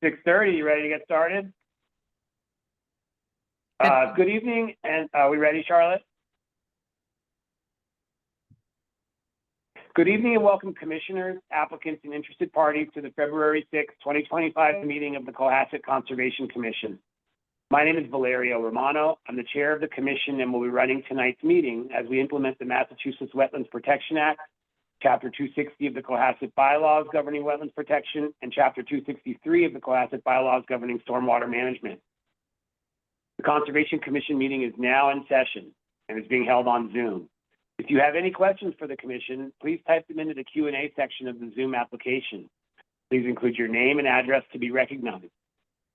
6:30, you ready to get started? Good evening, and are we ready, Charlotte? Good evening and welcome commissioners, applicants, and interested parties to the February 6, 2025 meeting of the Cohasset Conservation Commission. My name is Valerio Romano. I'm the chair of the commission and will be running tonight's meeting as we implement the Massachusetts Wetlands Protection Act, Chapter 260 of the Cohasset Bylaws governing wetlands protection, and Chapter 263 of the Cohasset Bylaws governing stormwater management. The Conservation Commission meeting is now in session and is being held on Zoom. If you have any questions for the commission, please type them into the Q&A section of the Zoom application. Please include your name and address to be recognized.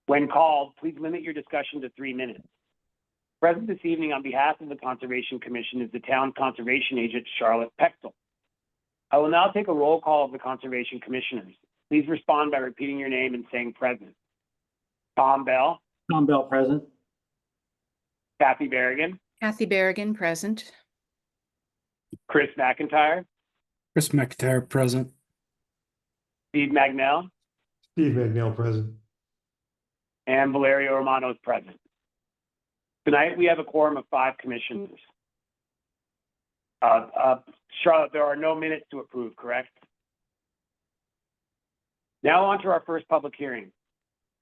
When called, please limit your discussion to 3 minutes. Present this evening on behalf of the Conservation Commission is the town conservation agent, Charlotte Pechtel. I will now take a roll call of the Conservation Commissioners. Please respond by repeating your name and saying present. Tom Bell. Tom Bell, present. Kathy Berrigan. Kathy Berrigan, present. Chris McIntyre. Chris McIntyre, present. Steve Magnell. Steve Magnell, present. And Valerio Romano is present. Tonight, we have a quorum of 5 commissioners. Charlotte, there are no minutes to approve, correct? Now on to our first public hearing.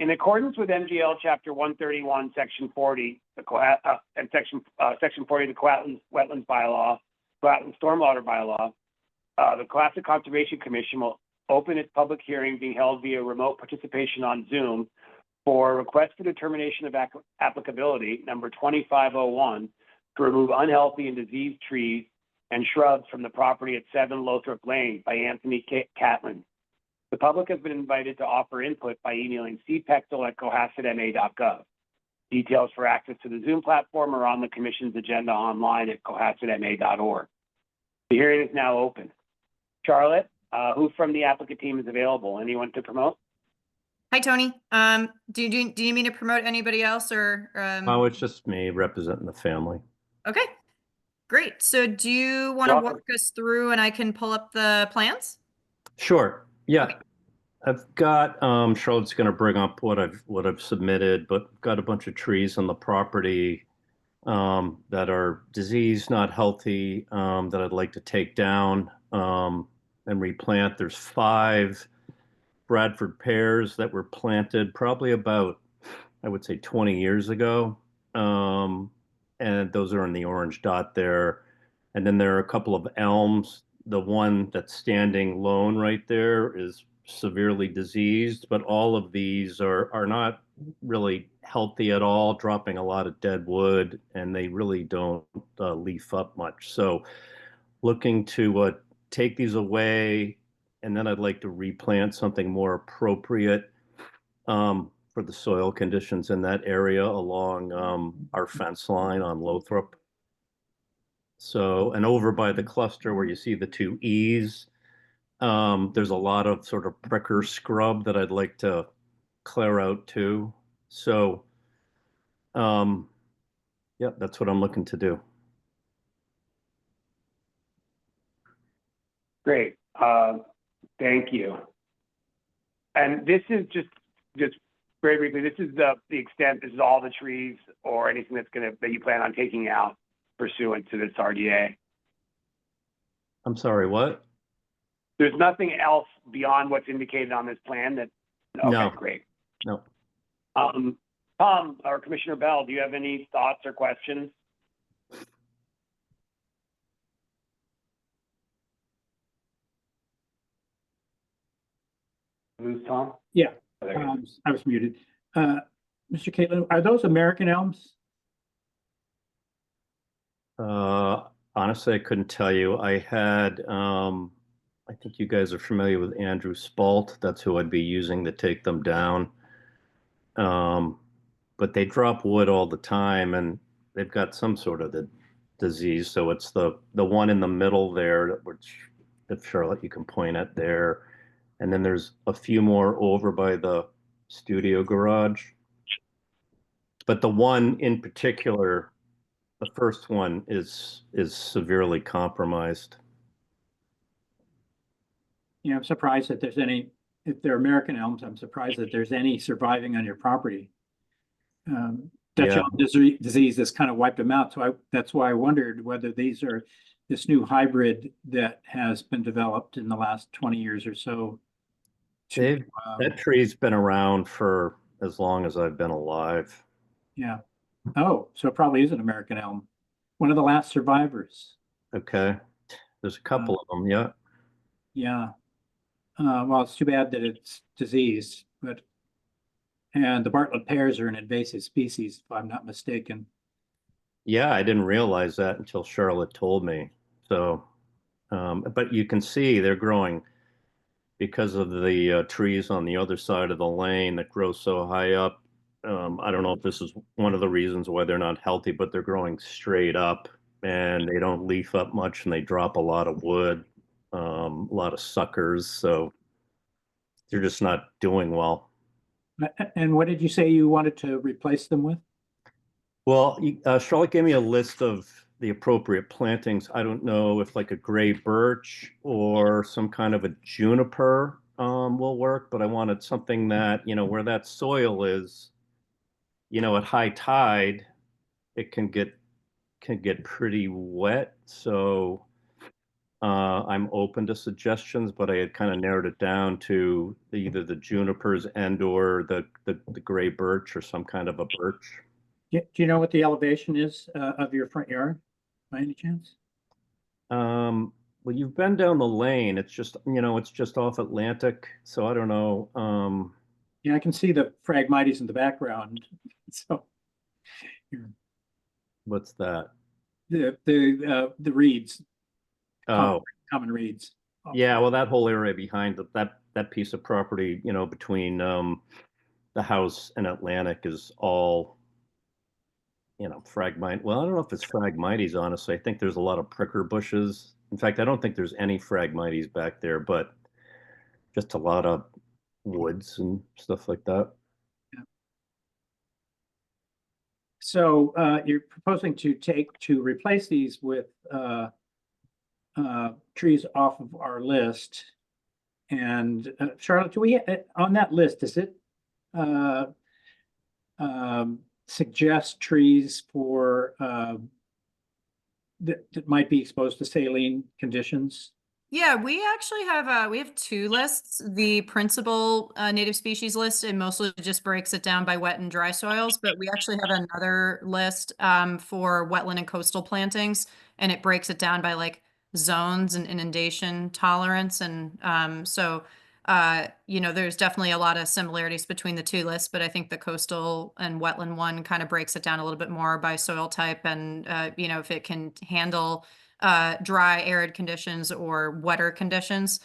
In accordance with MGL Chapter 131, Section 40, and Section 40 of the Cohasset Wetlands Bylaw, Cohasset Stormwater Bylaw, the Cohasset Conservation Commission will open its public hearing being held via remote participation on Zoom for request for determination of applicability number 2501 to remove unhealthy and diseased trees and shrubs from the property at 7 Lothrop Lane by Anthony Catlin. The public has been invited to offer input by emailing cpechtel@cohassetma.gov. Details for access to the Zoom platform are on the Commission's agenda online at cohassetma.org. The hearing is now open. Charlotte, who from the applicant team is available? Anyone to promote? Hi, Tony. Do you need me to promote anybody else or? Oh, it's just me representing the family. Okay, great. So do you want to walk us through and I can pull up the plans? Sure. Yeah. Okay. I've got Charlotte's going to bring up what I've submitted, but got a bunch of trees on the property that are diseased, not healthy, that I'd like to take down and replant. There's 5 Bradford pears that were planted probably about, I would say, 20 years ago. And those are in the orange dot there. And then there are a couple of elms. The one that's standing lone right there is severely diseased, but all of these are not really healthy at all, dropping a lot of dead wood, and they really don't leaf up much. So looking to take these away, and then I'd like to replant something more appropriate for the soil conditions in that area along our fence line on Lothrop. So, and over by the cluster where you see the 2 E's, there's a lot of sort of pricker scrub that I'd like to clear out too. So, yeah, that's what I'm looking to do. Great. Thank you. And this is just very briefly, this is the extent, this is all the trees or anything that you plan on taking out pursuant to this RDA. I'm sorry, what? There's nothing else beyond what's indicated on this plan that, okay, No. Great. No. Tom or Commissioner Bell, do you have any thoughts or questions? Lose Tom? Yeah, Oh, there you go. I was muted. Mr. Catlin, are those American elms? Honestly, I couldn't tell you. I had, I think you guys are familiar with Andrew Spalt. That's who I'd be using to take them down. But they drop wood all the time, and they've got some sort of the disease. So it's the one in the middle there, which, if Charlotte, you can point at there. And then there's a few more over by the studio garage. But the one in particular, the first one is severely compromised. You know, I'm surprised that there's any if they're American elms, I'm surprised that there's any surviving on your property. Dutch Yeah. elm disease has kind of wiped them out, so that's why I wondered whether these are this new hybrid that has been developed in the last 20 years or so. They've, that tree's been around for as long as I've been alive. Yeah. Oh, so it probably is an American elm. One of the last survivors. Okay. There's a couple of them, yeah. Yeah. Well, it's too bad that it's diseased, but and the Bartlett pears are an invasive species, if I'm not mistaken. Yeah, I didn't realize that until Charlotte told me. So, but you can see they're growing because of the trees on the other side of the lane that grow so high up. I don't know if this is one of the reasons why they're not healthy, but they're growing straight up and they don't leaf up much and they drop a lot of wood, a lot of suckers. So they're just not doing well. And what did you say you wanted to replace them with? Well, Charlotte gave me a list of the appropriate plantings. I don't know if like a gray birch or some kind of a juniper will work, but I wanted something that, where that soil is, at high tide, it can get pretty wet. So I'm open to suggestions, but I had kind of narrowed it down to either the junipers and or the gray birch or some kind of a birch. Do you know what the elevation is of your front yard by any chance? Well, you've been down the lane. It's just, it's just off Atlantic. So I don't know. Yeah, I can see the Phragmites in the background. So What's that? the reeds, Oh, common reeds. yeah. Well, that whole area behind that piece of property, between the house and Atlantic is all, Phragmite. Well, I don't know if it's Phragmites, honestly. I think there's a lot of pricker bushes. In fact, I don't think there's any Phragmites back there, but just a lot of woods and stuff like that. So you're proposing to replace these with trees off of our list. And Charlotte, do we on that list, does it suggest trees for that might be exposed to saline conditions? Yeah, we actually have we have two lists. The principal native species list, and mostly just breaks it down by wet and dry soils, but we actually have another list for wetland and coastal plantings, and it breaks it down by like zones and inundation tolerance. And there's definitely a lot of similarities between the two lists, but I think the coastal and wetland one kind of breaks it down a little bit more by soil type and if it can handle dry, arid conditions or wetter conditions.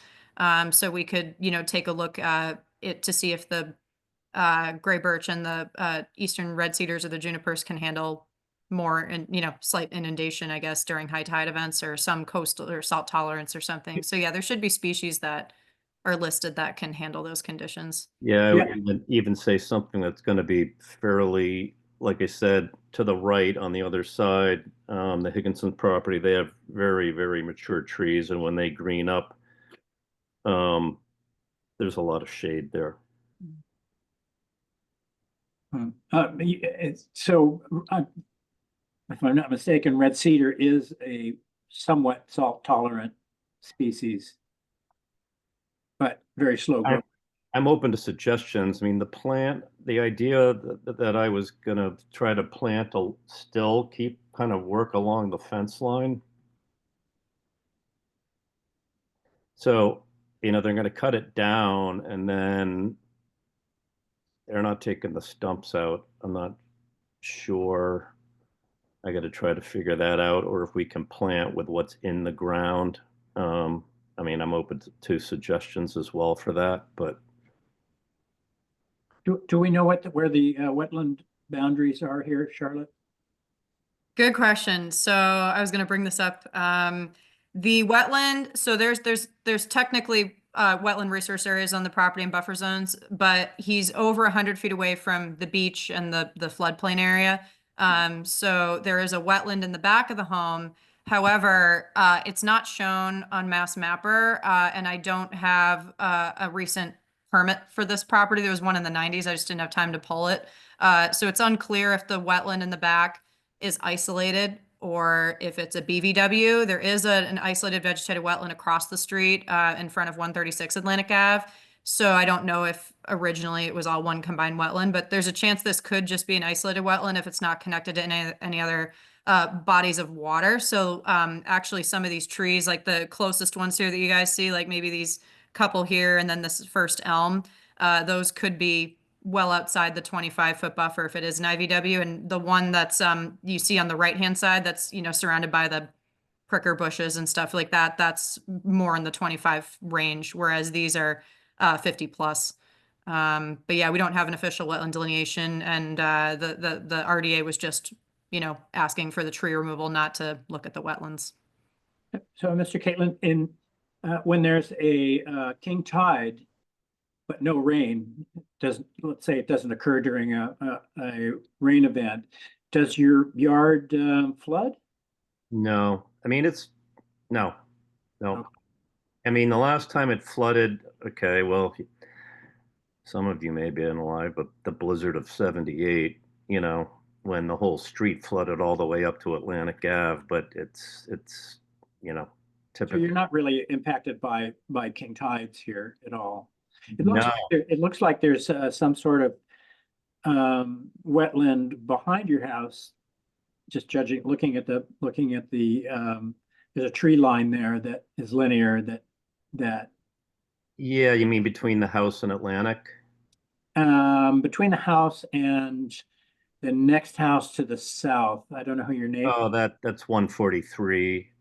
So we could, take a look at it to see if the gray birch and the eastern red cedars or the junipers can handle more and, slight inundation, I guess, during high tide events or some coastal or salt tolerance or something. So yeah, there should be species that are listed that can handle those conditions. Yeah, I would even say something that's going to be fairly, like I said, to the right on the other side, the Higginson property, they have very, very mature trees, and when they green up, there's a lot of shade there. So if I'm not mistaken, red cedar is a somewhat salt tolerant species, but very slow growth. I'm open to suggestions. I mean, the idea that I was going to try to plant still keep kind of work along the fence line. So, they're going to cut it down and then they're not taking the stumps out. I'm not sure. I got to try to figure that out, or if we can plant with what's in the ground. I mean, I'm open to suggestions as well for that, but. Do we know where the wetland boundaries are here, Charlotte? Good question. So I was going to bring this up. The wetland, so there's technically wetland resource areas on the property and buffer zones, but he's over 100 feet away from the beach and the floodplain area. So there is a wetland in the back of the home. However, it's not shown on Mass Mapper, and I don't have a recent permit for this property. There was one in the 90s. I just didn't have time to pull it. So it's unclear if the wetland in the back is isolated or if it's a BVW. There is an isolated vegetated wetland across the street in front of 136 Atlantic Ave. So I don't know if originally it was all one combined wetland, but there's a chance this could just be an isolated wetland if it's not connected to any other bodies of water. So actually some of these trees, like the closest ones here that you guys see, like maybe these couple here and then this first elm, those could be well outside the 25-foot buffer if it is an IVW. And the one that's you see on the right-hand side that's, you know, surrounded by the pricker bushes and stuff like that, that's more in the 25 range, whereas these are 50 plus. But yeah, we don't have an official wetland delineation, and the RDA was just, you know, asking for the tree removal, not to look at the wetlands. So, Mr. Caitlin, in when there's a king tide, but no rain, let's say it doesn't occur during a rain event, does your yard flood? No, I mean, no. Okay. I mean, the last time it flooded, okay, well, some of you may be alive, but the blizzard of 78, you know, when the whole street flooded all the way up to Atlantic Ave, but it's, you know, So typically. you're not really impacted by king tides here at all? No. It looks like there's some sort of wetland behind your house. Just looking at the there's a tree line there that is linear that Yeah, you mean between the house and Atlantic? between the house and the next house to the south. I don't know who your neighbor. Oh, that's 143.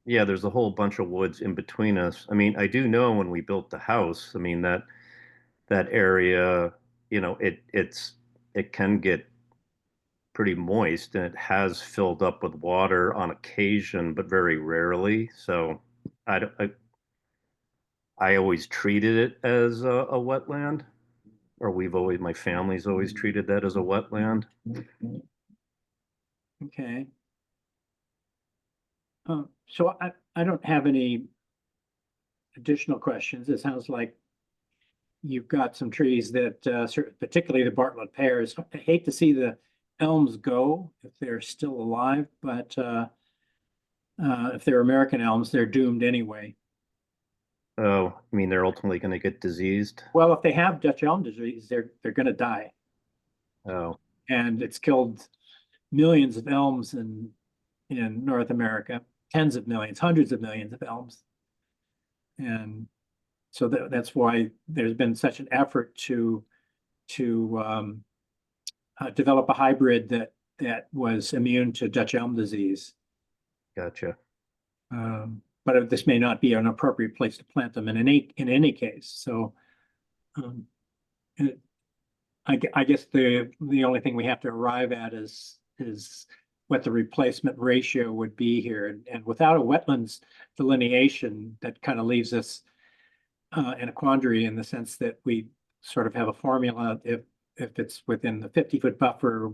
Yeah, there's a whole bunch of woods in between us. I mean, I do know when we built the house, I mean that area, you know, it can get pretty moist, and it has filled up with water on occasion, but very rarely. So I always treated it as a wetland, or my family's always treated that as a wetland. Okay. So I don't have any additional questions. It sounds like you've got some trees that, particularly the Bartlett pears. I hate to see the elms go if they're still alive, but if they're American elms, they're doomed anyway. Oh, I mean, they're ultimately going to get diseased. Well, if they have Dutch elm disease, they're going to die, Oh, and it's killed millions of elms in North America, tens of millions, hundreds of millions of elms. And so that's why there's been such an effort to develop a hybrid that was immune to Dutch elm disease. gotcha. But this may not be an appropriate place to plant them in any case. So I guess the only thing we have to arrive at is what the replacement ratio would be here. And without a wetlands delineation, that kind of leaves us in a quandary in the sense that we sort of have a formula. If it's within the 50-foot buffer,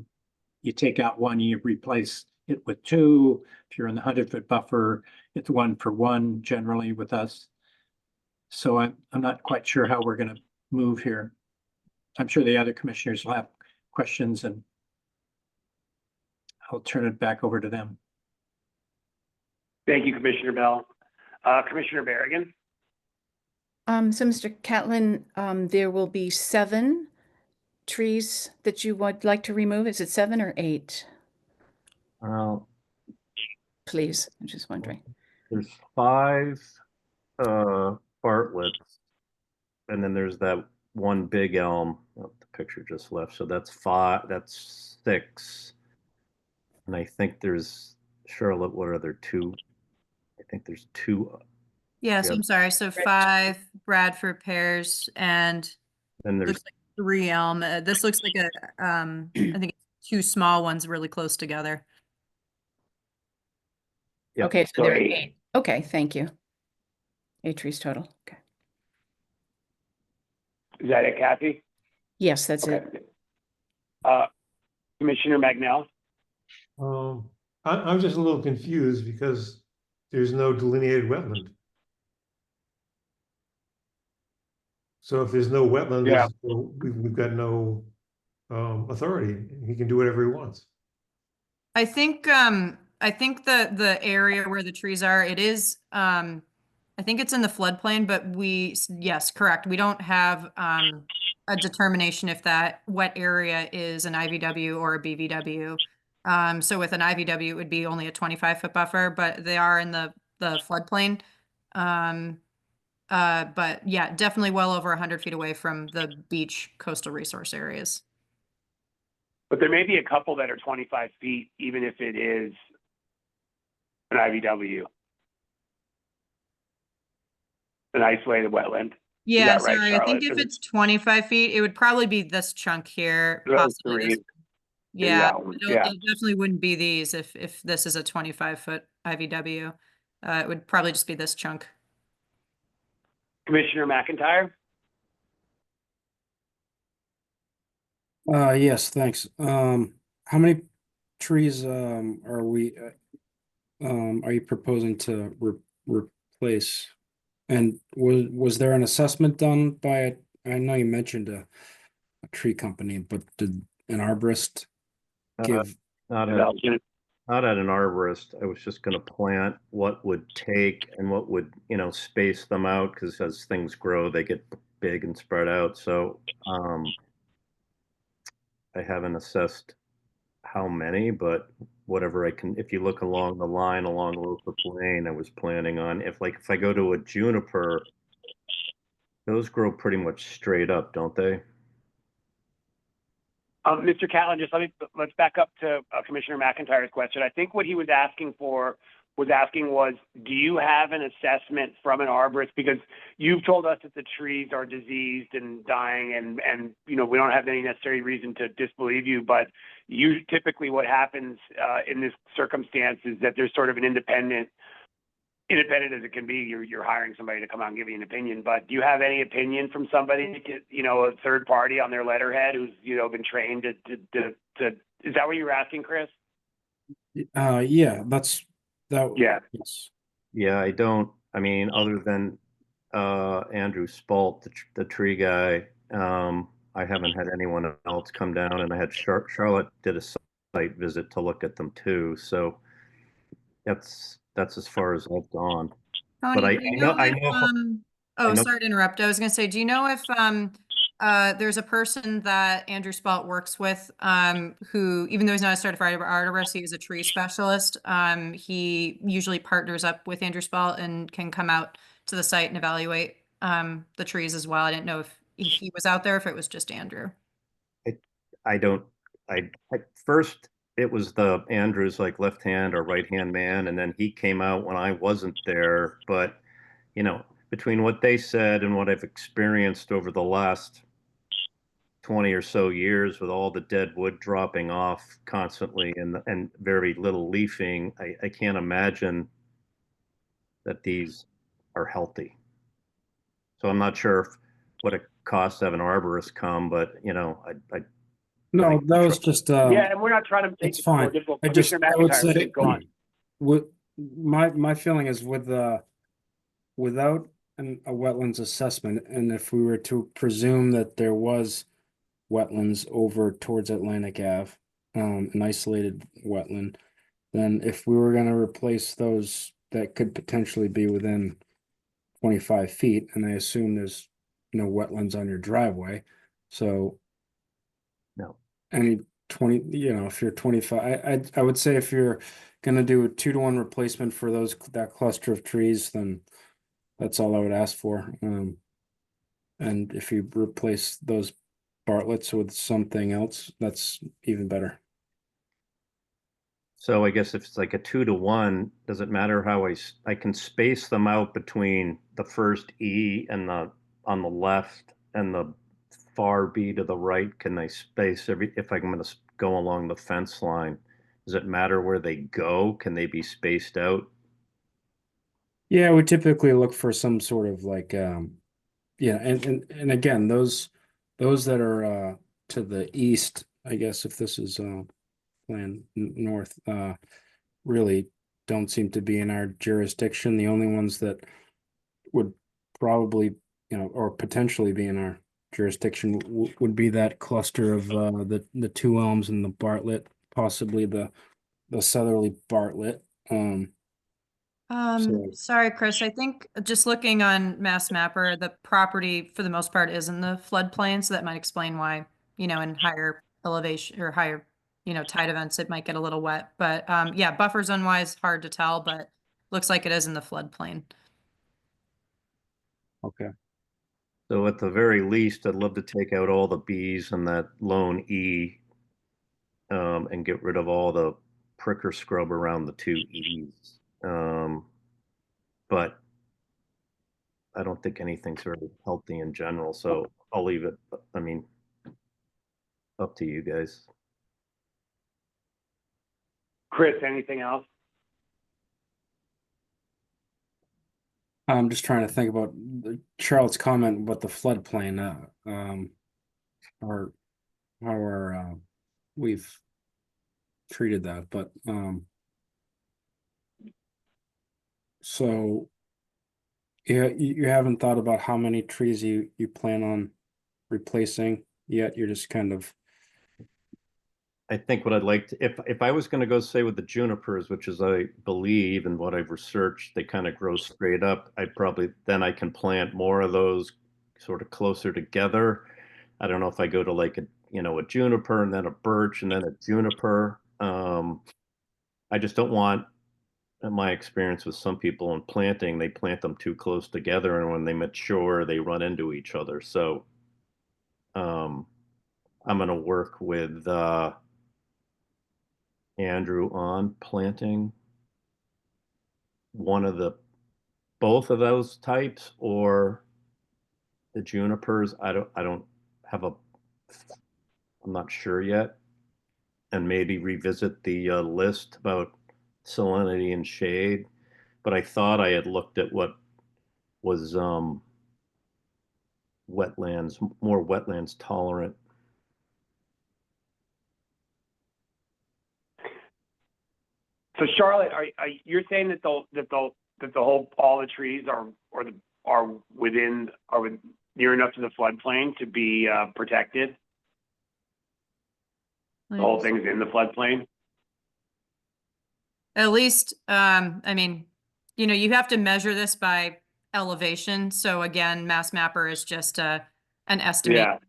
you take out one, you replace it with two. If you're in the 100-foot buffer, it's 1-for-1 generally with us. So I'm not quite sure how we're going to move here. I'm sure the other commissioners will have questions, and I'll turn it back over to them. Thank you, Commissioner Bell. Commissioner Berrigan? So Mr. Catlin, there will be 7 trees that you would like to remove. Is it 7 or 8? Well, Please, I'm just wondering. there's 5 Bartletts, and then there's that one big elm. Oh, the picture just left. So that's 5. That's 6. And I think there's Charlotte. What are there 2? I think there's 2. Yes, Yeah. I'm sorry. So 5 Bradford pears and Then there's looks like 3 elm. This looks like I think it's 2 small ones really close together. Yep. Okay, so there are Sorry. 8. Okay, thank you. 8 trees total. Okay. Is that it, Kathy? Yes, that's it. Okay. Commissioner Magnell? I'm just a little confused because there's no delineated wetland. So if there's no wetland, Yeah. we've got no authority. He can do whatever he wants. I think the area where the trees are, it is, I think it's in the floodplain, but yes, correct. We don't have, a determination if that wet area is an IVW or a BVW. So with an IVW, it would be only a 25-foot buffer, but they are in the floodplain. But yeah, definitely well over 100 feet away from the beach coastal resource areas. But there may be a couple that are 25 feet, even if it is an IVW. An isolated wetland. Yeah, that right, sorry, I think Charlotte? if it's 25 feet, it would probably be this chunk here, Those possibly this. three. Yeah, that one, it definitely wouldn't be these if this is a 25-foot IVW. It would probably just be this chunk. Commissioner McIntyre? Yes, thanks. How many trees, are you proposing to replace? And was there an assessment done by, I know you mentioned a tree company, but did an arborist give? Not at, not at an arborist. I was just gonna plant what would take and what would, space them out, because as things grow, they get big and spread out. So, I haven't assessed how many, but whatever I can, if you look along the line along Lothrop Lane, I was planning on, if I go to a juniper, those grow pretty much straight up, don't they? Mr. Catlin, let's back up to Commissioner McIntyre's question. I think what he was asking was, do you have an assessment from an arborist? Because you've told us that the trees are diseased and dying, and we don't have any necessary reason to disbelieve you. But typically what happens in this circumstance is that there's sort of an independent as it can be, you're hiring somebody to come out and give you an opinion. But do you have any opinion from somebody, a third party on their letterhead who's been trained to? Is that what you were asking, Chris? Yeah, that's that. Yeah. Yes. Yeah, I don't. I mean, other than Andrew Spalt, the tree guy, I haven't had anyone else come down, and I had Charlotte did a site visit to look at them too. So that's as far as I've gone. Tony, But I do you know, know if, I know- sorry to interrupt. I was gonna say, do you know if there's a person that Andrew Spalt works with who, even though he's not a certified arborist, he is a tree specialist. He usually partners up with Andrew Spalt and can come out to the site and evaluate the trees as well. I didn't know if he was out there, if it was just Andrew. I don't. First it was the Andrew's like left hand or right hand man, and then he came out when I wasn't there. But between what they said and what I've experienced over the last 20 or so years, with all the dead wood dropping off constantly and very little leafing, I can't imagine that these are healthy. So I'm not sure what it costs to have an arborist come, but I No, that was just Yeah, and we're not trying to make it's it more fine. difficult. I Commissioner would McIntyre, say go on. my feeling is without a wetlands assessment, and if we were to presume that there was wetlands over towards Atlantic Ave, an isolated wetland, then if we were going to replace those that could potentially be within 25 feet, and I assume there's no wetlands on your driveway, so No. any 20, if you're 25, I would say if you're gonna do a 2-to-1 replacement for that cluster of trees, then that's all I would ask for. And if you replace those Bartletts with something else, that's even better. So I guess if it's like a 2-to-1, does it matter how I can space them out between the first E and on the left and the far B to the right? Can I space if I'm going to go along the fence line? Does it matter where they go? Can they be spaced out? Yeah, we typically look for some sort of like, yeah, and again, those that are to the east, I guess if this is plan north, really don't seem to be in our jurisdiction. The only ones that would probably you know, or potentially be in our jurisdiction would be that cluster of the two elms and the Bartlett, possibly the southerly Bartlett. So- Sorry, Chris, I think just looking on Mass Mapper, the property for the most part is in the floodplain, so that might explain why, you know, in higher elevation or higher, you know, tide events, it might get a little wet. But yeah, buffer zone wise, hard to tell, but looks like it is in the floodplain. Okay. So at the very least, I'd love to take out all the Bs and that lone E, and get rid of all the pricker scrub around the two E's. But I don't think anything's very healthy in general, so I'll leave it. I mean, up to you guys. Chris, anything else? I'm just trying to think about Charlotte's comment about the floodplain, or how we've treated that, but so yeah, you haven't thought about how many trees you plan on replacing yet? You're just kind of, I think what I'd like to, if I was going to go say with the junipers, which is I believe and what I've researched, they kind of grow straight up. I'd probably then I can plant more of those sort of closer together. I don't know if I go to like a a juniper and then a birch and then a juniper. I just don't want, in my experience with some people in planting, they plant them too close together, and when they mature, they run into each other. So I'm going to work with Andrew on planting one of both of those types or the junipers. I don't have I'm not sure yet, and maybe revisit the list about salinity and shade. But I thought I had looked at what was wetlands, more wetlands tolerant. So Charlotte, you're saying that all the trees are near enough to the floodplain to be protected? The whole thing's in the floodplain? At least, I mean, you know, you have to measure this by elevation. So again, Mass Mapper is just an estimate.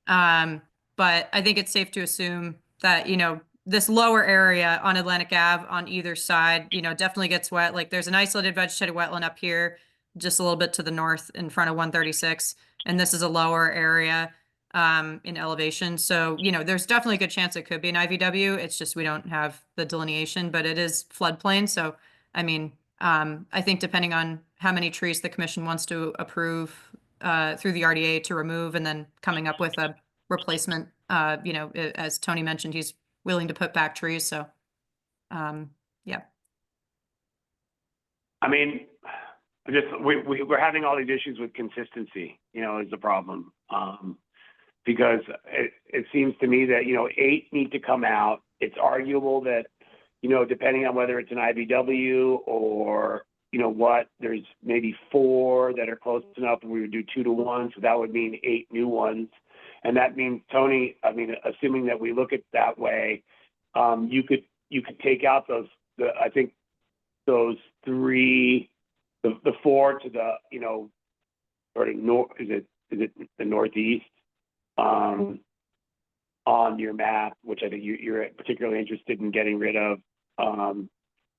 Yeah. But I think it's safe to assume that, you know, this lower area on Atlantic Ave on either side, you know, definitely gets wet. Like there's an isolated vegetated wetland up here, just a little bit to the north in front of 136. And this is a lower area in elevation. So, you know, there's definitely a good chance it could be an IVW. It's just we don't have the delineation, but it is floodplain. So, I mean, I think depending on how many trees the commission wants to approve through the RDA to remove and then coming up with a replacement, you know, as Tony mentioned, he's willing to put back trees. So, yeah. I mean, we're having all these issues with consistency, you know, is the problem. Because it seems to me that, you know, 8 need to come out. It's arguable that, you know, depending on whether it's an IBW or, you know what, there's maybe 4 that are close enough and we would do 2 to 1. So that would mean 8 new ones. And that means, Tony, I mean, assuming that we look at that way, you could take out I think those 3, the 4 to the, you know, sort of north, is it the northeast? On your map, which I think you're particularly interested in getting rid of.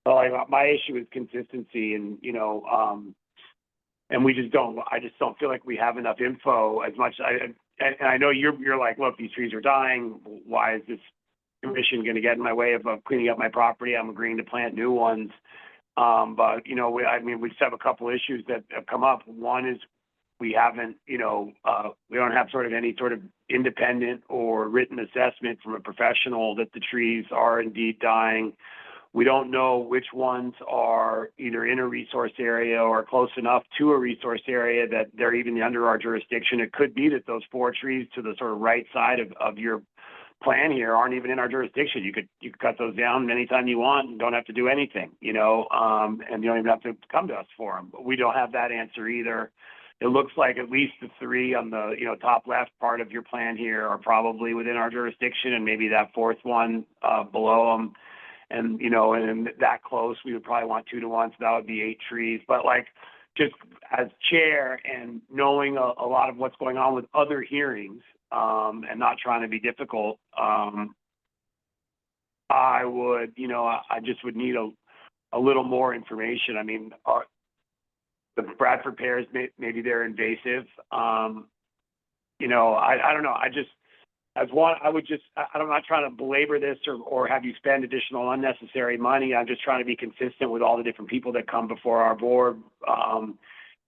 My issue is consistency, and you know, and I just don't feel like we have enough info as much. And I know you're like, look, these trees are dying. Why is this commission going to get in my way of cleaning up my property? I'm agreeing to plant new ones. But you know, we just have a couple issues that have come up. One is we haven't, you know, we don't have sort of any sort of independent or written assessment from a professional that the trees are indeed dying. We don't know which ones are either in a resource area or close enough to a resource area that they're even under our jurisdiction. It could be that those 4 trees to the sort of right side of your plan here aren't even in our jurisdiction. You could cut those down anytime you want and don't have to do anything, you know, and you don't even have to come to us for them. But we don't have that answer either. it looks like at least the three on the, top left part of your plan here are probably within our jurisdiction, and maybe that fourth one, below them. And, and that close, we would probably want 2 to 1, so that would be 8 trees. But like, just as chair and knowing a lot of what's going on with other hearings, and not trying to be difficult, I would, I just would need a little more information. I mean, the Bradford pears, maybe they're invasive. I don't know. I'm not trying to belabor this or have you spend additional unnecessary money. I'm just trying to be consistent with all the different people that come before our board.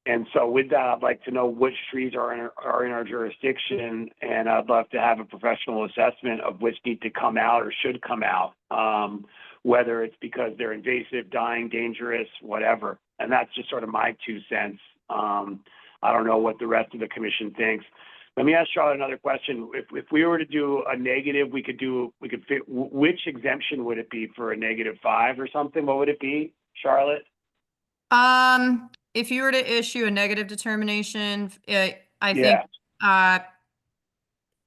And so with that, I'd like to know which trees are in our jurisdiction, and I'd love to have a professional assessment of which need to come out or should come out, whether it's because they're invasive, dying, dangerous, whatever. And that's just sort of my 2 cents. I don't know what the rest of the commission thinks. Let me ask Charlotte another question. If we were to do a negative, we could fit, which exemption would it be for a -5 or something? What would it be, Charlotte? If you were to issue a negative determination, I Yeah. think,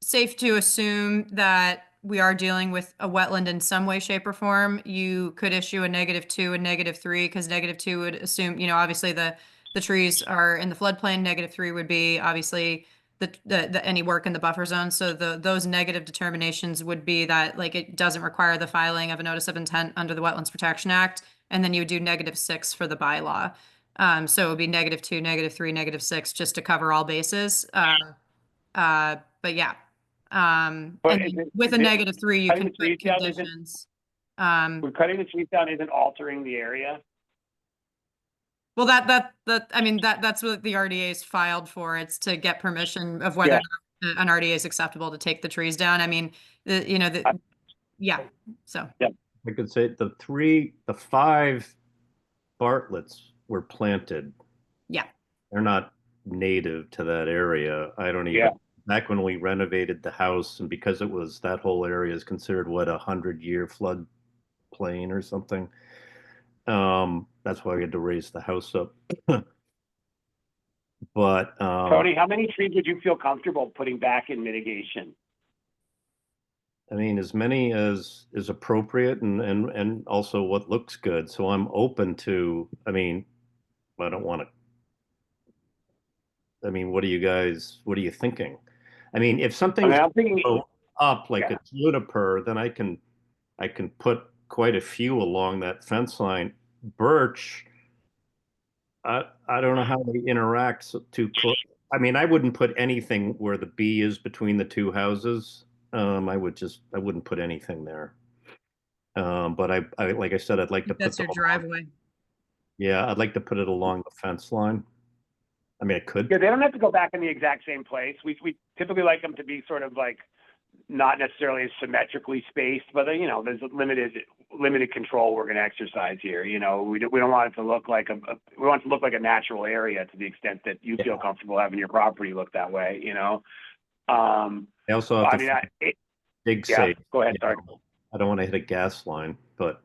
safe to assume that we are dealing with a wetland in some way, shape, or form. You could issue a -2 and -3, because -2 would assume, obviously the trees are in the floodplain. -3 would be obviously the any work in the buffer zone. So those negative determinations would be that, like, it doesn't require the filing of a notice of intent under the Wetlands Protection Act, and then you would do -6 for the bylaw. So it would be -2, -3, -6, just to cover all bases. But yeah. And But then with a -3, you cutting can the trees put down isn't- conditions. Cutting the trees down isn't altering the area. Well, that's what the RDA is filed for. It's to get permission of whether or not an RDA is acceptable to take the trees down. I mean, yeah, so. I could say the 5 Bartletts were planted. Yeah. They're not native to that area. I don't even, Yeah. back when we renovated the house, and because it was, that whole area is considered, what, 100-year flood plain or something. That's why we had to raise the house up. But Tony, how many trees would you feel comfortable putting back in mitigation? I mean, as many as is appropriate, and also what looks good. So I'm open to, I mean, I don't want to, I mean, what are you thinking? I mean, if something's I'm thinking, up like Yeah. a juniper, then I can put quite a few along that fence line. Birch, I don't know how they interact too close. I mean, I wouldn't put anything where the B is between the 2 houses. I wouldn't put anything there. But I like I said, I'd like to put That's your them driveway. Yeah, I'd like to put it along the fence line. I mean, I could. yeah, they don't have to go back in the exact same place. We typically like them to be sort of like not necessarily symmetrically spaced, but there's a limited control we're going to exercise here. We don't want it to look like we want it to look like a natural area to the extent that you feel comfortable having your property look that way. I also have to dig yeah, safe. go ahead. Sorry. I don't want to hit a gas line, but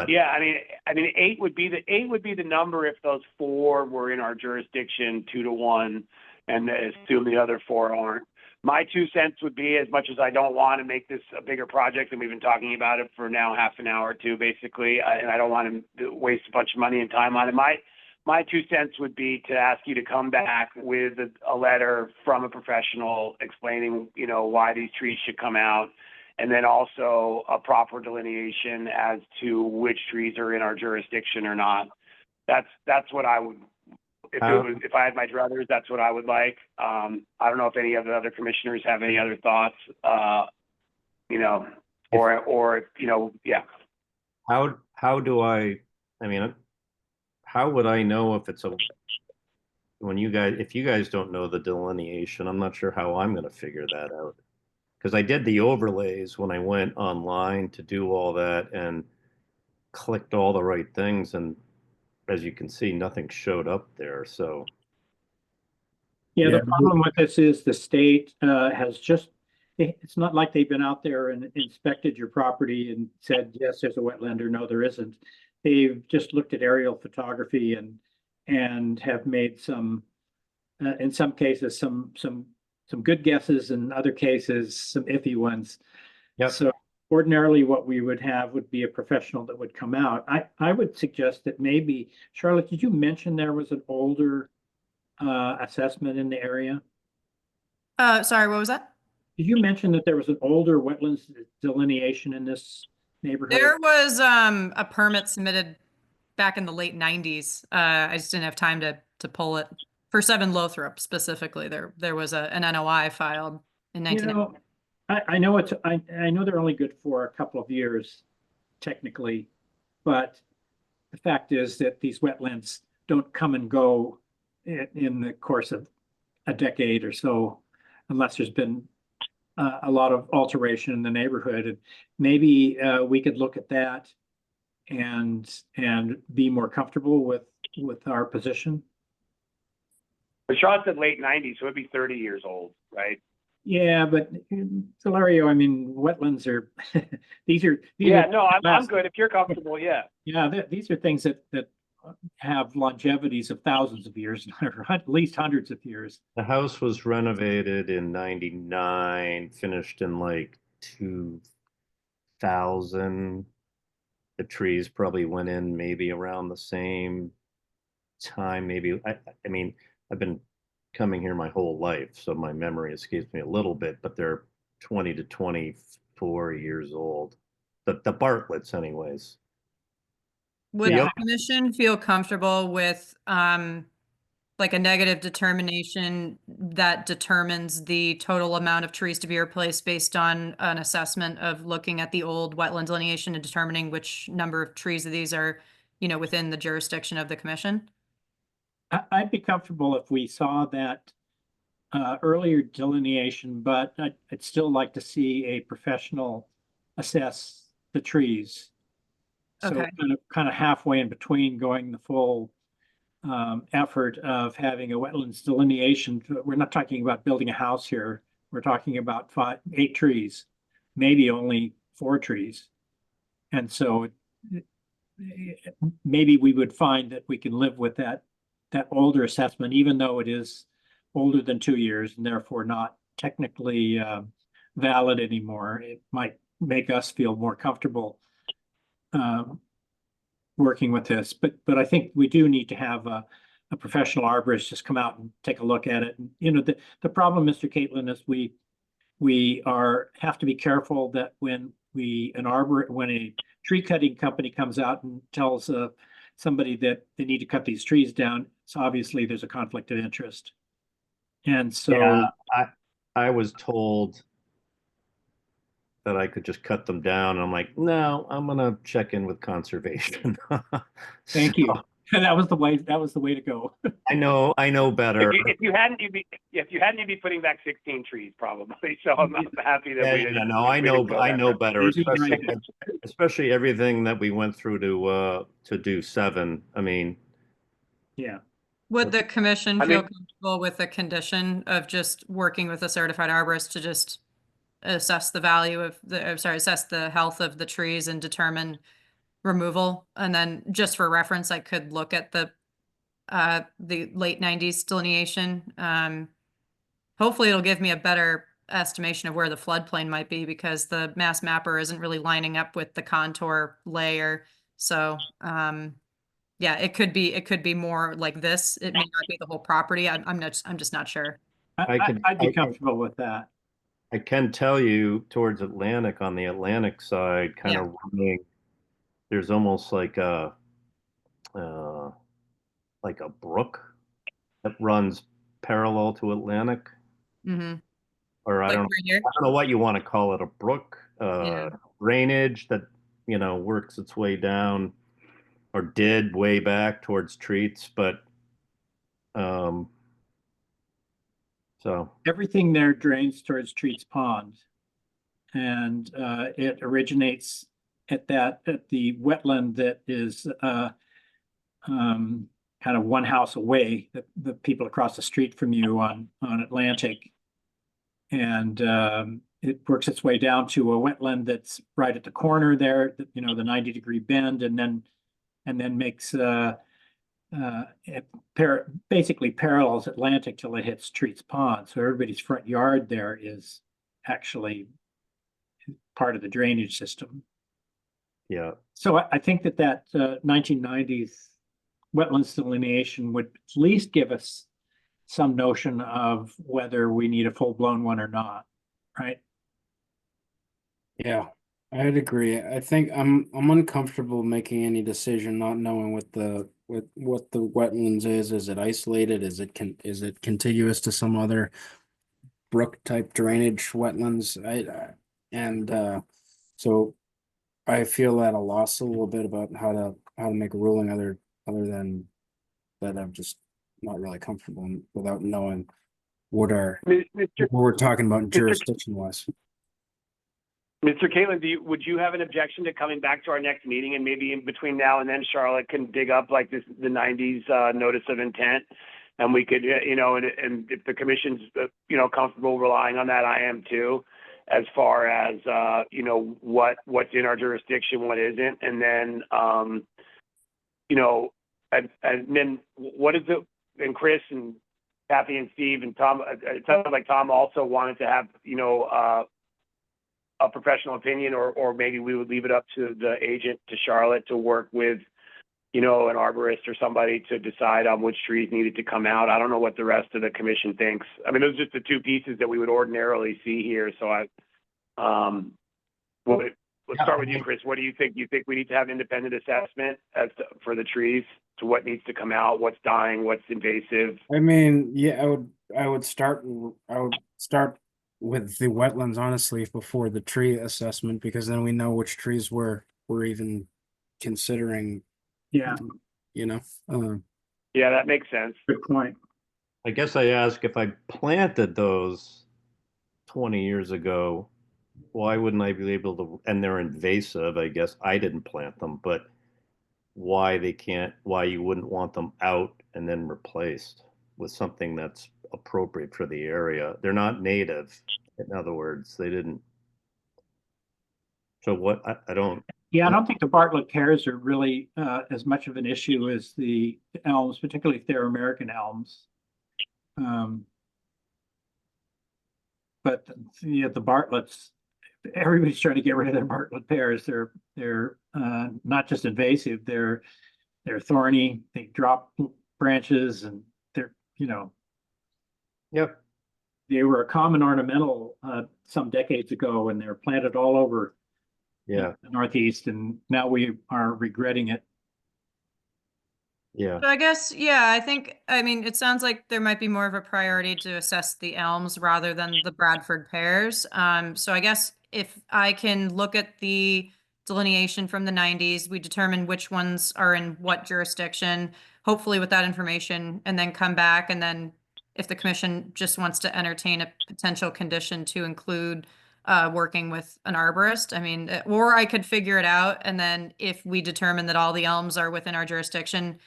Yeah, I mean, 8 would be the number if those 4 were in our jurisdiction 2 to 1, and assume the other 4 aren't. My 2 cents would be, as much as I don't want to make this a bigger project, and we've been talking about it for now half an hour or two, basically, and I don't want to waste a bunch of money and time on it. My 2 cents would be to ask you to come back with a letter from a professional explaining, why these trees should come out, and then also a proper delineation as to which trees are in our jurisdiction or not. That's what I would. If I had my druthers, that's what I would like. I don't know if any of the other commissioners have any other thoughts. Yeah. how do I mean, how would I know if it's if you guys don't know the delineation, I'm not sure how I'm going to figure that out. Because I did the overlays when I went online to do all that and clicked all the right things, and as you can see, nothing showed up there. So Yeah, Yeah. the problem with this is the state has just, it's not like they've been out there and inspected your property and said, yes, there's a wetland, or no, there isn't. They've just looked at aerial photography and and have made some, in some cases, some good guesses, in other cases, some iffy ones. Yep. So ordinarily what we would have would be a professional that would come out. I would suggest that maybe, Charlotte, did you mention there was an older assessment in the area? Sorry, what was that? Did you mention that there was an older wetlands delineation in this neighborhood? There was a permit submitted back in the late 90s. I just didn't have time to pull it. For 7 Lothrop specifically, there was an NOI filed in You 1990. know, I know I know they're only good for a couple of years, technically, but the fact is that these wetlands don't come and go in the course of a decade or so, unless there's been a lot of alteration in the neighborhood. And maybe we could look at that and be more comfortable with our position. But Sean said late 90s, so it'd be 30 years old, right? Yeah, but Valerio, I mean, wetlands are these are Yeah, are no, I'm last- good. If you're comfortable, yeah. Yeah, these are things that have longevities of thousands of years, or at least hundreds of years. The house was renovated in 99, finished in like 2000. The trees probably went in maybe around the same time, maybe. I mean, I've been coming here my whole life, so my memory escapes me a little bit, but they're 20 to 24 years old. The Bartletts anyways. Would Yeah. the commission feel comfortable with like a negative determination that determines the total amount of trees to be replaced based on an assessment of looking at the old wetland delineation and determining which number of trees of these are, within the jurisdiction of the commission? I'd be comfortable if we saw that earlier delineation, but I'd still like to see a professional assess the trees. So Okay. kind of halfway in between going the full effort of having a wetlands delineation. We're not talking about building a house here. We're talking about 8 trees, maybe only 4 trees. And so maybe we would find that we can live with that older assessment, even though it is older than 2 years and therefore not technically valid anymore. It might make us feel more comfortable working with this, but I think we do need to have a professional arborist just come out and take a look at it. And, the problem, Mr. Caitlin, is we have to be careful that when a tree cutting company comes out and tells somebody that they need to cut these trees down, so obviously there's a conflict of interest. And so Yeah, I was told that I could just cut them down. And I'm like, no, I'm gonna check in with conservation. thank you. That was the way to go. I know better. If you hadn't, you'd be putting back 16 trees probably. So I'm happy that we didn't. No, I know better, Easy, right. especially everything that we went through to do 7. I mean, Yeah. Would the commission I feel mean- comfortable with the condition of just working with a certified arborist to just assess the value of assess the health of the trees and determine removal? And then just for reference, I could look at the late 90s delineation. Hopefully it'll give me a better estimation of where the floodplain might be, because the mass mapper isn't really lining up with the contour layer. So yeah, it could be more like this. It may not be the whole property. I'm just not sure. I'd be comfortable with that. I can tell you towards Atlantic, on the Atlantic side, kind of running, there's almost like a brook that runs parallel to Atlantic, Mm-hmm. or I Like don't right here. know what you want to call it, a brook, Yeah. drainage that, works its way down, or did way back towards Treats, but so Everything there drains towards Treats Pond. And it originates at the wetland that is kind of one house away, the people across the street from you on Atlantic. And it works its way down to a wetland that's right at the corner there, the 90-degree bend, and then makes basically parallels Atlantic till it hits Treats Pond. So everybody's front yard there is actually part of the drainage system. Yeah, So I think that 1990s wetlands delineation would at least give us some notion of whether we need a full-blown one or not, right? Yeah, I'd agree. I think I'm uncomfortable making any decision not knowing what the wetlands is. Is it isolated? Is it contiguous to some other brook type drainage wetlands? So I feel at a loss a little bit about how to make a ruling other than that. I'm just not really comfortable without knowing what we're talking about jurisdiction wise. Mr. Caitlin, would you have an objection to coming back to our next meeting, and maybe in between now and then Charlotte can dig up like the 90s notice of intent, and we could, and if the commission's, comfortable relying on that, I am too, as far as, what's in our jurisdiction, what isn't. And then, and then what is it, and Chris and Kathy and Steve and Tom, it sounds like Tom also wanted to have, a professional opinion, or maybe we would leave it up to the agent, to Charlotte, to work with, an arborist or somebody to decide on which trees needed to come out. I don't know what the rest of the commission thinks. I mean, those are just the two pieces that we would ordinarily see here. So let's start with you, Chris. What do you think? You think we need to have independent assessment for the trees, to what needs to come out, what's dying, what's invasive? I mean, yeah, I would start with the wetlands, honestly, before the tree assessment, because then we know which trees we're even considering, Yeah, Yeah, that makes sense. good point. I guess I ask, if I planted those 20 years ago, why wouldn't I be able to, and they're invasive, I guess I didn't plant them, but why you wouldn't want them out and then replaced with something that's appropriate for the area? They're not native, in other words, they didn't. So what, I don't. Yeah, I don't think the Bartlett pears are really as much of an issue as the elms, particularly if they're American elms. But yeah, the Bartletts, everybody's trying to get rid of their Bartlett pears. They're not just invasive, they're thorny, they drop branches, and they're, Yep. they were a common ornamental some decades ago, and they were planted all over Yeah. the Northeast, and now we are regretting it. Yeah. So I guess, yeah, I mean, it sounds like there might be more of a priority to assess the elms rather than the Bradford pears. So I guess if I can look at the delineation from the 90s, we determine which ones are in what jurisdiction, hopefully with that information, and then come back. And then if the commission just wants to entertain a potential condition to include working with an arborist, I mean, or I could figure it out. And then if we determine that all the elms are within our jurisdiction,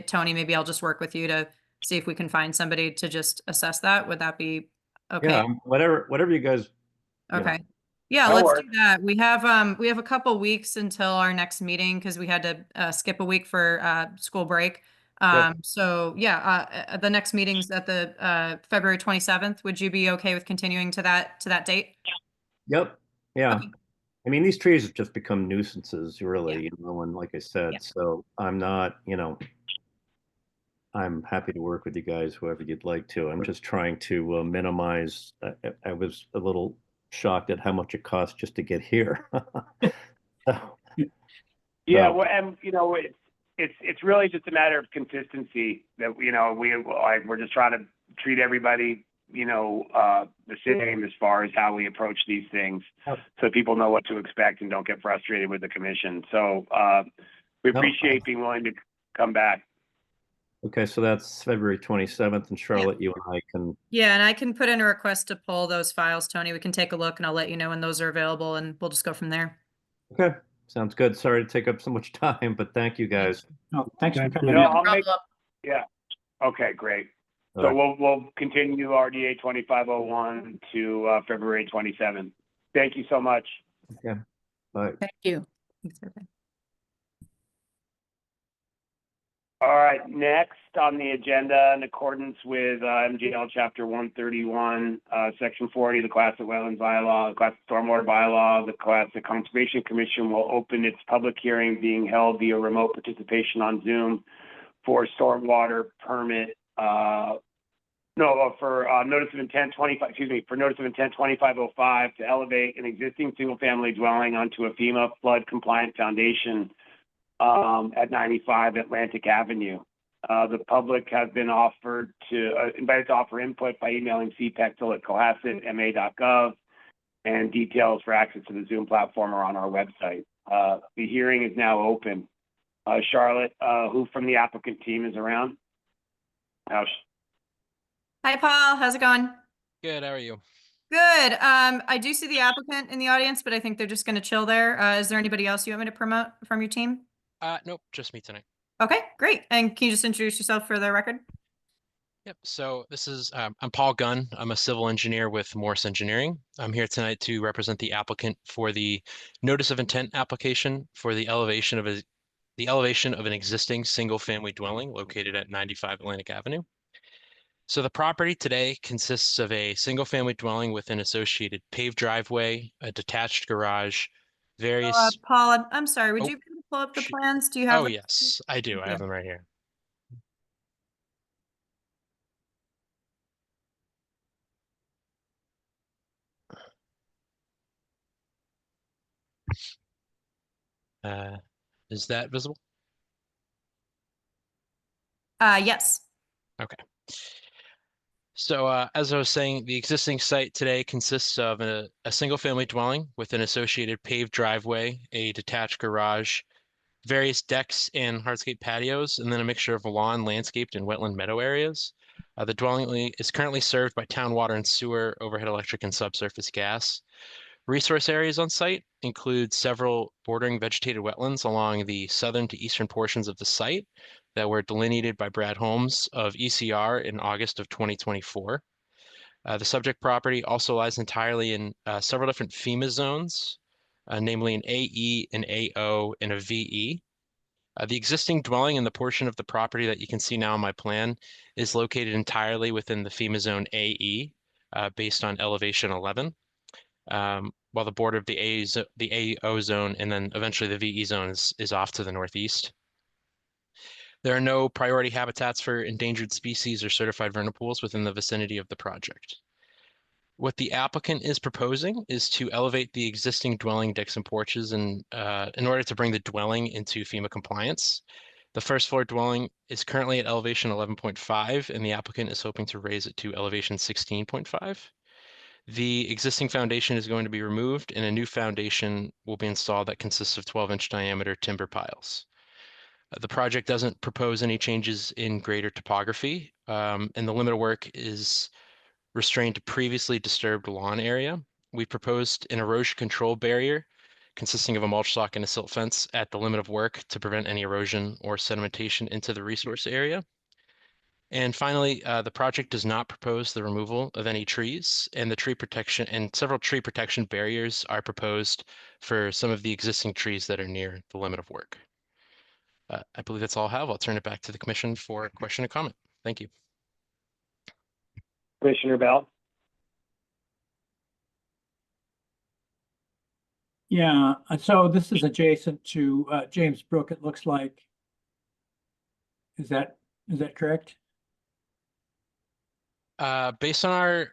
Tony, maybe I'll just work with you to see if we can find somebody to just assess that. Would that be okay? Yeah, whatever you guys. Okay. Yeah, That'll let's work. do that. We have a couple weeks until our next meeting because we had to skip a week for school break. So yeah, the next meeting's at the February 27th. Would you be okay with continuing to that date? Yep. Yeah. Okay. I mean, these trees have just become nuisances, really, and like I said, Yeah. so I'm not, I'm happy to work with you guys, whoever you'd like to. I'm just trying to minimize. I was a little shocked at how much it costs just to get here. So, Yeah, well, and it's really just a matter of consistency that we're just trying to treat everybody the same as far as how we approach these things, so people know what to expect and don't get frustrated with the commission. So we appreciate being willing to come back. okay, so that's February 27th, and Charlotte, you and I can. Yeah, and I can put in a request to pull those files, Tony. We can take a look and I'll let you know when those are available and we'll just go from there. Okay, sounds good. Sorry to take up so much time, but thank you guys. Oh, thanks for Thank coming you. in. I'll make, Problem. yeah. Okay, great. All So right. we'll continue RDA 2501 to February 27th. Thank you so much. Bye. Thank you. Thanks, everybody. All right, next on the agenda, in accordance with MGL Chapter 131, Section 40, the Cohasset Wetlands Bylaw, the Cohasset Stormwater Bylaw, the Cohasset Conservation Commission will open its public hearing being held via remote participation on Zoom for stormwater permit, for notice of intent 2505 to elevate an existing single-family dwelling onto a FEMA flood-compliant foundation at 95 Atlantic Avenue. The public has been invited to offer input by emailing cpectil@cohassetma.gov, and details for access to the Zoom platform are on our website. The hearing is now open. Charlotte, who from the applicant team is around? Hi, Paul. How's it going? Good, how are you? Good. I do see the applicant in the audience, but I think they're just going to chill there. Is there anybody else you want me to promote from your team? Nope, just me tonight. Okay, great. And can you just introduce yourself for the record? Yep, so this is, I'm Paul Gunn. I'm a civil engineer with Morse Engineering. I'm here tonight to represent the applicant for the notice of intent application for the elevation of an existing single-family dwelling located at 95 Atlantic Avenue. So the property today consists of a single-family dwelling with an associated paved driveway, a detached garage, various. Paul, I'm sorry. Would Oh, you be able to pull up the shoot. plans? Do you have? Oh, yes, I do. I have them right here. Is that visible? Yes. Okay. So as I was saying, the existing site today consists of a single-family dwelling with an associated paved driveway, a detached garage, various decks and hardscape patios, and then a mixture of lawn, landscaped, and wetland meadow areas. The dwelling is currently served by town water and sewer, overhead electric, and subsurface gas. Resource areas on site include several bordering vegetated wetlands along the southern to eastern portions of the site that were delineated by Brad Holmes of ECR in August of 2024. The subject property also lies entirely in several different FEMA zones, namely an AE, an AO, and a VE. The existing dwelling in the portion of the property that you can see now on my plan is located entirely within the FEMA zone AE, based on elevation 11. While the border of the AO zone and then eventually the VE zone is off to the northeast. There are no priority habitats for endangered species or certified vernal pools within the vicinity of the project. What the applicant is proposing is to elevate the existing dwelling decks and porches in order to bring the dwelling into FEMA compliance. The first floor dwelling is currently at elevation 11.5, and the applicant is hoping to raise it to elevation 16.5. The existing foundation is going to be removed and a new foundation will be installed that consists of 12-inch diameter timber piles. The project doesn't propose any changes in grade or topography, and the limit of work is restrained to previously disturbed lawn area. We proposed an erosion control barrier consisting of a mulch stock and a silt fence at the limit of work to prevent any erosion or sedimentation into the resource area. And finally, the project does not propose the removal of any trees, and several tree protection barriers are proposed for some of the existing trees that are near the limit of work. I believe that's all I have. I'll turn it back to the commission for question and comment. Thank you. Commissioner Bell? Yeah, so this is adjacent to James Brook, it looks like. Is that correct? Based on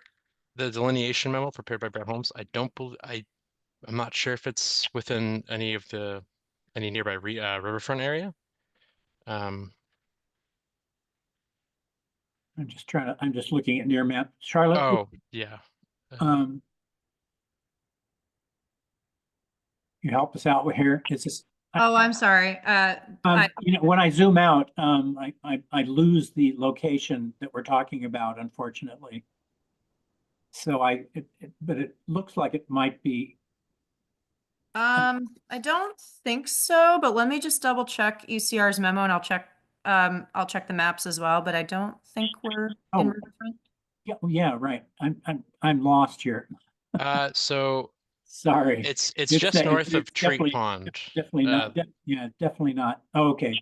the delineation memo prepared by Brad Holmes, I'm not sure if it's within any nearby riverfront area. I'm just looking at near map. Charlotte? Oh, yeah. You help us out with here. Is this? Oh, I'm sorry. When I zoom out, I lose the location that we're talking about, unfortunately. So but it looks like it might be. I don't think so, but let me just double check ECR's memo and I'll check the maps as well, but I don't think we're in Riverfront. Yeah, right. I'm lost here. So sorry. It's just north of Tree Pond. Definitely not. Yeah, definitely not. Oh, okay.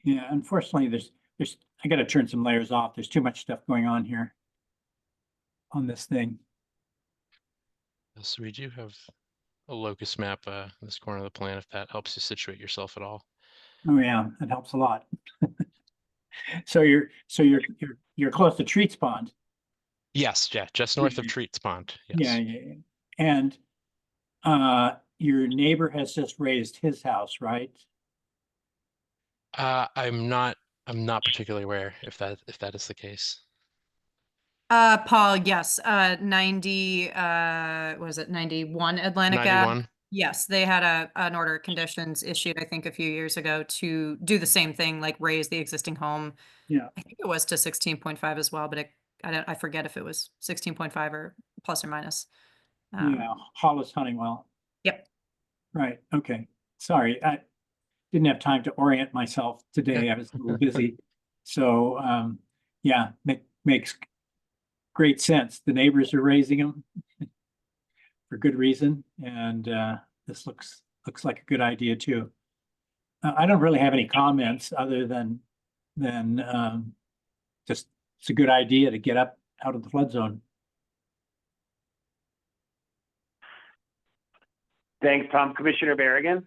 Yeah, unfortunately, I gotta turn some layers off. There's too much stuff going on here on this thing. So we do have a locus map in this corner of the plan, if that helps you situate yourself at all. Oh, yeah, that helps a lot. So you're close to Treats Pond. Yes, yeah, just north of Yeah. Treats Pond. Yeah, Yes. yeah, yeah. And your neighbor has just raised his house, right? I'm not particularly aware if that is the case. Paul, yes, 90, what is it, 91 Atlantic Ave? 91. Yes, they had an order of conditions issued, I think, a few years ago to do the same thing, like raise the existing home. Yeah. I think it was to 16.5 as well, but I forget if it was 16.5 or plus or minus. Yeah, Hollis Honeywell. Yep. Right, okay. Sorry, I didn't have time to orient myself today. I was a little busy. So, yeah, makes great sense. The neighbors are raising them for good reason, and this looks like a good idea too. I don't really have any comments other than just it's a good idea to get up out of the flood zone. Thanks, Tom. Commissioner Berrigan?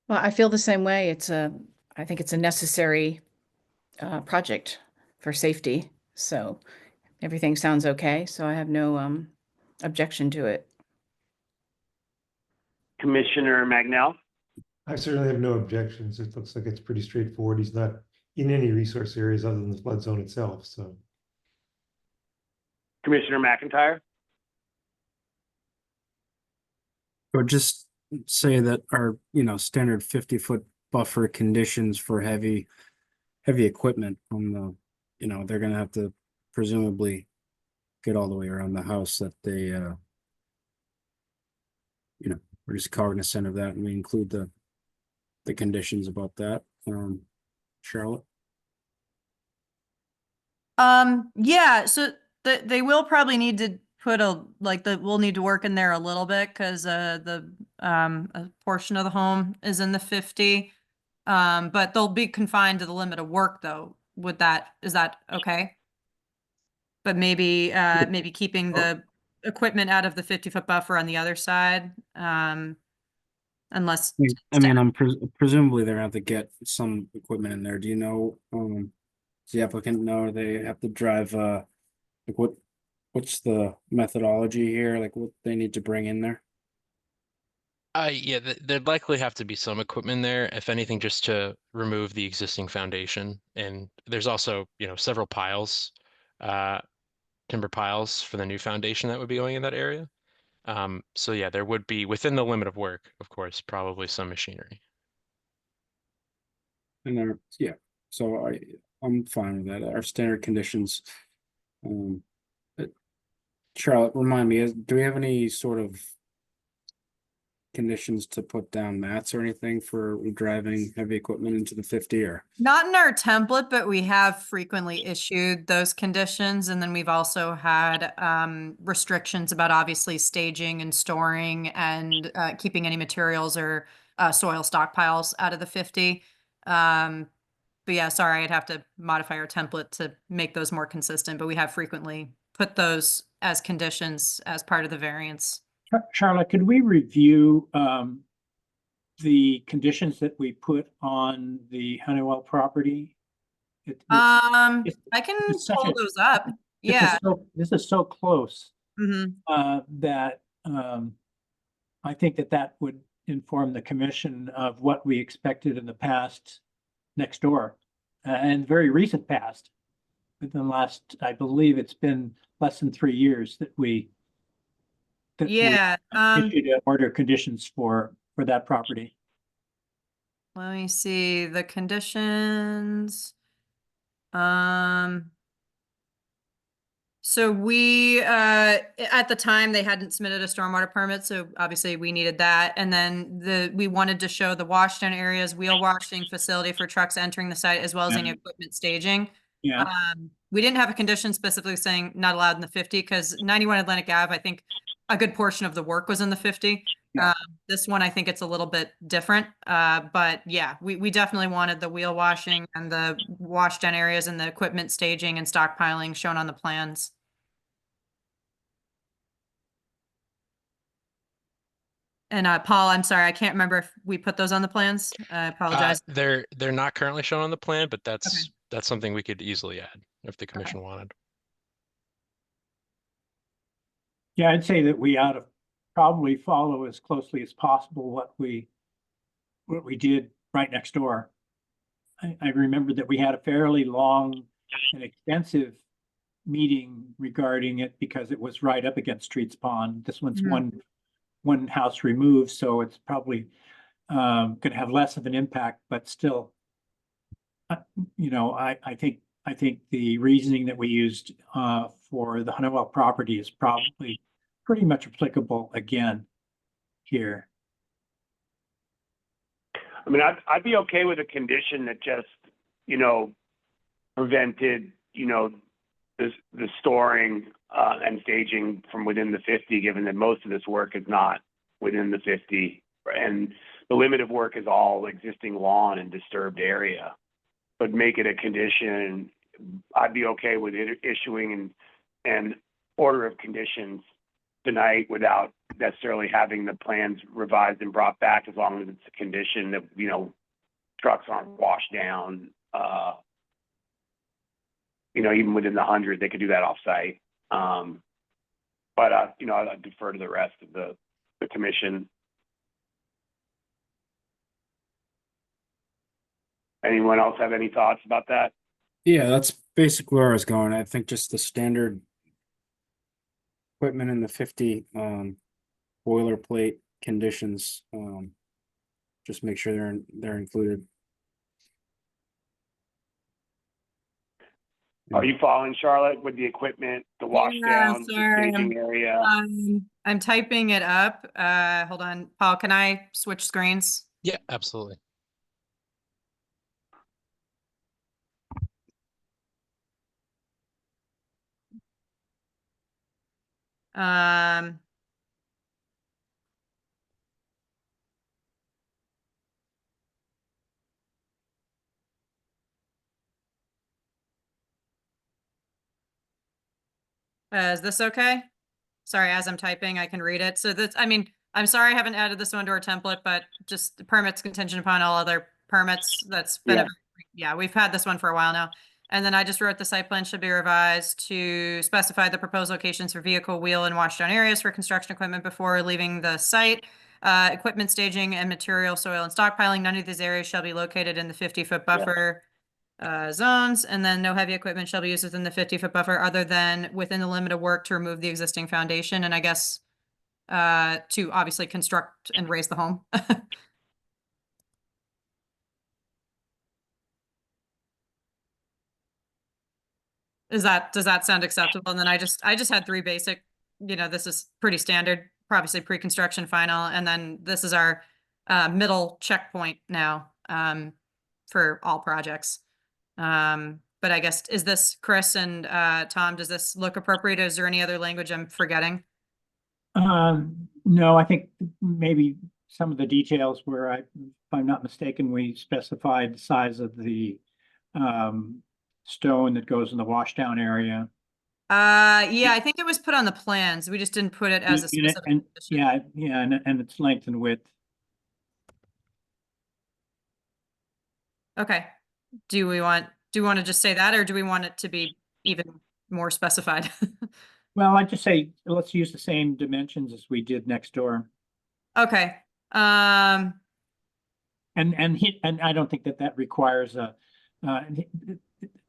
Well, I feel the same way. I think it's a necessary project for safety. So everything sounds okay. So I have no objection to it. Commissioner Magnell? I certainly have no objections. It looks like it's pretty straightforward. He's not in any resource areas other than the flood zone itself, so. Commissioner McIntyre? Or just say that our, standard 50-foot buffer conditions for heavy equipment on the, they're gonna have to presumably get all the way around the house, that they, we're just cognizant of that, and we include the conditions about that. Charlotte? Yeah, so they will probably need to put we'll need to work in there a little bit because a portion of the home is in the 50. But they'll be confined to the limit of work though. Is that okay? But maybe keeping the equipment out of the 50-foot buffer on the other side. Unless I mean, presumably they're gonna have to get some equipment in there. Do you know, does the applicant know they have to drive, like what's the methodology here? Like what they need to bring in there? Yeah, there'd likely have to be some equipment there, if anything, just to remove the existing foundation. And there's also, several piles, timber piles for the new foundation that would be going in that area. So yeah, there would be, within the limit of work, of course, probably some machinery. And so I'm fine with that. Our standard conditions. Charlotte, remind me, do we have any sort of conditions to put down mats or anything for driving heavy equipment into the 50 or? not in our template, but we have frequently issued those conditions. And then we've also had restrictions about obviously staging and storing and keeping any materials or soil stockpiles out of the 50. But yeah, sorry, I'd have to modify our template to make those more consistent, but we have frequently put those as conditions as part of the variance. Charlotte, could we review the conditions that we put on the Honeywell property? I can it's such pull a- those up. Yeah. This is so close Mhm. that I think that would inform the commission of what we expected in the past next door and very recent past. Within the last, I believe it's been less than 3 years that we Yeah. issued an order of conditions for that property. Let me see the conditions. So we, at the time, they hadn't submitted a stormwater permit, so obviously we needed that. And then we wanted to show the washdown areas, wheel washing facility for trucks entering the site, as well as any Yeah. equipment staging. Yeah, We didn't have a condition specifically saying not allowed in the 50 because 91 Atlantic Ave, I think a good portion of the work was in the 50. Yeah. This one, I think it's a little bit different, but yeah, we definitely wanted the wheel washing and the wash down areas and the equipment staging and stockpiling shown on the plans. And Paul, I'm sorry, I can't remember if we put those on the plans. I apologize. They're not currently shown on the plan, but that's something we could easily add if the commission wanted. Yeah, I'd say that we ought to probably follow as closely as possible what we did right next door. I remember that we had a fairly long and extensive meeting regarding it because it was right up against Streets Pond. This one's Mhm. one house removed, so it's probably gonna have less of an impact, but still, you know, I think the reasoning that we used for the Honeywell property is probably pretty much applicable again here. I mean, I'd be okay with a condition that just, you know, prevented, you know, the storing and staging from within the 50, given that most of this work is not within the 50, and the limit of work is all existing lawn and disturbed area. But make it a condition. I'd be okay with issuing an order of conditions tonight without necessarily having the plans revised and brought back, as long as it's a condition that, you know, trucks aren't washed down. You know, even within the 100, they could do that off-site. But you know, I'd defer to the rest of the commission. Anyone else have any thoughts about that? Yeah, that's basically where I was going. I think just the standard equipment in the 50 boilerplate conditions, just make sure they're included. Are you following, Charlotte, with the equipment, the wash Yeah, down, the sorry, staging area? I'm typing it up. Hold on, Paul, can I switch screens? Yeah, absolutely. Um, is this okay? Sorry, as I'm typing, I can read it. So that's, I mean, I'm sorry I haven't added this one to our template, but just the permits contingent upon all other permits. That's been, yeah, we've had this one for a while now. And then I just wrote the site plan should be revised to specify the proposed locations for vehicle, wheel, and wash down areas for construction equipment before leaving the site. Equipment staging and material, soil, and stockpiling. None of these areas shall be located in the 50-foot buffer zones, and then no heavy equipment shall be used within the 50-foot buffer other than within the limit of work to remove the existing foundation, and I guess to obviously construct and raise the home. Does that sound acceptable? And then I just had three basic, you know, this is pretty standard, obviously pre-construction final, and then this is our middle checkpoint now for all projects. But I guess, is this, Chris and Tom, does this look appropriate? Is there any other language I'm forgetting? No, I think maybe some of the details where if I'm not mistaken, we specified the size of the stone that goes in the washdown area. Yeah, I think it was put on the plans. We just didn't put it as a specific condition. Yeah, and its length and width. Okay. Do we want to just say that, or do we want it to be even more specified? Well, I'd just say, let's use the same dimensions as we did next door. Okay. And I don't think that requires it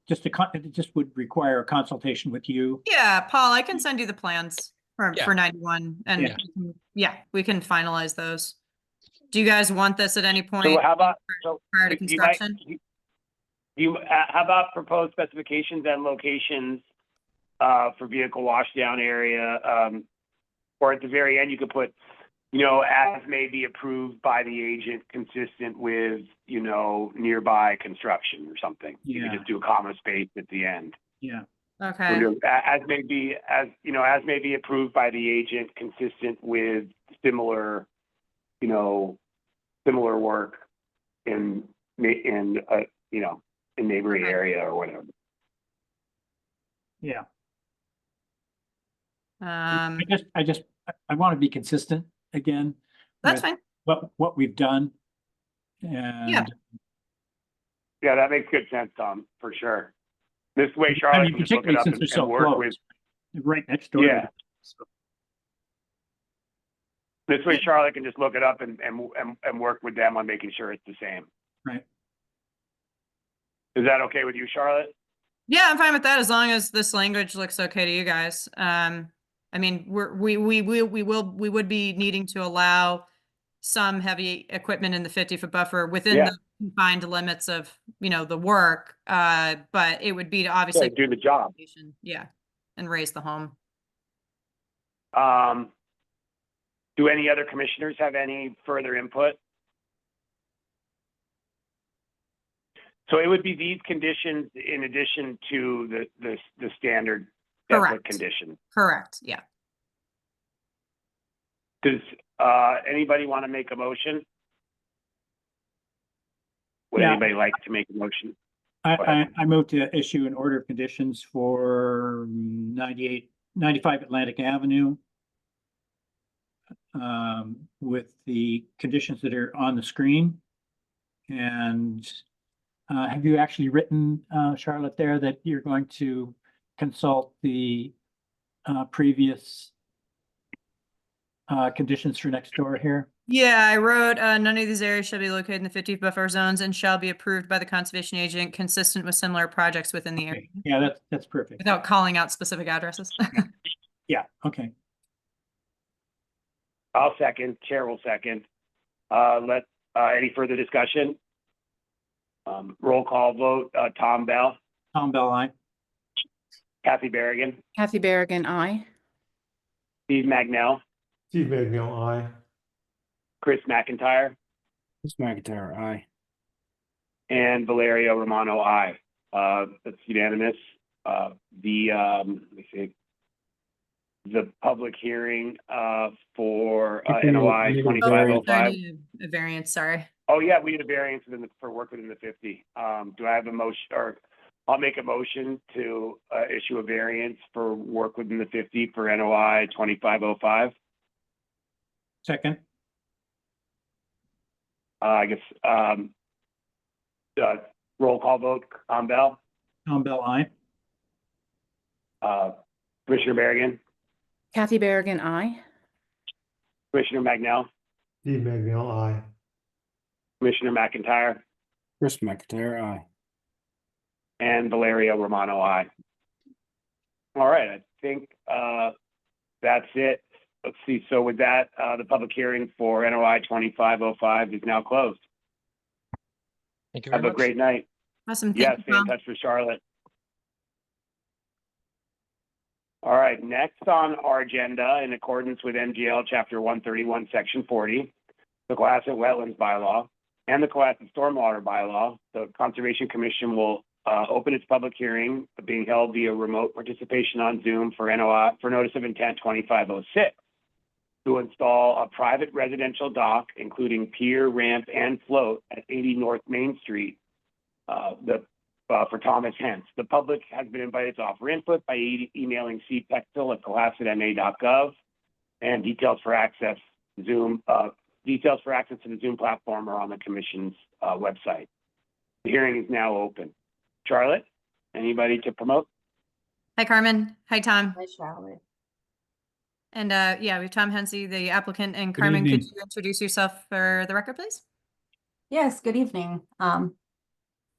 just would require a consultation with you. Yeah, Paul, I can send you the plans for Yeah. 91, and Yeah. we can finalize those. Do you guys want this at any point So how about, prior to construction? how about proposed specifications and locations for vehicle washdown area? Or at the very end, you could put, you know, as may be approved by the agent consistent with, you know, nearby construction or something. You could Yeah. just do a comma space at the end. Yeah. Okay. As may be approved by the agent consistent with similar similar work in neighboring Okay. area or whatever. Yeah, Um, I want to be consistent again. that's with fine. What we've done. Yeah. And Yeah, that makes good sense, Tom, for sure. This way, I Charlotte mean, can just look it particularly up since they're so and work close, with. right next door. to Yeah. each other. So, This way, Charlotte can just look it up and work with them on making sure it's the same. Right. Is that okay with you, Charlotte? Yeah, I'm fine with that as long as this language looks okay to you guys. I mean, we would be needing to allow some heavy equipment in the 50-foot buffer within Yeah. the confined limits of, the work. But it would be to Yeah, obviously, do the job. yeah, and raise the home. Do any other commissioners have any further input? So it would be these conditions in addition to the standard template Correct. condition. Correct. Yeah. Does anybody want to make a motion? Would Yeah. anybody like to make a motion? Go I ahead. move to issue an order of conditions for 95 Atlantic Avenue. With the conditions that are on the screen. And have you actually written, Charlotte, there that you're going to consult the previous conditions for next door here? Yeah, I wrote, none of these areas shall be located in the 50 buffer zones and shall be approved by the conservation agent consistent with similar projects within the area, Okay. Yeah, that's perfect. without calling out specific addresses. Yeah, okay. I'll second, Chair will second. Any further discussion? Roll call vote, Tom Bell, Tom Bell, aye. Kathy Berrigan, Kathy Berrigan, aye. Steve Magnell, Steve Magnow, aye. Chris McIntyre, Chris McIntyre, aye. and Valerio Romano, aye. That's unanimous. Let me see. The public hearing for NOI You need a 2505. A variance, sorry. Oh, yeah, we need a variance for work within the 50. Do I have a motion, or I'll make a motion to issue a variance for work within the 50 for NOI 2505. Second, I guess, roll call vote, Tom Bell, Tom Bell, aye. Commissioner Berrigan, Kathy Berrigan, aye. Commissioner Magnell, Steve Magnow, aye. Commissioner McIntyre, Chris McIntyre, aye. and Valerio Romano, aye. All right, I think that's it. Let's see, so with that, the public hearing for NOI 2505 is now closed. Thank you very Have a much. great night. Awesome. Yeah, Thank you, stay in Tom. touch with Charlotte. All right, next on our agenda, in accordance with MGL Chapter 131, Section 40, the Cohasset Wetlands Bylaw, and the Cohasset Stormwater Bylaw, the Conservation Commission will open its public hearing being held via remote participation on Zoom for NOI, for Notice of Intent 2506, to install a private residential dock, including pier, ramp, and float at 80 North Main Street, for Thomas Hens. The public has been invited to offer input by emailing cpexel@cohassetma.gov, and details for access to the Zoom platform are on the Commission's website. The hearing is now open. Charlotte, anybody to promote? Hi, Carmen. Hi, Tom. Hi, Charlotte. And yeah, we have Tom Hensey, the applicant, and Good Carmen, could evening. you introduce yourself for the record, please? Yes, good evening.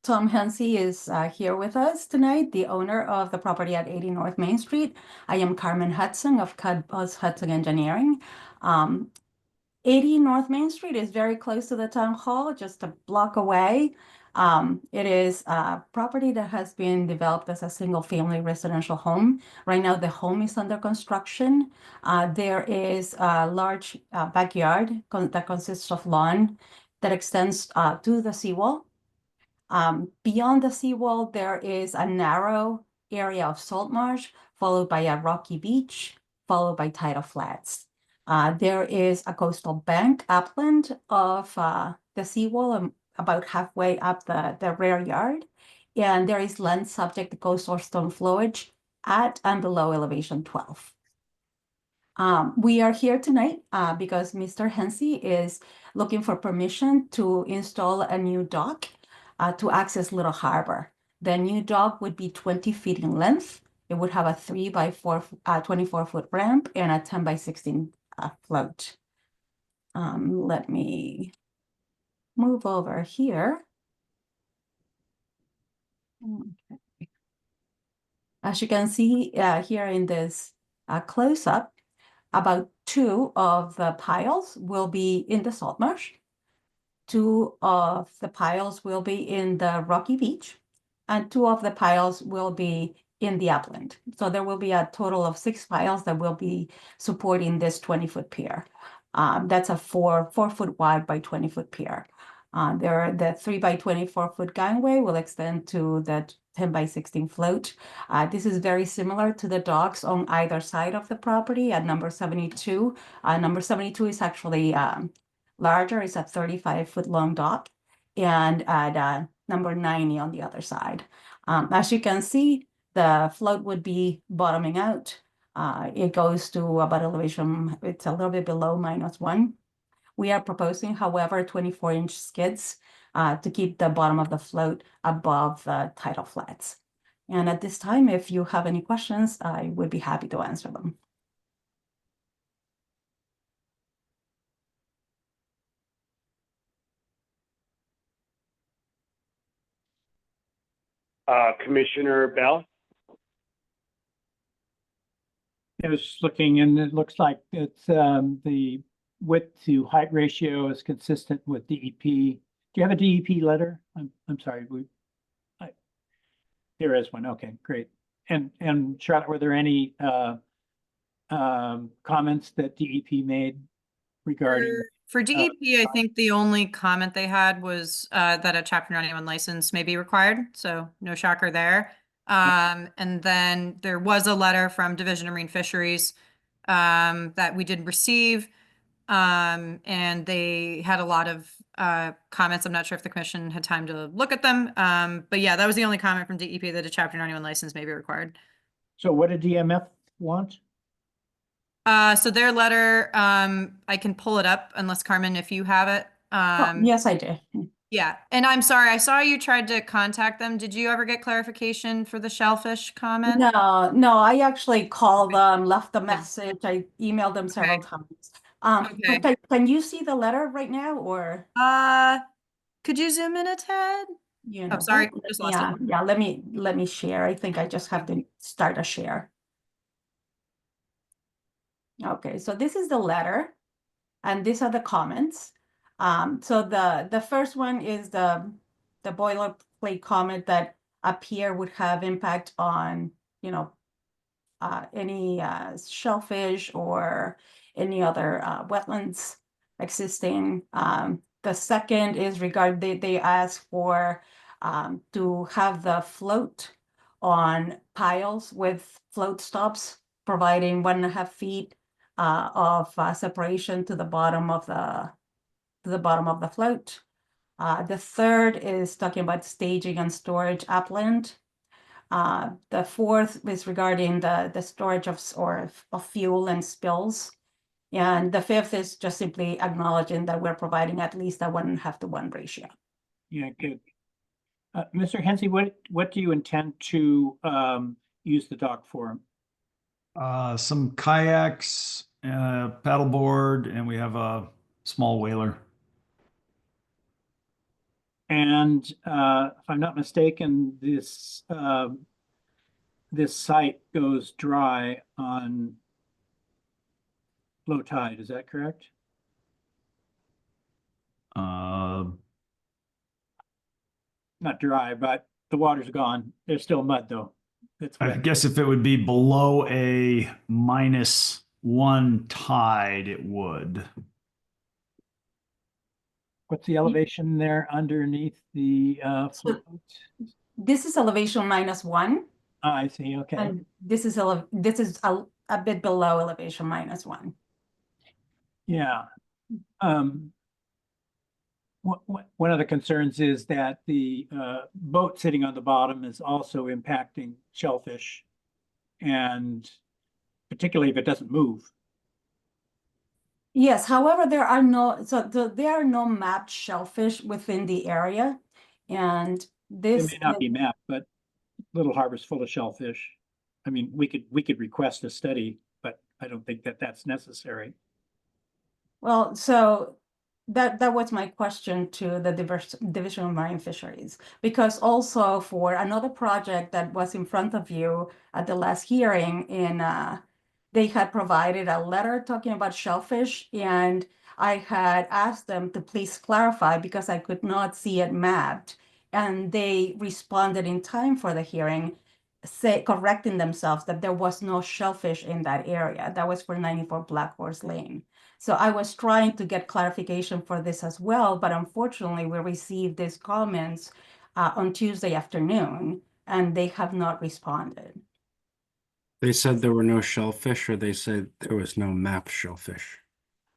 Tom Hensey is here with us tonight, the owner of the property at 80 North Main Street. I am Carmen Hudson of Cudbuzz Hudson Engineering. 80 North Main Street is very close to the town hall, just a block away. It is a property that has been developed as a single-family residential home. Right now, the home is under construction. There is a large backyard that consists of lawn that extends to the seawall. Beyond the seawall, there is a narrow area of salt marsh, followed by a rocky beach, followed by tidal flats. There is a coastal bank upland of the seawall about halfway up the rear yard. And there is land subject to coastal stone flowage at and below elevation 12. We are here tonight because Mr. Hensey is looking for permission to install a new dock to access Little Harbor. The new dock would be 20 feet in length. It would have a 3x4, 24-foot ramp and a 10x16 float. Let me move over here. Okay. As you can see here in this close-up, about 2 of the piles will be in the salt marsh. 2 of the piles will be in the rocky beach, and 2 of the piles will be in the upland. So there will be a total of 6 piles that will be supporting this 20-foot pier. That's a 4-foot wide by 20-foot pier. The 3x24-foot gangway will extend to the 10x16 float. This is very similar to the docks on either side of the property at number 72. Number 72 is actually larger. It's a 35-foot long dock, and at number 90 on the other side. As you can see, the float would be bottoming out. It goes to about elevation, it's a little bit below -1. We are proposing, however, 24-inch skids to keep the bottom of the float above the tidal flats. And at this time, if you have any questions, I would be happy to answer them. Commissioner Bell? I was just looking and it looks like it's the width to height ratio is consistent with DEP. Do you have a DEP letter? I'm sorry, there is one. Okay, great. And Charlotte, were there any comments that DEP made regarding? For DEP, I think the only comment they had was that a Chapter 91 license may be required, so no shocker there. And then there was a letter from Division of Marine Fisheries that we did receive, and they had a lot of comments. I'm not sure if the commission had time to look at them, but yeah, that was the only comment from DEP that a Chapter 91 license may be required. So what did DMF want? So their letter, I can pull it up unless Carmen, if you have it. Yes, I do. Yeah, and I'm sorry, I saw you tried to contact them. Did you ever get clarification for the shellfish comment? No, I actually called them, left a message. I emailed them several times. Okay. But can you see the letter right now, or? Could you zoom in a tad? You know, sorry, just lost it. Yeah, let me share. I think I just have to start a share. Okay, so this is the letter, and these are the comments. So the first one is the boilerplate comment that a pier would have impact on, you know, any shellfish or any other wetlands existing. The second is they ask for to have the float on piles with float stops, providing 1.5 feet of separation to the bottom of the float. The third is talking about staging and storage upland. The fourth is regarding the storage of fuel and spills. And the fifth is just simply acknowledging that we're providing at least a 1.5 to 1 ratio. Yeah, good. Mr. Hensey, what do you intend to use the dock for? Some kayaks, paddleboard, and we have a small whaler. And if I'm not mistaken, this site goes dry on low tide. Is that correct? Not dry, but the water's gone. There's still mud though. I guess if it would be below a -1 tide, it would. What's the elevation there underneath the float? This is elevation -1. I see. Okay. And this is a bit below elevation -1. Yeah. One of the concerns is that the boat sitting on the bottom is also impacting shellfish. And particularly if it doesn't move. Yes, however, there are no mapped shellfish within the area. And It this, may not be mapped, but Little Harbor's full of shellfish. I mean, we could request a study, but I don't think that that's necessary. well, so that was my question to the Division of Marine Fisheries, because also for another project that was in front of you at the last hearing they had provided a letter talking about shellfish, and I had asked them to please clarify because I could not see it mapped. And they responded in time for the hearing, correcting themselves that there was no shellfish in that area. That was for 94 Black Horse Lane. So I was trying to get clarification for this as well, but unfortunately we received these comments on Tuesday afternoon and they have not responded. They said there were no shellfish, or they said there was no mapped shellfish.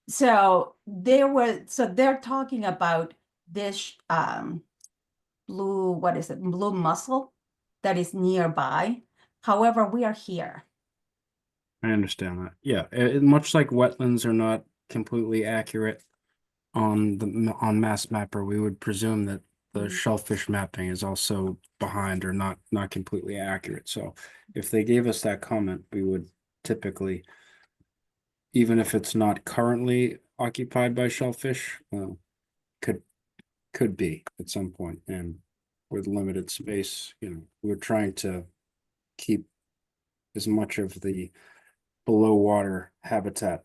So they're talking about this blue mussel that is nearby. However, we are here. I understand that. Yeah, much like wetlands are not completely accurate on Mass Mapper, we would presume that the shellfish mapping is also behind or not completely accurate. So if they gave us that comment, we would typically, even if it's not currently occupied by shellfish, could be at some point, and with limited space, we're trying to keep as much of the below water habitat,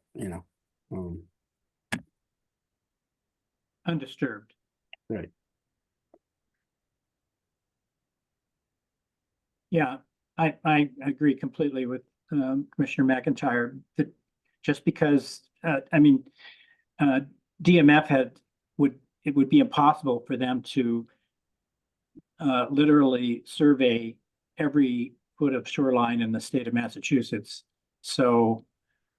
Undisturbed. right. Yeah, I agree completely with Commissioner McIntyre that just because, DMF it would be impossible for them to literally survey every foot of shoreline in the state of Massachusetts. So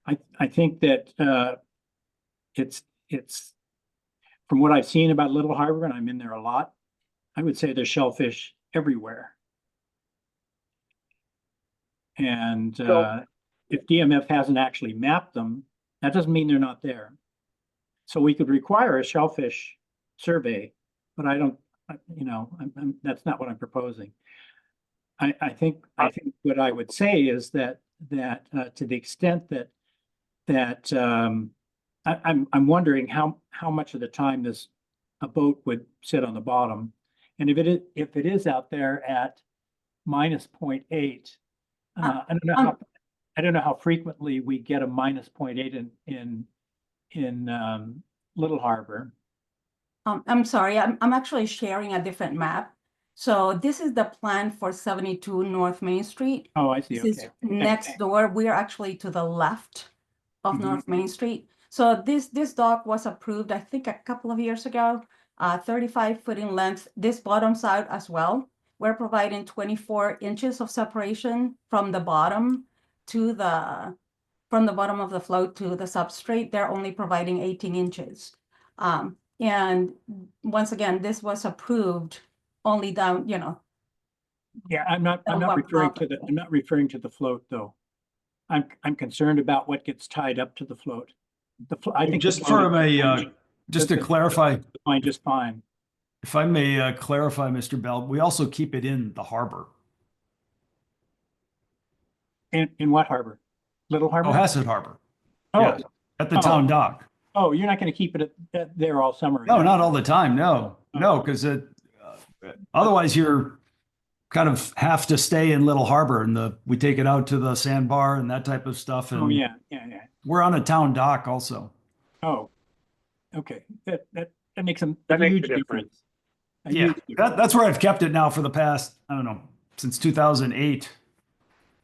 I think that it's from what I've seen about Little Harbor, and I'm in there a lot, I would say there's shellfish everywhere. And if DMF hasn't actually mapped them, that doesn't mean they're not there. So we could require a shellfish survey, but I don't, that's not what I'm proposing. I think what I would say is that to the extent that I'm wondering how much of the time a boat would sit on the bottom, and if it is out there at minus 0.8, I don't know how frequently we get a minus 0.8 in Little Harbor. I'm sorry, I'm actually sharing a different map. So this is the plan for 72 North Main Street. Oh, I see. This is Okay. next door. We are actually to the left of North Main Street. So this dock was approved, I think, a couple of years ago, 35 foot in length. This bottoms out as well. We're providing 24 inches of separation from the bottom to from the bottom of the float to the substrate. They're only providing 18 inches. And once again, this was approved only down, Yeah, I'm not referring to the float though. I'm concerned about what gets tied up to the float. I think Just to clarify, fine, just fine. if I may clarify, Mr. Bell, we also keep it in the harbor. In what harbor? Little Harbor? Cohasset Harbor. Oh, Yeah, at the town dock. oh, you're not going to keep it there all summer? No, not all the time. No, because otherwise you're kind of have to stay in Little Harbor, and we take it out to the sandbar and that type of stuff. And Oh, yeah. we're on a town dock also. Oh, okay. That makes a makes huge a difference. A Yeah, huge difference. that's where I've kept it now for the past, I don't know, since 2008.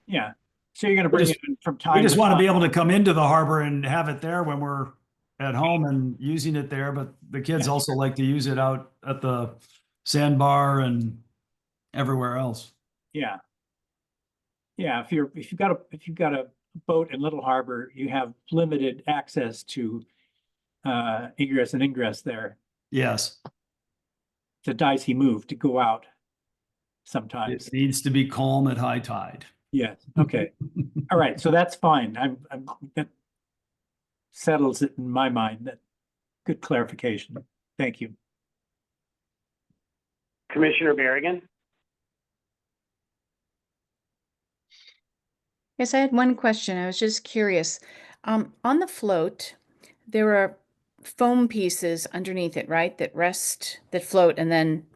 Yeah. So you're going to bring it in from time. We just to want to time. be able to come into the harbor and have it there when we're at home and using it there. But the kids also like to use it out at the sandbar and everywhere else. Yeah. Yeah. If you've got a boat in Little Harbor, you have limited access to egress and ingress there. Yes, It's a dicey move to go out it sometimes. needs to be calm at high tide. Yes, okay. All right, so that's fine. That settles it in my mind. That good clarification. Thank you. Commissioner Berrigan? Yes, I had one question. I was just curious. On the float, there are foam pieces underneath it, right? That float and then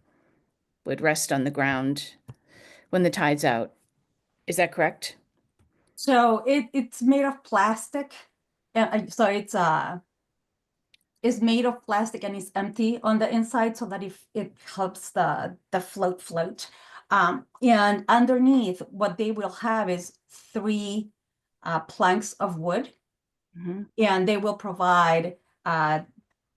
would rest on the ground when the tide's out. Is that correct? So it's made of plastic. So it's made of plastic and it's empty on the inside so that it helps the float. And underneath, what they will have is 3 planks of wood, Mhm. and they will provide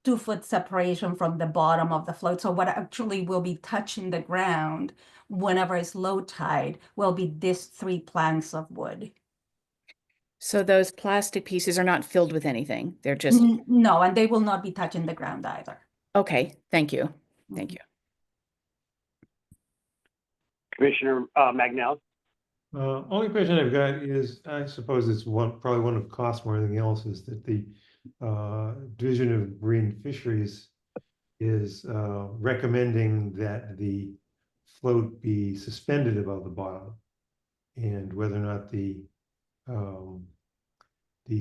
2-foot separation from the bottom of the float. So what actually will be touching the ground whenever it's low tide will be these 3 planks of wood. So those plastic pieces are not filled with anything. They're just, No, and they will not be touching the ground either. okay, thank you. Thank you. Commissioner Magnell? Only question I've got is, I suppose it's probably one of cost more than anything else, is that the Division of Marine Fisheries is recommending that the float be suspended above the bottom, and whether or not the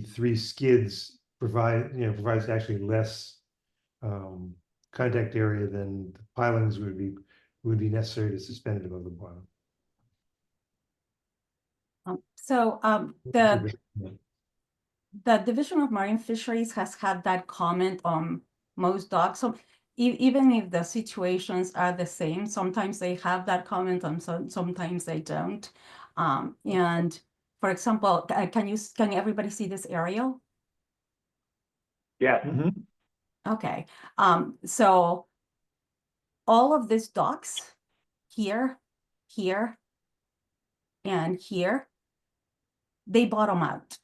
3 skids provides actually less contact area than the pilings would be necessary to suspend it above the bottom. The Division of Marine Fisheries has had that comment on most docks. So even if the situations are the same, sometimes they have that comment and sometimes they don't. And for example, can everybody see this aerial? Yes. Okay. So all of these docks here, here, and here, they bottom out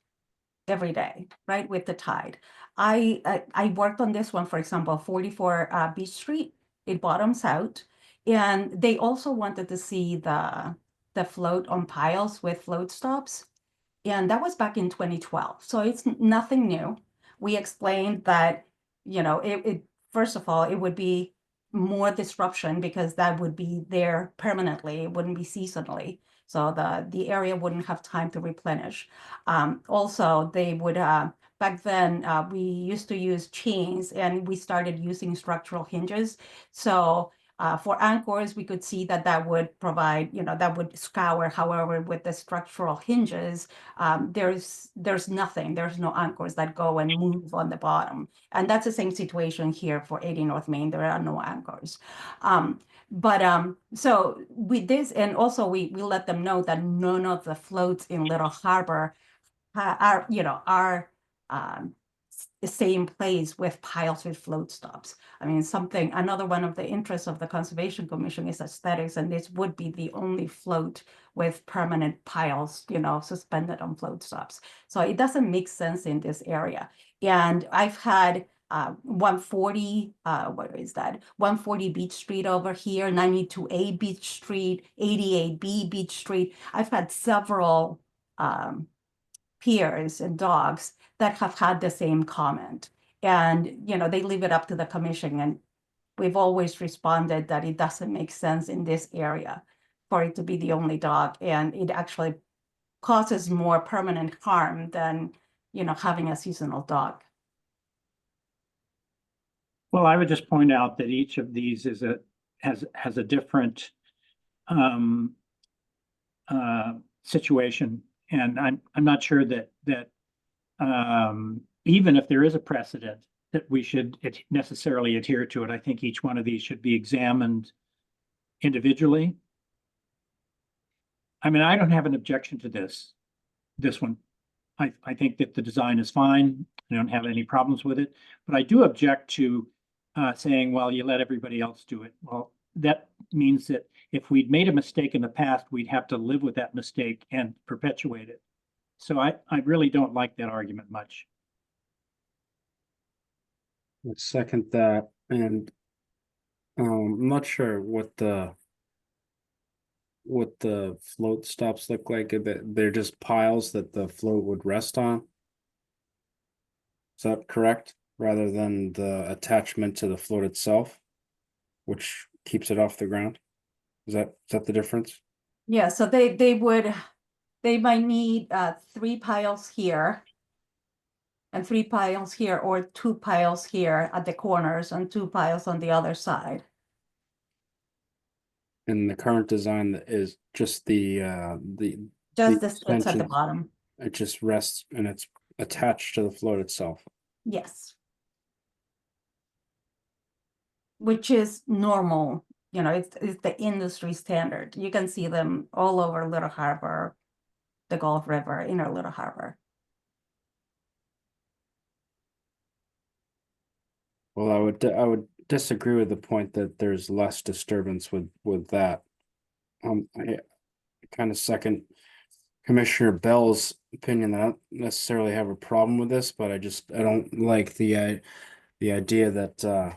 every day, right, with the tide. I worked on this one, for example, 44 Beach Street. It bottoms out, and they also wanted to see the float on piles with float stops, and that was back in 2012. So it's nothing new. We explained that, you know, it first of all, it would be more disruption because that would be there permanently. It wouldn't be seasonally. So the area wouldn't have time to replenish. Also, they would, back then, we used to use chains and we started using structural hinges. So for anchors, we could see that would provide, you know, that would scour. However, with the structural hinges, there's nothing, there's no anchors that go and move on the bottom. And that's the same situation here for 80 North Main. There are no anchors. So with this, and also we let them know that none of the floats in Little Harbor are the same place with piles with float stops. I mean, another one of the interests of the Conservation Commission is aesthetics, and this would be the only float with permanent piles, you know, suspended on float stops. So it doesn't make sense in this area. And I've had 140, what is that? 140 Beach Street over here, 92A Beach Street, 88B Beach Street. I've had several piers and docks that have had the same comment. And, you know, they leave it up to the commission, and we've always responded that it doesn't make sense in this area for it to be the only dock, and it actually causes more permanent harm than, you know, having a seasonal dock. Well, I would just point out that each of these has a different situation, and I'm not sure that even if there is a precedent that we should necessarily adhere to it. I think each one of these should be examined individually. I mean, I don't have an objection to this one. I think that the design is fine. I don't have any problems with it, but I do object to saying, well, you let everybody else do it. Well, that means that if we'd made a mistake in the past, we'd have to live with that mistake and perpetuate it. So I really don't like that argument much. I second that, and I'm not sure what the float stops look like. They're just piles that the float would rest on. Is that correct? Rather than the attachment to the float itself, which keeps it off the ground? Is that the difference? Yeah, so they might need 3 piles here and 3 piles here, or 2 piles here at the corners and 2 piles on the other side. And the current design is just the Just the stilts at the extensions. bottom. It just rests and it's attached to the float itself. Yes. Which is normal, you know, it's the industry standard. You can see them all over Little Harbor, the Gulf River, inner Little Harbor. Well, I would disagree with the point that there's less disturbance with that. I kind of second Commissioner Bell's opinion that I don't necessarily have a problem with this, but I don't like the idea that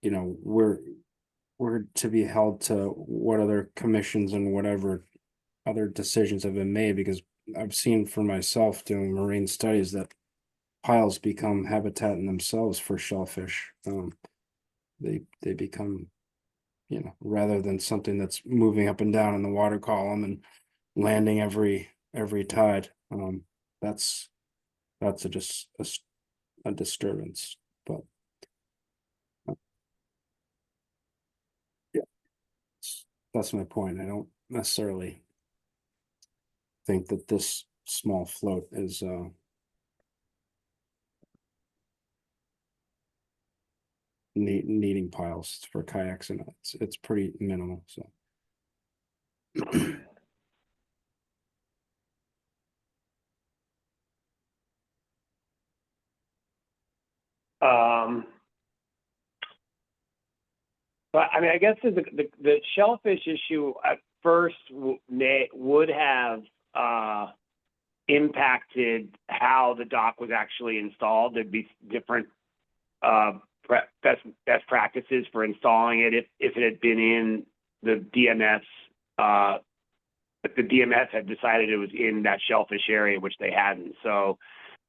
you know, we're to be held to what other commissions and whatever other decisions have been made, because I've seen for myself doing marine studies that piles become habitat in themselves for shellfish. They become, you know, rather than something that's moving up and down in the water column and landing every tide. That's just a disturbance, but yeah, that's my point. I don't necessarily think that this small float is needing piles for kayaks, and it's pretty minimal, so. But I mean, I guess the shellfish issue at first would have impacted how the dock was actually installed. There'd be different best practices for installing it if it had been in the DMS. But the DMS had decided it was in that shellfish area, which they hadn't. So,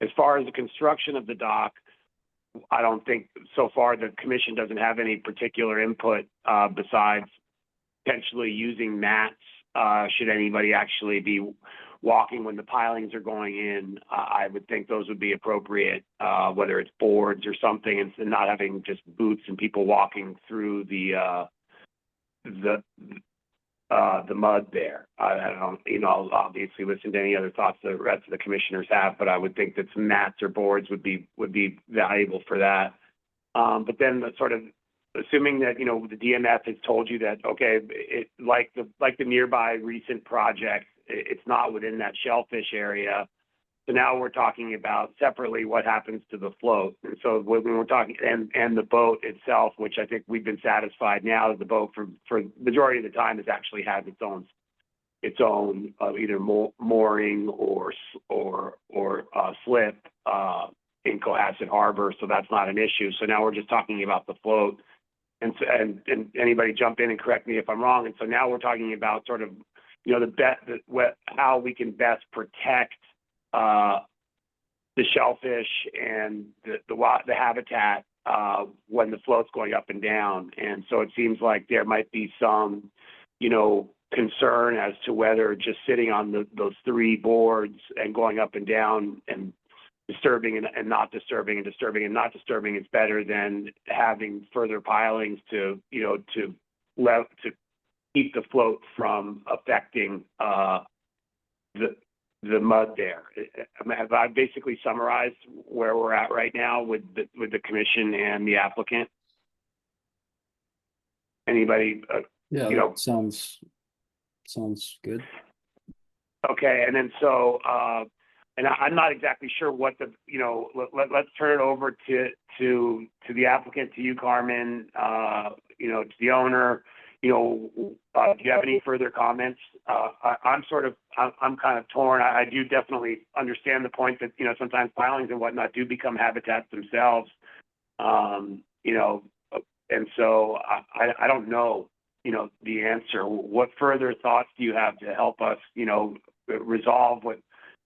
as far as the construction of the dock, I don't think so far the commission doesn't have any particular input besides potentially using mats. Should anybody actually be walking when the pilings are going in, I would think those would be appropriate, whether it's boards or something, and not having just boots and people walking through the mud there. I don't, you know, I'll obviously listen to any other thoughts the rest of the commissioners have, but I would think that some mats or boards would be valuable for that. But then the sort of assuming that, you know, the DMF has told you that, okay, it like the nearby recent project, it's not within that shellfish area. So now we're talking about separately what happens to the float. And so when we're talking and the boat itself, which I think we've been satisfied now that the boat for majority of the time has actually had its own either mooring or slip in Cohasset Harbor. So that's not an issue. So now we're just talking about the float. And anybody jump in and correct me if I'm wrong. And so now we're talking about sort of, you know, how we can best protect the shellfish and the habitat when the float's going up and down. And so it seems like there might be some, you know, concern as to whether just sitting on those 3 boards and going up and down and disturbing and not disturbing and disturbing and not disturbing is better than having further pilings to, you know, to keep the float from affecting the mud there. Have I basically summarized where we're at right now with the commission and the applicant? Anybody? Yeah, you know, sounds good. Okay, and then so, and I'm not exactly sure what let's turn it over to the applicant, to you, Carmen, you know, to the owner. You know, do you have any further comments? I'm kind of torn. I do definitely understand the point that, you know, sometimes pilings and whatnot do become habitats themselves. You know, and so I don't know, you know, the answer. What further thoughts do you have to help us, you know, resolve what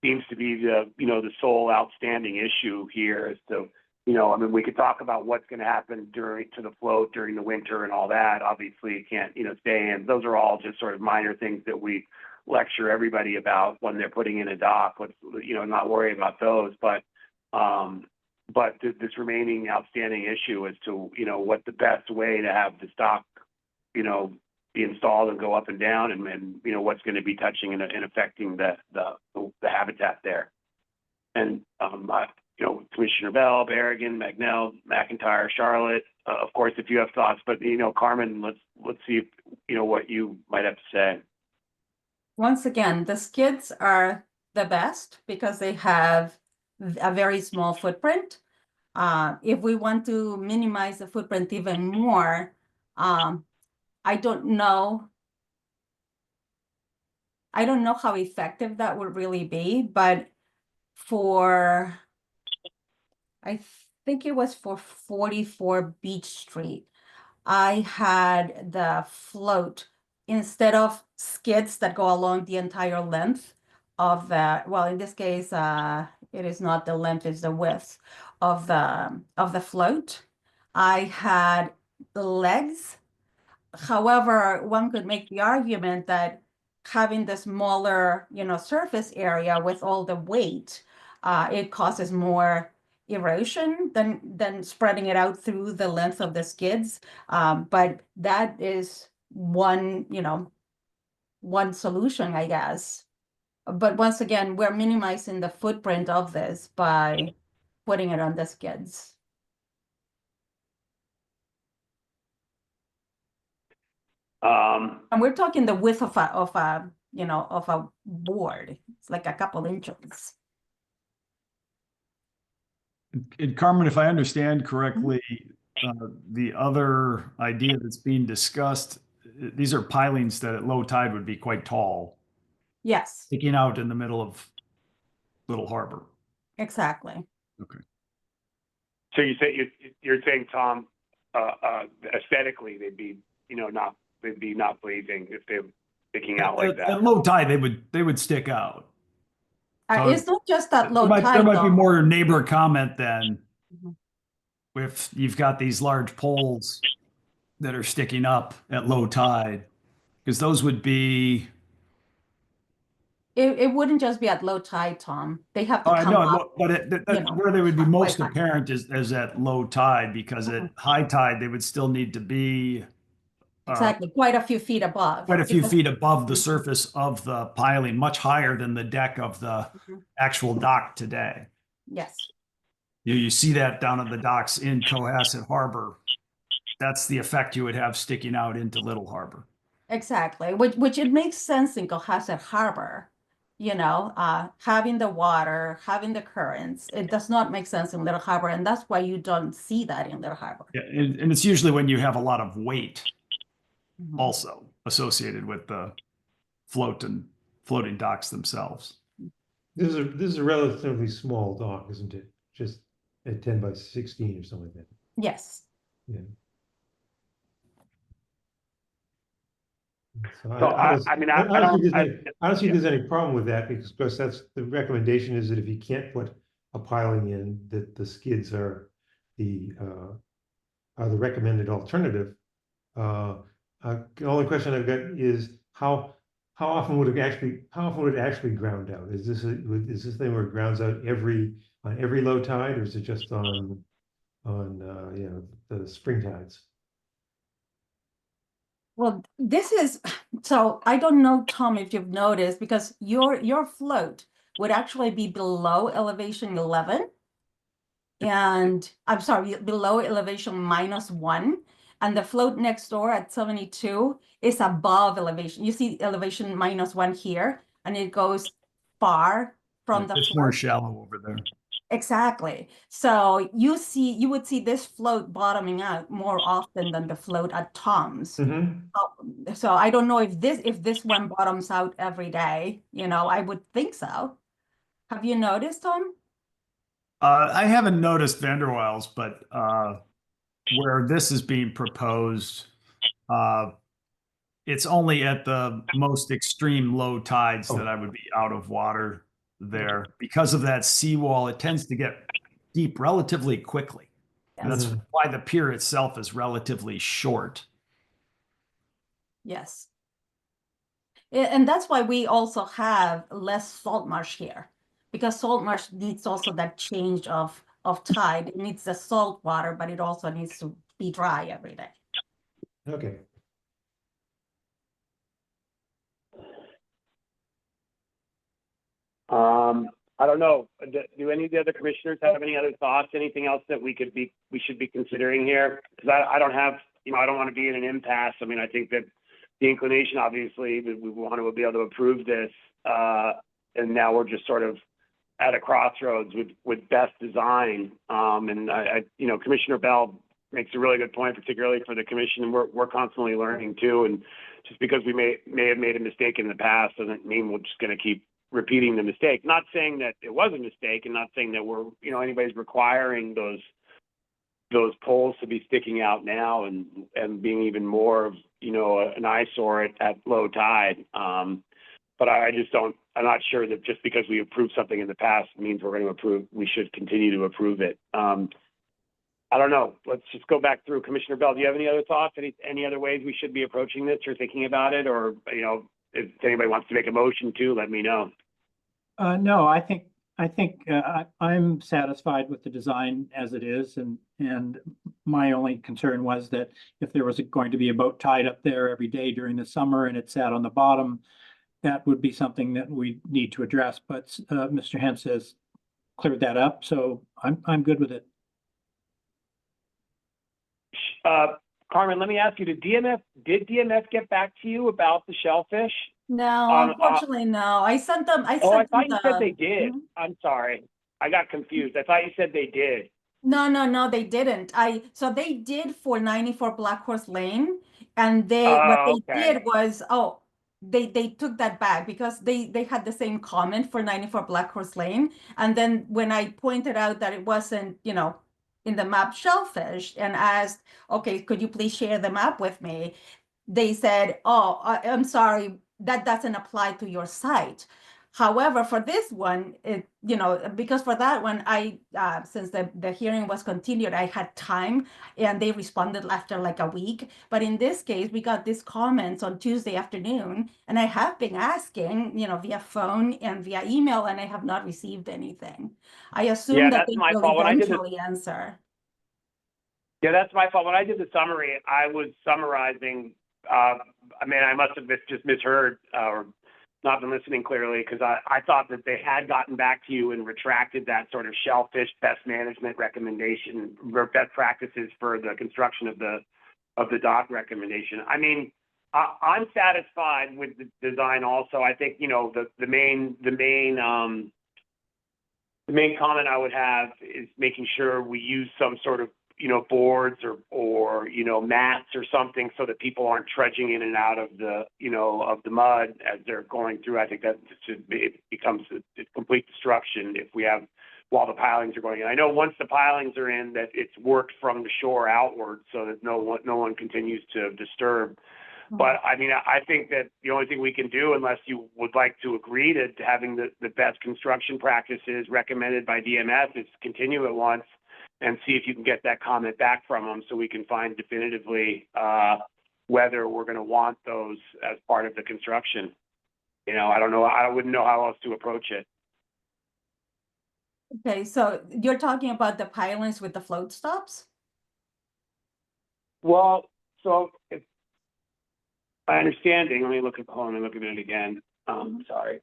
seems to be the, you know, the sole outstanding issue here as to, you know, I mean, we could talk about what's going to happen to the float during the winter and all that. Obviously, it can't, you know, stay in. Those are all just sort of minor things that we lecture everybody about when they're putting in a dock. Let's, you know, not worry about those. But this remaining outstanding issue as to, you know, what the best way to have the dock, you know, be installed and go up and down, and you know, what's going to be touching and affecting the habitat there. And you know, Commissioner Bell, Berrigan, Magnell, McIntyre, Charlotte, of course, if you have thoughts, but you know, Carmen, let's see if, you know, what you might have to say. Once again, the skids are the best because they have a very small footprint. If we want to minimize the footprint even more, I don't know how effective that would really be, but I think it was for 44 Beach Street, I had the float, instead of skids that go along the entire length of the, well, in this case, it is not the length, it's the width of the float. I had the legs. However, one could make the argument that having the smaller, you know, surface area with all the weight, it causes more erosion than spreading it out through the length of the skids. But that is one, you know, one solution, I guess. But once again, we're minimizing the footprint of this by putting it on the skids. And we're talking the width of a you know, of a board. It's like a couple inches. And Carmen, if I understand correctly, the other idea that's being discussed, these are pilings that at low tide would be quite tall, Yes, sticking out in the middle of Little Harbor. exactly. Okay. So you're saying, Tom, aesthetically they'd be, you know, not pleasing if they're sticking out like that. At low tide, they would stick out. So It's not just that low there tide, might be though. more neighbor comment than Mhm. if you've got these large poles that are sticking up at low tide, because those would be. It wouldn't just be at low tide, Tom. They have to Oh, I come know, up. but you know, where they would be quite most high. apparent is at low tide, because at high tide, they would still need to be Exactly, quite a few feet above. quite a few because- feet above the Mhm. surface of the piling, much higher than the deck of the Mhm. actual dock today. Yes, You see that down at the docks in Cohasset Harbor. That's the effect you would have sticking out into Little Harbor. exactly, which it makes sense in Cohasset Harbor. You know, having the water, having the currents, it does not make sense in Little Harbor, and that's why you don't see that in Little Harbor. Yeah, and it's usually when you have a lot of weight Mhm. also associated with the floating docks themselves. This is a relatively small dock, isn't it? Just at 10 by 16 or something like that. Yes. Yeah. So So I mean, I don't see there's any problem with that, because of course that's the recommendation, is that if you can't put a piling in, that the skids are the recommended alternative. The only question I've got is how often would it actually ground out? Is this thing where it grounds out on every low tide, or is it just on you know, the spring tides? Well, this is, so I don't know, Tom, if you've noticed, because your float would actually be below elevation 11. And I'm sorry, below elevation -1. And the float next door at 72 is above elevation. You see elevation -1 here, and it goes far from the It's float. more shallow over there. Exactly. So you would see this float bottoming out more often than the float at Tom's. Mm-hmm. So I don't know if this one bottoms out every day, you know, I would think so. Have you noticed, Tom? I haven't noticed Vanderwaals, but where this is being proposed, it's only at the most extreme low tides that I would be out of water there. Because of that seawall, it tends to get deep relatively quickly. And that's Mhm. why the pier itself is relatively short. Yes. And that's why we also have less salt marsh here, because salt marsh needs also that change of tide. It needs the salt water, but it also needs to be dry every day. Okay. I don't know. Do any of the other commissioners have any other thoughts? Anything else that we should be considering here? Because I don't have, I don't want to be in an impasse. I mean, I think that the inclination, obviously, that we want to be able to approve this. And now we're just sort of at a crossroads with best design. And Commissioner Bell makes a really good point, particularly for the commission. And we're constantly learning too. And just because we may have made a mistake in the past doesn't mean we're just going to keep repeating the mistake. Not saying that it was a mistake, and not saying that we're, anybody's requiring those poles to be sticking out now and being even more of, an eyesore at low tide. But I'm not sure that just because we approved something in the past means we should continue to approve it. I don't know. Let's just go back through. Commissioner Bell, do you have any other thoughts? Any other ways we should be approaching this or thinking about it? Or, if anybody wants to make a motion too, let me know. No, I think I'm satisfied with the design as it is, and my only concern was that if there was going to be a boat tied up there every day during the summer and it sat on the bottom, that would be something that we need to address. But Mr. Hens has cleared that up, so I'm good with it. Carmen, let me ask you: Did DMF get back to you about the shellfish? No, unfortunately, no. I sent them. I I sent thought them you said they did. Mhm. I'm sorry, I got confused. I thought you said they did. No, they didn't. So they did for 94 Black Horse Lane, and what they Okay. did was, they took that back because they had the same comment for 94 Black Horse Lane, and then when I pointed out that it wasn't, in the map shellfish, and asked, okay, could you please share the map with me? They said, I'm sorry, that doesn't apply to your site. However, for this one, because for that one, since the hearing was continued, I had time, and they responded after like a week. But in this case, we got these comments on Tuesday afternoon, and I have been asking, via phone and via email, and I have not received anything. I assume that that's they my will fault. eventually answer. Yeah, that's my fault. When I did the summary, I was summarizing. I must have just misheard or not been listening clearly, because I thought that they had gotten back to you and retracted that sort of shellfish best management recommendation or best practices for the construction of the dock recommendation. I mean, I'm satisfied with the design also. I think, the main comment I would have is making sure we use some sort of, boards or mats or something, so that people aren't trudging in and out of the mud as they're going through. I think that it becomes a complete destruction while the pilings are going in. I know once the pilings are in, that it's worked from the shore outward so that no one continues to disturb. But I mean, I think that the only thing we can do, unless you would like to agree to having the best construction practices recommended by DMF, is continue it once and see if you can get that comment back from them, so we can find definitively whether we're going to want those as part of the construction. I don't know. I wouldn't know how else to approach it. Okay, so you're talking about the pilings with the float stops? Well, so if my understanding, let me look at it again. Sorry.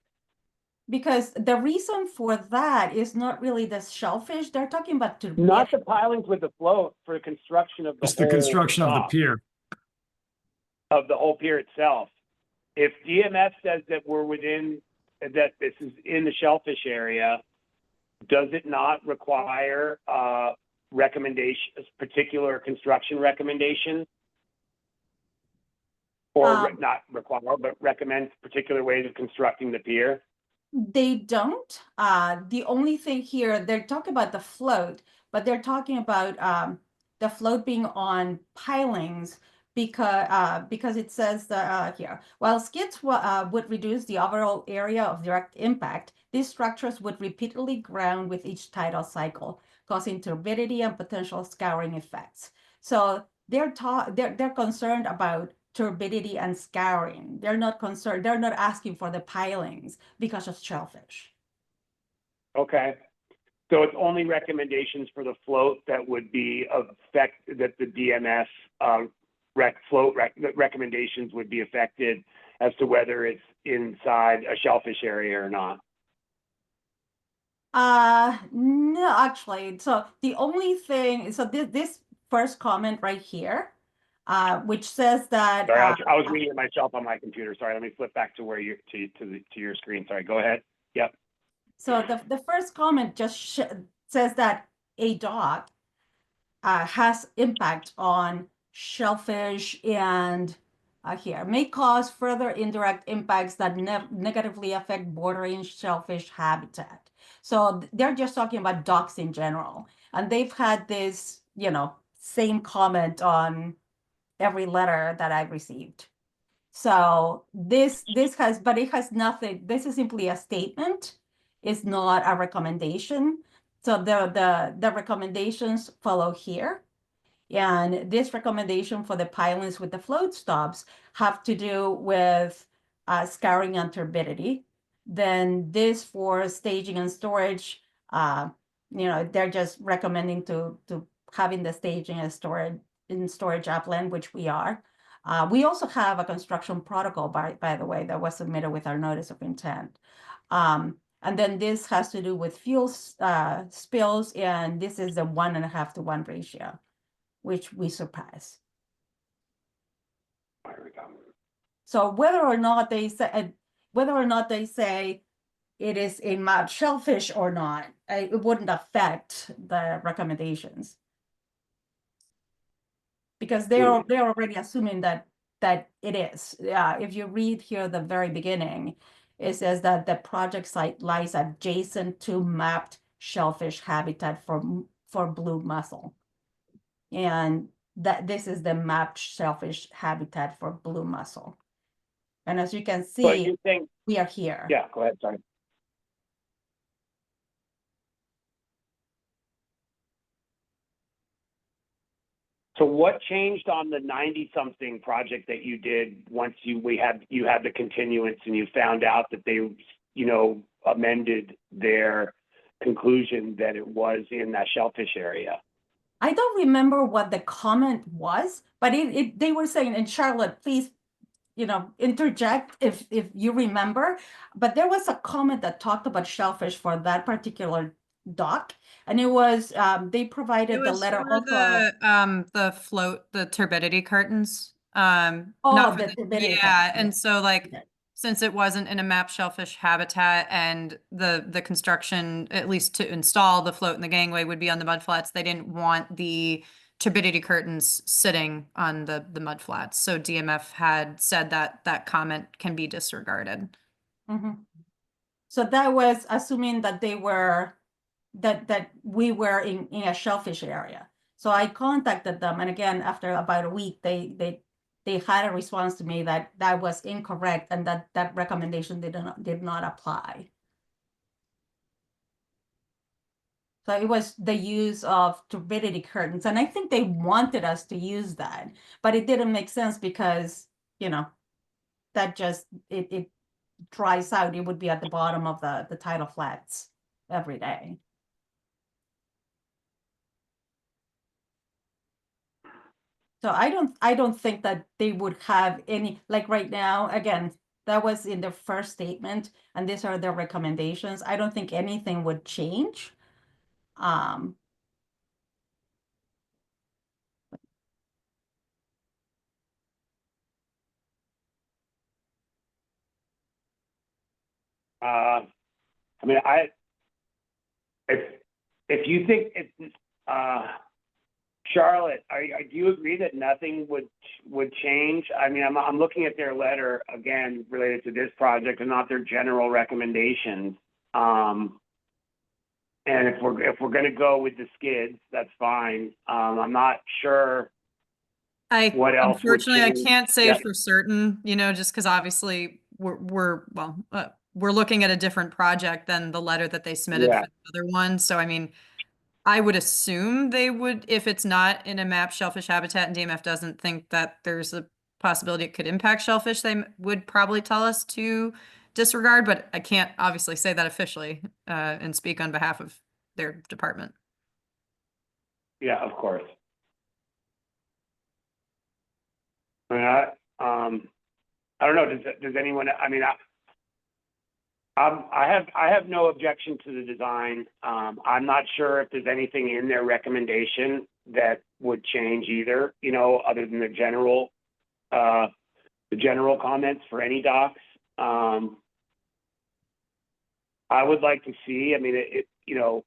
Because the reason for that is not really the shellfish. They're talking about Not the pilings with the float, for the construction of Just the construction of the pier. Of the whole pier itself. If DMF says that that this is in the shellfish area, does it not require recommendations, particular construction recommendations? Or not require, but recommend particular ways of constructing the pier? They don't. The only thing here, they're talking about the float, but they're talking about the float being on pilings because it says that here, while skids would reduce the overall area of direct impact, these structures would repeatedly ground with each tidal cycle, causing turbidity and potential scouring effects. So they're concerned about turbidity and scouring. They're not concerned. They're not asking for the pilings because of shellfish. Okay. So it's only recommendations for the float that would be that the DMS recommendations would be affected as to whether it's inside a shellfish area or not. No, actually. So the only thing, so this first comment right here, which says that Sorry, I was reading it myself on my computer. Sorry, let me flip back to where to your screen. Sorry, go ahead. Yep. So the first comment just says that a dock has impact on shellfish and here may cause further indirect impacts that negatively affect bordering shellfish habitat. So they're just talking about docks in general, and they've had this, same comment on every letter that I've received. So this has, but it has nothing. This is simply a statement. It's not a recommendation. So the recommendations follow here. And this recommendation for the pilings with the float stops have to do with scouring and turbidity. Then this for staging and storage, they're just recommending to having the staging and storage upland, which we are. We also have a construction protocol, by the way, that was submitted with our notice of intent. And then this has to do with fuel spills, and this is a 1.5 to 1 ratio, which we surpass. So whether or not they say it is a mud shellfish or not, it wouldn't affect the recommendations, because they're already assuming that it is. If you read here the very beginning, it says that the project site lies adjacent to mapped shellfish habitat for blue mussel, and that this is the mapped shellfish habitat for blue mussel. And as you can But see, you think, we are here. yeah, go ahead, sorry. So what changed on the 90-something project that you did once you had the continuance and you found out that they, amended their conclusion that it was in that shellfish area? I don't remember what the comment was, but they were saying, and Charlotte, please, interject if you remember, but there was a comment that talked about shellfish for that particular dock, and it was they provided the letter of the float, the turbidity curtains. oh, Not for the turbidity yeah, curtains, and so like okay. since it wasn't in a map shellfish habitat and the construction, at least to install the float and the gangway, would be on the mudflats, they didn't want the turbidity curtains sitting on the mudflats. So DMF had said that that comment can be disregarded. Mhm. So that was assuming that they were that we were in a shellfish area. So I contacted them, and again, after about a week, they had a response to me that was incorrect and that recommendation did not apply. So it was the use of turbidity curtains, and I think they wanted us to use that, but it didn't make sense because that just it dries out. It would be at the bottom of the tidal flats every day. So I don't think that they would have any, like right now, again, that was in the first statement, and these are their recommendations. I don't think anything would change. I mean, if you think it's Charlotte, do you agree that nothing would change? I mean, I'm looking at their letter again related to this project and not their general recommendations. And if we're gonna go with the skids, that's fine. I'm not sure what else would Unfortunately, I change. can't say Yeah. for certain, you know, just because obviously we're looking at a different project than the letter that they submitted Yeah. for the other one. So I mean, I would assume they would, if it's not in a map shellfish habitat and DMF doesn't think that there's a possibility it could impact shellfish, they would probably tell us to disregard, but I can't obviously say that officially and speak on behalf of their department. Yeah, of course. I mean, I don't know. Does anyone? I mean, I have no objection to the design. I'm not sure if there's anything in their recommendation that would change either. You know, other than the general comments for any docks. I would like to see. I mean, you know,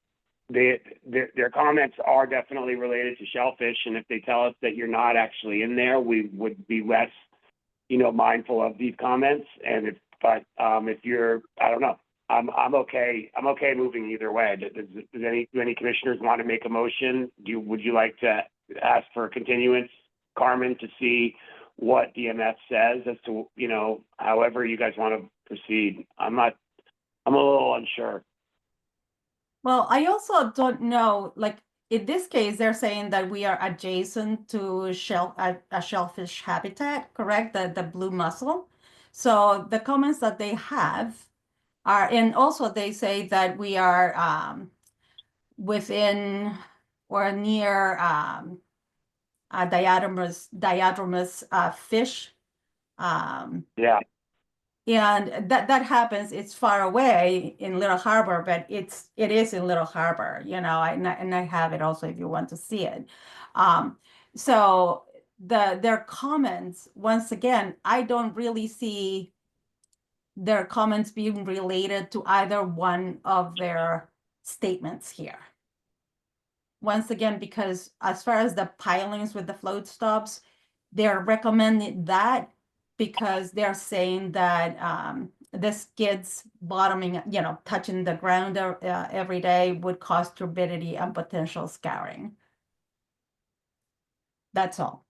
their comments are definitely related to shellfish, and if they tell us that you're not actually in there, we would be less, you know, mindful of these comments. And if you're, I don't know, I'm okay. I'm okay moving either way. Do any commissioners want to make a motion? Would you like to ask for a continuance, Carmen, to see what DMF says as to, you know, however you guys want to proceed? I'm a little unsure. Well, I also don't know, like, in this case, they're saying that we are adjacent to a shellfish habitat, correct? The blue mussel. So the comments that they have are, and also they say that we are within or near a diadromous fish. Yeah. And that happens. It's far away in Little Harbor, but it is in Little Harbor, you know. And I have it also if you want to see it. So their comments, once again, I don't really see their comments being related to either one of their statements here. Once again, because as far as the pilings with the float stops, they're recommending that because they're saying that the skids bottoming, you know, touching the ground every day would cause turbidity and potential scouring. That's all.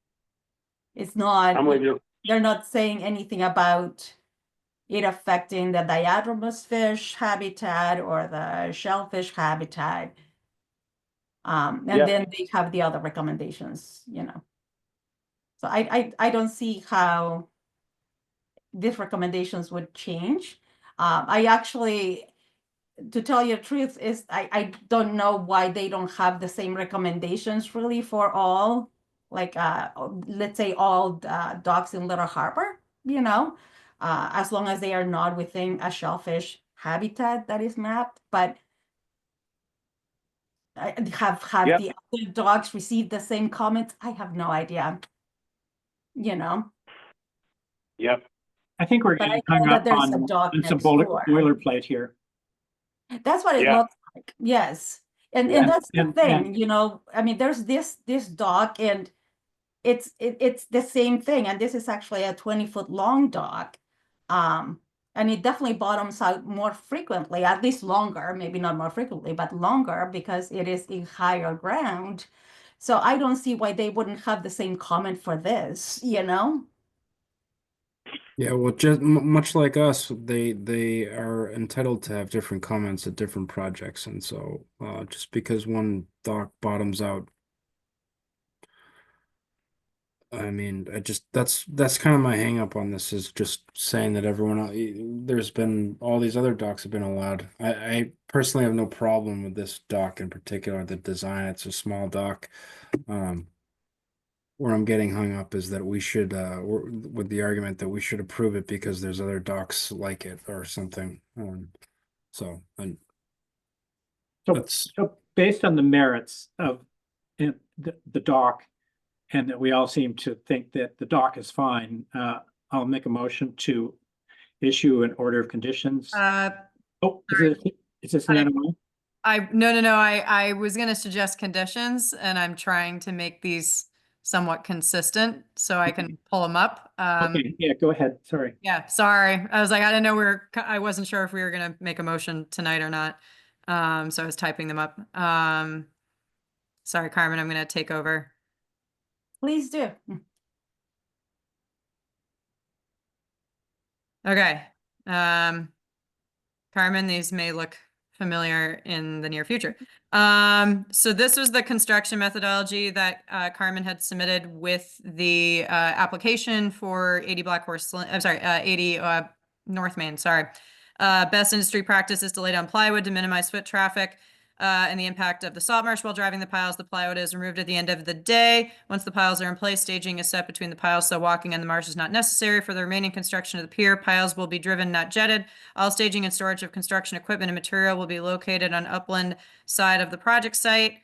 It's not, I'm with you. they're not saying anything about it affecting the diadromous fish habitat or the shellfish habitat. And Yeah. then they have the other recommendations, you know. So I don't see how these recommendations would change. I actually, to tell you the truth, is I don't know why they don't have the same recommendations really for all, like let's say all docks in Little Harbor, you know, as long as they are not within a shellfish habitat that is mapped. But have Yep. the other dogs received the same comments? I have no idea, you know. Yep. I think we're But I getting know hung that up there's a on dock some next door. boilerplate here. That's what it Yeah. looks like. Yes. And Yeah. that's the And- thing, you know, I mean, there's this dock and it's the same thing. And this is actually a 20-foot long dock. And it definitely bottoms out more frequently, at least longer, maybe not more frequently, but longer because it is in higher ground. So I don't see why they wouldn't have the same comment for this, you know? Yeah, well, just much like us, they are entitled to have different comments at different projects, and so just because one dock bottoms out, I mean, that's kind of my hang up on this, is just saying that there's been all these other docks have been allowed. I personally have no problem with this dock in particular, the design. It's a small dock. Where I'm getting hung up is that we should, with the argument that we should approve it because there's other docks like it or something. So that's, So based on the merits of the dock, and that we all seem to think that the dock is fine, I'll make a motion to issue an order of conditions. Oh, is this an NOI? No, I was gonna suggest conditions and I'm trying to make these somewhat consistent so I can pull them up. Okay, yeah, go ahead, sorry. Yeah, sorry. I was like, I didn't know I wasn't sure if we were gonna make a motion tonight or not. So I was typing them up. Sorry, Carmen, I'm gonna take over. Please do. Okay. Carmen, these may look familiar in the near future. So this was the construction methodology that Carmen had submitted with the application for 80 Black Horse, I'm sorry, 80 North Main, sorry. Best industry practice is to lay down plywood to minimize foot traffic and the impact of the salt marsh while driving the piles. The plywood is removed at the end of the day. Once the piles are in place, staging is set between the piles, so walking on the marsh is not necessary. For the remaining construction of the pier, piles will be driven, not jetted. All staging and storage of construction equipment and material will be located on upland side of the project site.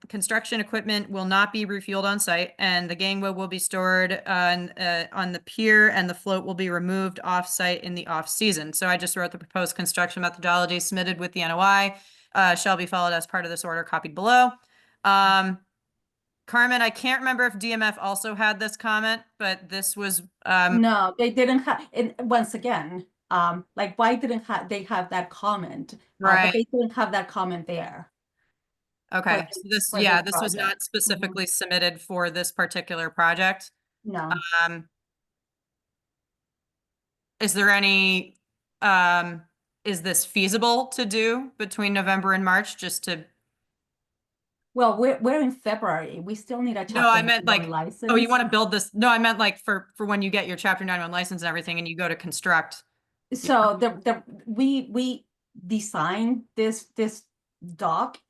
Construction equipment will not be refueled on site, and the gangway will be stored on the pier, and the float will be removed off site in the off season. So I just wrote the proposed construction methodology submitted with the NOI shall be followed as part of this order copied below. Carmen, I can't remember if DMF also had this comment, but this was No, they didn't have, and once again, like, why didn't they have that comment? But right. they didn't have that comment there. Okay, so this, for yeah, this this was not project. specifically submitted for this particular project. No, Is there any, is this feasible to do between November and March, just to, well, we're in February. We still need a chapter. no, I meant 91 like, license. oh, you want to build this? No, I meant like for when you get your chapter 91 license and everything and you go to construct. So we designed this dock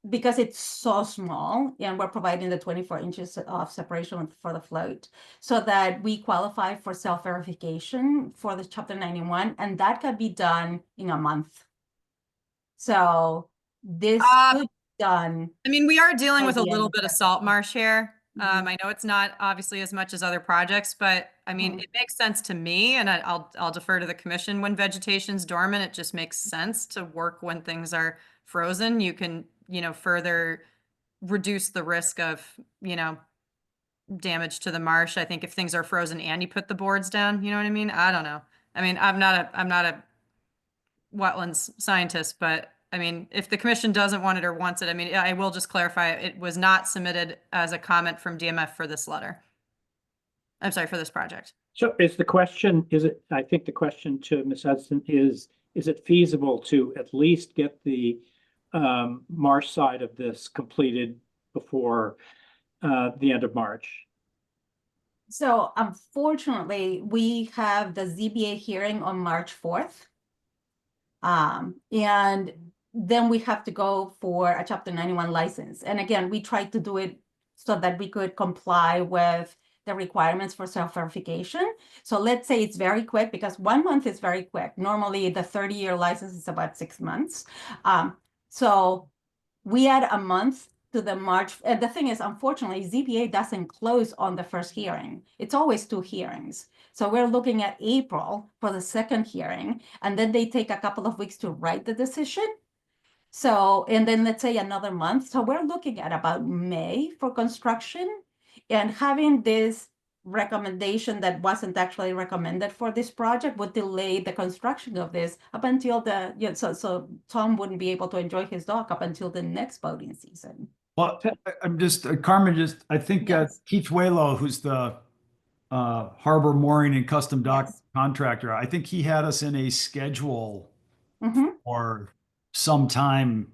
because it's so small, and we're providing the 24 inches of separation for the float, so that we qualify for self-verification for the chapter 91, and that can be done in a month. So this could be done. I mean, we are dealing by with a the end little of bit of February. salt marsh here. Mhm. I know it's not obviously as much as other projects, but I mean, Mhm. it makes sense to me, and I'll defer to the commission when vegetation's dormant. It just makes sense to work when things are frozen. You can, further reduce the risk of, damage to the marsh. I think if things are frozen and you put the boards down, you know what I mean? I don't know. I mean, I'm not a wetlands scientist, but I mean, if the commission doesn't want it or wants it, I mean, I will just clarify, it was not submitted as a comment from DMF for this letter. I'm sorry, for this project. So is the question, I think the question to Ms. Hudson is it feasible to at least get the marsh side of this completed before the end of March? So unfortunately, we have the ZBA hearing on March 4th. And then we have to go for a chapter 91 license. And again, we tried to do it so that we could comply with the requirements for self-verification. So let's say it's very quick, because 1 month is very quick. Normally the 30-year license is about 6 months. So we had a month to the March, and the thing is, unfortunately, ZBA doesn't close on the first hearing. It's always 2 hearings. So we're looking at April for the second hearing, and then they take a couple of weeks to write the decision. So, and then let's say another month. So we're looking at about May for construction, and having this recommendation that wasn't actually recommended for this project would delay the construction of this up until so Tom wouldn't be able to enjoy his dock up until the next boating season. Well, I'm just, Carmen, I think Yes. Keith Waylow, who's the harbor mooring and custom dock Yes. contractor, I think he had us in a schedule Mhm. for some time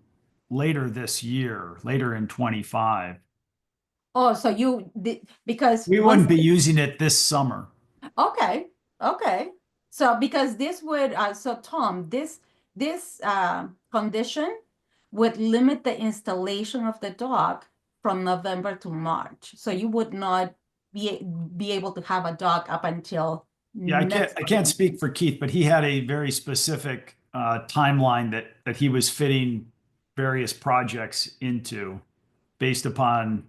later this year, later in 25. Oh, so you did, because We once- wouldn't be using it this summer. Okay, okay. So because this would, so Tom, this condition would limit the installation of the dock from November to March. So you would not be able to have a dock up until Yeah, I next can't boating speak for Keith, but he had a very specific timeline that he was fitting various projects into based upon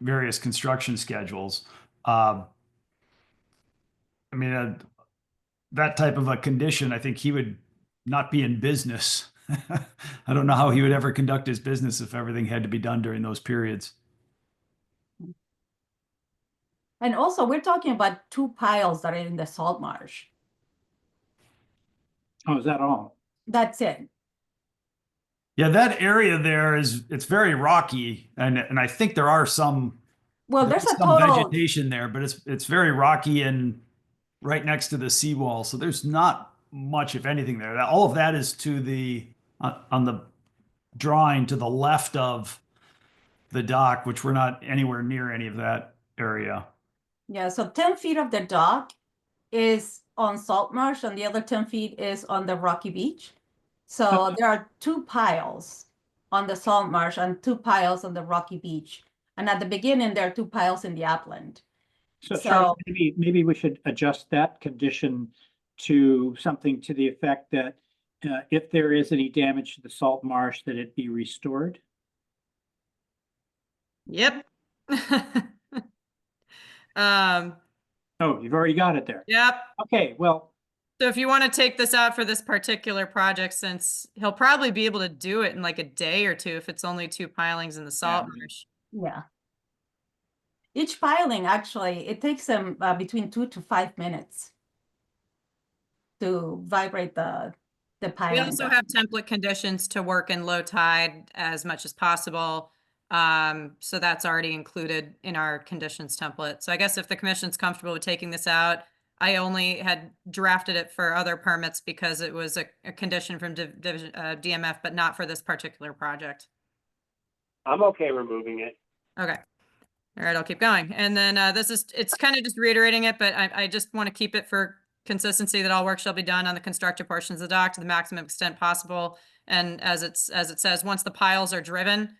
various construction schedules. I mean, that type of a condition, I think he would not be in business I don't know how he would ever conduct his business if everything had to be done during those periods. And also, we're talking about 2 piles that are in the salt marsh. Oh, is that all? That's it. Yeah, that area there it's very rocky, and I think there are some Well, there's a some total, vegetation there, but it's very rocky and right next to the seawall, so there's not much, if anything, there. All of that is to the on the drawing to the left of the dock, which we're not anywhere near any of that area. yeah, so 10 feet of the dock is on salt marsh and the other 10 feet is on the rocky beach. So there are 2 piles on the salt marsh and 2 piles on the rocky beach. And at the beginning, there are 2 piles in the upland. So So- Charlotte, maybe we should adjust that condition to something to the effect that if there is any damage to the salt marsh, that it be restored. Yep. Oh, you've already got it there. Yep. Okay, well, So if you want to take this out for this particular project, since he'll probably be able to do it in like a day or two if it's only 2 pilings in the salt marsh. Yeah. Each piling, actually, it takes them between 2 to 5 minutes to vibrate the piling. We also down. have template conditions to work in low tide as much as possible. So that's already included in our conditions template. So I guess if the commission's comfortable with taking this out, I only had drafted it for other permits because it was a condition from DMF, but not for this particular project. I'm okay removing it. Okay. All right, I'll keep going. And then it's kind of just reiterating it, but I just want to keep it for consistency that all work shall be done on the constructed portions of the dock to the maximum extent possible. And as it says, once the piles are driven,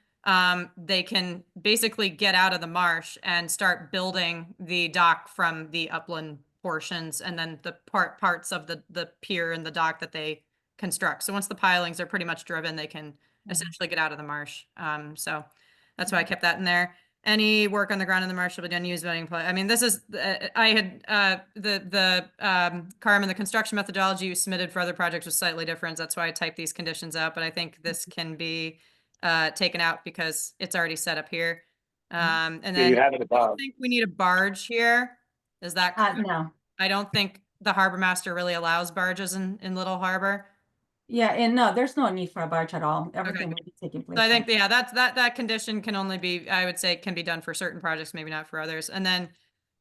they can basically get out of the marsh and start building the dock from the upland portions and then the parts of the pier and the dock that they construct. So once the pilings are pretty much driven, they can essentially get out of the marsh. So that's why I kept that in there. Any work on the ground in the marsh shall be done using zoning plan. I mean, this is, I had, Carmen, the construction methodology you submitted for other projects was slightly different. That's why I typed these conditions out, but I think this can be taken out because it's already set up here. And Yeah, then you have it I above. think we need a barge here. Is that correct? No. I don't think the harbor master really allows barges in Little Harbor. Yeah, and no, there's no need for a barge at all. Everything will be taking place. So I think, yeah, that condition can only be, I would say, can be done for certain projects, maybe not for others. And then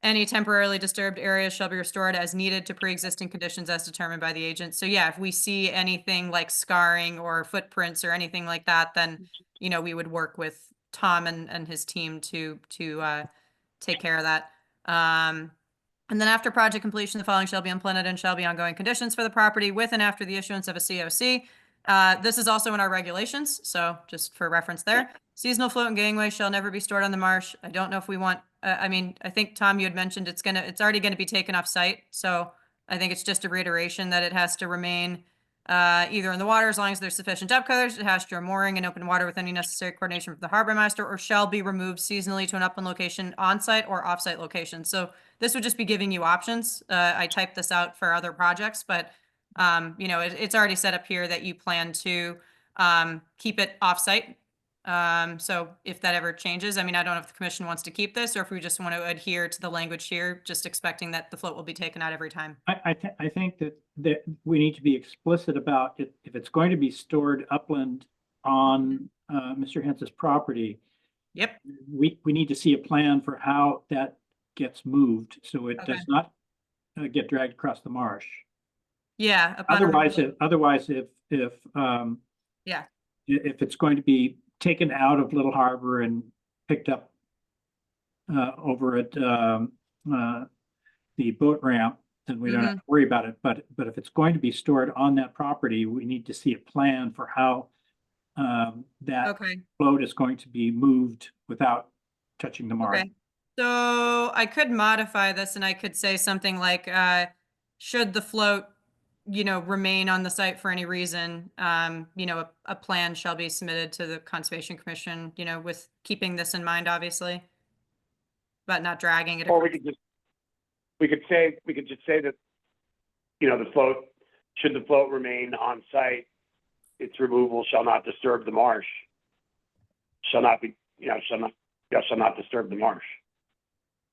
any temporarily disturbed areas shall be restored as needed to pre-existing conditions as determined by the agent. So yeah, if we see anything like scarring or footprints or anything like that, then, you know, we would work with Tom and his team to take care of that. And then after project completion, the following shall be implemented and shall be ongoing conditions for the property with and after the issuance of a COC. This is also in our regulations, so just for reference there. Seasonal float and gangway shall never be stored on the marsh. I don't know if we want, I mean, I think, Tom, you had mentioned it's already gonna be taken off site, so I think it's just a reiteration that it has to remain either in the water as long as there's sufficient depth coverage, it has to mooring in open water with any necessary coordination with the harbor master, or shall be removed seasonally to an upland location on-site or off-site location. So this would just be giving you options. I typed this out for other projects, but you know, it's already set up here that you plan to keep it off-site. So if that ever changes, I mean, I don't know if the commission wants to keep this or if we just want to adhere to the language here, just expecting that the float will be taken out every time. I think that we need to be explicit about it. If it's going to be stored upland on Mr. Hence's property, Yep. we need to see a plan for how that gets moved so it Okay. does not get dragged across the marsh. Yeah. upon Otherwise, removal. if Yeah. if it's going to be taken out of Little Harbor and picked up over at the boat ramp, then we don't have to worry about it. But if it's going to be stored on that property, we need to see a plan for how that Okay. float is going to be moved without touching the marsh. Okay. So I could modify this and I could say something like, should the float, you know, remain on the site for any reason, you know, a plan shall be submitted to the Conservation Commission, you know, with keeping this in mind, obviously, but not dragging it. Or we could just say that, you know, should the float remain on site its removal shall not disturb the marsh. Shall not be, shall not disturb the marsh.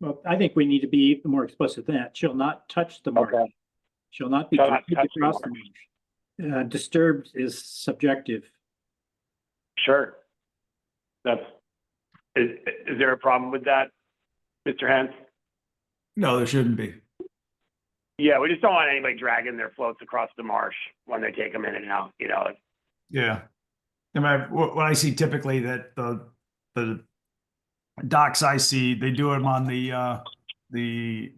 Well, I think we need to be more explicit than that. Shall not touch the marsh. Okay. Shall not be Shall not dragged touch the across the marsh. Disturbed is subjective. Sure. Is there a problem with that, Mr. Hens? No, there shouldn't be. Yeah, we just don't want anybody dragging their floats across the marsh when they take them in and out, Yeah. What I see typically that the docks I see, they do them on the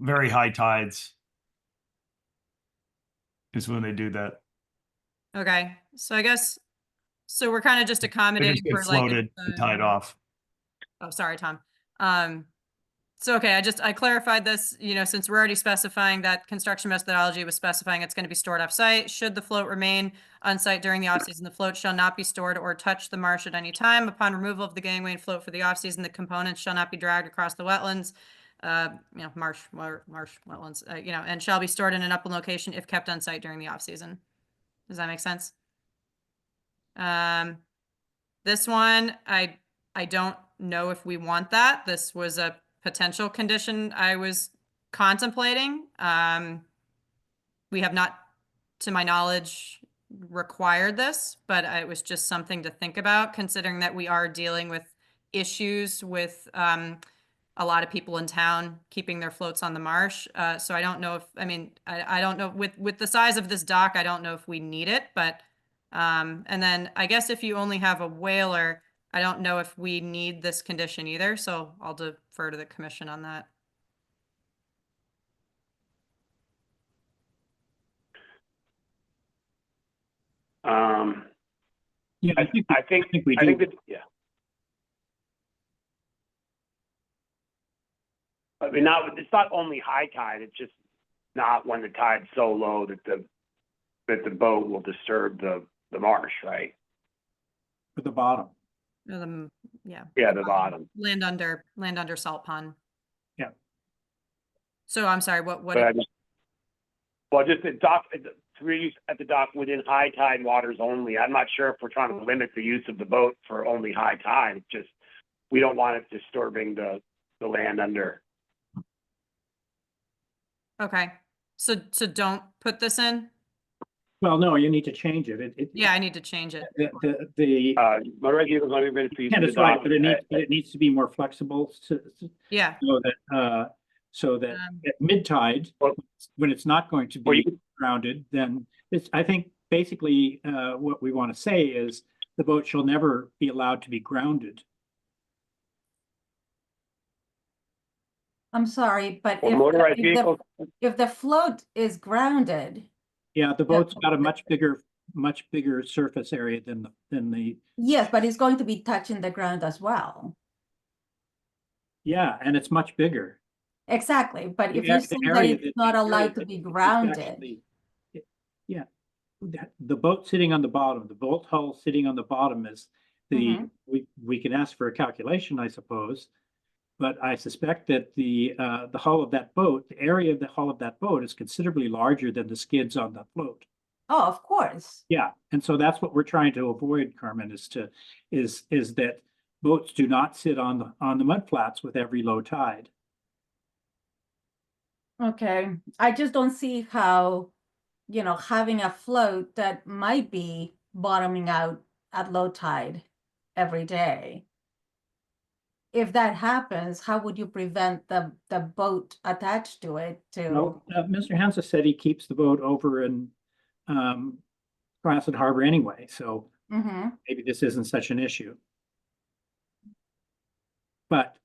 very high tides. Is when they do that. Okay, so I guess, so we're kind of just They accommodating just get for like. floated and tied off. Oh, sorry, Tom. So, okay, I clarified this, since we're already specifying that construction methodology was specifying it's going to be stored off-site. Should the float remain on site during the off-season, the float shall not be stored or touch the marsh at any time. Upon removal of the gangway and float for the off-season, the components shall not be dragged across the wetlands, marsh wetlands, and shall be stored in an upland location if kept on site during the off-season. Does that make sense? This one, I don't know if we want that. This was a potential condition I was contemplating. We have not, to my knowledge, required this, but it was just something to think about, considering that we are dealing with issues with a lot of people in town keeping their floats on the marsh. So I don't know if, I don't know, with the size of this dock, I don't know if we need it, but and then I guess if you only have a whaler, I don't know if we need this condition either, so I'll defer to the commission on that. Yeah, I think we do. that, yeah. It's not only high tide, it's just not when the tide's so low that the boat will disturb the marsh, right? At the bottom. Yeah. Yeah, the bottom. Land under salt pond. Yeah. So I'm sorry, what? Just the dock, to reuse at the dock within high tide waters only. I'm not sure if we're trying to limit the use of the boat for only high tide. It's just, we don't want it disturbing the land under. Okay, so don't put this in? Well, no, you need to change it. Yeah, I need to change it. The Motorized vehicles only permitted to use intent the is right, dock. but it needs to be more flexible Yeah. so that at mid-tide, when it's not going to be grounded, then I think basically what we want to say is the boat shall never be allowed to be grounded. I'm sorry, but Or motorized if vehicles. if the float is grounded, Yeah, the boat's got a much bigger surface area than the. yes, but it's going to be touching the ground as well. Yeah, and it's much bigger. Exactly, but if Yeah, you the say area that it's not allowed to be grounded, yeah, the boat sitting on the bottom, the boat hull sitting on the bottom is we can ask for a calculation, I suppose, but I suspect that the hull of that boat, the area of the hull of that boat is considerably larger than the skids on the float. oh, of course. Yeah, and so that's what we're trying to avoid, Carmen, is that boats do not sit on the mud flats with every low tide. Okay, I just don't see how, having a float that might be bottoming out at low tide every day. If that happens, how would you prevent the boat attached to it to? No, Mr. Hansa said he keeps the boat over in Placid Harbor anyway, so maybe this isn't such an issue. But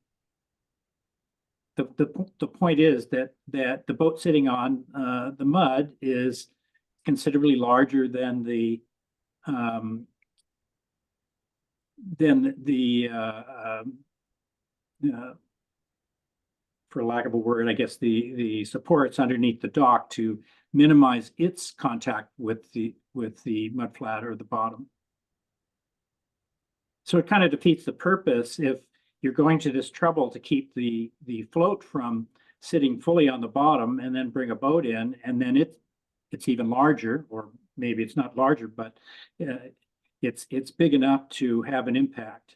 the point is that the boat sitting on the mud is considerably larger than for lack of a word, I guess the supports underneath the dock to minimize its contact with the mud flat or the bottom. So it kind of defeats the purpose if you're going to this trouble to keep the float from sitting fully on the bottom and then bring a boat in, and then it's even larger, or maybe it's not larger, but it's big enough to have an impact.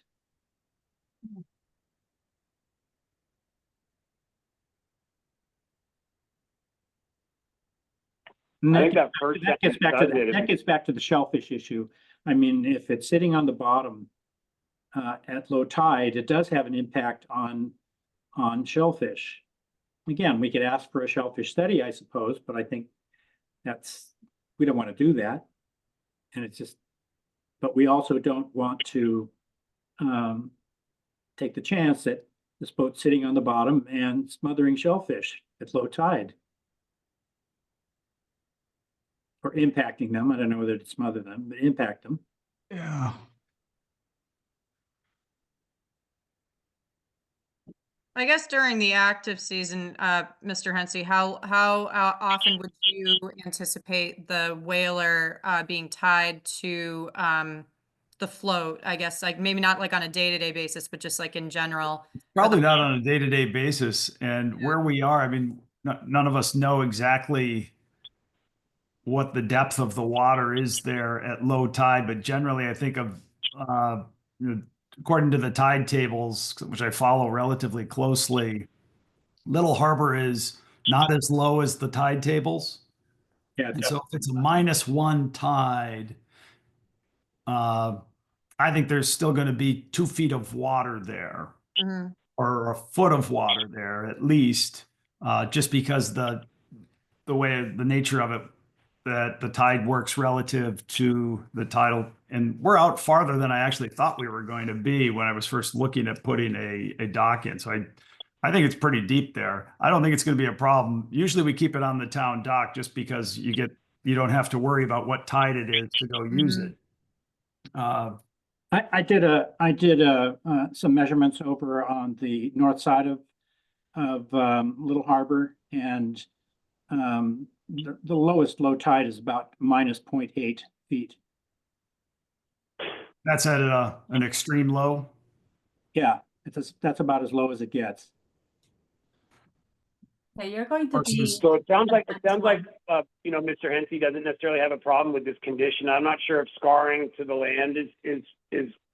And I that think gets- that first that gets sentence back to does it. that gets back to the shellfish issue. I mean, if it's sitting on the bottom at low tide, it does have an impact on shellfish. Again, we could ask for a shellfish study, I suppose, but I think we don't want to do that. And it's just, but we also don't want to take the chance that this boat's sitting on the bottom and smothering shellfish at low tide. Or impacting them. I don't know whether to smother them, but impact them. Yeah. I guess during the active season, Mr. Hensey, how often would you anticipate the whaler being tied to the float? I guess like maybe not like on a day-to-day basis, but just like in general. Probably not on a day-to-day basis. And where we are, I mean, none of us know exactly what the depth of the water is there at low tide, but generally I think of, according to the tide tables, which I follow relatively closely, Little Harbor is not as low as the tide tables. Yeah, And so if it's a -1 tide, I think there's still going to be 2 feet of water there, or a foot of water there at least, just because the way the nature of it, that the tide works relative to the tidal, and we're out farther than I actually thought we were going to be when I was first looking at putting a dock in. So I think it's pretty deep there. I don't think it's going to be a problem. Usually we keep it on the town dock just because you don't have to worry about what tide it is to go use it. I did some measurements over on the north side of Little Harbor, and the lowest low tide is about -0.8 feet. That's at an extreme low. Yeah, that's about as low as it gets. Yeah, you're going to be. Versus- So it sounds like, Mr. Hensey doesn't necessarily have a problem with this condition. I'm not sure if scarring to the land is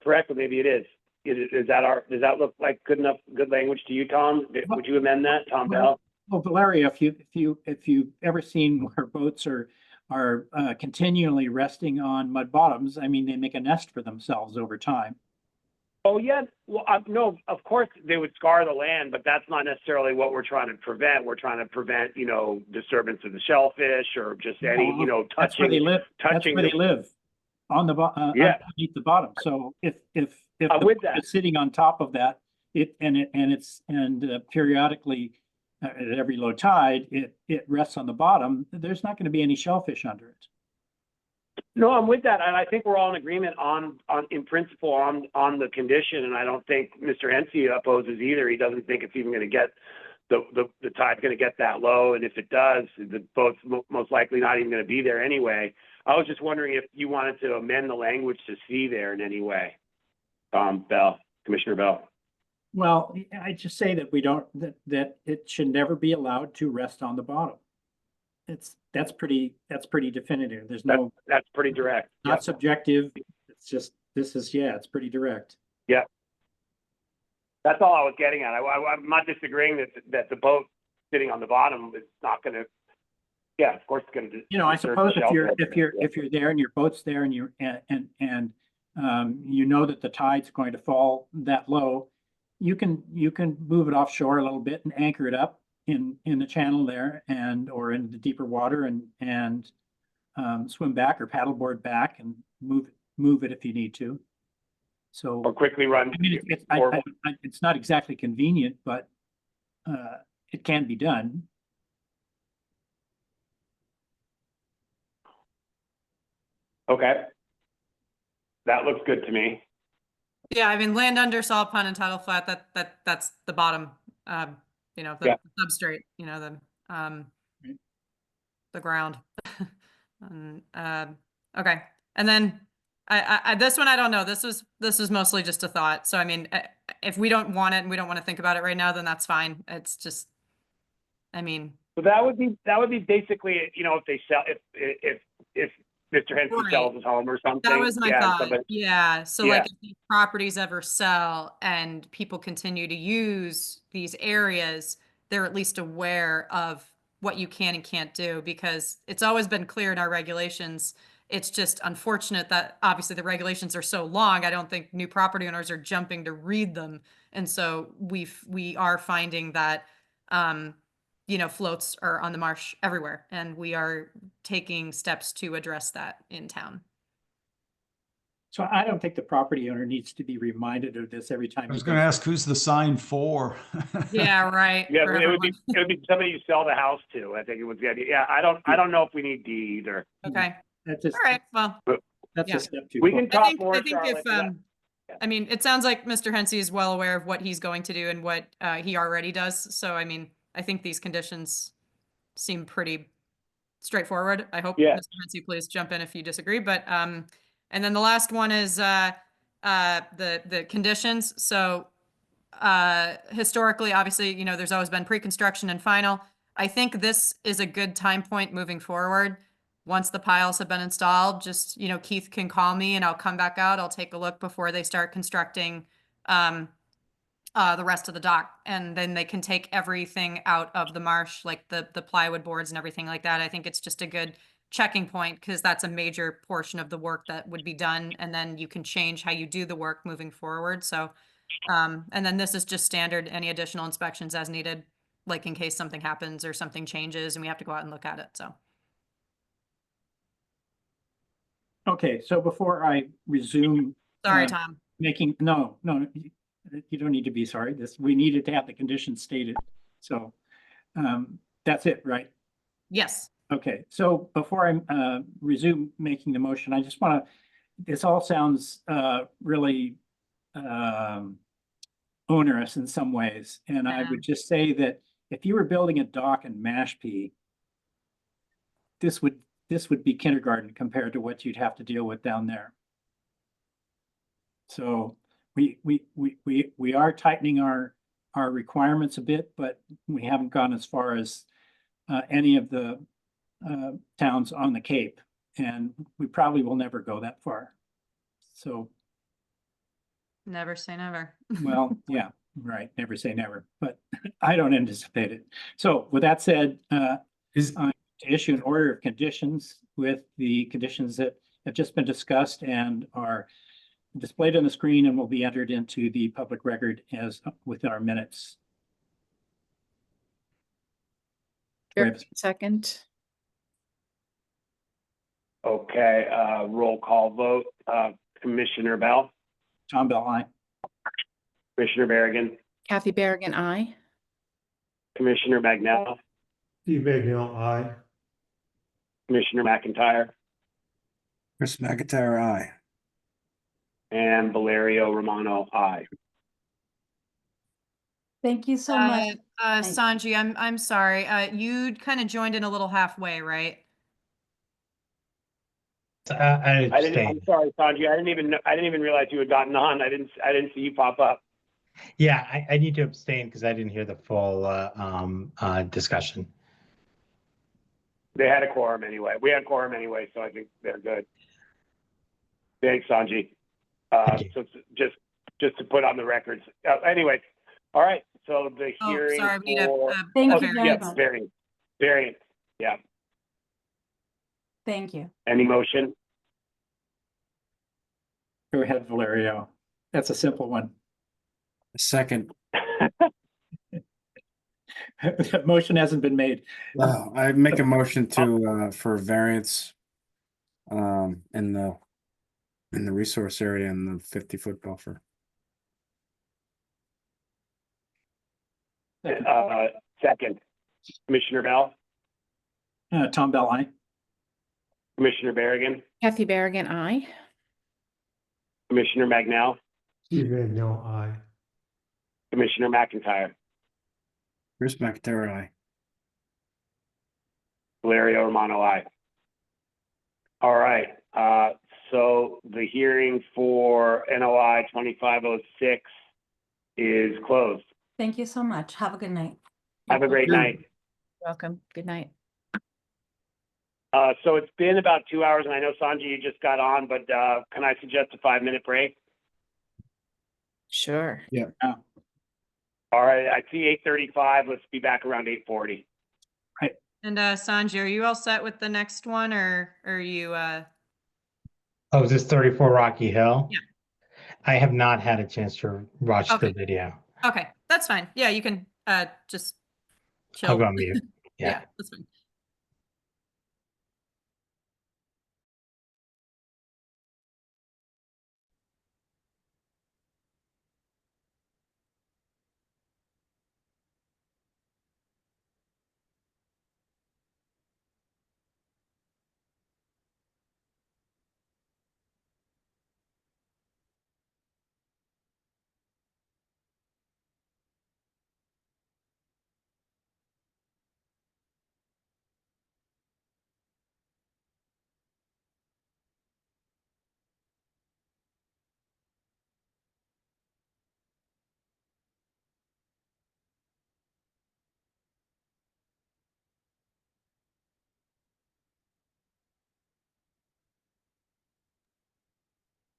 correct, but maybe it is. Does that look like good language to you, Tom? Would you amend that, Tom Bell? Well, Valeria, if you've ever seen where boats are continually resting on mud bottoms, I mean, they make a nest for themselves over time. Oh, yeah. Well, no, of course they would scar the land, but that's not necessarily what we're trying to prevent. We're trying to prevent, disturbance of the shellfish or just any, That's where they touching. live. That's where they live, on the Yeah. underneath the bottom. So if the with boat that. is sitting on top of that, periodically at every low tide, it rests on the bottom, there's not going to be any shellfish under it. No, I'm with that, and I think we're all in agreement in principle on the condition, and I don't think Mr. Hensey opposes either. He doesn't think it's even going to get the tide's going to get that low, and if it does, the boat's most likely not even going to be there anyway. I was just wondering if you wanted to amend the language to see there in any way, Commissioner Bell. Well, I just say that that it should never be allowed to rest on the bottom. That's pretty definitive. There's That's pretty direct. not Yep. subjective. It's just, it's pretty direct. Yeah. That's all I was getting at. I'm not disagreeing that the boat sitting on the bottom is not going to. Yeah, of course it's going to. I suppose if you're there and your boat's there and you know that the tide's going to fall that low, you can move it offshore a little bit and anchor it up in the channel there or in the deeper water and swim back or paddleboard back and move it if you need to. So Or quickly run. I mean, it's not exactly convenient, but it can be done. Okay. That looks good to me. Yeah, I mean, land under, saw pond, and tidal flat, that's the bottom, the substrate, the ground. Okay. And then I this one, I don't know. This was mostly just a thought. So, I mean, if we don't want it and we don't want to think about it right now, then that's fine. It's just, I mean, So that would be basically, you know, if they sell, if Mr. Hensky Right. sells his home or something. That was my yeah, thought. somebody- Yeah. So Yeah. like if these properties ever sell and people continue to use these areas, they're at least aware of what you can and can't do, because it's always been clear in our regulations. It's just unfortunate that obviously the regulations are so long. I don't think new property owners are jumping to read them. And so we are finding that, you know, floats are on the marsh everywhere, and we are taking steps to address that in town. So I don't think the property owner needs to be reminded of this every time. I was he going to does ask, who's the sign for? Yeah, right. Yeah, for it would be everyone. somebody you sell the house to. I think it was the idea. Yeah, I don't know if we need D either. Okay. That just, All right. Well, that's yeah. a step too We far. can talk I more, think Charlotte. if, yeah. I mean, it sounds like Mr. Hensy is well aware of what he's going to do and what he already does. So, I mean, I think these conditions seem pretty straightforward. I hope Yeah. Mr. Hensy, please jump in if you disagree. But and then the last one is the conditions. So historically, obviously, you know, there's always been pre-construction and final. I think this is a good time point moving forward. Once the piles have been installed, just, you know, Keith can call me and I'll come back out. I'll take a look before they start constructing the rest of the dock, and then they can take everything out of the marsh, like the plywood boards and everything like that. I think it's just a good checking point, because that's a major portion of the work that would be done, and then you can change how you do the work moving forward. So, and then this is just standard, any additional inspections as needed, like in case something happens or something changes and we have to go out and look at it. So, Okay, so before I resume. sorry, uh, Tom. No, you don't need to be sorry. We needed to have the conditions stated. So that's it, right? Yes. Okay, so before I resume making the motion, I just want to, this all sounds really onerous in some ways. And I Yeah. would just say that if you were building a dock in Mashpee, this would be kindergarten compared to what you'd have to deal with down there. So we are tightening our requirements a bit, but we haven't gone as far as any of the towns on the Cape, and we probably will never go that far. So, Never say never. well, yeah, right. Never say never, but I don't anticipate it. So with that said, Is, to issue an order of conditions with the conditions that have just been discussed and are displayed on the screen and will be entered into the public record as with our minutes. Do I have- Second, Okay, roll call vote. Commissioner Bell, Tom Bell, aye. Commissioner Berrigan, Kathy Berrigan, aye. Commissioner Magnell, Steve Bagnell, aye. Commissioner McIntyre, Chris McIntyre, aye. and Valerio Romano, aye. Thank you so much. Sanji, I'm sorry. You kind of joined in a little halfway, right? I'm sorry, Sanji. I didn't even realize you had gotten on. I didn't see you pop up. Yeah, I need to abstain because I didn't hear the full discussion. They had a quorum anyway. We had quorum anyway, so I think they're good. Thanks, Sanji. Thank you. So just to put on the records. Anyway, all right. So the Oh, hearing sorry, we need for Thank a you variance. very yeah, much. variance. Yeah. Thank you. Any motion? Go ahead, Valerio. That's a simple one. Second, The motion hasn't been made. I make a motion to for variance in the resource area in the 50-foot buffer. Second. Commissioner Bell, Tom Bell, aye. Commissioner Berrigan, Kathy Berrigan, aye. Commissioner Magnell, Steve Bagnell, aye. Commissioner McIntyre, Chris McIntyre, aye. Valerio Romano, aye. All right, so the hearing for NOI 2506 is closed. Thank you so much. Have a good night. Have a great night. Welcome. Good night. So it's been about 2 hours, and I know Sanjay, you just got on, but can I suggest a 5-minute break? Sure. All right, I see 8:35. Let's be back around 8:40. And Sanjay, are you all set with the next one, or are you Oh, is this 34 Rocky Hill? Yeah. I have not had a chance to watch Okay. the video. Okay, that's fine. Yeah, you can just chill. I'll go on mute. Yeah, Yeah. that's fine.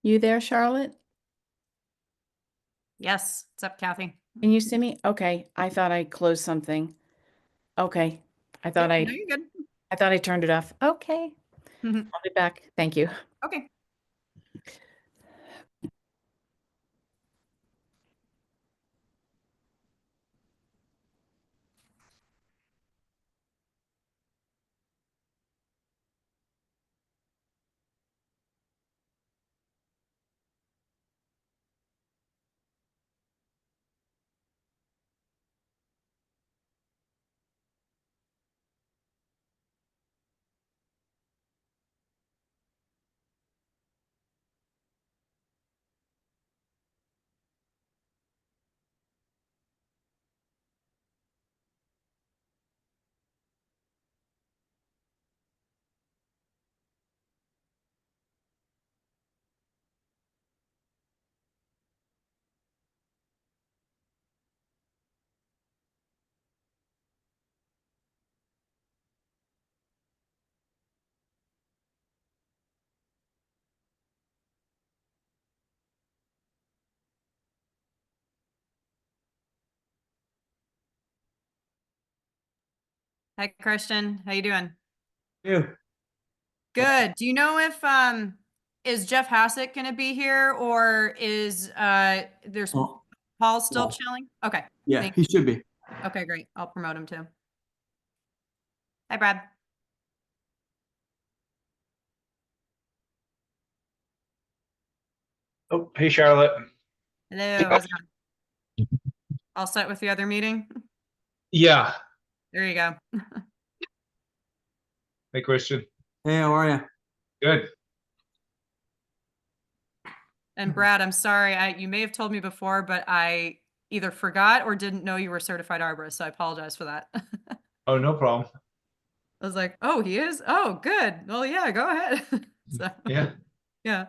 You there, Charlotte? Yes, what's up, Kathy? Can you see me? Okay, I thought I closed something. Okay, I thought No, I you're good. I thought I turned it off. Okay, Mhm. I'll be back. Thank you. Okay. Hi, Christian. How you doing? Yeah. Good. Do you know if is Jeff Hassett going to be here, or is there's Oh, Paul still Paul. chilling? Okay. yeah, Thank he should be. Okay, great. I'll promote him too. Hi, Brad. Oh, hey, Charlotte. Hello. How's it going? All set with the other meeting? Yeah. There you go. Hey, Christian. Hey, how are you? Good. And Brad, I'm sorry. You may have told me before, but I either forgot or didn't know you were a certified arborist, so I apologize for that. Oh, no problem. I was like, oh, he is? Oh, good. Well, yeah, go ahead. So, Yeah. yeah.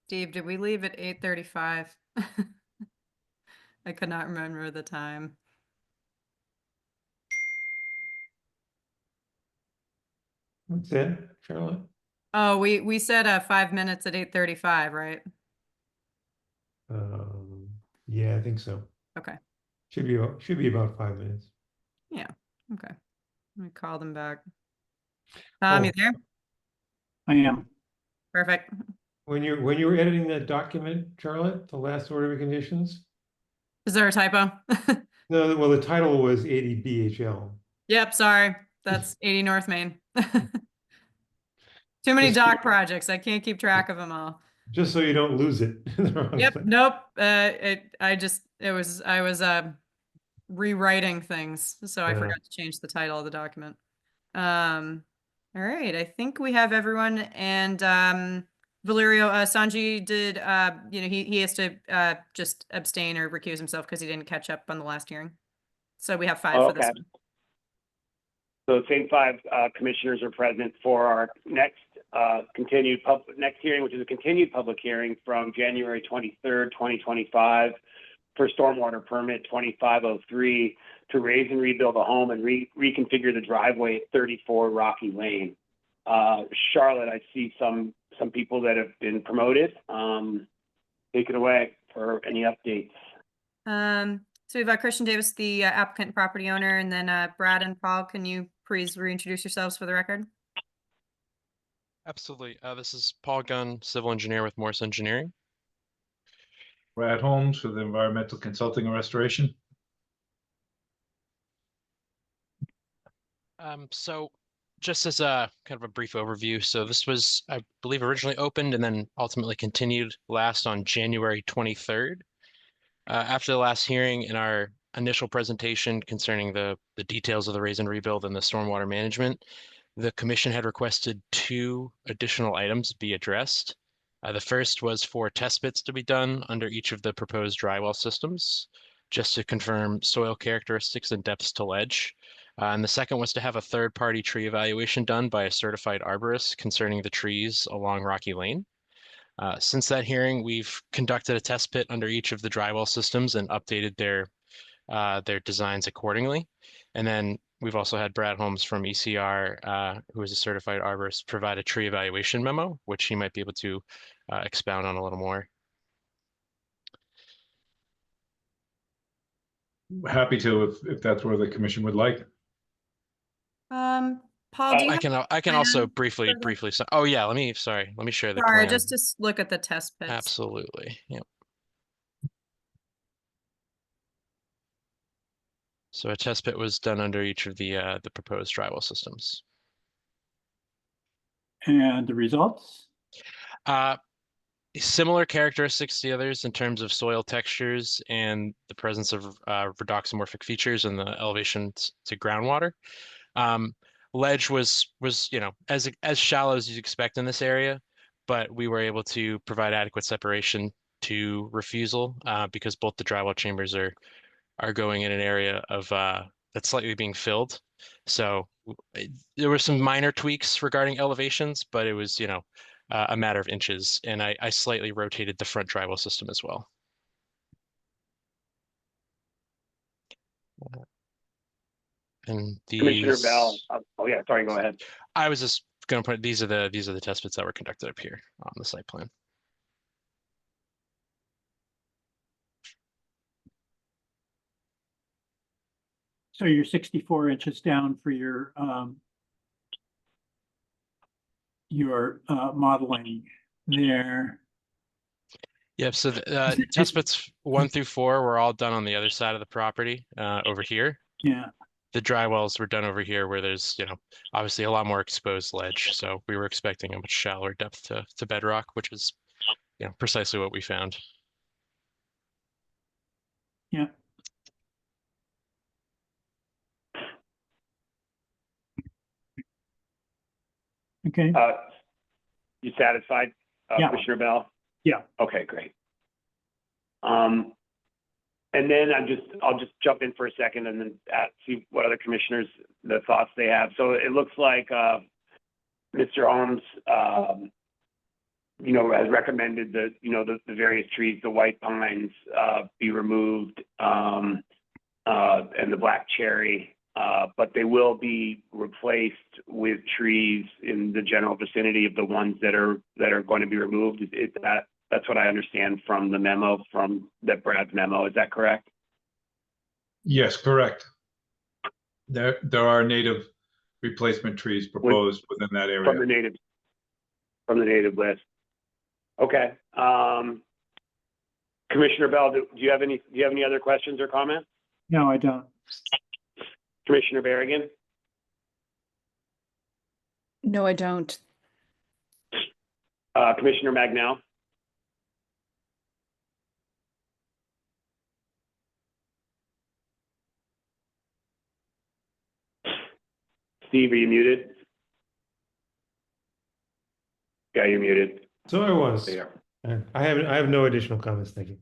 Steve, did we leave at 8:35? I could not remember the time. What's that, Charlotte? Oh, we said 5 minutes at 8:35, right? Yeah, I think so. Okay. Should be about 5 minutes. Yeah. Okay. Let me call them back. Tom, you Oh. there? I am. Perfect. When you were editing that document, Charlotte, the last order of conditions, Is there a typo? no, well, the title was 80 BHL. Yep, sorry. That's 80 North Main. Too many Just- dock projects. I can't keep track of them all. Just so you don't lose it. in the wrong Yep, place. nope. I was rewriting things, so I Yeah. forgot to change the title of the document. All right, I think we have everyone, and Valerio, Sanji did he has to just abstain or recuse himself because he didn't catch up on the last hearing. So we have 5 for this Okay. one. So the same 5 commissioners are present for our next next hearing, which is a continued public hearing from January 23rd, 2025 for stormwater permit 2503 to raise and rebuild a home and reconfigure the driveway at 34 Rocky Lane. Charlotte, I see some people that have been promoted. Take it away for any updates. So we've got Christian Davis, the applicant and property owner, and then Brad and Paul, can you please reintroduce yourselves for the record? Absolutely. This is Paul Gunn, civil engineer with Morse Engineering. Brad Holmes with Environmental Consulting and Restoration. So just as a kind of a brief overview, so this was, I believe, originally opened and then ultimately continued last on January 23rd. After the last hearing in our initial presentation concerning the details of the raise and rebuild and the stormwater management, the commission had requested 2 additional items be addressed. The first was for test bits to be done under each of the proposed drywall systems, just to confirm soil characteristics and depths to ledge. And the second was to have a third-party tree evaluation done by a certified arborist concerning the trees along Rocky Lane. Since that hearing, we've conducted a test pit under each of the drywall systems and updated their designs accordingly. And then we've also had Brad Holmes from ECR, who is a certified arborist, provide a tree evaluation memo, which he might be able to expound on a little more. Happy to if that's where the commission would like. Paul, do you I have can plan also for briefly. Oh yeah, let me share the sorry, plan. just to look at the test pits. Absolutely. Yep. So a test pit was done under each of the proposed drywall systems. And the results? Similar characteristics to the others in terms of soil textures and the presence of redoxomorphic features and the elevation to groundwater. Ledge was as shallow as you'd expect in this area, but we were able to provide adequate separation to refusal because both the drywall chambers are going in an area of that's slightly being filled. So there were some minor tweaks regarding elevations, but it was a matter of inches, and I slightly rotated the front drywall system as well. And Commissioner Bell. Oh yeah, sorry, go ahead. I was just going to put these are the test pits that were conducted up here on the site plan. So you're 64 inches down for your modeling there. Yep. So the test pits 1 through 4 were all done on the other side of the property over here. Yeah. The dry wells were done over here where there's, obviously a lot more exposed ledge. So we were expecting a much shallower depth to bedrock, which is, precisely what we found. Yeah. Okay. You satisfied, Yeah. Commissioner Bell? Yeah. Okay, great. And then I'll just jump in for a second and then see what other commissioners, the thoughts they have. So it looks like Mr. Holmes, has recommended that, the various trees, the white pines be removed and the black cherry, but they will be replaced with trees in the general vicinity of the ones that are going to be removed. Is that That's what I understand from the memo, from that Brad's memo. Is that correct? Yes, correct. There are native replacement trees proposed within that From the area. native list. Okay. Commissioner Bell, do you have any other questions or comments? No, I don't. Commissioner Berrigan? No, I don't. Commissioner Magnell? Steve, are you muted? Yeah, you're muted. So I was. There. I have no additional comments. Thank you.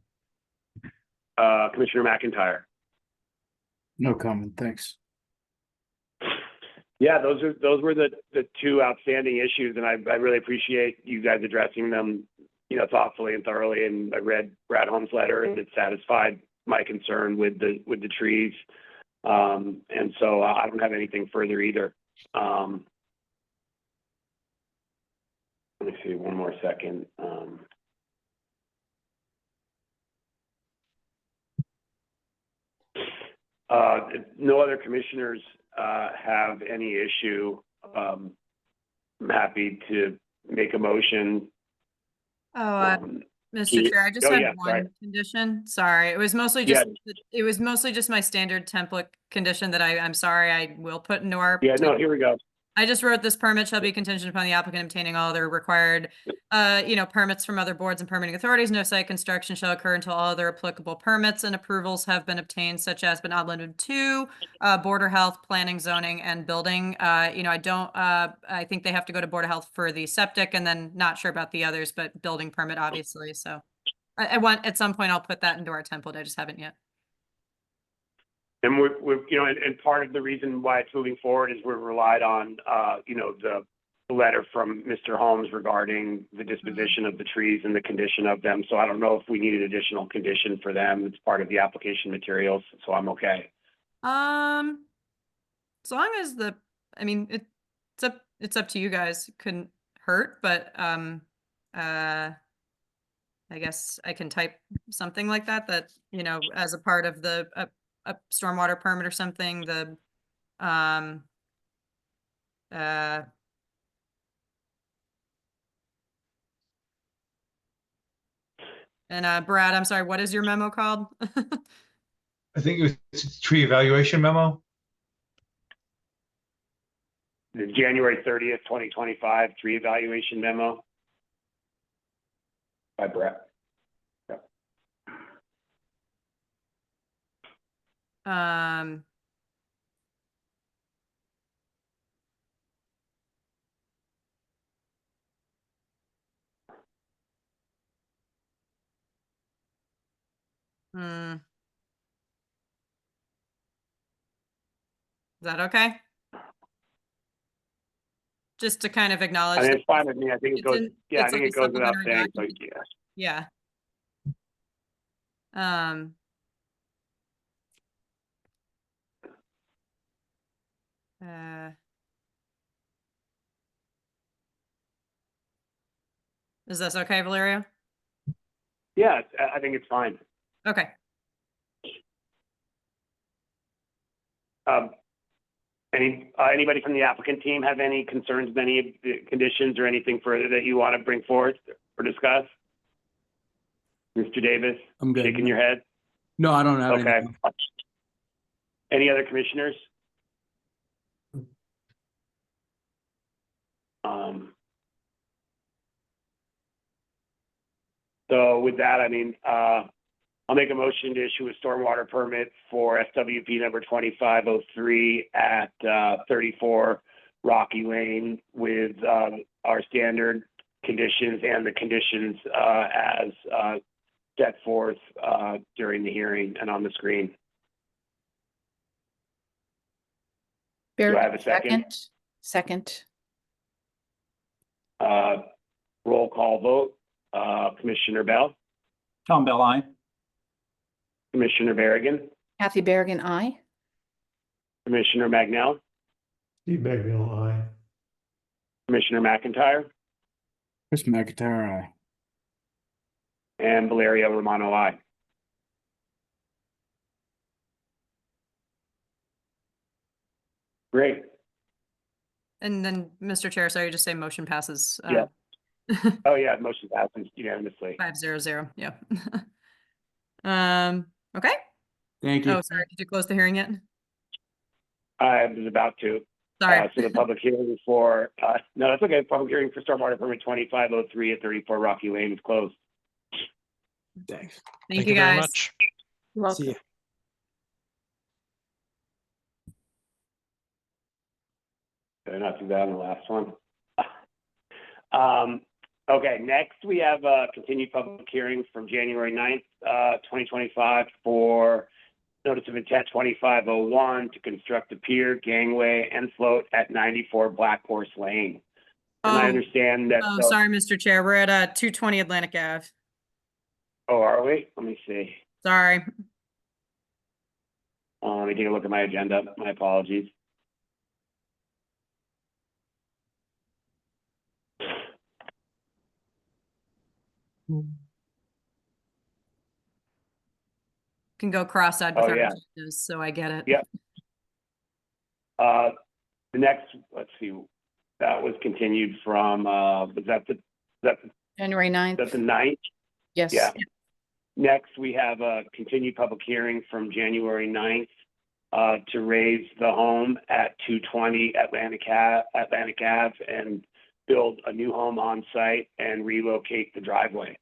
Commissioner McIntyre? No comment, thanks. Yeah, those were the two outstanding issues, and I really appreciate you guys addressing them, thoughtfully and thoroughly. And I read Brad Holmes' letter, and it satisfied my concern with the trees. And so I don't have anything further either. Let me see one more second. No other commissioners have any issue. I'm happy to make a motion. Mr. Chair, I just had yeah, one sorry. condition. Sorry, it was mostly Yeah. just my standard template condition that I'm sorry, I will put into our. Yeah, no, here we go. I just wrote this permit shall be contingent upon the applicant obtaining all other required, permits from other boards and permitting authorities. No site construction shall occur until all other applicable permits and approvals have been obtained, such as but not limited to, border health, planning, zoning, and building. I think they have to go to Board of Health for the septic, and then not sure about the others, but building permit, obviously. So I want, at some point, I'll put that into our template. I just haven't yet. And we're and part of the reason why it's moving forward is we're relied on, the letter from Mr. Holmes regarding the disposition of the trees and the condition of them. So I don't know if we need an additional condition for them. It's part of the application materials, so I'm okay. As long as it's up to you guys. It couldn't hurt, but I guess I can type something like that as a part of the a stormwater permit or something, and Brad, I'm sorry, what is your memo called? I think it's a tree evaluation memo. The January 30th, 2025 tree evaluation memo by Brett. Is that okay? Just to kind of acknowledge. I mean, it's fine with me. I think it goes. I think like it goes without supplementary saying. So document. yeah. Yeah. Is this okay, Valerio? Yeah, I think it's fine. Okay. Anybody from the applicant team have any concerns with any of the conditions or anything further that you want to bring forward or discuss? Mr. Davis, I'm good. shaking your head? No, I don't have Okay. anything. Any other commissioners? So with that, I'll make a motion to issue a stormwater permit for SWP number 2503 at 34 Rocky Lane with our standard conditions and the conditions as set forth during the hearing and on the screen. Do I have a second? Second. Roll call vote. Commissioner Bell, Tom Bell, aye. Commissioner Berrigan, Kathy Berrigan, aye. Commissioner Magnell, Steve Magnell, aye. Commissioner McIntyre, Chris McIntyre, aye. And Valerio Romano, aye. Great. And then, Mr. Chair, sorry, just say motion passes. Yeah. Oh, yeah, motion passes unanimously. 500, yeah. Okay. Thank Oh, you. sorry, did you close the hearing yet? I was about to. Sorry. So the public hearing for, no, that's okay. Public hearing for stormwater permit 2503 at 34 Rocky Lane is closed. Thanks. Thank you, very guys. much. You're See welcome. Did I not do that on the last one? Okay, next we have a continued public hearing from January 9th, 2025 for notice of intent 2501 to construct a pier, gangway, and float at 94 Black Horse Lane. And I Oh, understand that. Oh, sorry, Mr. Chair, we're at 220 Atlantic Ave. Oh, are we? Let me see. Sorry. Let me take a look at my agenda. My apologies. Can go cross-eyed with Oh, our yeah. agendas, so I get it. Yep. The next, let's see, that was continued from, was that the January 9th. 9th? Yes. Yeah. Next, we have a continued public hearing from January 9th to raise the home at 220 Atlantic Ave and build a new home on site and relocate the driveway.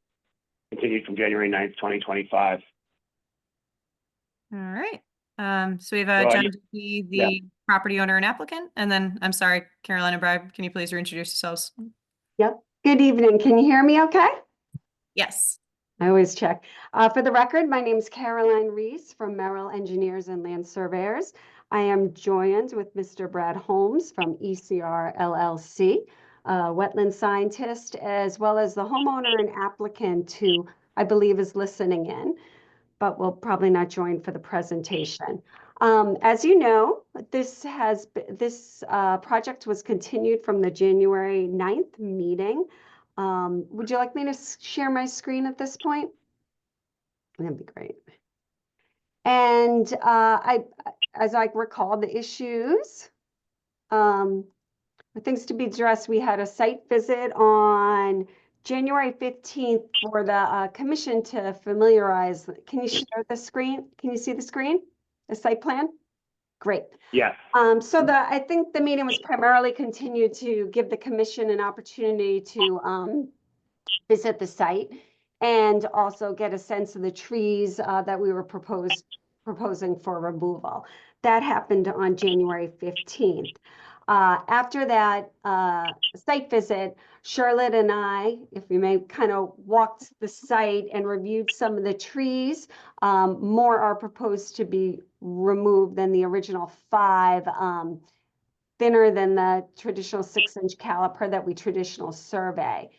Continued from January 9th, 2025. All right. So we have Well, agenda B, the property owner and applicant, and then, I'm sorry, Caroline and Brad, can you please reintroduce yourselves? Yep. Good evening. Can you hear me okay? Yes. I always check. For the record, my name is Caroline Reese from Merrill Engineers and Land Surveyors. I am joined with Mr. Brad Holmes from ECR LLC, wetland scientist, as well as the homeowner and applicant who I believe is listening in, but will probably not join for the presentation. As you know, this project was continued from the January 9th meeting. Would you like me to share my screen at this point? That'd be great. And as I recall the issues, the things to be addressed, we had a site visit on January 15th for the commission to familiarize. Can you share the screen? Can you see the screen? The site plan? Great. Yes. So I think the meeting was primarily continued to give the commission an opportunity to visit the site and also get a sense of the trees that we were proposing for removal. That happened on January 15th. After that site visit, Charlotte and I, if we may, kind of walked the site and reviewed some of the trees. More are proposed to be removed than the original 5, thinner than the traditional 6-inch caliper that we traditional survey.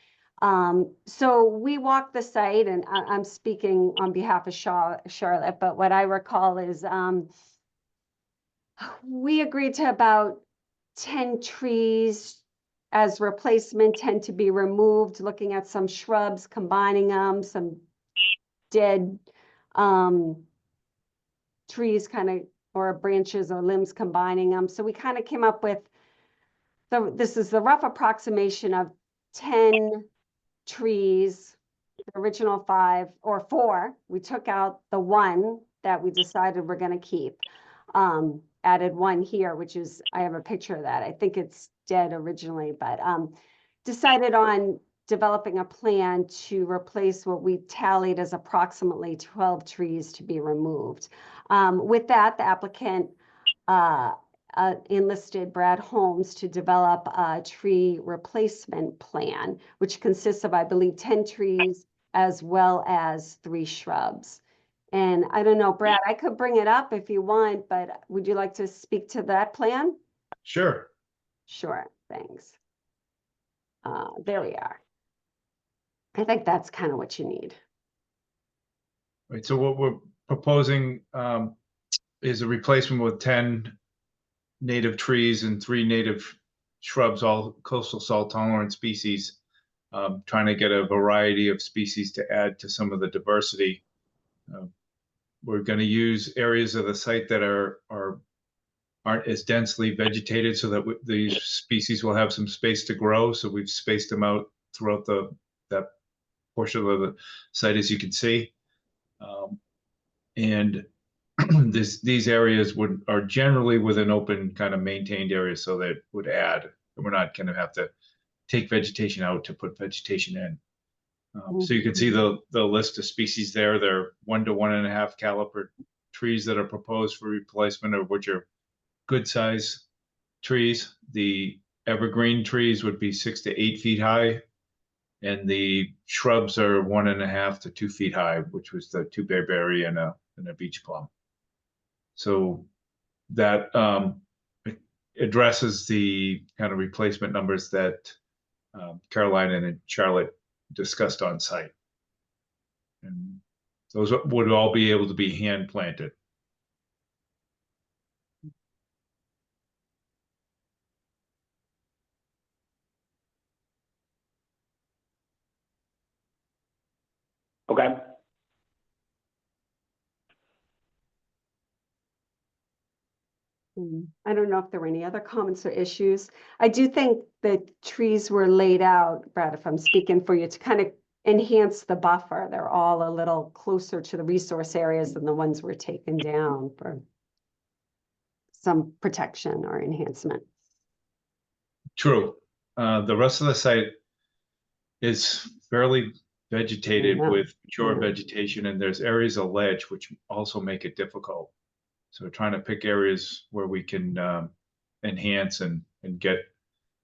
So we walked the site, and I'm speaking on behalf of Charlotte, but what I recall is we agreed to about 10 trees as replacement, 10 to be removed, looking at some shrubs, combining them, some dead trees kind of, or branches or limbs, combining them. So we kind of came up with, this is the rough approximation of 10 trees, the original 5 or 4. We took out the 1 that we decided we're going to keep. Added 1 here, which is, I have a picture of that. I think it's dead originally, but decided on developing a plan to replace what we tallied as approximately 12 trees to be removed. With that, the applicant enlisted Brad Holmes to develop a tree replacement plan, which consists of, I believe, 10 trees as well as 3 shrubs. And I don't know, Brad, I could bring it up if you want, but would you like to speak to that plan? Sure. Sure, thanks. There we are. I think that's kind of what you need. Right, so what we're proposing is a replacement with 10 native trees and 3 native shrubs, all coastal salt tolerant species. trying to get a variety of species to add to some of the diversity. We're going to use areas of the site that aren't as densely vegetated so that these species will have some space to grow. So we've spaced them out throughout that portion of the site, as you can see. And these areas are generally with an open kind of maintained area, so that would add, and we're not going to have to take vegetation out to put vegetation in. So you can see the list of species there. They're 1 to 1.5 caliper trees that are proposed for replacement, of which are good size trees. The evergreen trees would be 6 to 8 feet high, and the shrubs are 1.5 to 2 feet high, which was the 2 bayberry and a beach plum. So that addresses the kind of replacement numbers that Caroline and Charlotte discussed on site. And those would all be able to be hand planted. Okay. I don't know if there were any other comments or issues. I do think the trees were laid out, Brad, if I'm speaking for you, to kind of enhance the buffer. They're all a little closer to the resource areas than the ones were taken down for some protection or enhancement. True. The rest of the site is fairly vegetated with mature vegetation, and there's areas of ledge which also make it difficult. So we're trying to pick areas where we can enhance and get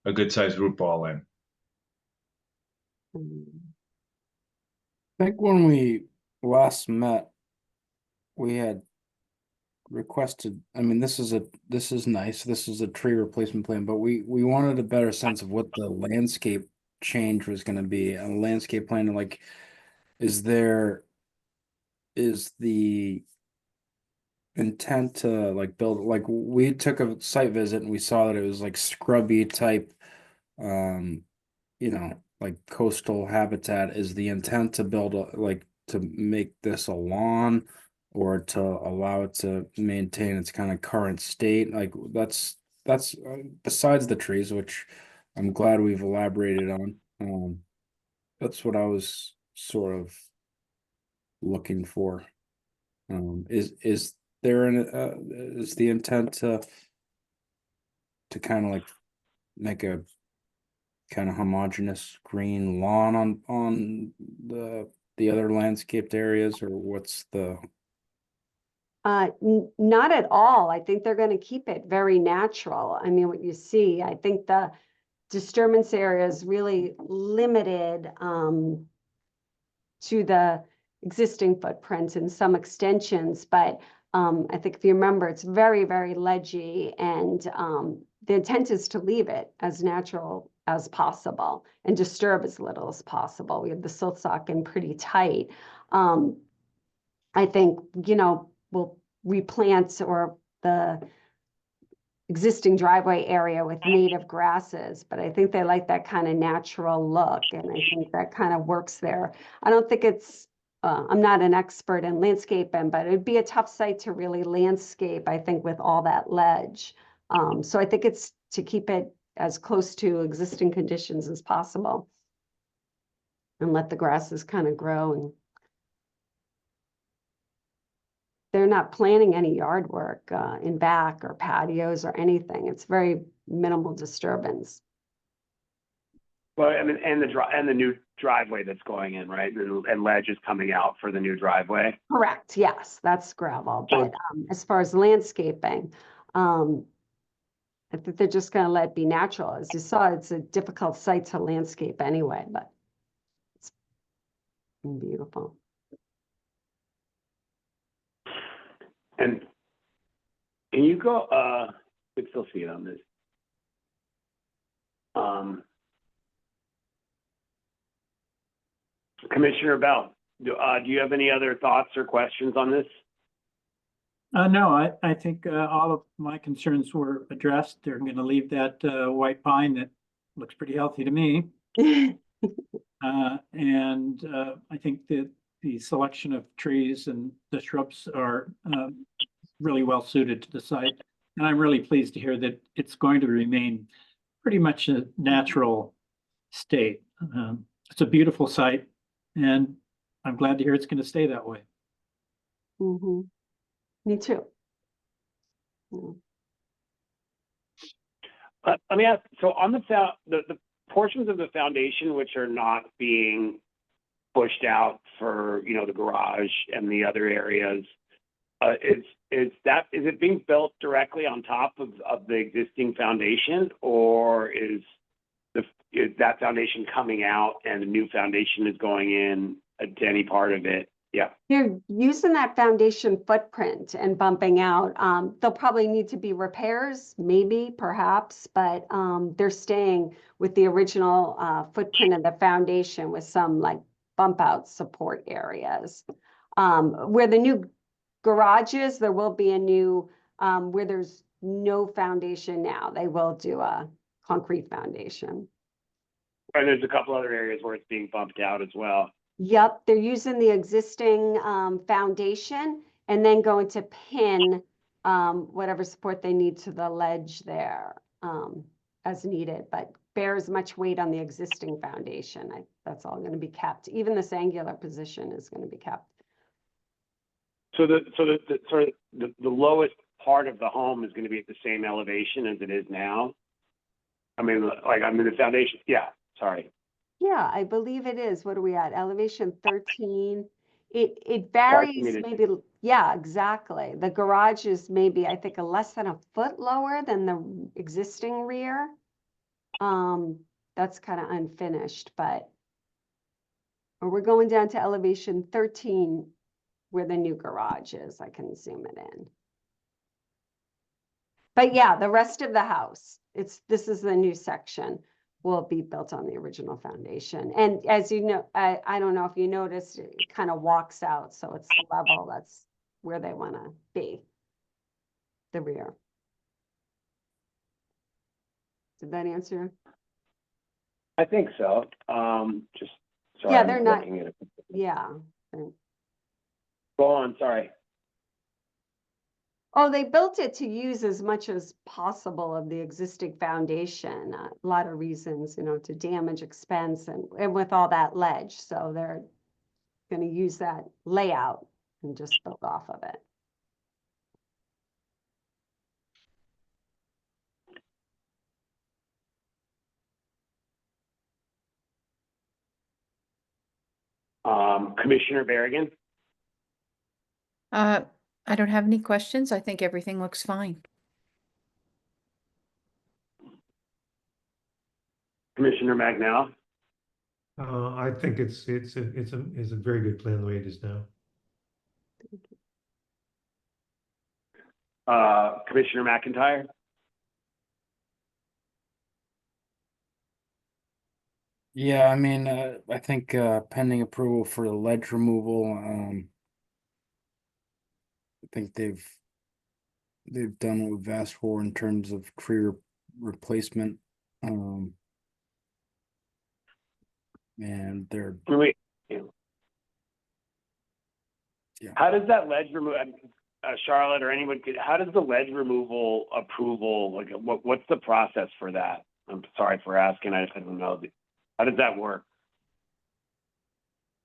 a good sized root ball in. I think when we last met, we had requested, I mean, this is nice. This is a tree replacement plan, but we wanted a better sense of what the landscape change was going to be. A landscape plan, like, is the intent to like build, like, we took a site visit and we saw that it was like scrubby type, you know, like coastal habitat. Is the intent to build to make this a lawn, or to allow it to maintain its kind of current state? Like, that's besides the trees, which I'm glad we've elaborated on. That's what I was sort of looking for. Is there is the intent to kind of like make a kind of homogeneous green lawn on the other landscaped areas, or what's the? Not at all. I think they're going to keep it very natural. I mean, what you see, I think the disturbance area is really limited to the existing footprints and some extensions, but I think if you remember, it's very, very ledgy, and the intent is to leave it as natural as possible and disturb as little as possible. We have the silt sock in pretty tight. I think, you know, we'll replant or the existing driveway area with native grasses, but I think they like that kind of natural look, and I think that kind of works there. I don't think it's I'm not an expert in landscaping, but it'd be a tough site to really landscape, I think, with all that ledge. So I think it's to keep it as close to existing conditions as possible and let the grasses kind of grow. And they're not planning any yard work in back or patios or anything. It's very minimal disturbance. Well, I mean, and the new driveway that's going in, right? And ledge is coming out for the new driveway. Correct. Yes, that's gravel. But as far as landscaping, I think they're just going to let it be natural. As you saw, it's a difficult site to landscape anyway, but it's beautiful. And can you go, we can still see it on this. Commissioner Bell, do you have any other thoughts or questions on this? No, I think all of my concerns were addressed. They're going to leave that white pine that looks pretty healthy to me. I think that the selection of trees and the shrubs are really well suited to the site. And I'm really pleased to hear that it's going to remain pretty much a natural state. It's a beautiful site, and I'm glad to hear it's going to stay that way. Mm-hmm. Me too. Yeah. Let me ask, so on the portions of the foundation which are not being pushed out for, you know, the garage and the other areas, is it being built directly on top of the existing foundation, or is that foundation coming out and a new foundation is going in to any part of it? Yeah. They're using that foundation footprint and bumping out. There'll probably need to be repairs, maybe, perhaps, but they're staying with the original footprint of the foundation with some like bump out support areas. Where the new garage is, there will be a new, where there's no foundation now, they will do a concrete foundation. And there's a couple other areas where it's being bumped out as well. Yep, they're using the existing foundation and then going to pin whatever support they need to the ledge there as needed, but bear as much weight on the existing foundation. That's all going to be kept. Even this angular position is going to be kept. So the lowest part of the home is going to be at the same elevation as it is now? I mean, the foundation, yeah, sorry. Yeah, I believe it is. What are we at? Elevation 13. It varies maybe, yeah, exactly. The garage is maybe, I think, less than a foot lower than the existing rear. That's kind of unfinished, but we're going down to elevation 13 where the new garage is. I can zoom it in. But yeah, the rest of the house, this is the new section, will be built on the original foundation. And as you know, I don't know if you noticed, it kind of walks out, so it's level. That's where they want to be, the rear. Did that answer? I think so. Just sorry, yeah, I'm they're not. looking at it. Yeah. Go on, sorry. Oh, they built it to use as much as possible of the existing foundation. A lot of reasons, you know, to damage expense and with all that ledge. So they're going to use that layout and just build off of it. Commissioner Berrigan? I don't have any questions. I think everything looks fine. Commissioner Magnell? I think it's a very good plan the way it is now. Commissioner McIntyre? Yeah, I mean, I think pending approval for the ledge removal, I think they've done what we've asked for in terms of tree replacement. And they're Wait. Yeah. How does that ledge remove, Charlotte or anyone how does the ledge removal approval, like what's the process for that? I'm sorry for asking, I don't know. How does that work?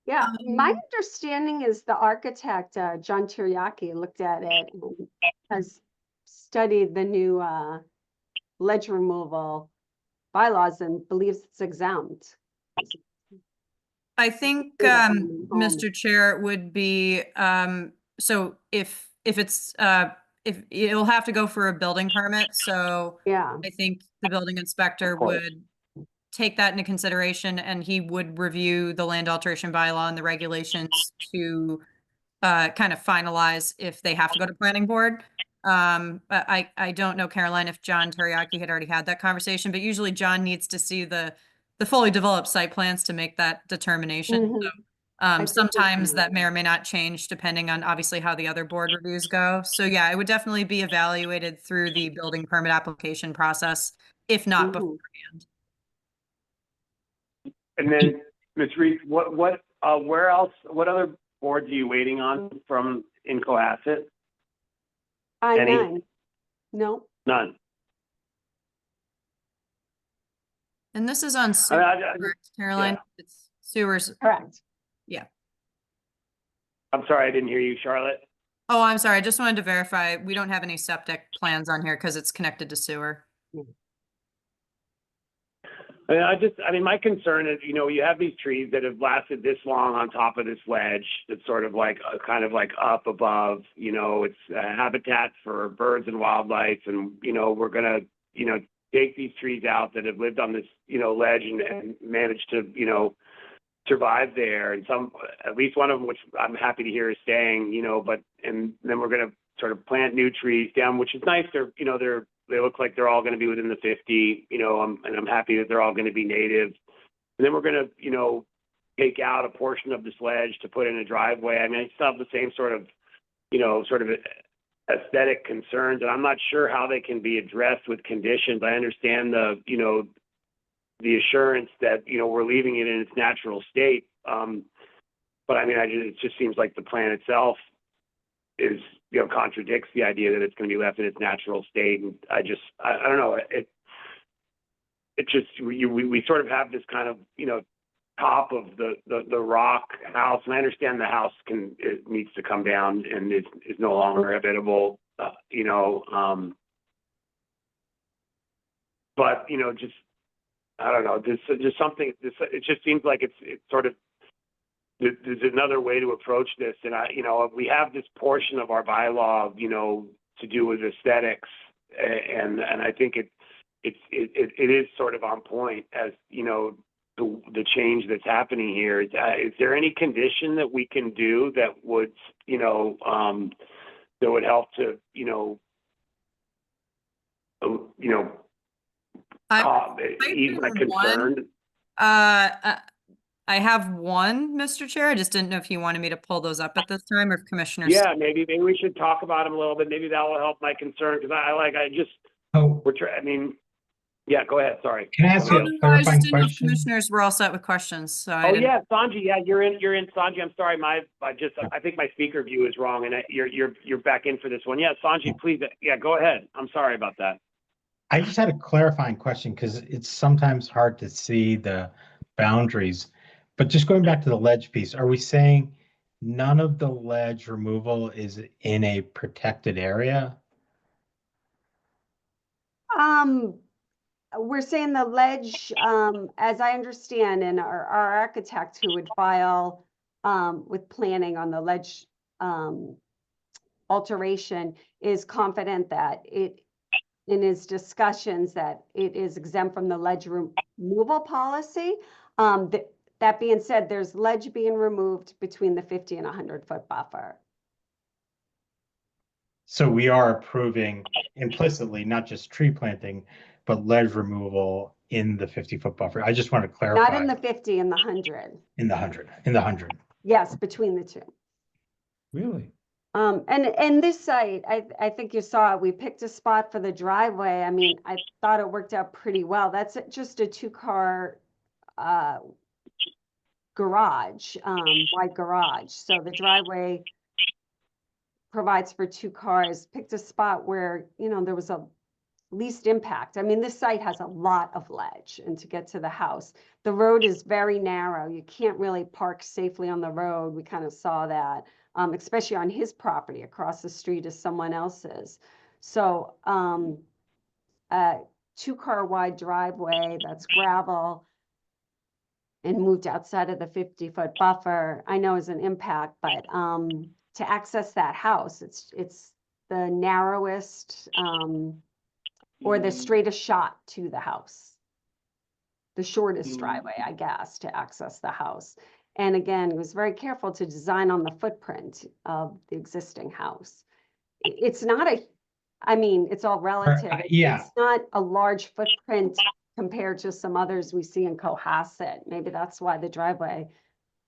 Yeah, my understanding is the architect, John Teriyaki, looked at it and has studied the new ledge removal bylaws and believes it's exempt. I think, Mr. Chair, it would be, so if it's, if it'll have to go for a building permit, so Yeah, I think the building inspector course. would take that into consideration, and he would review the land alteration bylaw and the regulations to kind of finalize if they have to go to planning board. I don't know, Caroline, if John Teriyaki had already had that conversation, but usually John needs to see the fully developed site plans to make that determination. Mhm. So, I think we sometimes can. that may or may not change depending on obviously how the other board reviews go. So yeah, it would definitely be evaluated through the building permit application process, if not Mhm. beforehand. And then Ms. Reese, where else, what other boards are you waiting on from in Cohasset? Any? I-9. No, None. And this is on I sewer, mean, I- correct, Caroline? yeah. It's sewers. correct. I'm sorry, I didn't hear you, Charlotte. Oh, I'm sorry. I just wanted to verify. We don't have any septic plans on here because it's connected to sewer. I mean, my concern is, you know, you have these trees that have lasted this long on top of this ledge that's sort of like, kind of like up above, you know, it's a habitat for birds and wildlife. And, you know, we're gonna, you know, take these trees out that have lived on this, you know, ledge and managed to, you know, survive there. And at least one of them, which I'm happy to hear is staying, you know, and then we're gonna sort of plant new trees down, which is nice. They look like they're all going to be within the 50, you know, and I'm happy that they're all going to be native. And then we're going to, you know, take out a portion of this ledge to put in a driveway. I mean, I still have the same sort of, you know, sort of aesthetic concerns, and I'm not sure how they can be addressed with conditions. I understand the, you know, the assurance that, you know, we're leaving it in its natural state. But I mean, it just seems like the plan itself is, you know, contradicts the idea that it's going to be left in its natural state. And I don't know. It just, we sort of have this kind of, you know, top of the rock house. And I understand the house it needs to come down and is no longer habitable, you know, but, you know, just, I don't know, just something, it just seems like it's sort of, there's another way to approach this. And you know, we have this portion of our bylaw, you know, to do with aesthetics. And I think it is sort of on point as, you know, the change that's happening here. Is there any condition that we can do that would, you know, that would help to, you know, ease my concern? I have one, Mr. Chair. I just didn't know if you wanted me to pull those up at this time or if Commissioner. Yeah, maybe we should talk about them a little bit. Maybe that will help my concern because I mean, yeah, go ahead. Sorry. Can I ask you a I just clarifying didn't know if question? commissioners were all set with questions, so I Oh didn't. yeah, Sanji. Yeah, you're in, Sanji. I'm sorry. I think my speaker view is wrong, and you're back in for this one. Yeah, Sanji, please. Yeah, go ahead. I'm sorry about that. I just had a clarifying question because it's sometimes hard to see the boundaries. But just going back to the ledge piece, are we saying none of the ledge removal is in a protected area? We're saying the ledge, as I understand, and our architect who would file with planning on the ledge alteration is confident that in his discussions that it is exempt from the ledge removal policy. That being said, there's ledge being removed between the 50 and 100-foot buffer. So we are approving implicitly, not just tree planting, but ledge removal in the 50-foot buffer. I just want to clarify. Not in the 50, in the 100. In the 100. Yes, between the two. Really? And this site, I think you saw it, we picked a spot for the driveway. I mean, I thought it worked out pretty well. That's just a 2-car garage, wide garage. So the driveway provides for 2 cars. Picked a spot where, you know, there was a least impact. I mean, this site has a lot of ledge, and to get to the house, the road is very narrow. You can't really park safely on the road. We kind of saw that, especially on his property. Across the street is someone else's. So, 2-car wide driveway that's gravel and moved outside of the 50-foot buffer, I know is an impact, but to access that house, it's the narrowest or the straightest shot to the house. The shortest driveway, I guess, to access the house. And again, he was very careful to design on the footprint of the existing house. It's not I mean, it's all relative. Yeah. It's not a large footprint compared to some others we see in Cohasset. Maybe that's why the driveway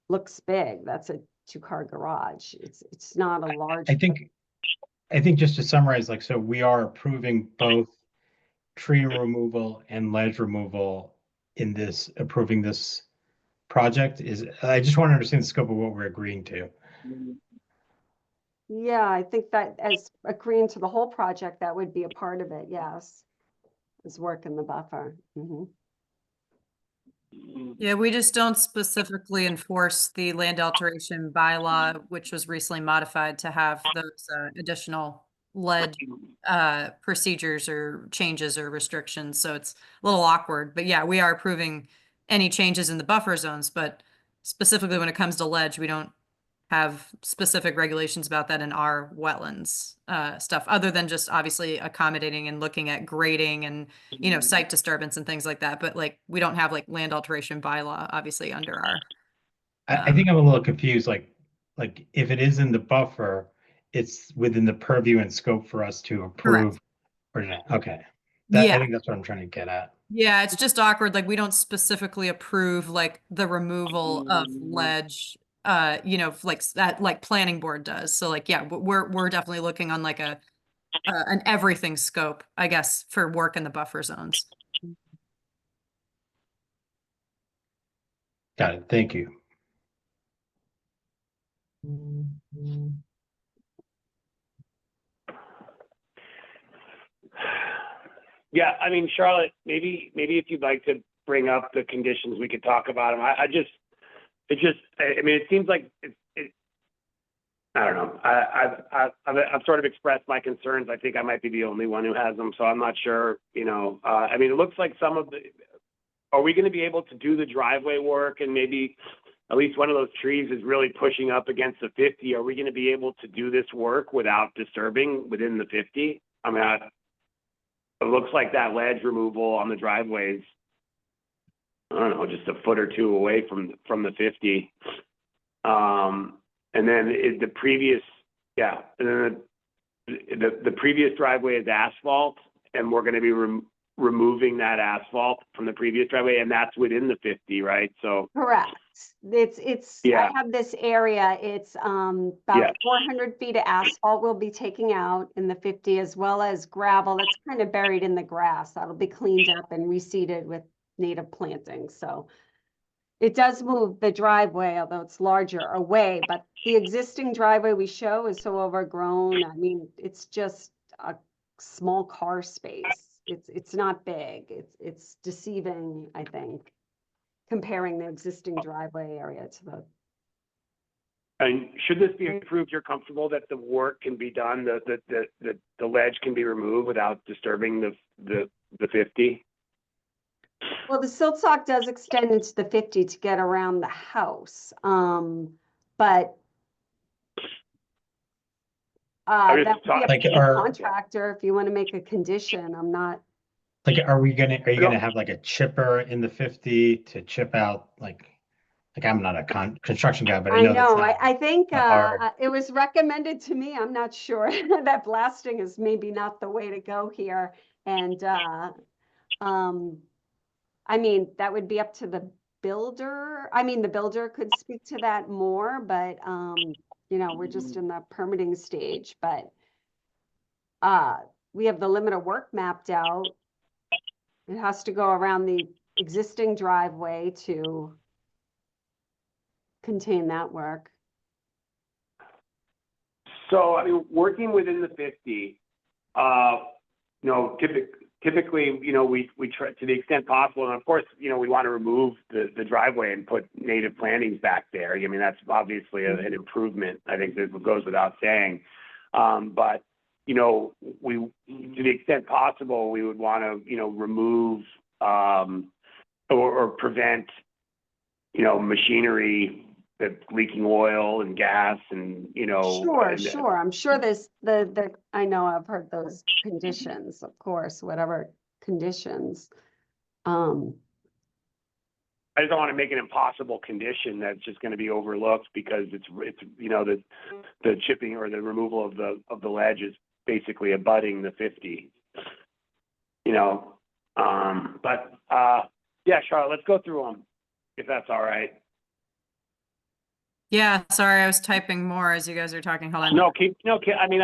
looks big. That's a 2-car garage. It's not a large. I think just to summarize, like, so we are approving both tree removal and ledge removal in this, approving this project? I just want to understand the scope of what we're agreeing to. Yeah, I think that as agreeing to the whole project, that would be a part of it, yes. Is work in the buffer. Mhm. Yeah, we just don't specifically enforce the land alteration bylaw, which was recently modified to have those additional lead procedures or changes or restrictions. So it's a little awkward, but yeah, we are approving any changes in the buffer zones, but specifically when it comes to ledge, we don't have specific regulations about that in our wetlands stuff, other than just obviously accommodating and looking at grading and, you know, site disturbance and things like that. But like, we don't have like land alteration bylaw, obviously, under our. I think I'm a little confused, like if it is in the buffer, it's within the purview and scope for us to approve or not. Okay. I Yeah. think that's what I'm trying to get at. Yeah, it's just awkward. Like, we don't specifically approve like the removal of ledge, you know, like that, like planning board does. So like, yeah, we're definitely looking on like an everything scope, I guess, for work in the buffer zones. Got it. Thank you. Yeah, I mean, Charlotte, maybe if you'd like to bring up the conditions, we could talk about them. I mean, it seems like I don't know. I've sort of expressed my concerns. I think I might be the only one who has them, so I'm not sure, you know. I mean, it looks like are we going to be able to do the driveway work and maybe at least one of those trees is really pushing up against the 50? Are we going to be able to do this work without disturbing within the 50? I mean, it looks like that ledge removal on the driveways, I don't know, just a foot or two away from the 50. And then the previous driveway is asphalt, and we're going to be removing that asphalt from the previous driveway, and that's within the 50, right? So Correct. It's Yeah. I have this area, it's about 400 feet of asphalt we'll be taking out in the 50, as well as gravel that's kind of buried in the grass. That'll be cleaned up and reseeded with native plantings. So it does move the driveway, although it's larger, away, but the existing driveway we show is so overgrown. I mean, it's just a small car space. It's not big. It's deceiving, I think, comparing the existing driveway area to the. And should this be approved, you're comfortable that the work can be done, the ledge can be removed without disturbing the 50? Well, the silt sock does extend into the 50 to get around the house. But I'm just that would be up Like, to the are- contractor if you want to make a condition. I'm not. Like, are you gonna have like a chipper in the 50 to chip out like I'm not a construction guy, but I know that's know. not I think not hard. it was recommended to me. I'm not sure that blasting is maybe not the way to go here. And I mean, that would be up to the builder. I mean, the builder could speak to that more, but you know, we're just in the permitting stage. But we have the limit of work mapped out. It has to go around the existing driveway to contain that work. So, I mean, working within the 50, you know, typically, you know, we try to the extent possible, and of course, you know, we want to remove the driveway and put native plantings back there. I mean, that's obviously an improvement. I think that goes without saying. But, you know, to the extent possible, we would want to, you know, remove or prevent, you know, machinery that's leaking oil and gas and, you know. Sure. I'm sure there's I know I've heard those conditions, of course, whatever conditions. I just don't want to make an impossible condition that's just going to be overlooked because it's you know, the chipping or the removal of the ledge is basically abutting the 50. You know, but yeah, Charlotte, let's go through them if that's all right. Yeah, sorry, I was typing more as you guys are talking. Hold on. No, I mean,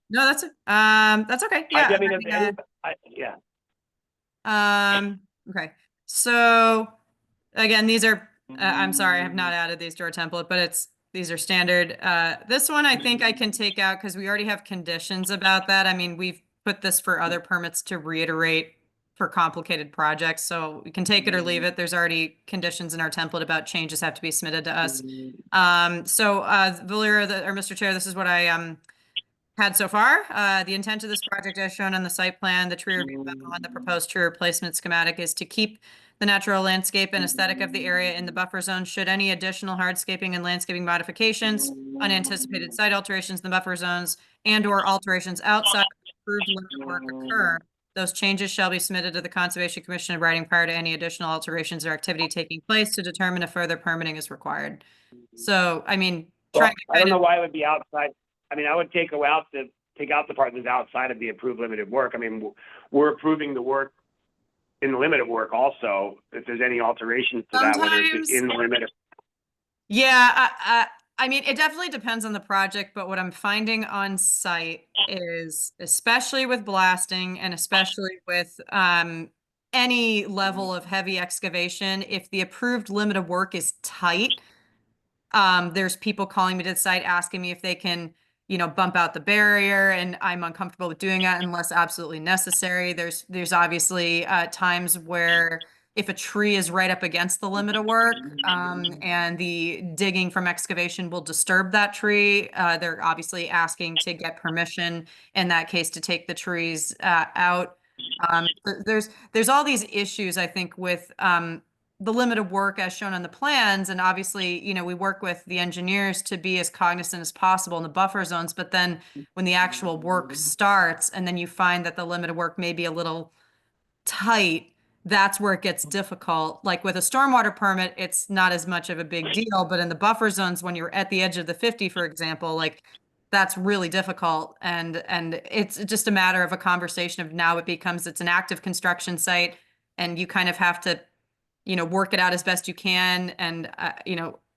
No, that's okay. Yeah. I mean, yeah. Okay. So again, these are I'm sorry, I have not added these to our template, but these are standard. This one I think I can take out because we already have conditions about that. I mean, we've put this for other permits to reiterate for complicated projects, so we can take it or leave it. There's already conditions in our template about changes have to be submitted to us. Valeria, or Mr. Chair, this is what I had so far. The intent of this project as shown on the site plan, the tree review memo, and the proposed tree replacement schematic is to keep the natural landscape and aesthetic of the area in the buffer zone. Should any additional hardscaping and landscaping modifications, unanticipated site alterations in the buffer zones, and/or alterations outside of the approved limit of work occur, those changes shall be submitted to the Conservation Commission in writing prior to any additional alterations or activity taking place to determine if further permitting is required. So, I mean, Well, I don't know why it would be outside. I mean, I would take out the part that's outside of the approved limited work. I mean, we're approving the work in the limit of work also, if there's any alterations to that, whether it's in the limit of. Yeah, I mean, it definitely depends on the project, but what I'm finding on site is, especially with blasting and especially with any level of heavy excavation, if the approved limit of work is tight, there's people calling me to the site asking me if they can, bump out the barrier, and I'm uncomfortable with doing that unless absolutely necessary. There's obviously times where if a tree is right up against the limit of work, and the digging from excavation will disturb that tree, they're obviously asking to get permission in that case to take the trees out. There's all these issues, I think, with the limit of work as shown on the plans. And obviously, we work with the engineers to be as cognizant as possible in the buffer zones. But then when the actual work starts and then you find that the limit of work may be a little tight, that's where it gets difficult. Like with a stormwater permit, it's not as much of a big deal. But in the buffer zones, when you're at the edge of the 50, for example, like that's really difficult. And it's just a matter of a conversation of now it's an active construction site and you kind of have to work it out as best you can. And,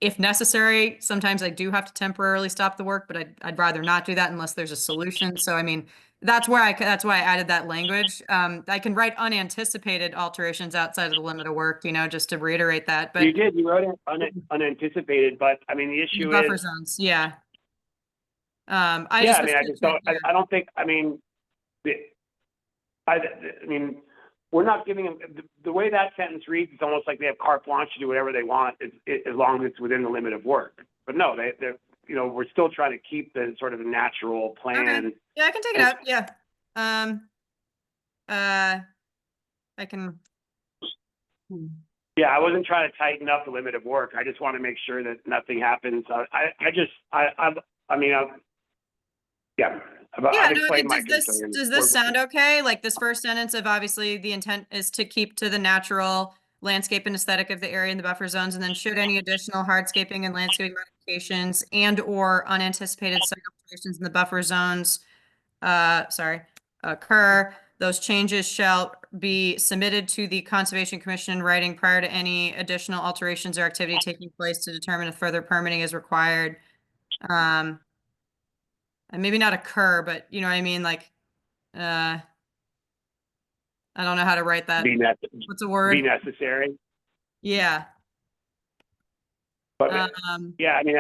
if necessary, sometimes I do have to temporarily stop the work, but I'd rather not do that unless there's a solution. So, I mean, that's why I added that language. I can write unanticipated alterations outside of the limit of work, just to reiterate that. But You wrote it unanticipated, but I mean, the issue buffer is. zones, yeah. I don't think, we're not giving them, the way that sentence reads, it's almost like they have carte blanche to do whatever they want as long as it's within the limit of work. But no, they're we're still trying to keep the sort of natural plan. Okay. Yeah, I can take it out. Yeah. I can. Yeah, I wasn't trying to tighten up the limit of work. I just want to make sure that nothing happens. Yeah. Yeah, does this sound okay? Like this first sentence of obviously the intent is to keep to the natural landscape and aesthetic of the area in the buffer zones, and then should any additional hardscaping and landscaping modifications and/or unanticipated site alterations in the buffer zones, occur, those changes shall be submitted to the Conservation Commission in writing prior to any additional alterations or activity taking place to determine if further permitting is required. And maybe not occur, but you know what I mean? Like, I don't know how to write that. What's a word? Be necessary. Yeah. But yeah, I mean,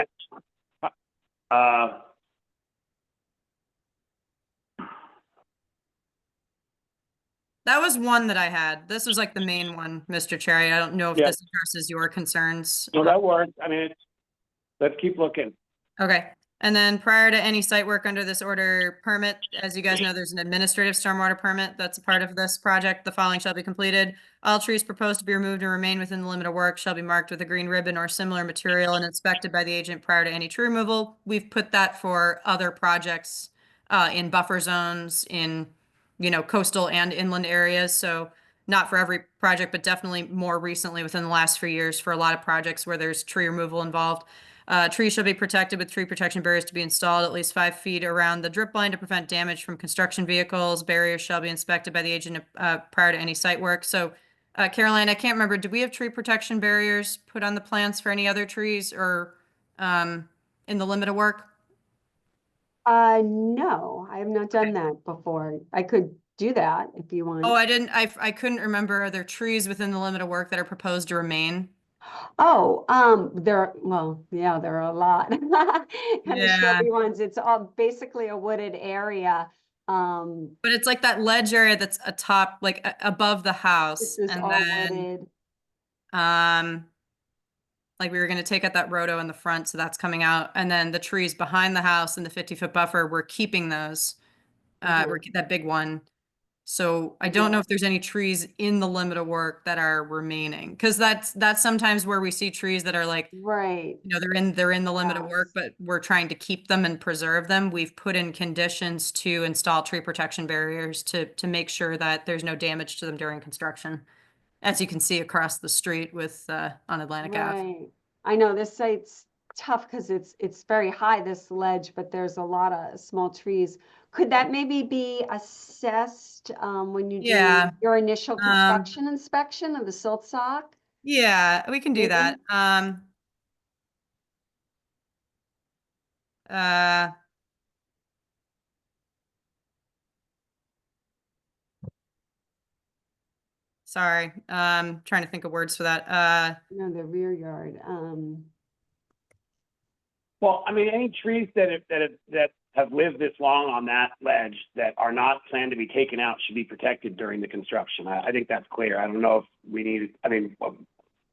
that was one that I had. This was like the main one, Mr. Cherry. I don't know if this addresses your concerns. No, that works. I mean, let's keep looking. Okay. And then prior to any site work under this order permit, as you guys know, there's an administrative stormwater permit that's a part of this project. The following shall be completed. All trees proposed to be removed and remain within the limit of work shall be marked with a green ribbon or similar material and inspected by the agent prior to any tree removal. We've put that for other projects in buffer zones, in coastal and inland areas. So not for every project, but definitely more recently within the last few years for a lot of projects where there's tree removal involved. Trees shall be protected with tree protection barriers to be installed at least 5 feet around the drip line to prevent damage from construction vehicles. Barriers shall be inspected by the agent prior to any site work. So, Caroline, I can't remember, do we have tree protection barriers put on the plans for any other trees or in the limit of work? No, I have not done that before. I could do that if you want. Oh, I couldn't remember. Are there trees within the limit of work that are proposed to remain? Oh, yeah, there are a lot. Kind of Yeah. shrubby ones. It's all basically a wooded area. But it's like that ledge area that's atop, like above the house, This is and all then wooded. like we were going to take out that rhodo in the front, so that's coming out, and then the trees behind the house and the 50-foot buffer, we're keeping those. We're that big one. So I don't know if there's any trees in the limit of work that are remaining, because that's sometimes where we see trees that are like, Right. you know, they're in the limit of work, Yes. but we're trying to keep them and preserve them. We've put in conditions to install tree protection barriers to make sure that there's no damage to them during construction, as you can see across the street with on Atlantic Ave. Right. I know this site's tough because it's very high, this ledge, but there's a lot of small trees. Could that maybe be assessed when you do Yeah. your initial construction inspection of the silt sock? Yeah, we can do Maybe. that. Uh, sorry, trying to think of words for that. No, the rear yard. Well, I mean, any trees that have lived this long on that ledge that are not planned to be taken out should be protected during the construction. I think that's clear. I don't know if we need, I mean,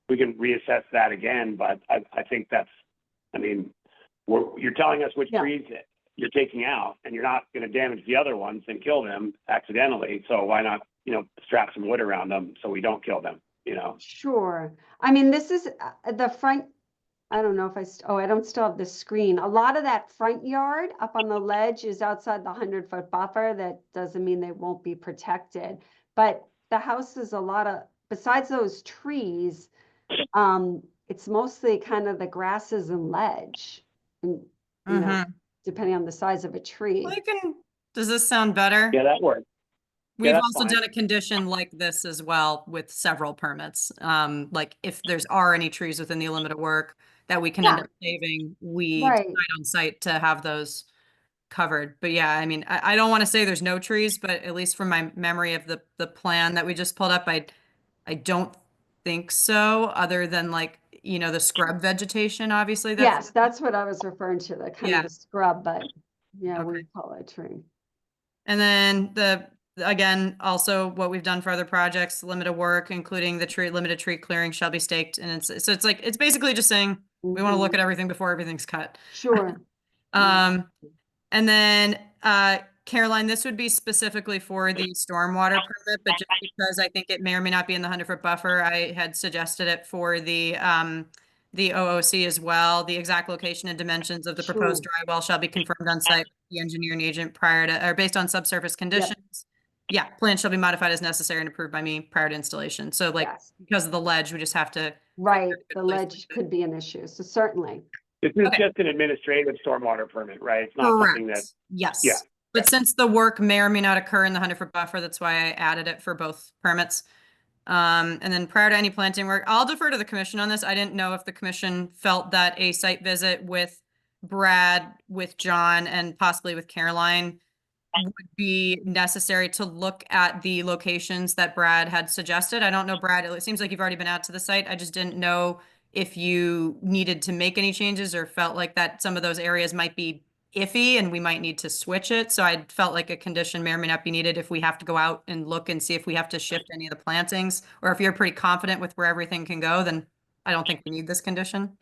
we can reassess that again, but I think that's, I mean, you're telling us which Yeah. trees you're taking out, and you're not going to damage the other ones and kill them accidentally. So why not, strap some wood around them so we don't kill them, Sure. I mean, this is the front. I don't know if I don't still have the screen. A lot of that front yard up on the ledge is outside the 100-foot buffer. That doesn't mean they won't be protected. But the house is a lot of, besides those trees, it's mostly kind of the grasses and ledge. And, depending on the size of a tree. Well, does this sound better? Yeah, that works. We've that's also fine. done a condition like this as well with several permits. Like if there's are any trees within the limit of work that we can end up saving, we Right. decide on site to have those covered. But yeah, I mean, I don't want to say there's no trees, but at least from my memory of the plan that we just pulled up, I don't think so, other than like, the scrub vegetation, obviously. Yes, that's what I was referring to, the kind Yeah. of the scrub, but yeah, Okay. we call it a tree. And then again, also what we've done for other projects, limited work, including the limited tree clearing shall be staked. And it's basically just saying, we want to look at everything before everything's cut. Sure. And then, Caroline, this would be specifically for the stormwater permit, but just because I think it may or may not be in the 100-foot buffer, I had suggested it for the OOC as well. The exact location and dimensions of the proposed dry well shall be confirmed on site with the engineering agent or based on subsurface conditions. Yeah, plan shall be modified as necessary and approved by me prior to installation. So like, Yes. because of the ledge, we just have to. Right, the place ledge could be an issue, so certainly. This is Okay. just an administrative stormwater permit, right? It's not something that, Correct. Yes. Yeah. But since the work may or may not occur in the 100-foot buffer, that's why I added it for both permits. And then prior to any planting work, I'll defer to the commission on this. I didn't know if the commission felt that a site visit with Brad, with John, and possibly with Caroline would be necessary to look at the locations that Brad had suggested. I don't know, Brad, it seems like you've already been out to the site. I just didn't know if you needed to make any changes or felt like that some of those areas might be iffy and we might need to switch it. So I felt like a condition may or may not be needed if we have to go out and look and see if we have to shift any of the plantings, or if you're pretty confident with where everything can go, then I don't think we need this condition.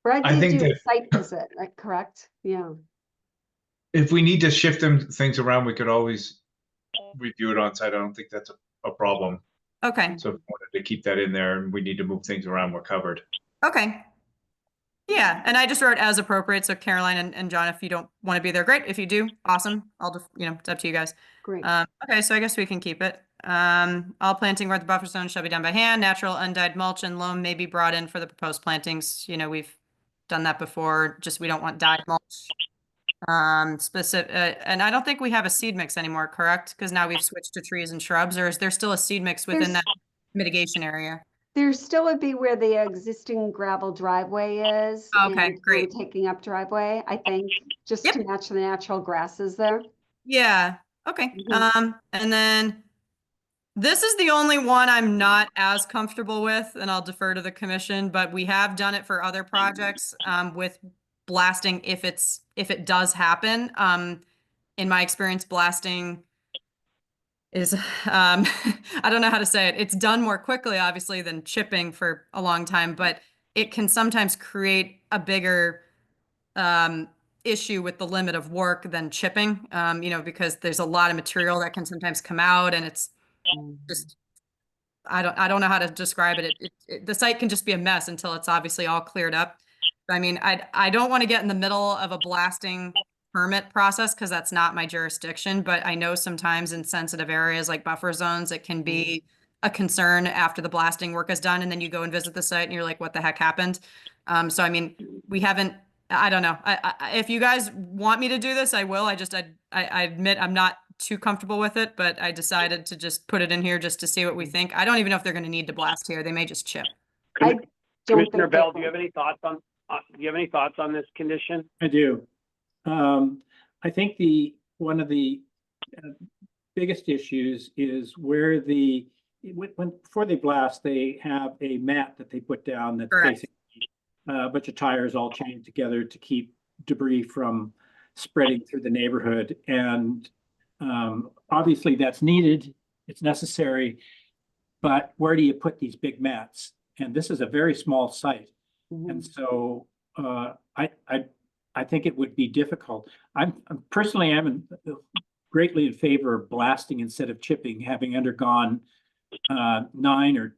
Brad I did think do a that- site visit, like, correct? Yeah. If we need to shift things around, we could always review it on site. I don't think that's a problem. Okay. So if we wanted to keep that in there and we need to move things around, we're covered. Okay. Yeah, and I just wrote as appropriate. So Caroline and John, if you don't want to be there, great. If you do, awesome. I'll just, it's up to you guys. Great. Okay, so I guess we can keep it. All planting where the buffer zone shall be done by hand. Natural undyed mulch and loam may be brought in for the proposed plantings. We've done that before. Just we don't want dyed mulch. Specific, and I don't think we have a seed mix anymore, correct? Because now we've switched to trees and shrubs, or is there still a seed mix within that mitigation area? There still would be where the existing gravel driveway is. Okay, and great. we're taking up driveway, I think, just to match the natural grasses there. Yeah. Okay. Mhm. And then This is the only one I'm not as comfortable with, and I'll defer to the commission, but we have done it for other projects, with blasting if it does happen. In my experience, blasting is, I don't know how to say it. It's done more quickly, obviously, than chipping for a long time, but it can sometimes create a bigger, issue with the limit of work than chipping, because there's a lot of material that can sometimes come out, and it's just, I don't know how to describe it. The site can just be a mess until it's obviously all cleared up. I mean, I don't want to get in the middle of a blasting permit process because that's not my jurisdiction, but I know sometimes in sensitive areas like buffer zones, it can be a concern after the blasting work is done, and then you go and visit the site and you're like, what the heck happened? So I mean, we haven't, I don't know. If you guys want me to do this, I will. I admit I'm not too comfortable with it, but I decided to just put it in here just to see what we think. I don't even know if they're going to need to blast here. They may just chip. I don't Commissioner think Bell, they do you have any thoughts on, this condition? I do. I think one of the biggest issues is where before they blast, they have a mat that they put down that's Correct. basically a bunch of tires all chained together to keep debris from spreading through the neighborhood. And obviously that's needed, it's necessary, but where do you put these big mats? And this is a very small site. And so I think it would be difficult. I'm personally, greatly in favor of blasting instead of chipping, having undergone 9 or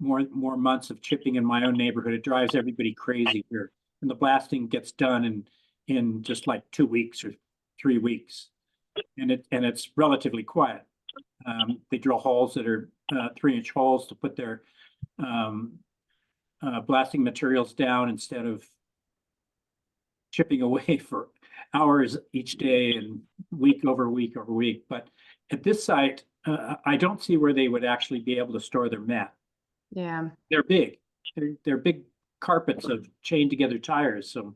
more months of chipping in my own neighborhood. It drives everybody crazy here. And the blasting gets done in just like 2 weeks or 3 weeks. And it's relatively quiet. They drill holes that are 3-inch holes to put their blasting materials down instead of chipping away for hours each day and week over week over week. But at this site, I don't see where they would actually be able to store their mat. Yeah. They're big. They're big carpets of chained together tires. So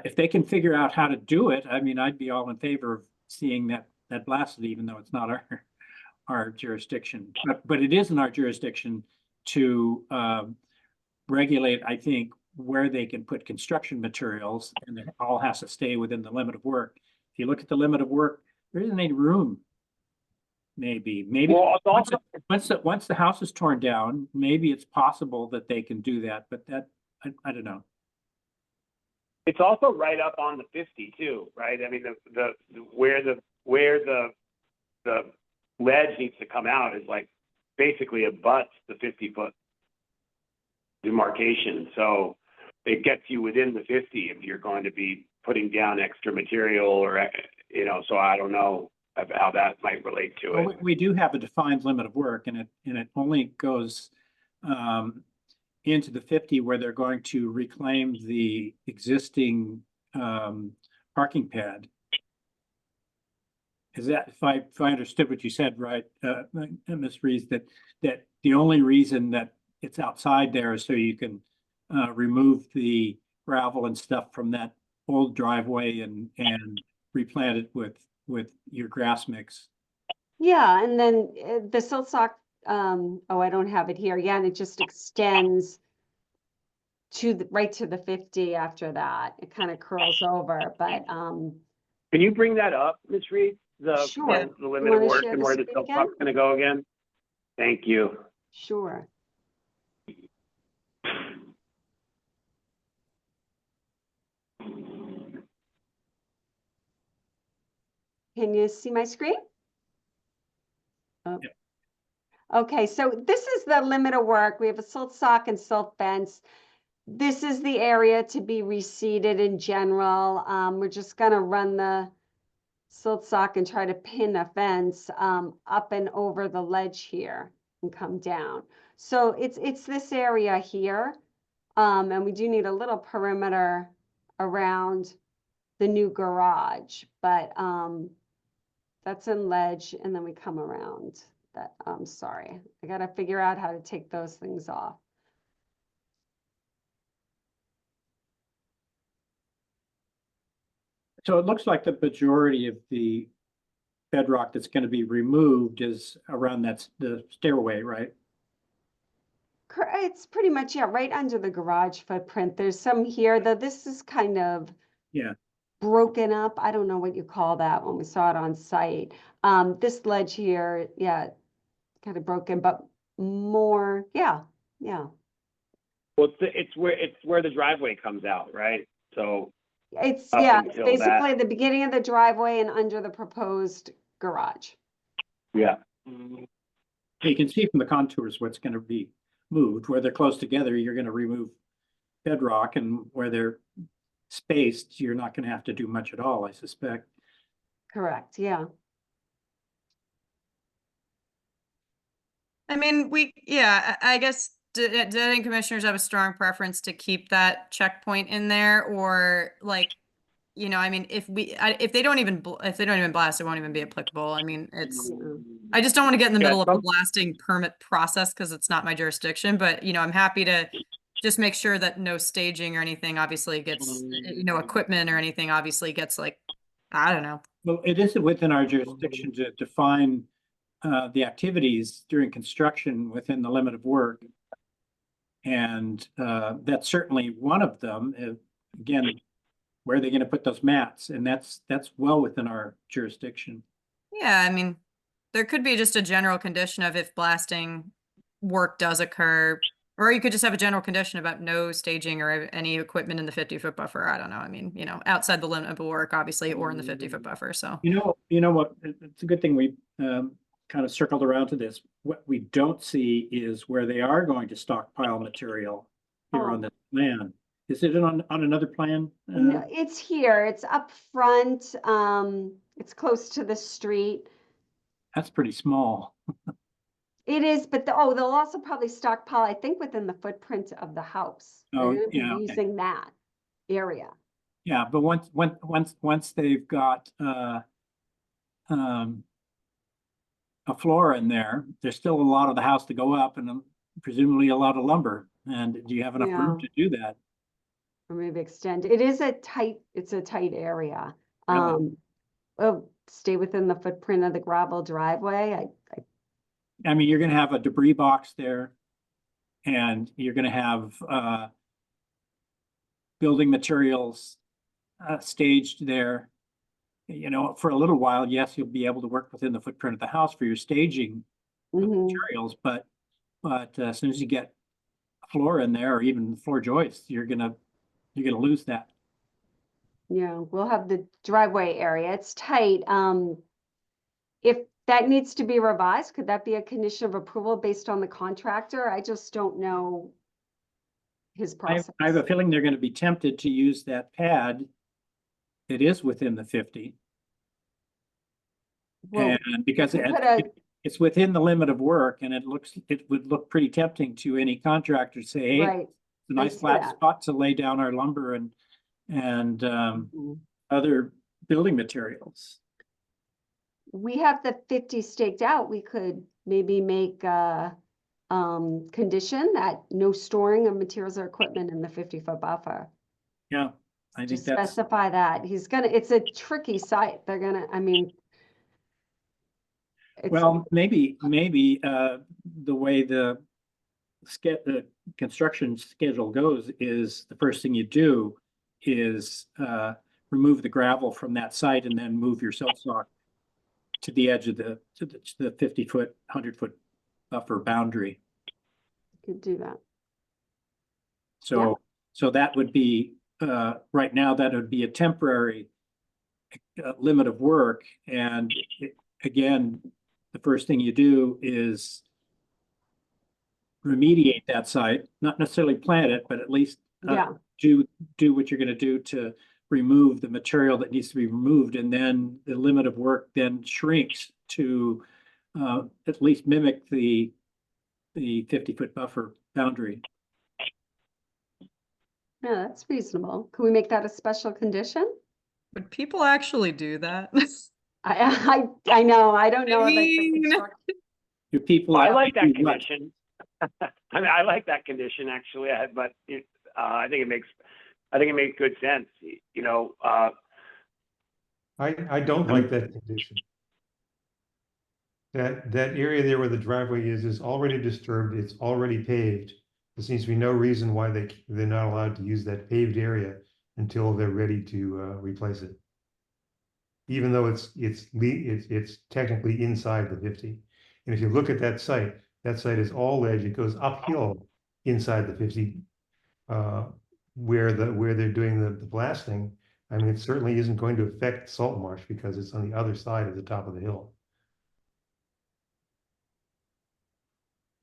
if they can figure out how to do it, I mean, I'd be all in favor of seeing that blasted, even though it's not our jurisdiction. But it is in our jurisdiction to regulate, I think, where they can put construction materials, and it all has to stay within the limit of work. If you look at the limit of work, there isn't any room. Maybe Well, once the house is torn down, maybe it's possible that they can do that, but that I don't know. It's also right up on the 50 too, right? I mean, where the ledge needs to come out is like basically abuts the 50-foot demarcation. So it gets you within the 50 if you're going to be putting down extra material or, so I don't know how that might relate to it. Well, we do have a defined limit of work, and it only goes into the 50 where they're going to reclaim the existing parking pad. Is that, if I understood what you said right, Ms. Rees, that the only reason that it's outside there is so you can remove the gravel and stuff from that old driveway and replant it with your grass mix. Yeah, and then the silt sock, I don't have it here. Yeah, and it just extends right to the 50 after that. It kind of curls over, but Can you bring that up, Ms. Reed? Sure. The limit of wanna work share and the where the screen silt again? sock's gonna go again? Thank you. Sure. Can you see my screen? Oh. Yeah. Okay, so this is the limit of work. We have a silt sock and silt fence. This is the area to be reseeded in general. We're just gonna run the silt sock and try to pin a fence up and over the ledge here and come down. So it's this area here. And we do need a little perimeter around the new garage, but that's in ledge, and then we come around that. I'm sorry, I gotta figure out how to take those things off. So it looks like the majority of the bedrock that's going to be removed is around the stairway, right? It's pretty much, yeah, right under the garage footprint. There's some here, though this is kind of Yeah. broken up. I don't know what you call that when we saw it on site. This ledge here, yeah, kind of broken, but more, yeah. Well, it's where the driveway comes out, right? So It's, Up yeah, it's until basically the beginning of the driveway and under the proposed garage. yeah. You can see from the contours what's going to be moved. Where they're close together, you're going to remove bedrock, and where they're spaced, you're not going to have to do much at all, I suspect. Correct, yeah. I mean, I guess, do any commissioners have a strong preference to keep that checkpoint in there, or like, I mean, if they don't even blast, it won't even be applicable. I mean, I just don't want to get in the Yeah, middle of the some- blasting permit process because it's not my jurisdiction, but I'm happy to just make sure that no staging or anything obviously gets, equipment or anything obviously gets like, I don't know. Well, it isn't within our jurisdiction to define the activities during construction within the limit of work. And that's certainly one of them. Again, where are they going to put those mats? And that's well within our jurisdiction. Yeah, I mean, there could be just a general condition of if blasting work does occur, or you could just have a general condition about no staging or any equipment in the 50-foot buffer. I don't know. I mean, outside the limit of work, obviously, or in the 50-foot buffer. So, You know what? It's a good thing we kind of circled around to this. What we don't see is where they are going to stockpile material here on the plan. Is it on another plan? No, it's here, it's up front, it's close to the street. That's pretty small. It is, but they'll also probably stockpile, I think, within the footprint of the house. They're Oh, gonna be yeah, okay. using that area. Yeah, but once they've got a floor in there, there's still a lot of the house to go up, and presumably a lot of lumber. And do you have enough room to do that? Or maybe extend. It is it's a tight area. Really? Well, stay within the footprint of the gravel driveway. I mean, you're gonna have a debris box there, and you're gonna have building materials staged there. For a little while, yes, you'll be able to work within the footprint of the house for your staging of materials, but as soon as you get a floor in there, or even floor joists, you're gonna lose that. Yeah, we'll have the driveway area. It's tight. If that needs to be revised, could that be a condition of approval based on the contractor? I just don't know his process. I have a feeling they're gonna be tempted to use that pad. It is within the 50. Well, And because we could it's within the limit of work, and it would look pretty tempting to any contractor to say, hey, right. it's a nice see flat that. spot to lay down our lumber and other building materials. We have the 50 staked out. We could maybe make a condition that no storing of materials or equipment in the 50-foot buffer. Yeah, I To think that's, specify that. It's a tricky site. well, maybe the way the construction schedule goes is the first thing you do is remove the gravel from that site and then move your silt sock to the edge of the 50-foot, 100-foot buffer boundary. Could do that. So that would be right now, that would be a temporary limit of work. And again, the first thing you do is remediate that site, not necessarily plant it, but at least do what you're going to do to remove the material that needs to be removed. And then the limit of work then shrinks to at least mimic the 50-foot buffer boundary. Yeah, that's reasonable. Can we make that a special condition? Would people actually do that? I know. I don't know. Do people? I like that do what? condition. I mean, I like that condition actually, but I think it makes good sense. I don't like that condition. that area there where the driveway is already disturbed, it's already paved. There seems to be no reason why they're not allowed to use that paved area until they're ready to replace it. Even though it's technically inside the 50. And if you look at that site is all ledge, it goes uphill inside the 50, where they're doing the blasting. I mean, it certainly isn't going to affect salt marsh because it's on the other side of the top of the hill.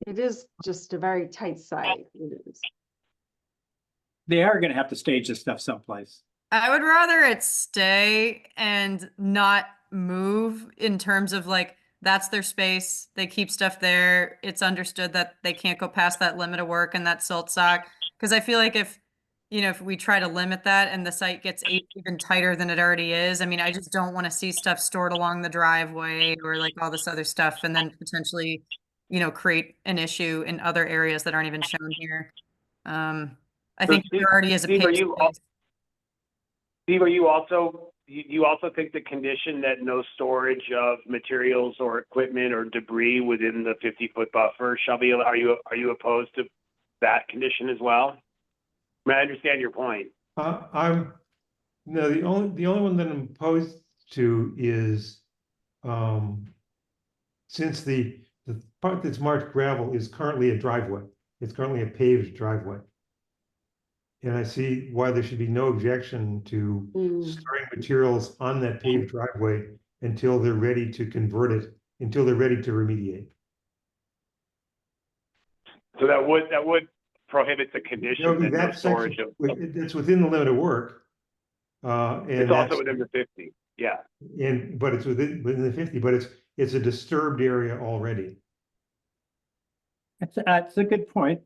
It is just a very tight site. It is. They are gonna have to stage this stuff someplace. I would rather it stay and not move in terms of like, that's their space. They keep stuff there. It's understood that they can't go past that limit of work and that silt sock. Cause I feel like if we try to limit that and the site gets even tighter than it already is, I mean, I just don't want to see stuff stored along the driveway or like all this other stuff and then potentially, create an issue in other areas that aren't even shown here. I think there already is a Steve, paved space. Steve, are you also think the condition that no storage of materials or equipment or debris within the 50-foot buffer shall be, are you opposed to that condition as well? I mean, I understand your point. No, the only one that I'm opposed to is, since the part that's marked gravel is currently a driveway. It's currently a paved driveway. And I see why there should be no objection to storing materials on that paved driveway until they're ready to convert it, until they're ready to remediate. So that would prohibit the condition No, that no that storage section, of. it's within the limit of work. And It's also within the 50. Yeah. But it's within the 50, but it's a disturbed area already. That's a good point.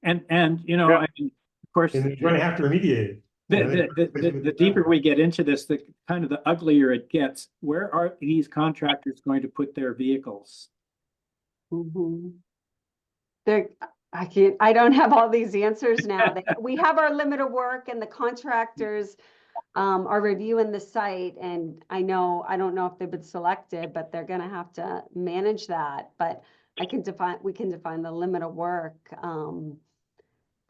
And Yeah. I mean, of course, And you're gonna have to remediate it. the deeper we get into this, the kind of the uglier it gets. Where are these contractors going to put their vehicles? I don't have all these answers now. We have our limit of work and the contractors are reviewing the site, and I don't know if they've been selected, but they're gonna have to manage that. But we can define the limit of work.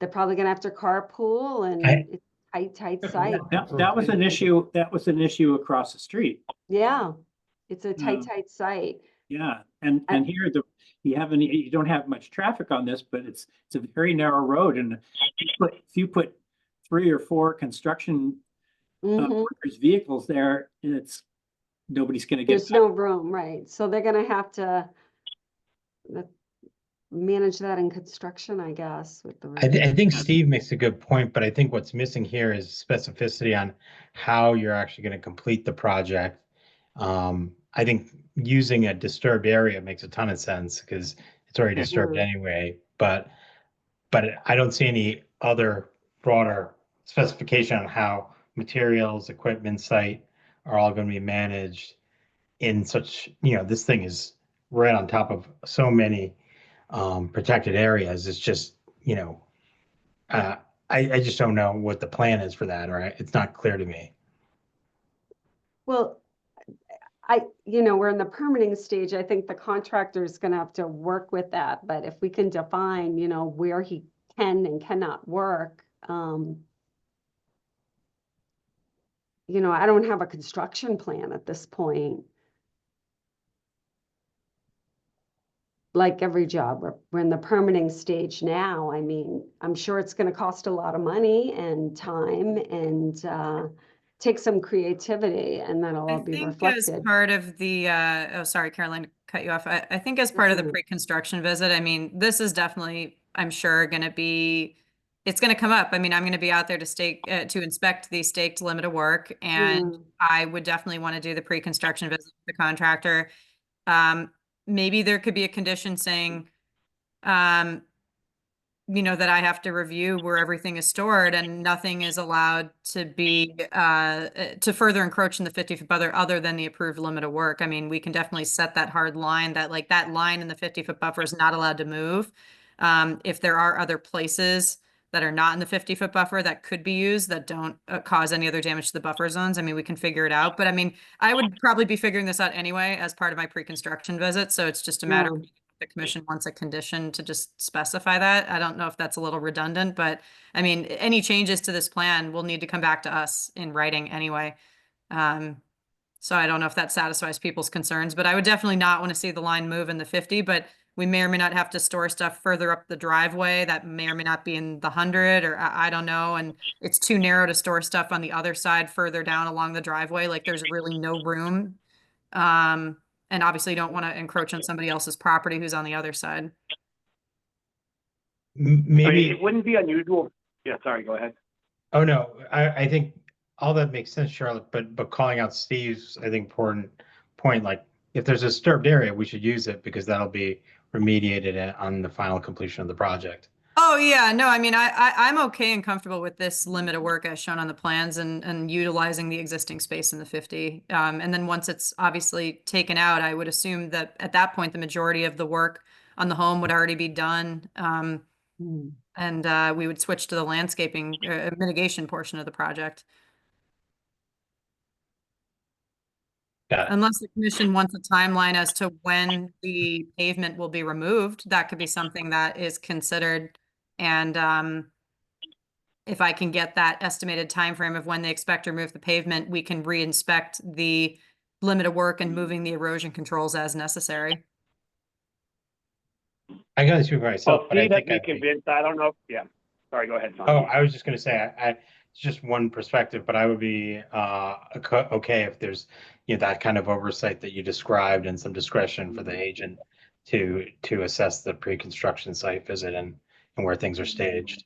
They're probably gonna have to carpool, and it's a tight site. That was an issue. That was an issue across the street. Yeah, it's a tight site. Yeah, and here you don't have much traffic on this, but it's a very narrow road, and if you put 3 or 4 construction workers' vehicles there, nobody's going to get. There's no room, right? So they're going to have to manage that in construction, I guess. With the I think Steve makes a good point, but I think what's missing here is specificity on how you're actually going to complete the project. I think using a disturbed area makes a ton of sense because it's already disturbed anyway, but I don't see any other broader specification on how materials, equipment, site are all going to be managed in such, this thing is right on top of so many protected areas. It's just, I just don't know what the plan is for that, or it's not clear to me. Well, we're in the permitting stage. I think the contractor is going to have to work with that. But if we can define, where he can and cannot work, I don't have a construction plan at this point. Like every job, we're in the permitting stage now. I mean, I'm sure it's going to cost a lot of money and time and take some creativity, and that'll all be reflected. As part of the, sorry, Caroline, to cut you off. I think as part of the pre-construction visit, I mean, this is definitely, I'm sure, going to be, it's going to come up. I mean, I'm going to be out there to inspect the staked limit of work, and I would definitely want to do the pre-construction visit with the contractor. Maybe there could be a condition saying, that I have to review where everything is stored and nothing is allowed to be, to further encroach in the 50-foot buffer other than the approved limit of work. I mean, we can definitely set that hard line that that line in the 50-foot buffer is not allowed to move. If there are other places that are not in the 50-foot buffer that could be used that don't cause any other damage to the buffer zones. I mean, we can figure it out, but I mean, I would probably be figuring this out anyway as part of my pre-construction visit. So it's just a matter of the commission wants a condition to just specify that. I don't know if that's a little redundant, but I mean, any changes to this plan will need to come back to us in writing anyway. So I don't know if that satisfies people's concerns, but I would definitely not want to see the line move in the 50, but we may or may not have to store stuff further up the driveway that may or may not be in the 100, or I don't know. And it's too narrow to store stuff on the other side further down along the driveway. Like there's really no room. And obviously you don't want to encroach on somebody else's property who's on the other side. I mean, Maybe, it wouldn't be unusual. Yeah, sorry, go ahead. oh no, I think all that makes sense, Charlotte, but calling out Steve's, I think, important point, like if there's a disturbed area, we should use it because that'll be remediated on the final completion of the project. Oh, yeah, no, I mean, I'm okay and comfortable with this limit of work as shown on the plans and utilizing the existing space in the 50. And then once it's obviously taken out, I would assume that at that point, the majority of the work on the home would already be done. And we would switch to the landscaping mitigation portion of the project. Got it. Unless the commission wants a timeline as to when the pavement will be removed, that could be something that is considered. And if I can get that estimated time frame of when they expect to remove the pavement, we can re-inspect the limit of work and moving the erosion controls as necessary. I gotta speak for myself, Well, but I Steve has think me I'd be- convinced. I don't know. Yeah. Sorry, go ahead, Tom. Oh, I was just gonna say, it's just one perspective, but I would be okay if there's, that kind of oversight that you described and some discretion for the agent to assess the pre-construction site visit and where things are staged.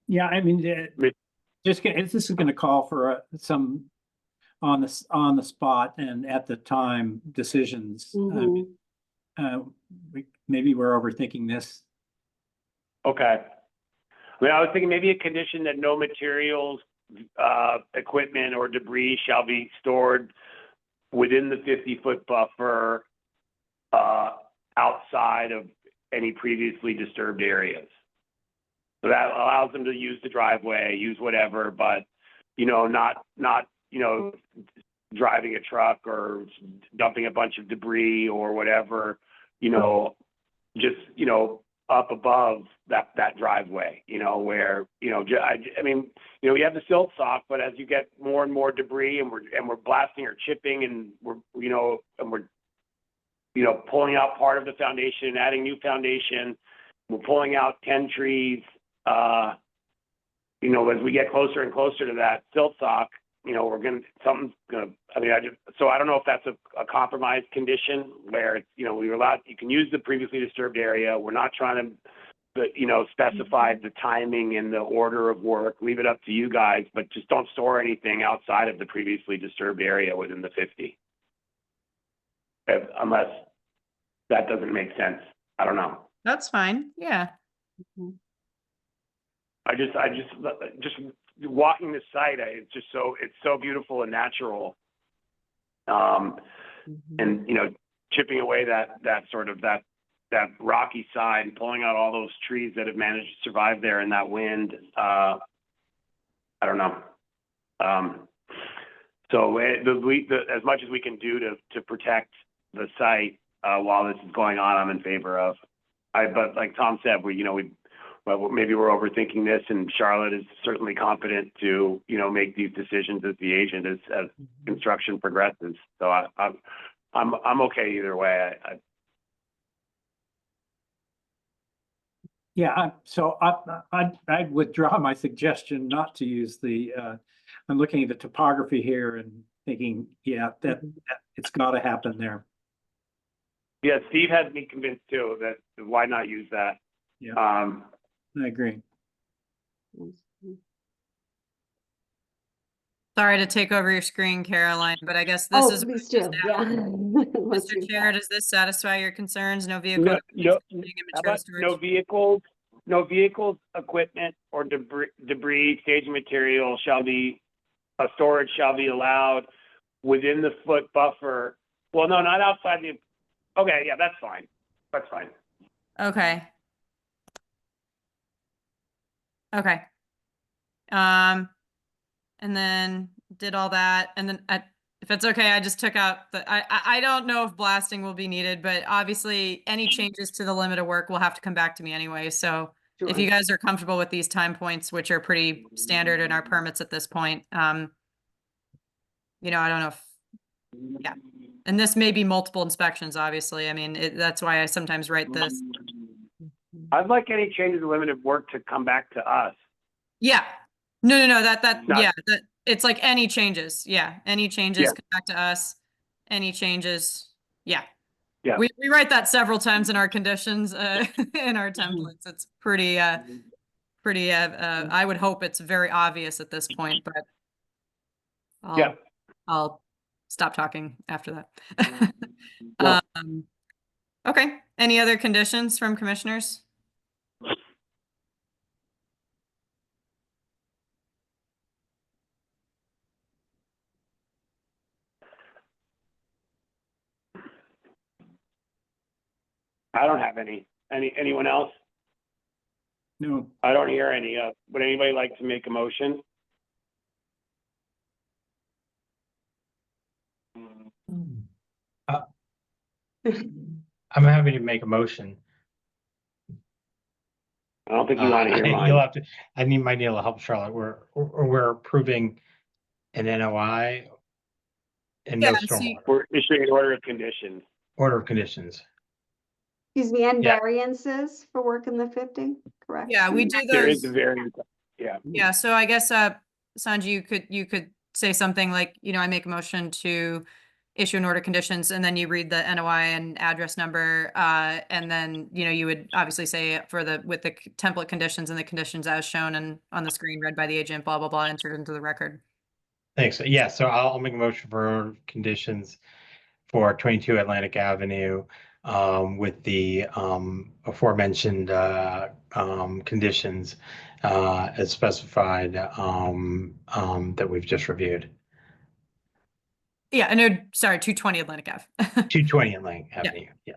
Yeah, I mean, this is going to call for some on the spot and at the time decisions. Maybe we're overthinking this. Okay. I mean, I was thinking maybe a condition that no materials, equipment or debris shall be stored within the 50-foot buffer, outside of any previously disturbed areas. So that allows them to use the driveway, use whatever, but, not, driving a truck or dumping a bunch of debris or whatever, just, up above that driveway, where, I mean, we have the silt sock, but as you get more and more debris and we're blasting or chipping and we're pulling out part of the foundation and adding new foundation, we're pulling out 10 trees, as we get closer and closer to that silt sock, I don't know if that's a compromise condition where it's, you can use the previously disturbed area. We're not trying to, specify the timing and the order of work, leave it up to you guys, but just don't store anything outside of the previously disturbed area within the 50. Unless that doesn't make sense. I don't know. That's fine. Yeah. I just walking the site, it's so beautiful and natural. And, chipping away that rocky side and pulling out all those trees that have managed to survive there in that wind. I don't know. So as much as we can do to protect the site while this is going on, I'm in favor of. But like Tom said, maybe we're overthinking this, and Charlotte is certainly competent to, make these decisions as the agent as construction progresses. So I'm okay either way. Yeah, so I'd withdraw my suggestion not to use the, I'm looking at the topography here and thinking, yeah, that it's got to happen there. Yeah, Steve has me convinced too that why not use that? Yeah, I agree. Sorry to take over your screen, Caroline, but I guess this is. Please do. Yeah. Mr. Chair, does this satisfy your concerns? No vehicle? No vehicles, equipment, or debris, staging material storage shall be allowed within the foot buffer. Well, no, not outside the, okay, yeah, that's fine. That's fine. Okay. Okay. And then did all that, and then if it's okay, I just took out I don't know if blasting will be needed, but obviously any changes to the limit of work will have to come back to me anyway, so if you Sure. guys are comfortable with these time points, which are pretty standard in our permits at this point, you know, I don't know if, yeah. And this may be multiple inspections, obviously. I mean, that's why I sometimes write this. I'd like any changes to limited work to come back to us. Yeah. No, that, Not- yeah, that, it's like any changes. Yeah, any changes Yeah. come back to us. Any changes, yeah. Yeah. We write that several times in our conditions, in our templates. It's pretty, I would hope it's very obvious at this point, but Yeah. I'll stop talking after that. No. Okay, any other conditions from commissioners? I don't have any. Anyone else? No, I don't hear any. Would anybody like to make a motion? I'm happy to make a motion. I don't think you want to hear You'll mine. have to, might need a little help, Charlotte. We're approving an NOI and no Yeah, so stormwater We're issuing an order of conditions. order of conditions. Excuse me, and Yeah. variances for work in the 50, correct? yeah, we do There is those. a variance. Yeah. Yeah, so I guess, Sanji, you could say something like, you know, I make a motion to issue an order of conditions, and then you read the NOI and address number, and then, you know, you would obviously say with the template conditions and the conditions as shown and on the screen read by the agent, blah, blah, blah, entered into the record. Thanks. Yeah, so I'll make a motion for conditions for 22 Atlantic Avenue with the aforementioned conditions as specified that we've just reviewed. Yeah, I know, sorry, 220 Atlantic Ave. 220 Atlantic Avenue. Yeah.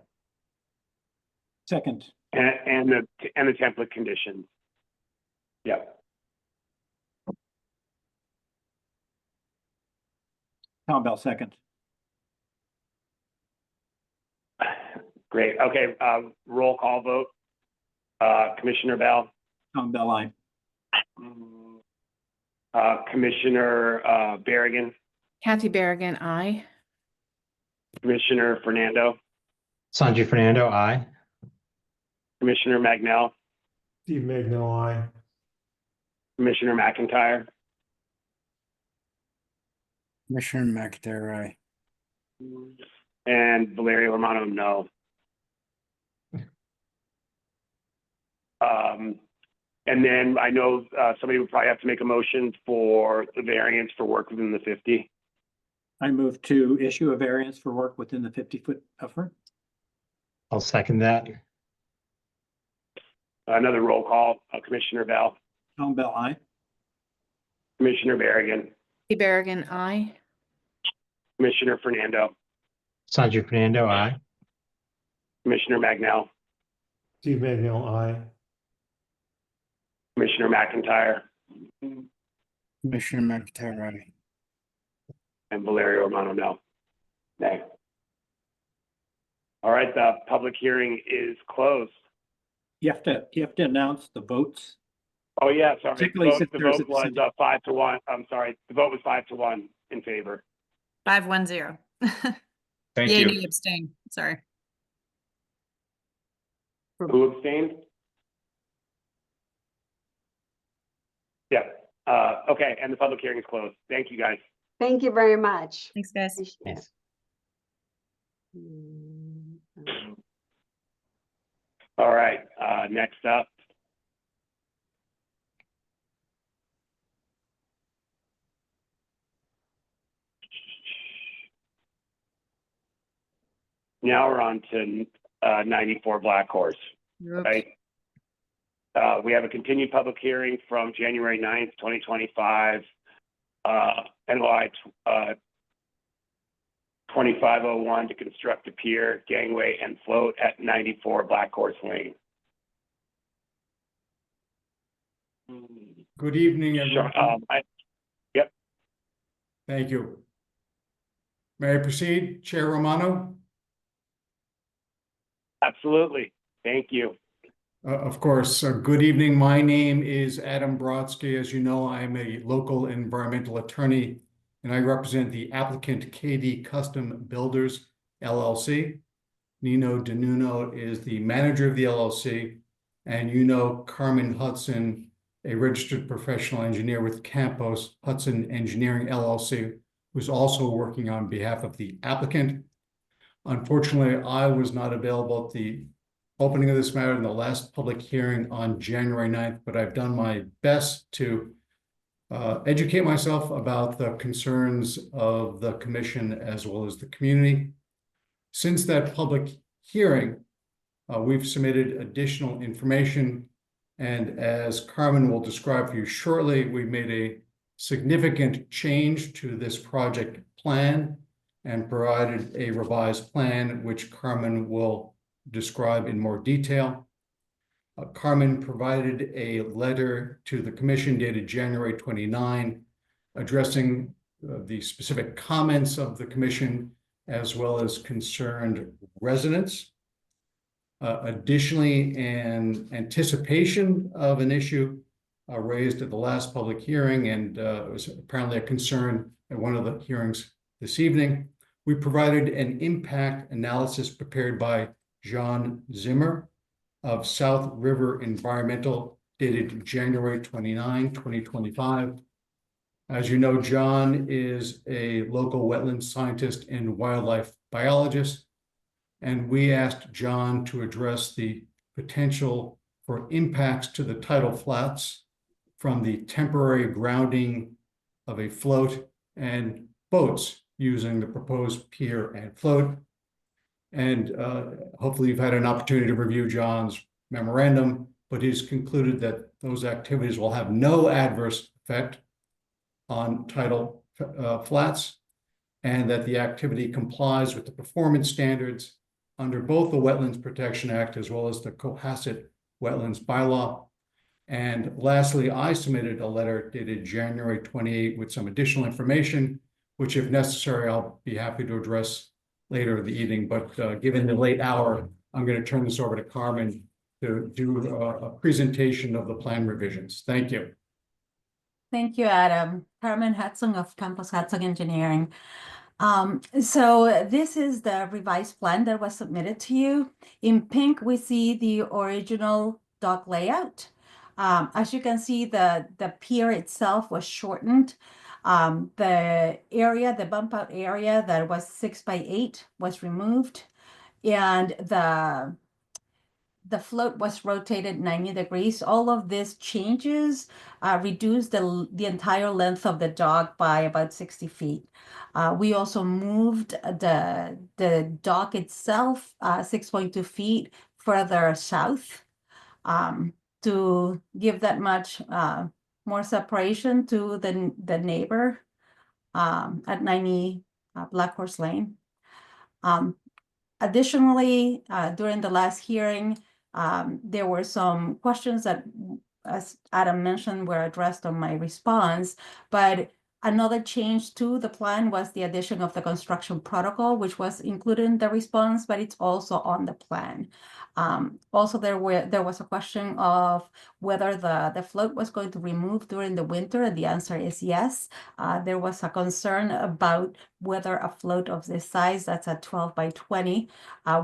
second, And the template conditions. Yeah. Tom Bell, second. Great. Okay. Roll call vote. Commissioner Bell, Tom Bell, aye. Commissioner Berrigan, Kathy Berrigan, aye. Commissioner Fernando, Sanjay Fernando, aye. Commissioner Magnell, Steve Magnell, aye. Commissioner McIntyre, Commissioner McIntyre, aye. and Valerio Romano, no. And then I know somebody would probably have to make a motion for the variance for work within the 50. I move to issue a variance for work within the 50-foot buffer. I'll second that. Another roll call, Commissioner Bell, Tom Bell, aye. Commissioner Berrigan, Kathy Berrigan, aye. Commissioner Fernando, Sanjay Fernando, aye. Commissioner Magnell, Steve Magnell, aye. Commissioner McIntyre, Commissioner McIntyre, aye. and Valerio Romano, no. Nay. All right, the public hearing is closed. You have to announce the votes. Oh, yeah, sorry. Particularly since The there's vote a was percentage. 5-1. I'm sorry. The vote was 5-1 in favor. 510. Thank Yay, you. me abstain, sorry. Who abstained? Yeah. Okay, and the public hearing is closed. Thank you, guys. Thank you very much. Thanks, guys. Appreciate it. All right, next up. Now we're on to 94 Black Horse, right? We have a continued public hearing from January 9th, 2025. NOI 2501 to construct a pier, gangway, and float at 94 Black Horse Lane. Good evening, Sure. everyone. Yep. Thank you. May I proceed, Chair Romano? Absolutely. Thank you. Of course. Good evening. My name is Adam Brodsky. As you know, I am a local environmental attorney, and I represent the applicant KD Custom Builders, LLC. Nino DeNuno is the manager of the LLC, and you know Carmen Hudson, a registered professional engineer with Campos Hudson Engineering, LLC, who's also working on behalf of the applicant. Unfortunately, I was not available at the opening of this matter in the last public hearing on January 9th, but I've done my best to educate myself about the concerns of the commission as well as the community. Since that public hearing, we've submitted additional information, and as Carmen will describe for you shortly, we've made a significant change to this project plan and provided a revised plan, which Carmen will describe in more detail. Carmen provided a letter to the commission dated January 29, addressing the specific comments of the commission as well as concerned residents. Additionally, in anticipation of an issue raised at the last public hearing, and it was apparently a concern at one of the hearings this evening, we provided an impact analysis prepared by John Zimmer of South River Environmental, dated January 29, 2025. As you know, John is a local wetland scientist and wildlife biologist, and we asked John to address the potential for impacts to the tidal flats from the temporary grounding of a float and boats using the proposed pier and float. And hopefully you've had an opportunity to review John's memorandum, but he's concluded that those activities will have no adverse effect on tidal flats, and that the activity complies with the performance standards under both the Wetlands Protection Act as well as the Cohasset Wetlands Bylaw. And lastly, I submitted a letter dated January 28 with some additional information, which if necessary, I'll be happy to address later in the evening. But given the late hour, I'm going to turn this over to Carmen to do a presentation of the plan revisions. Thank you. Thank you, Adam. Carmen Hudson of Campos Hudson Engineering. So this is the revised plan that was submitted to you. In pink, we see the original dock layout. As you can see, the pier itself was shortened. The area, the bump out area that was 6 by 8 was removed, and the float was rotated 90 degrees. All of these changes reduced the entire length of the dock by about 60 feet. We also moved the dock itself 6.2 feet further south to give that much more separation to the neighbor at 90 Black Horse Lane. Additionally, during the last hearing, there were some questions that, as Adam mentioned, were addressed on my response, but another change to the plan was the addition of the construction protocol, which was included in the response, but it's also on the plan. Also, there was a question of whether the float was going to remove during the winter, and the answer is yes. There was a concern about whether a float of this size, that's a 12 by 20,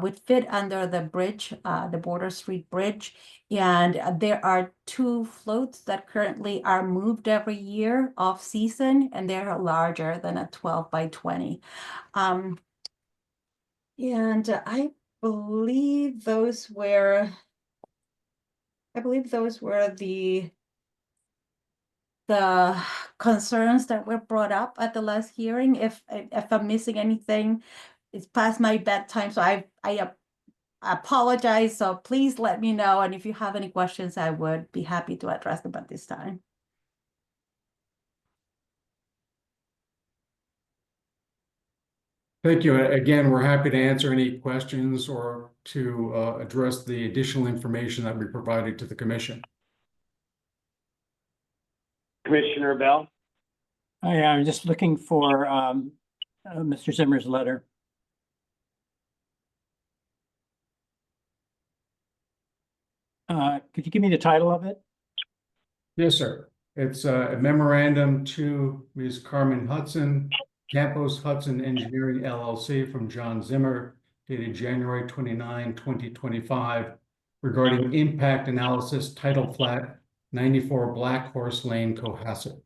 would fit under the bridge, the Border Street Bridge. And there are 2 floats that currently are moved every year off season, and they're larger than a 12 by 20. And I believe those were the concerns that were brought up at the last hearing. If I'm missing anything, it's past my bedtime, so I apologize. So please let me know, and if you have any questions, I would be happy to address them at this time. Thank you. Again, we're happy to answer any questions or to address the additional information that we provided to the commission. Commissioner Bell? I'm just looking for Mr. Zimmer's letter. Could you give me the title of it? Yes, sir. It's a memorandum to Ms. Carmen Hudson, Campos Hudson Engineering LLC from John Zimmer, dated January 29, 2025, regarding impact analysis title flat 94 Black Horse Lane, Cohasset.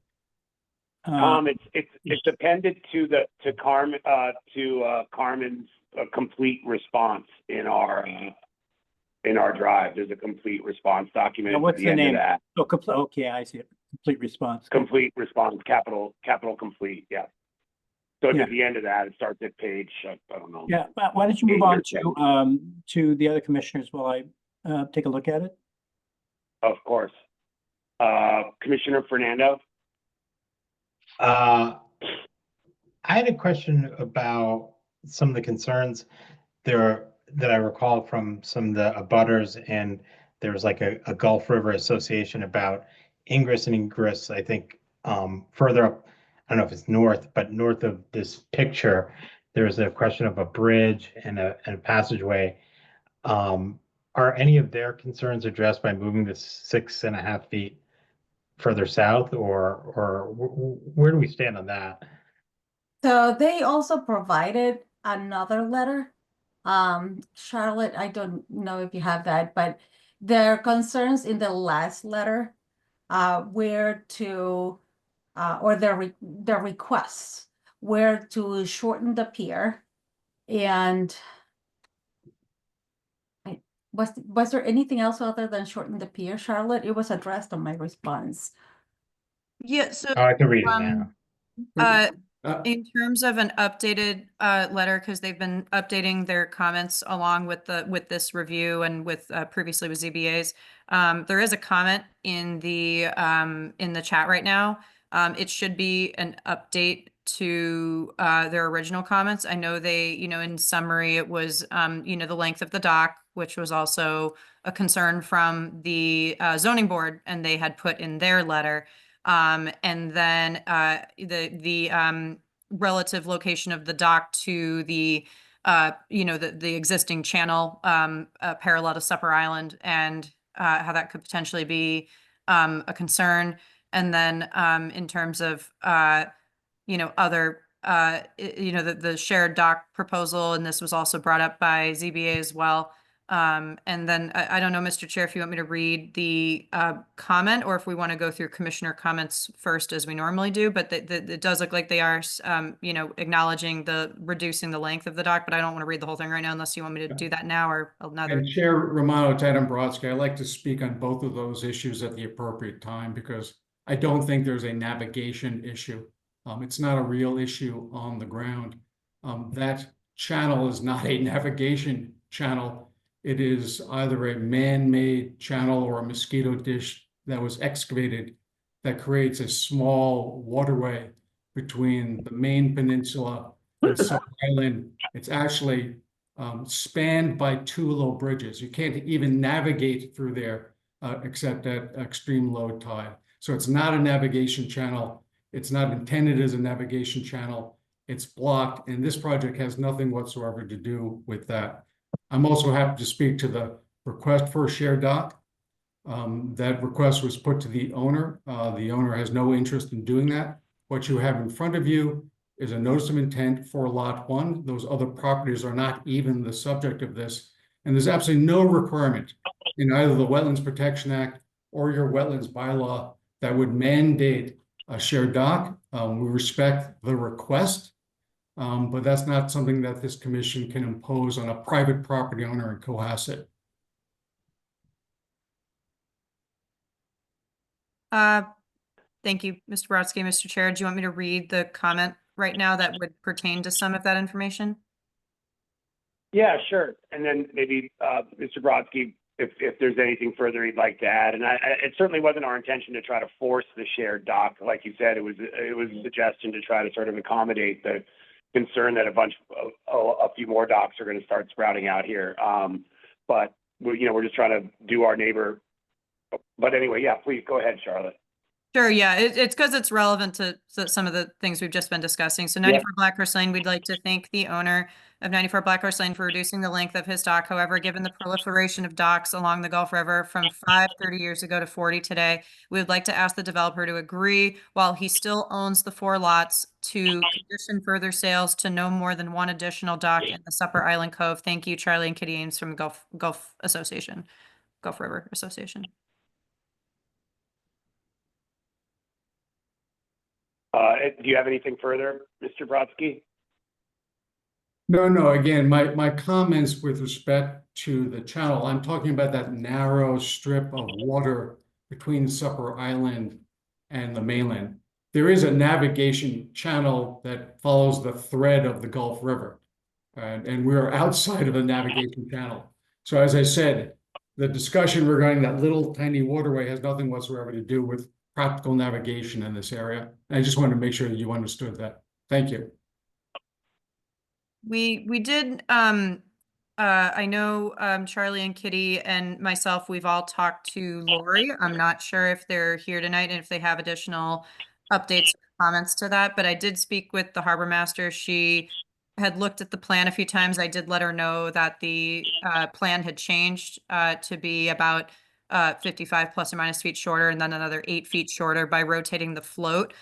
Tom, it's appended to Carmen's complete response in our drive. There's a complete response document Now, at what's the the end of name? that. Oh, okay, I see it. Complete response. Complete response, capital complete, yeah. So it's Yeah. at the end of that, it starts at page, I don't know. Yeah, but why don't you move 8 on or to the other commissioners while I take a look at it? Of course. Commissioner Fernando? I had a question about some of the concerns there that I recall from some of the abutters, and there was like a Gulf River Association about ingress and egress, I think, further up, I don't know if it's north, but north of this picture, there's a question of a bridge and a passageway. Are any of their concerns addressed by moving this 6.5 feet further south, or where do we stand on that? So they also provided another letter. Charlotte, I don't know if you have that, but their concerns in the last letter were to, or their requests were to shorten the pier. And was there anything else other than shorten the pier, Charlotte? It was addressed on my response. Yeah, so Oh, I can read it now. in terms of an updated letter, because they've been updating their comments along with this review and with previously with ZBAs. There is a comment in the chat right now. It should be an update to their original comments. I know they, in summary, it was the length of the dock, which was also a concern from the zoning board, and they had put in their letter. And then the relative location of the dock to the the existing channel parallel to Supper Island, and how that could potentially be a concern. And then in terms of other the shared dock proposal, and this was also brought up by ZBA as well. And then I don't know, Mr. Chair, if you want me to read the comment, or if we want to go through commissioner comments first as we normally do, but it does look like they are, acknowledging the reducing the length of the dock, but I don't want to read the whole thing right now unless you want me to do that now or another. And Chair Romano, it's Adam Brodsky, I'd like to speak on both of those issues at the appropriate time, because I don't think there's a navigation issue. It's not a real issue on the ground. That channel is not a navigation channel. It is either a man-made channel or a mosquito dish that was excavated that creates a small waterway between the main peninsula and Supper Island. It's actually spanned by 2 low bridges. You can't even navigate through there except at extreme low tide. So it's not a navigation channel. It's not intended as a navigation channel. It's blocked, and this project has nothing whatsoever to do with that. I'm also happy to speak to the request for a shared dock. That request was put to the owner. The owner has no interest in doing that. What you have in front of you is a notice of intent for Lot 1. Those other properties are not even the subject of this. And there's absolutely no requirement in either the Wetlands Protection Act or your wetlands bylaw that would mandate a shared dock. We respect the request. But that's not something that this commission can impose on a private property owner in Cohasset. Thank you, Mr. Brodsky. Mr. Chair, do you want me to read the comment right now that would pertain to some of that information? Yeah, sure. And then maybe Mr. Brodsky, if there's anything further he'd like to add. And it certainly wasn't our intention to try to force the shared dock. Like you said, it was a suggestion to try to sort of accommodate the concern that a few more docks are going to start sprouting out here. But we're just trying to do our neighbor. But anyway, yeah, please go ahead, Charlotte. Sure, yeah, it's because it's relevant to some of the things we've just been discussing. So 94 Black Horse Lane, we'd like to thank the owner of 94 Black Horse Lane for reducing the length of his dock. However, given the proliferation of docks along the Gulf River from 30 years ago to 40 today, we would like to ask the developer to agree, while he still owns the 4 lots, to condition further sales to no more than 1 additional dock in the Supper Island Cove. Thank you, Charlie and Kitty Ames from Gulf River Association. Do you have anything further, Mr. Brodsky? No, again, my comments with respect to the channel, I'm talking about that narrow strip of water between Supper Island and the mainland. There is a navigation channel that follows the thread of the Gulf River, and we're outside of the navigation channel. So as I said, the discussion regarding that little tiny waterway has nothing whatsoever to do with practical navigation in this area. I just wanted to make sure that you understood that. Thank you. We did, I know Charlie and Kitty and myself, we've all talked to Lori. I'm not sure if they're here tonight and if they have additional updates or comments to that, but I did speak with the harbor master. She had looked at the plan a few times. I did let her know that the plan had changed to be about 55 plus or minus feet shorter, and then another 8 feet shorter by rotating the float.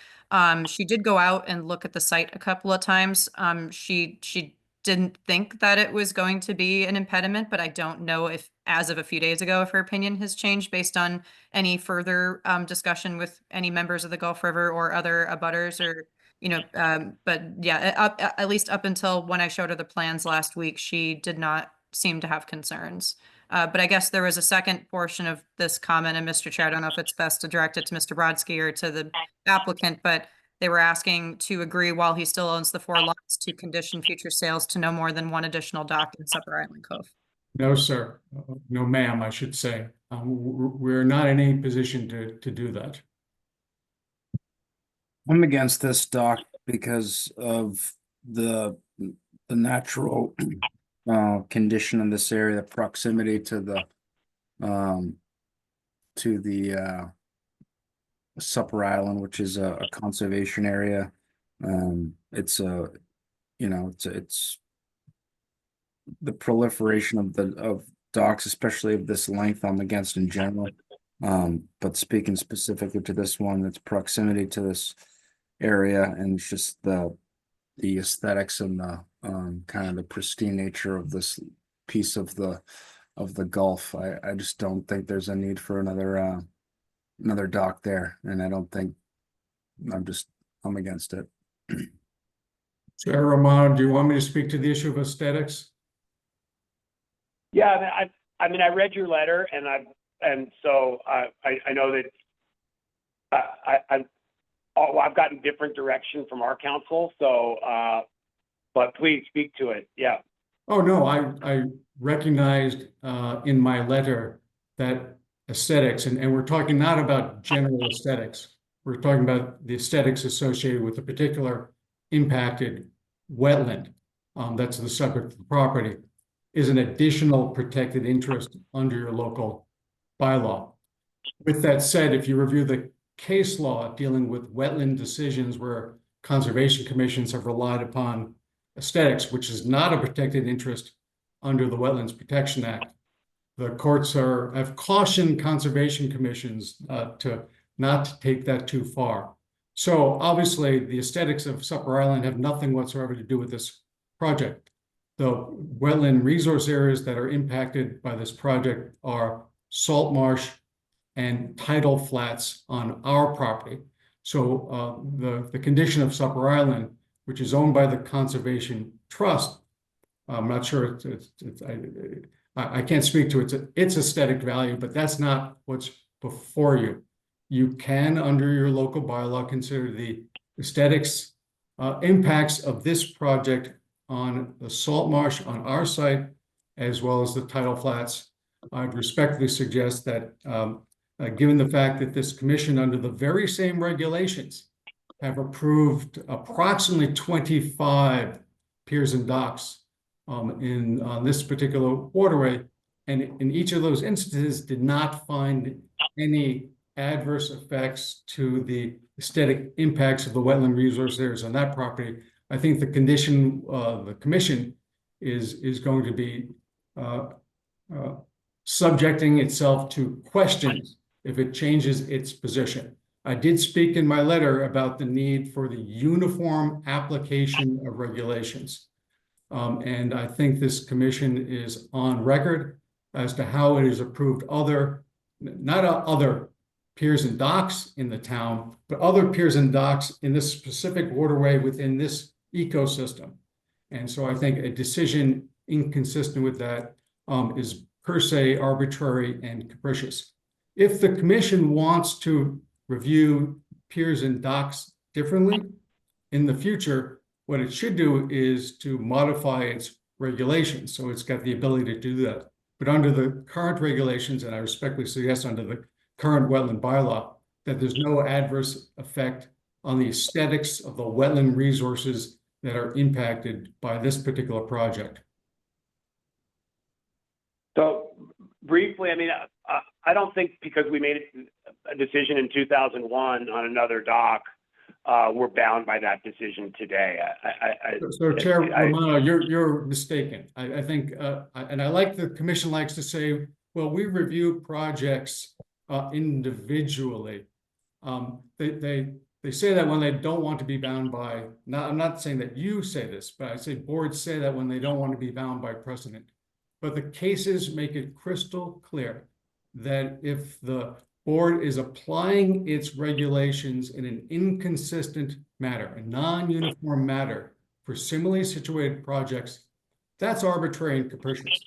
She did go out and look at the site a couple of times. She didn't think that it was going to be an impediment, but I don't know if, as of a few days ago, if her opinion has changed based on any further discussion with any members of the Gulf River or other abutters, or but yeah, at least up until when I showed her the plans last week, she did not seem to have concerns. But I guess there was a second portion of this comment, and Mr. Chair, I don't know if it's best to direct it to Mr. Brodsky or to the applicant, but they were asking to agree, while he still owns the 4 lots, to condition future sales to no more than 1 additional dock in Supper Island Cove. No, sir. No, ma'am, I should say. We're not in any position to do that. I'm against this dock because of the natural condition in this area, the proximity to the Supper Island, which is a conservation area. It's the proliferation of docks, especially of this length, I'm against in general. But speaking specifically to this one, its proximity to this area, and it's just the aesthetics and the kind of the pristine nature of this piece of the Gulf. I just don't think there's a need for another dock there, and I don't think I'm against it. Chair Romano, do you want me to speak to the issue of aesthetics? Yeah, I mean, I read your letter, and so I know that I've gotten different direction from our council. So, but please speak to it. Yeah. Oh no, I recognized in my letter that aesthetics, and we're talking not about general aesthetics. We're talking about the aesthetics associated with a particular impacted wetland that's the subject of the property, is an additional protected interest under your local bylaw. With that said, if you review the case law dealing with wetland decisions where conservation commissions have relied upon aesthetics, which is not a protected interest under the Wetlands Protection Act, the courts have cautioned conservation commissions to not take that too far. So obviously the aesthetics of Supper Island have nothing whatsoever to do with this project. The wetland resource areas that are impacted by this project are salt marsh and tidal flats on our property. So the condition of Supper Island, which is owned by the Conservation Trust, I'm not sure I can't speak to its aesthetic value, but that's not what's before you. You can, under your local bylaw, consider the aesthetics impacts of this project on the salt marsh on our site, as well as the tidal flats. I'd respectfully suggest that given the fact that this commission, under the very same regulations, have approved approximately 25 piers and docks on this particular waterway, and in each of those instances did not find any adverse effects to the aesthetic impacts of the wetland resource areas on that property, I think the commission is going to be subjecting itself to questions if it changes its position. I did speak in my letter about the need for the uniform application of regulations. And I think this commission is on record as to how it has approved other piers and docks in the town, but other piers and docks in this specific waterway within this ecosystem. And so I think a decision inconsistent with that is per se arbitrary and capricious. If the commission wants to review piers and docks differently in the future, what it should do is to modify its regulations. So it's got the ability to do that. But under the current regulations, and I respectfully suggest under the current wetland bylaw, that there's no adverse effect on the aesthetics of the wetland resources that are impacted by this particular project. So briefly, I mean, I don't think because we made a decision in 2001 on another dock, we're bound by that decision today. So Chair Romano, you're mistaken. I think, and I like the commission likes to say, well, we review projects individually. They say that when they don't want to be bound by, I'm not saying that you say this, but I say boards say that when they don't want to be bound by precedent. But the cases make it crystal clear that if the board is applying its regulations in an inconsistent manner, a non-uniform manner for similarly situated projects, that's arbitrary and capricious.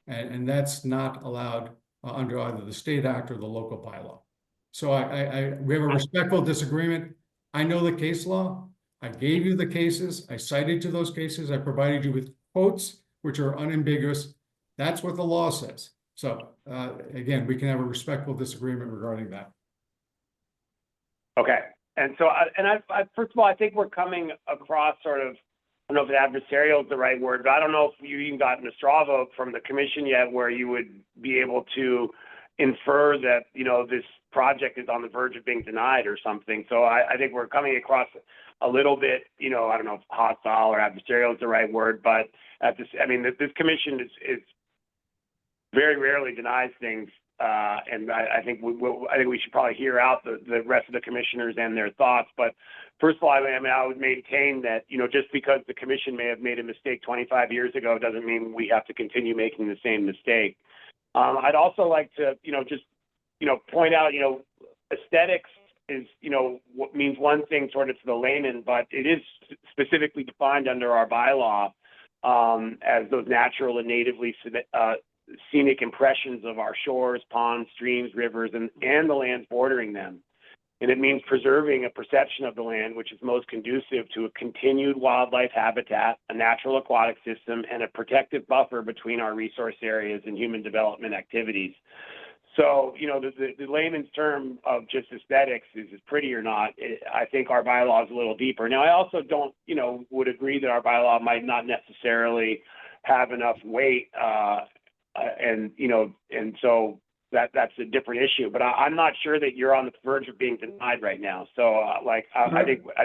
And that's not allowed under either the state act or the local bylaw. So we have a respectful disagreement. I know the case law. I gave you the cases. I cited to those cases. I provided you with quotes, which are unambiguous. That's what the law says. So again, we can have a respectful disagreement regarding that. Okay. And so, first of all, I think we're coming across sort of, I don't know if adversarial is the right word, but I don't know if you even gotten a straw vote from the commission yet where you would be able to infer that, you know, this project is on the verge of being denied or something. So I think we're coming across a little bit, you know, I don't know if hostile or adversarial is the right word, but at this, I mean, this commission is very rarely denies things, and I think we should probably hear out the rest of the commissioners and their thoughts. But first of all, I mean, I would maintain that, you know, just because the commission may have made a mistake 25 years ago doesn't mean we have to continue making the same mistake. I'd also like to, you know, just, you know, point out, you know, aesthetics is, you know, what means one thing sort of to the layman, but it is specifically defined under our bylaw as those natural and natively scenic impressions of our shores, ponds, streams, rivers, and the lands bordering them. And it means preserving a perception of the land which is most conducive to a continued wildlife habitat, a natural aquatic system, and a protective buffer between our resource areas and human development activities. So, you know, the layman's term of just aesthetics is pretty or not. I think our bylaw is a little deeper. Now, I also don't, you know, would agree that our bylaw might not necessarily have enough weight, and, you know, and so that's a different issue. But I'm not sure that you're on the verge of being denied right now. So, I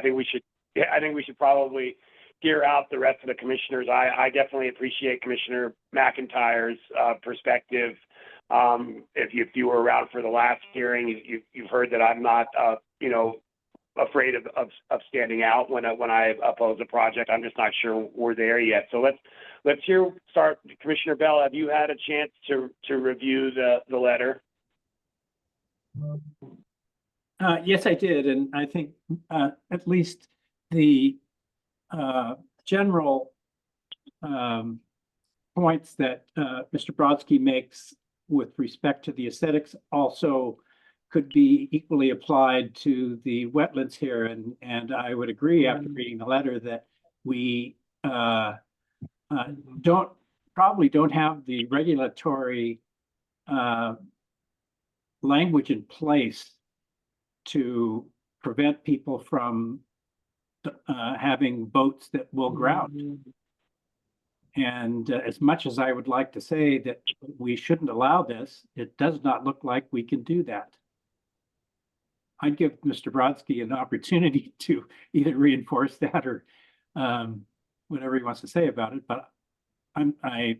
think we should probably hear out the rest of the commissioners. I definitely appreciate Commissioner McIntyre's perspective. If you were around for the last hearing, you've heard that I'm not, you know, afraid of standing out when I oppose a project. I'm just not sure we're there yet. So let's start. Commissioner Bell, have you had a chance to review the letter? Yes, I did, and I think at least the general points that Mr. Brodsky makes with respect to the aesthetics also could be equally applied to the wetlands here. And I would agree after reading the letter that we probably don't have the regulatory language in place to prevent people from having boats that will ground. And as much as I would like to say that we shouldn't allow this, it does not look like we can do that. I'd give Mr. Brodsky an opportunity to either reinforce that or whatever he wants to say about it, but I'm at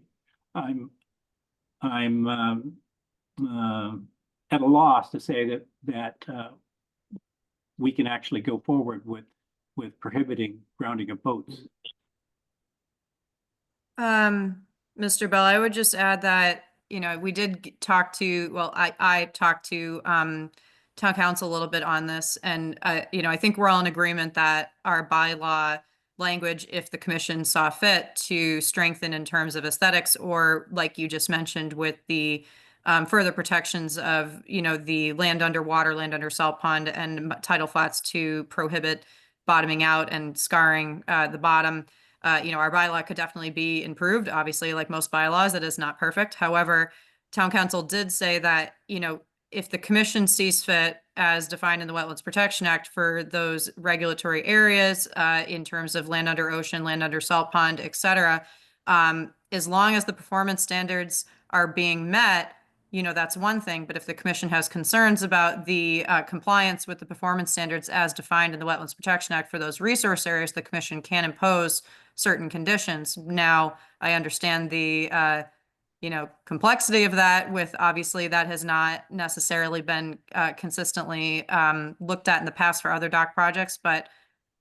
a loss to say that we can actually go forward with prohibiting grounding of boats. Mr. Bell, I would just add that, you know, we did talk to, well, I talked to town council a little bit on this, and you know, I think we're all in agreement that our bylaw language, if the commission saw fit to strengthen in terms of aesthetics, or like you just mentioned with the further protections of, you know, the land underwater, land under salt pond and tidal flats to prohibit bottoming out and scarring the bottom. You know, our bylaw could definitely be improved. Obviously, like most bylaws, it is not perfect. However, town council did say that, you know, if the commission sees fit as defined in the Wetlands Protection Act for those regulatory areas in terms of land under ocean, land under salt pond, et cetera, as long as the performance standards are being met, you know, that's one thing. But if the commission has concerns about the compliance with the performance standards as defined in the Wetlands Protection Act for those resource areas, the commission can impose certain conditions. Now, I understand the you know, complexity of that, with obviously that has not necessarily been consistently looked at in the past for other dock projects. But,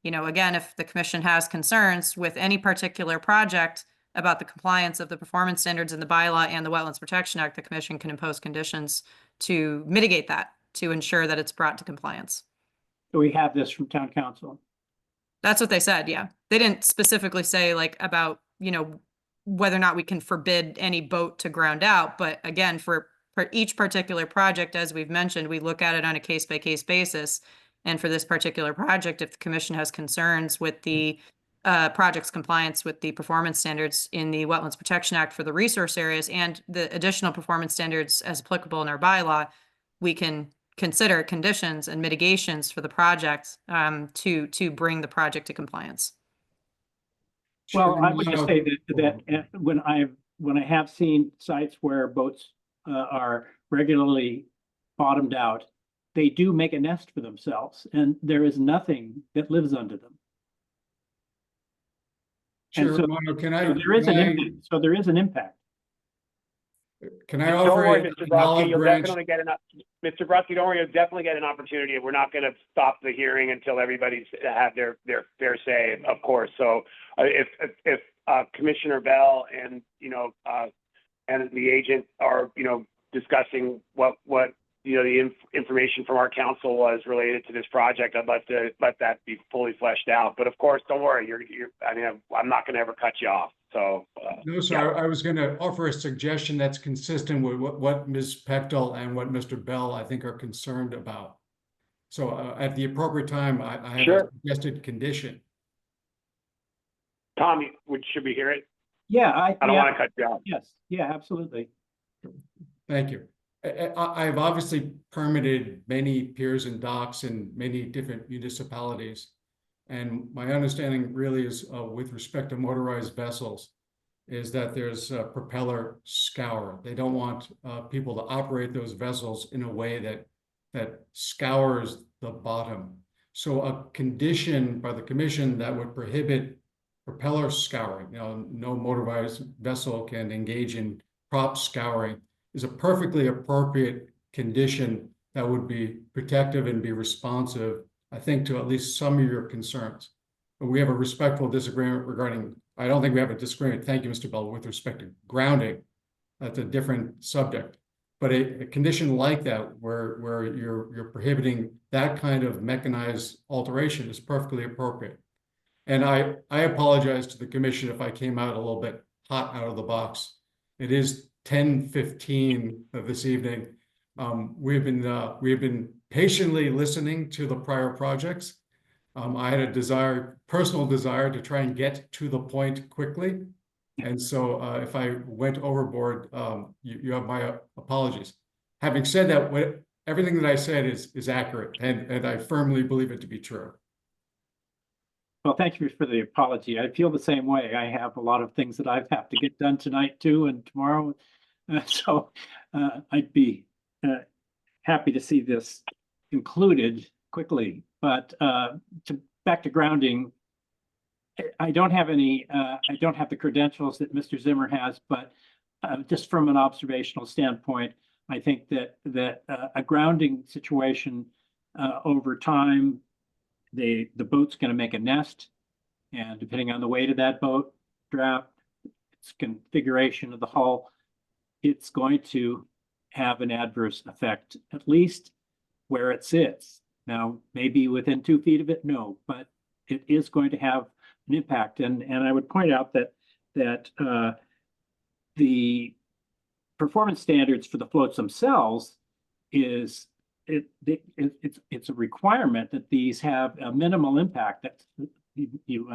you know, again, if the commission has concerns with any particular project about the compliance of the performance standards in the bylaw and the Wetlands Protection Act, the commission can impose conditions to mitigate that, to ensure that it's brought to compliance. So we have this from town council. That's what they said, yeah. They didn't specifically say like about, you know, whether or not we can forbid any boat to ground out. But again, for each particular project, as we've mentioned, we look at it on a case-by-case basis. And for this particular project, if the commission has concerns with the project's compliance with the performance standards in the Wetlands Protection Act for the resource areas and the additional performance standards as applicable in our bylaw, we can consider conditions and mitigations for the project to bring the project to compliance. Well, I would just say that when I have seen sites where boats are regularly bottomed out, they do make a nest for themselves, and there is nothing that lives under them. And Sure, so, Mono, so there is an impact. So there is an impact. Can I Don't offer worry, a Mr. Brodsky, olive you'll branch? definitely get Mr. Brodsky, don't worry, you'll definitely get an opportunity. We're not going to stop the hearing until everybody's had their fair say, of course. So if Commissioner Bell and, you know, and the agent are, you know, discussing what you know, the information from our council was related to this project, I'd like to let that be fully fleshed out. But of course, don't worry, I mean, I'm not going to ever cut you off. So No, sir, I was going to offer a suggestion that's consistent with what Ms. Pechtel and what Mr. Bell, I think, are concerned about. So at the appropriate time, I have a suggested condition. Tom, should we hear it? Yeah, I don't want to cut you off. Yes, yeah, absolutely. Thank you. I've obviously permitted many piers and docks in many different municipalities. And my understanding really is with respect to motorized vessels is that there's a propeller scour. They don't want people to operate those vessels in a way that scours the bottom. So a condition by the commission that would prohibit propeller scouring, you know, no motorized vessel can engage in prop scouring, is a perfectly appropriate condition that would be protective and be responsive, I think, to at least some of your concerns. But we have a respectful disagreement regarding, I don't think we have a disagreement, thank you, Mr. Bell, with respect to grounding. That's a different subject. But a condition like that, where you're prohibiting that kind of mechanized alteration, is perfectly appropriate. And I apologize to the commission if I came out a little bit hot out of the box. It is 10:15 this evening. We have been patiently listening to the prior projects. I had a personal desire to try and get to the point quickly. And so if I went overboard, you have my apologies. Having said that, everything that I said is accurate, and I firmly believe it to be true. Well, thank you for the apology. I feel the same way. I have a lot of things that I have to get done tonight too, and tomorrow. So I'd be happy to see this concluded quickly, but back to grounding. I don't have any, I don't have the credentials that Mr. Zimmer has, but just from an observational standpoint, I think that a grounding situation over time, the boat's going to make a nest, and depending on the weight of that boat draft, its configuration of the hull, it's going to have an adverse effect, at least where it sits. Now, maybe within 2 feet of it, no, but it is going to have an impact. And I would point out that the performance standards for the floats themselves it's a requirement that these have a minimal impact. That you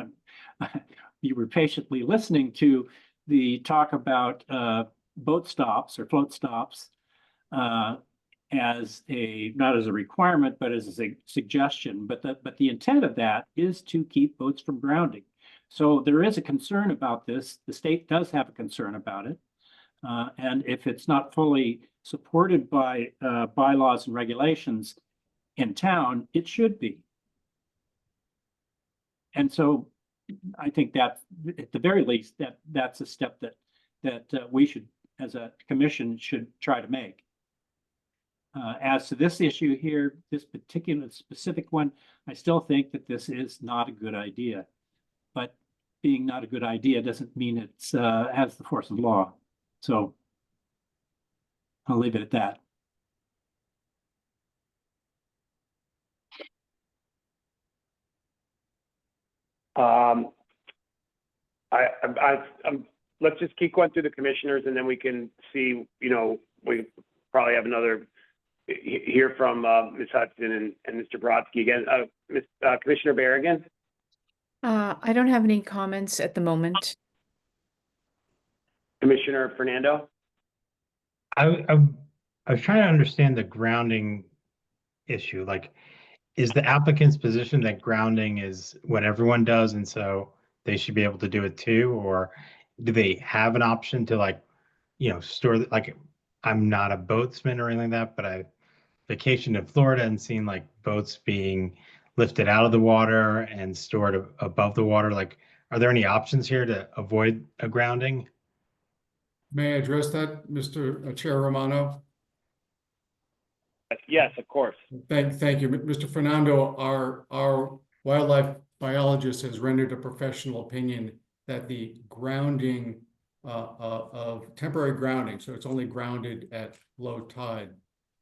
were patiently listening to the talk about boat stops or float stops as not as a requirement, but as a suggestion. But the intent of that is to keep boats from grounding. So there is a concern about this. The state does have a concern about it. And if it's not fully supported by bylaws and regulations in town, it should be. And so I think that at the very least, that's a step that we should, as a commission, should try to make. As to this issue here, this particular specific one, I still think that this is not a good idea. But being not a good idea doesn't mean it's has the force of law. So I'll leave it at that. Let's just keep going through the commissioners, and then we can see, we probably have another hear from Ms. Hudson and Mr. Brodsky again. Commissioner Berrigan? I don't have any comments at the moment. Commissioner Fernando? I was trying to understand the grounding issue. Like, is the applicant's position that grounding is what everyone does, and so they should be able to do it too? Or do they have an option to store, like, I'm not a boatsman or anything like that, but I vacationed in Florida and seen like boats being lifted out of the water and stored above the water. Like, are there any options here to avoid a grounding? May I address that, Mr. Chair Romano? Yes, of course. Thank you, Mr. Fernando. Our wildlife biologist has rendered a professional opinion that the grounding of temporary grounding, so it's only grounded at low tide,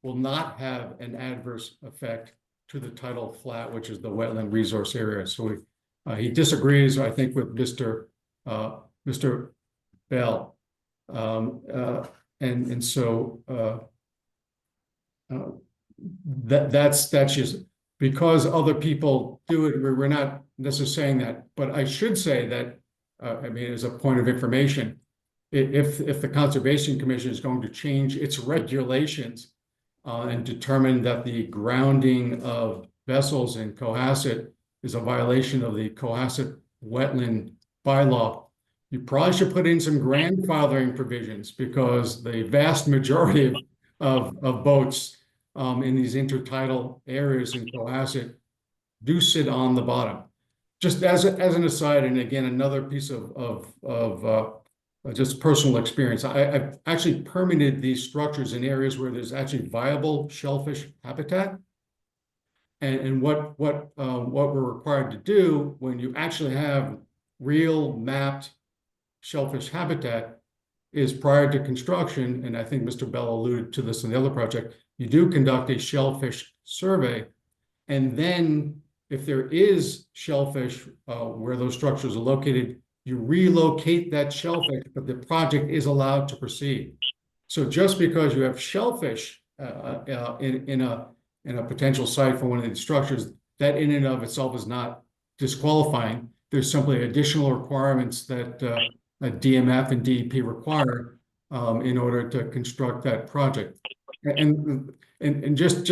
will not have an adverse effect to the tidal flat, which is the wetland resource area. So he disagrees, I think, with Mr. Bell. And so that's just because other people do it. We're not necessarily saying that, but I should say that I mean, as a point of information, if the Conservation Commission is going to change its regulations and determine that the grounding of vessels in Cohasset is a violation of the Cohasset wetland bylaw, you probably should put in some grandfathering provisions, because the vast majority of boats in these intertidal areas in Cohasset do sit on the bottom. Just as an aside, and again, another piece of just personal experience, I've actually permitted these structures in areas where there's actually viable shellfish habitat. And what we're required to do when you actually have real mapped shellfish habitat is, prior to construction, and I think Mr. Bell alluded to this in the other project, you do conduct a shellfish survey. And then if there is shellfish where those structures are located, you relocate that shellfish, but the project is allowed to proceed. So just because you have shellfish in a potential site for one of these structures, that in and of itself is not disqualifying. There's simply additional requirements that DMF and DEP require in order to construct that project. And just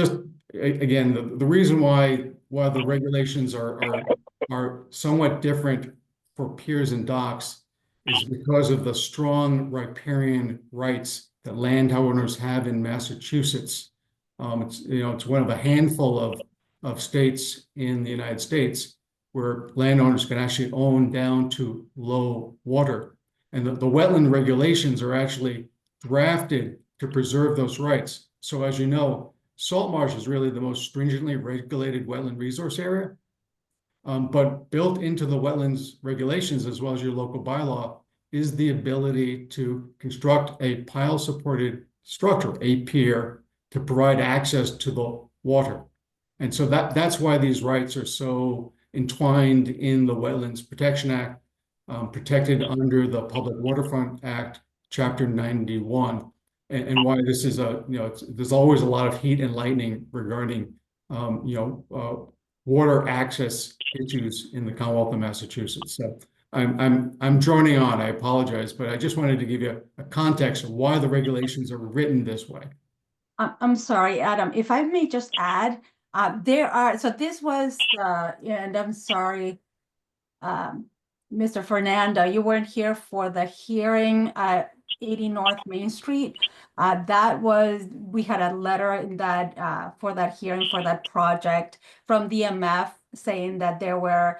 again, the reason why the regulations are somewhat different for piers and docks is because of the strong riparian rights that landowners have in Massachusetts It's one of a handful of states in the United States where landowners can actually own down to low water. And the wetland regulations are actually drafted to preserve those rights. So as you know, salt marsh is really the most stringently regulated wetland resource area. But built into the wetlands regulations, as well as your local bylaw, is the ability to construct a pile-supported structure, a pier, to provide access to the water. And so that's why these rights are so entwined in the Wetlands Protection Act, protected under the Public Waterfront Act, Chapter 91, and why this is there's always a lot of heat and lightning regarding, water access issues in the Commonwealth of Massachusetts. So I'm droning on, I apologize, but I just wanted to give you a context of why the regulations are written this way. I'm sorry, Adam, if I may just add, so this was, and I'm sorry, Mr. Fernando, you weren't here for the hearing at 80 North Main Street. We had a letter in that, for that hearing for that project from DMF saying that there were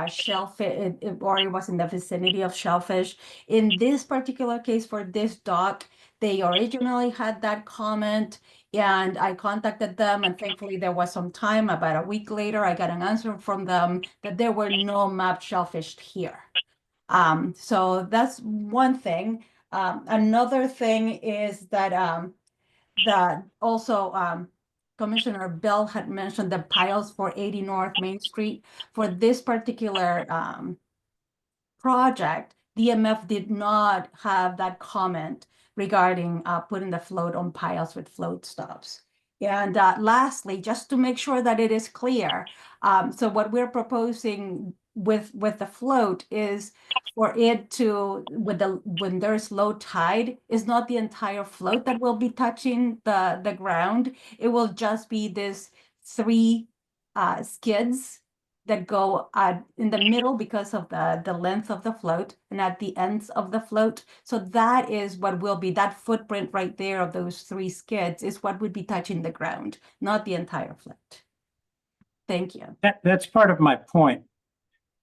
shellfish, or it was in the vicinity of shellfish. In this particular case for this dock, they originally had that comment, and I contacted them, and thankfully there was some time. About a week later, I got an answer from them that there were no mapped shellfish here. So that's one thing. Another thing is that also Commissioner Bell had mentioned the piles for 80 North Main Street. For this particular project, DMF did not have that comment regarding putting the float on piles with float stops. And lastly, just to make sure that it is clear, so what we're proposing with the float is for it to, when there's low tide, is not the entire float that will be touching the ground. It will just be this 3 skids that go in the middle because of the length of the float, and at the ends of the float. So that is what will be, that footprint right there of those 3 skids is what would be touching the ground, not the entire float. Thank you. That's part of my point.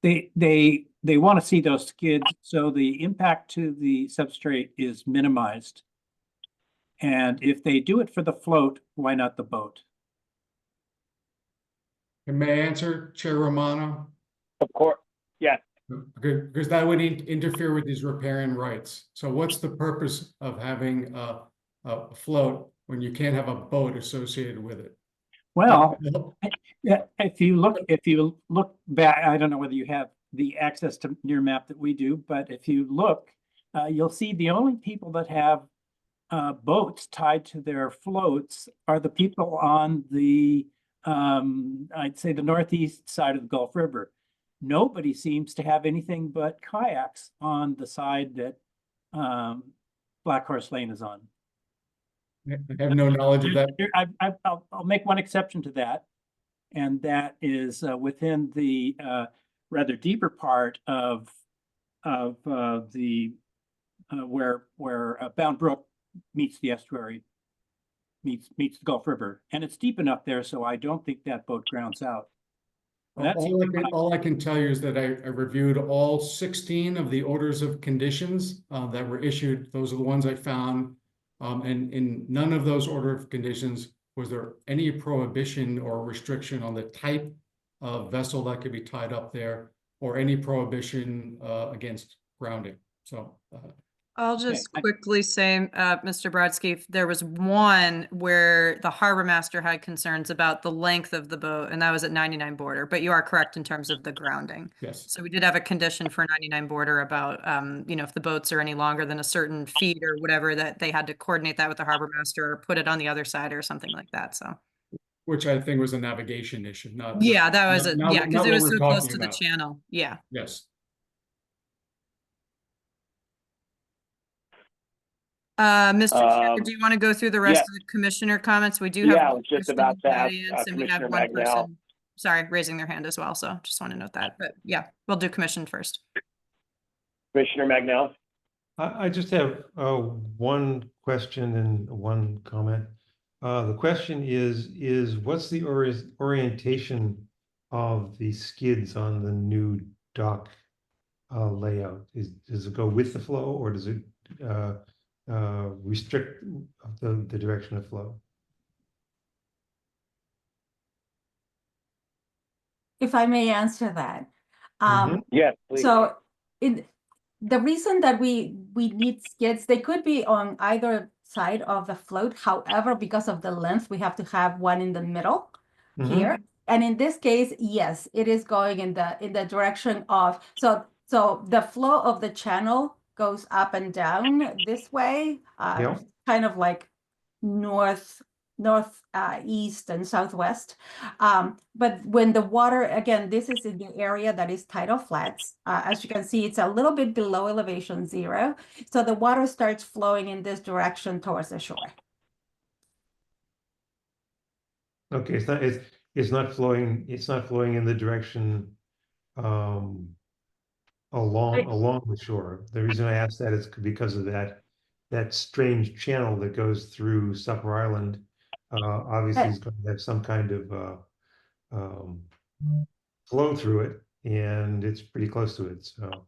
They want to see those skids, so the impact to the substrate is minimized. And if they do it for the float, why not the boat? May I answer, Chair Romano? Of course, yes. Because that would interfere with these riparian rights. So what's the purpose of having a float when you can't have a boat associated with it? Well, yeah, if you look back, I don't know whether you have the access to your map that we do, but if you look, you'll see the only people that have boats tied to their floats are the people on the I'd say the northeast side of the Gulf River. Nobody seems to have anything but kayaks on the side that Black Horse Lane is on. I have no knowledge of that. I'll make one exception to that, and that is within the rather deeper part of the where Bound Brook meets the estuary, meets the Gulf River, and it's deep enough there, so I don't think that boat grounds out. All I can tell you is that I reviewed all 16 of the orders of conditions that were issued. Those are the ones I found. And in none of those order of conditions was there any prohibition or restriction on the type of vessel that could be tied up there, or any prohibition against grounding. So I'll just quickly say, Mr. Brodsky, there was one where the harbor master had concerns about the length of the boat, and that was at 99 border, but you are correct in terms of the grounding. Yes. So we did have a condition for 99 border about, if the boats are any longer than a certain feet or whatever, that they had to coordinate that with the harbor master or put it on the other side or something like that, so. Which I think was a navigation issue, not. Yeah, that was it. Yeah, because it was so close to the about. channel. Yeah. Yes. Mr. Chair, do you want to go through the rest of the commissioner comments? We do have. Yeah, I was just about to ask and we have Commissioner one Magnell. person, sorry, raising their hand as well. So just want to note that, but yeah, we'll do commission first. Commissioner Magnell? I just have one question and one comment. The question is what's the orientation of the skids on the new dock layout? Does it go with the flow, or does it restrict the direction of flow? If I may answer that. Yes, please. So the reason that we need skids, they could be on either side of the float. However, because of the length, we have to have one in the middle here. And in this case, yes, it is going in the direction of, so the flow of the channel goes up and down this way, kind of like north, east and southwest. But when the water, again, this is in the area that is tidal flats. As you can see, it's a little bit below elevation 0. So the water starts flowing in this direction towards the shore. Okay, it's not flowing in the direction along the shore. The reason I asked that is because of that strange channel that goes through Supper Island. Obviously it's going to have some kind of flow through it, and it's pretty close to it. So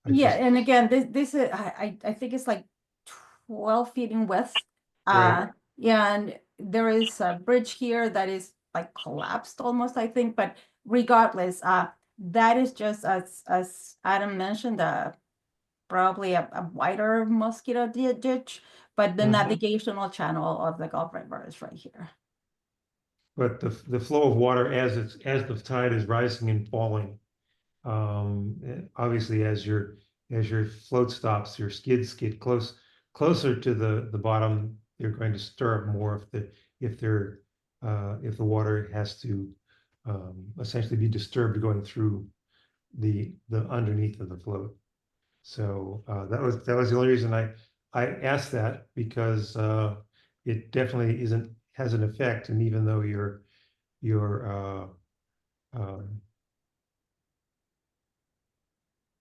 and again, this is I think it's like 12 feet in width. Right. And there is a bridge here that is like collapsed almost, I think, but regardless, that is just as Adam mentioned, probably a wider mosquito ditch, but the navigational channel of the Gulf River is right here. But the flow of water as the tide is rising and falling, obviously as your float stops, your skids get closer to the bottom, you're going to stir up more if the water has to essentially be disturbed going through the underneath of the float. So that was the only reason I asked that, because it definitely has an effect. And even though your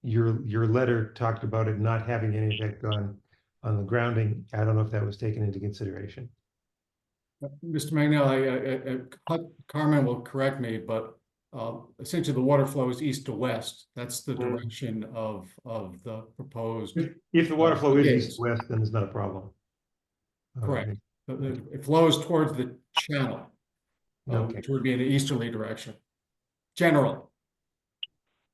letter talked about it not having any effect on the grounding, I don't know if that was taken into consideration. Mr. Magnell, Carmen will correct me, but essentially the water flow is east to west. That's the direction of the proposed. If the water flow is east to west, then it's not a problem. Correct. It flows towards the channel, which would be in the easterly direction. General.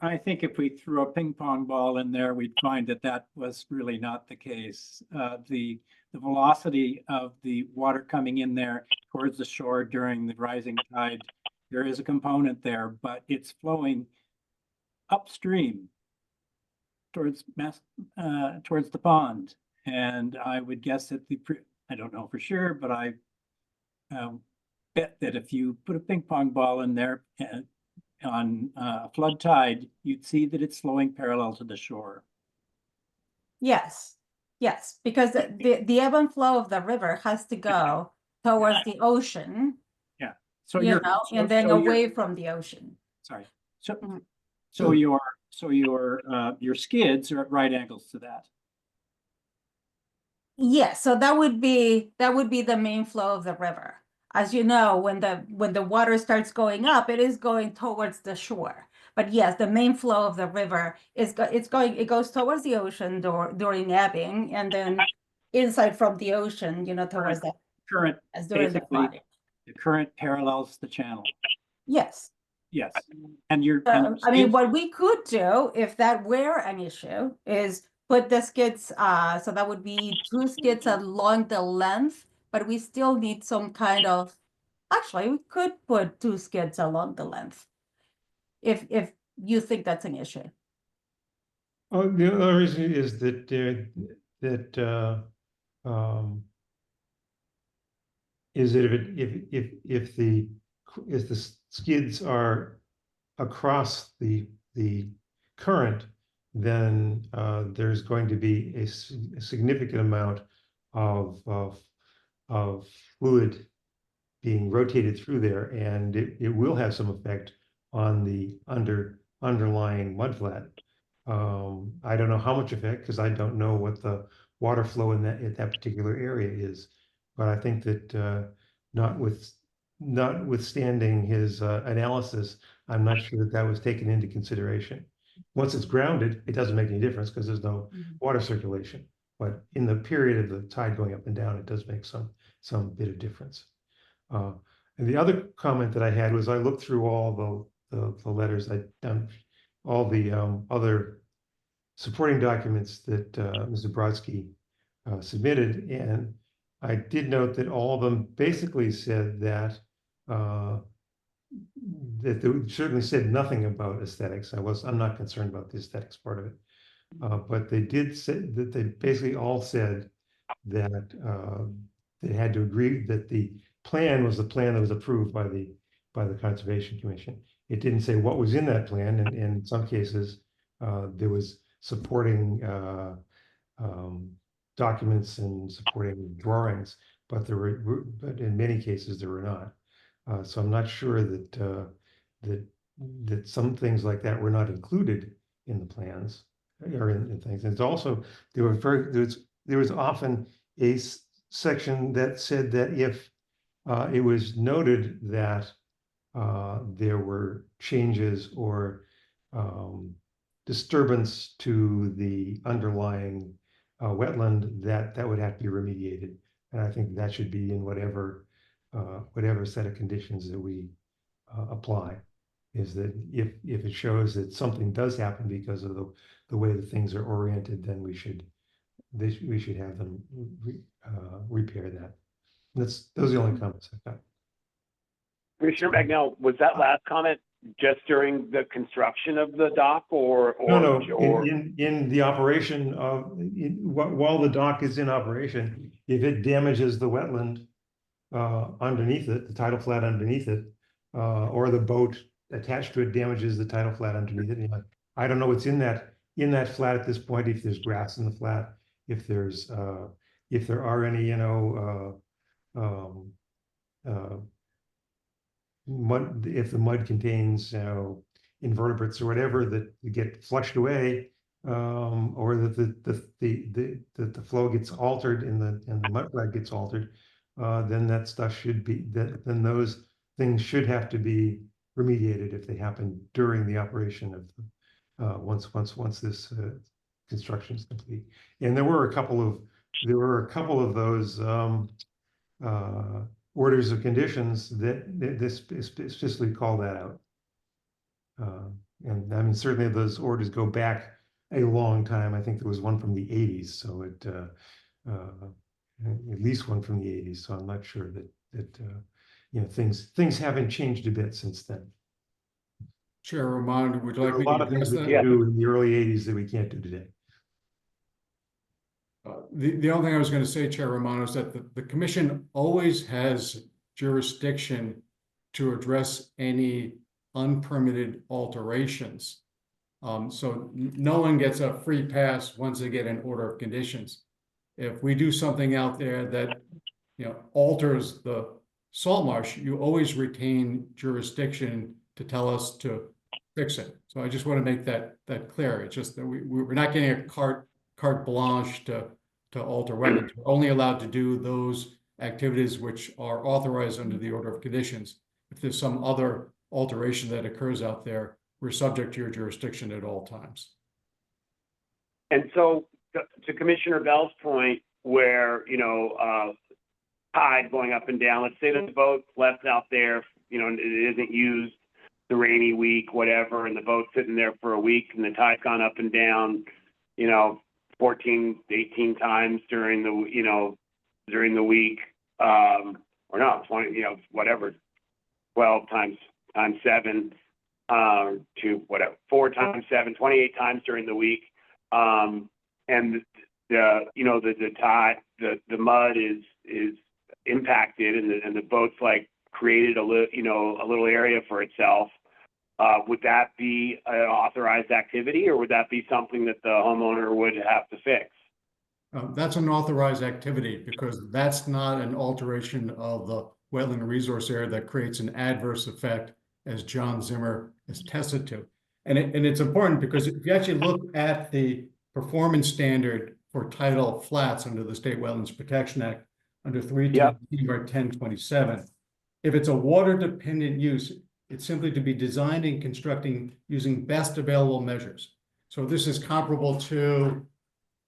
I think if we threw a ping pong ball in there, we'd find that was really not the case. The velocity of the water coming in there towards the shore during the rising tide, there is a component there, but it's flowing upstream towards the pond. And I would guess that I don't know for sure, but I bet that if you put a ping pong ball in there on flood tide, you'd see that it's flowing parallel to the shore. Yes, because the ebb and flow of the river has to go towards the ocean. Yeah. So and then away from the ocean. Sorry. So your skids are at right angles to that. Yes, so that would be the main flow of the river. As you know, when the water starts going up, it is going towards the shore. But yes, the main flow of the river it goes towards the ocean during ebbing, and then inside from the ocean, towards the current. As during the flooding. The current parallels the channel. Yes. Yes. And I mean, what we could do if that were an issue is put the skids, so that would be 2 skids along the length, but we still need some kind of, actually, we could put 2 skids along the length if you think that's an issue. Oh, the other reason is that if the skids are across the current, then there's going to be a significant amount of fluid being rotated through there, and it will have some effect on the underlying mudflat. I don't know how much effect, because I don't know what the water flow in that particular area is, but I think that notwithstanding his analysis, I'm not sure that that was taken into consideration. Once it's grounded, it doesn't make any difference because there's no water circulation. But in the period of the tide going up and down, it does make some bit of difference. And the other comment that I had was I looked through all the letters I'd done, all the other supporting documents that Mr. Brodsky submitted, and I did note that all of them basically said that that they certainly said nothing about aesthetics. I'm not concerned about the aesthetics part of it, but they did say that they basically all said that they had to agree that the plan was the plan that was approved by the Conservation Commission. It didn't say what was in that plan, and in some cases there was supporting documents and supporting drawings, but but in many cases there were not. So I'm not sure that that some things like that were not included in the plans or in things. And it's also there was often a section that said that if it was noted that there were changes or disturbance to the underlying wetland, that would have to be remediated. And I think that should be in whatever set of conditions that we apply. Is that if it shows that something does happen because of the way that things are oriented, then we should have them repair that. Those are the only comments I've got. Commissioner Magnell, was that last comment just during the construction of the dock, or No, in the operation of while the dock is in operation, if it damages the wetland underneath it, the tidal flat underneath it, or the boat attached to it damages the tidal flat underneath it. I don't know what's in that flat at this point. If there's grass in the flat, if there are any mud, if the mud contains invertebrates or whatever that get flushed away, or that the flow gets altered and the mudflat gets altered, then that stuff should be then those things should have to be remediated if they happen during the operation of once this construction is complete. And there were a couple of those orders of conditions that this specifically called that out. And I mean, certainly those orders go back a long time. I think there was one from the 80s, so at least one from the 80s. So I'm not sure that things haven't changed a bit since then. Chair Romano, would you like me a lot to of things address we that? can do in the early 80s that we can't do today. The only thing I was going to say, Chair Romano, is that the commission always has jurisdiction to address any unpermitted alterations. So no one gets a free pass once they get an order of conditions. If we do something out there that alters the salt marsh, you always retain jurisdiction to tell us to fix it. So I just want to make that clear. It's just that we're not getting a carte blanche to alter wetlands. We're only allowed to do those activities which are authorized under the order of conditions. If there's some other alteration that occurs out there, we're subject to your jurisdiction at all times. And so to Commissioner Bell's point, where, tide going up and down, let's say that the boat's left out there, and it isn't used the rainy week, whatever, and the boat's sitting there for a week and the tide's gone up and down, 14, 18 times during the week, or no, 20, whatever, 12 times 7, to whatever, 4 times 7, 28 times during the week. And the tide, the mud is impacted, and the boat's like created a little area for itself. Would that be an authorized activity, or would that be something that the homeowner would have to fix? That's an authorized activity, because that's not an alteration of the wetland resource area that creates an adverse effect, as John Zimmer has tested to. And it's important because if you actually look at the performance standard for tidal flats under the State Wetlands Protection Act, under 3 Yep. 1027. If it's a water dependent use, it's simply to be designed and constructing using best available measures. So this is comparable to,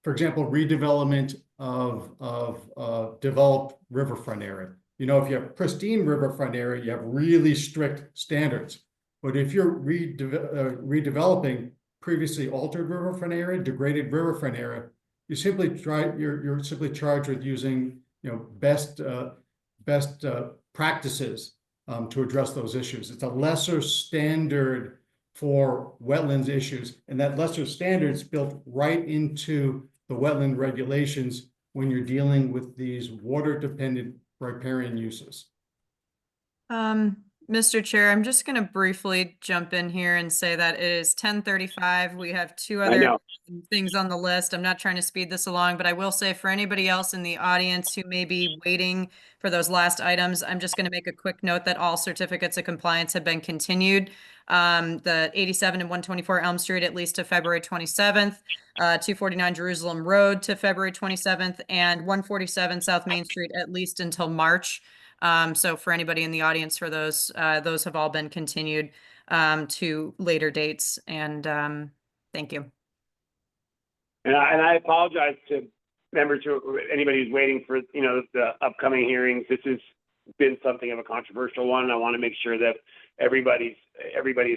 for example, redevelopment of developed riverfront area. You know, if you have pristine riverfront area, you have really strict standards. But if you're redeveloping previously altered riverfront area, degraded riverfront area, you're simply charged with using, you know, best practices to address those issues. It's a lesser standard for wetlands issues, and that lesser standard is built right into the wetland regulations when you're dealing with these water-dependent riparian uses. Mr. Chair, I'm just going to briefly jump in here and say that it is 10:35. We have two I other know. things on the list. I'm not trying to speed this along, but I will say for anybody else in the audience who may be waiting for those last items, I'm just going to make a quick note that all certificates of compliance have been continued. The 87 and 124 Elm Street at least to February 27th, 249 Jerusalem Road to February 27th, and 147 South Main Street at least until March. So for anybody in the audience for those have all been continued to later dates. And thank you. And I apologize to members who, anybody who's waiting for, you know, the upcoming hearings. This has been something of a controversial one. I want to make sure that everybody's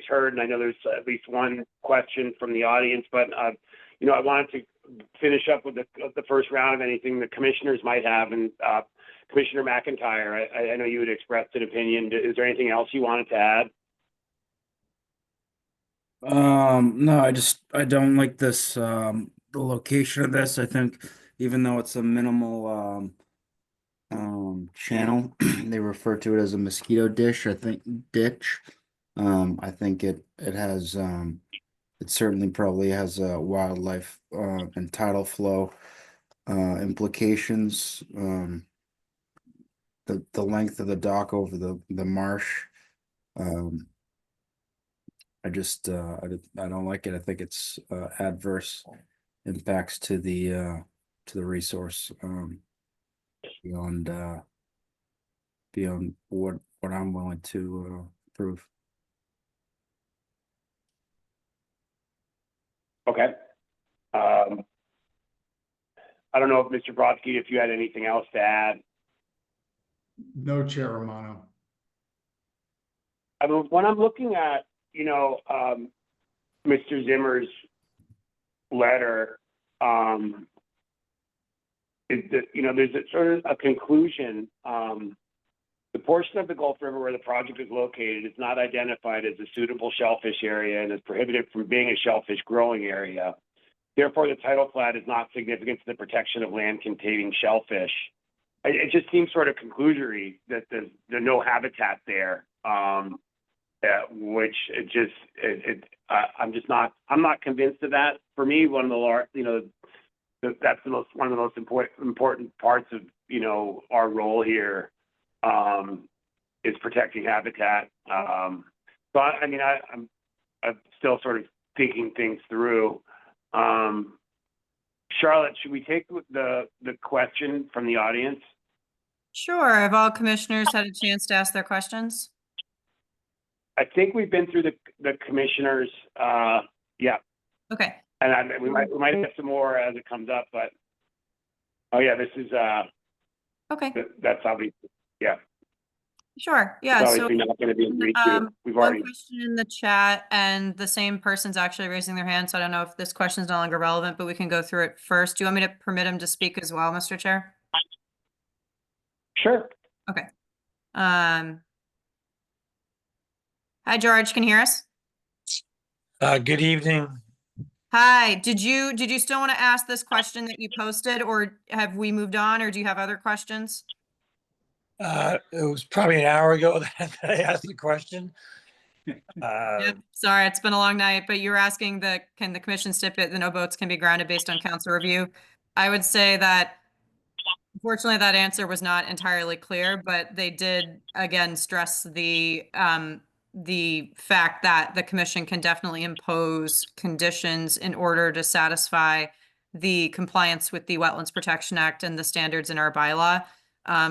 heard. And I know there's at least one question from the audience, but you know, I wanted to finish up with the first round of anything the commissioners might have. And Commissioner McIntyre, I know you had expressed an opinion. Is there anything else you wanted to add? No, I don't like this, the location of this. I think even though it's a minimal, channel, they refer to it as a mosquito ditch, ditch. I think it has, it certainly probably has a wildlife, and tidal flow, implications. The length of the dock over the marsh. I don't like it. I think it's adverse impacts to the resource, beyond what I'm willing to approve. Okay. I don't know if Mr. Brodsky, if you had anything else to add. No, Chair Romano. I mean, when I'm looking at, you know, Mr. Zimmer's letter, you know, there's a sort of a conclusion. The portion of the Gulf River where the project is located is not identified as a suitable shellfish area and is prohibited from being a shellfish growing area. Therefore, the title plat is not significant to the protection of land containing shellfish. It just seems sort of conclusory that there's no habitat there, which I'm not convinced of that. For me, one of the you know, that's one of the most important parts of, you know, our role here, is protecting habitat. So I mean, I'm still sort of thinking things through. Charlotte, should we take the question from the audience? Sure. Have all commissioners had a chance to ask their questions? I think we've been through the commissioners. Yeah. Okay. And we might have some more as it comes up, but oh yeah, this is okay. That's obviously, yeah. Sure. Yeah. It's So obviously not going to be agreed to. We've one already. question in the chat, and the same person's actually raising their hand. So I don't know if this question is no longer relevant, but we can go through it first. Do you want me to permit him to speak as well, Mr. Chair? Sure. Okay. Hi, George. Can you hear us? Good evening. Hi. Did you still want to ask this question that you posted, or have we moved on, or do you have other questions? It was probably an hour ago that I asked the question. Yep. Sorry, it's been a long night, but you were asking can the commission stipulate that no boats can be grounded based on council review? I would say that unfortunately that answer was not entirely clear, but they did again stress the fact that the commission can definitely impose conditions in order to satisfy the compliance with the Wetlands Protection Act and the standards in our bylaw.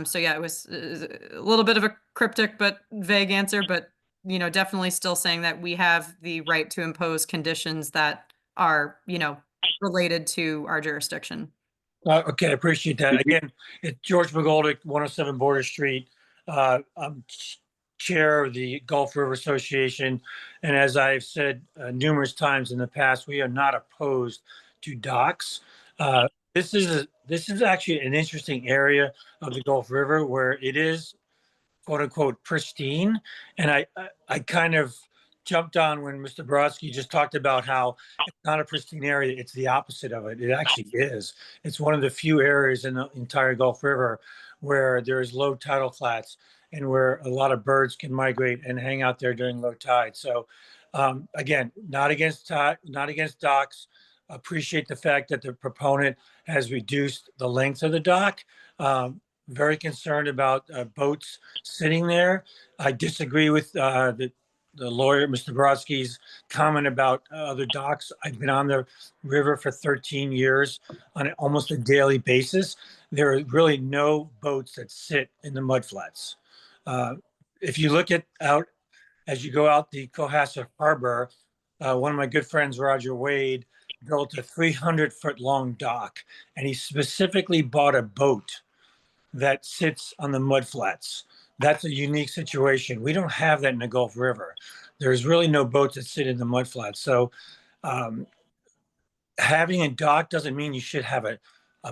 So yeah, it was a little bit of a cryptic but vague answer, but definitely still saying that we have the right to impose conditions that are, related to our jurisdiction. Okay, I appreciate that. Again, it's George McGoldick, 107 Border Street. I'm chair of the Gulf River Association. And as I've said numerous times in the past, we are not opposed to docks. This is actually an interesting area of the Gulf River where it is quote unquote pristine. And I kind of jumped on when Mr. Brodsky just talked about how it's not a pristine area. It's the opposite of it. It actually is. It's one of the few areas in the entire Gulf River where there's low tidal flats and where a lot of birds can migrate and hang out there during low tide. So again, not against docks. Appreciate the fact that the proponent has reduced the length of the dock. Very concerned about boats sitting there. I disagree with the lawyer, Mr. Brodsky's comment about other docks. I've been on the river for 13 years on almost a daily basis. There are really no boats that sit in the mudflats. If you look out as you go out the Cohasset Harbor, one of my good friends, Roger Wade, built a 300-foot long dock, and he specifically bought a boat that sits on the mudflats. That's a unique situation. We don't have that in the Gulf River. There's really no boats that sit in the mudflats. So having a dock doesn't mean you should have a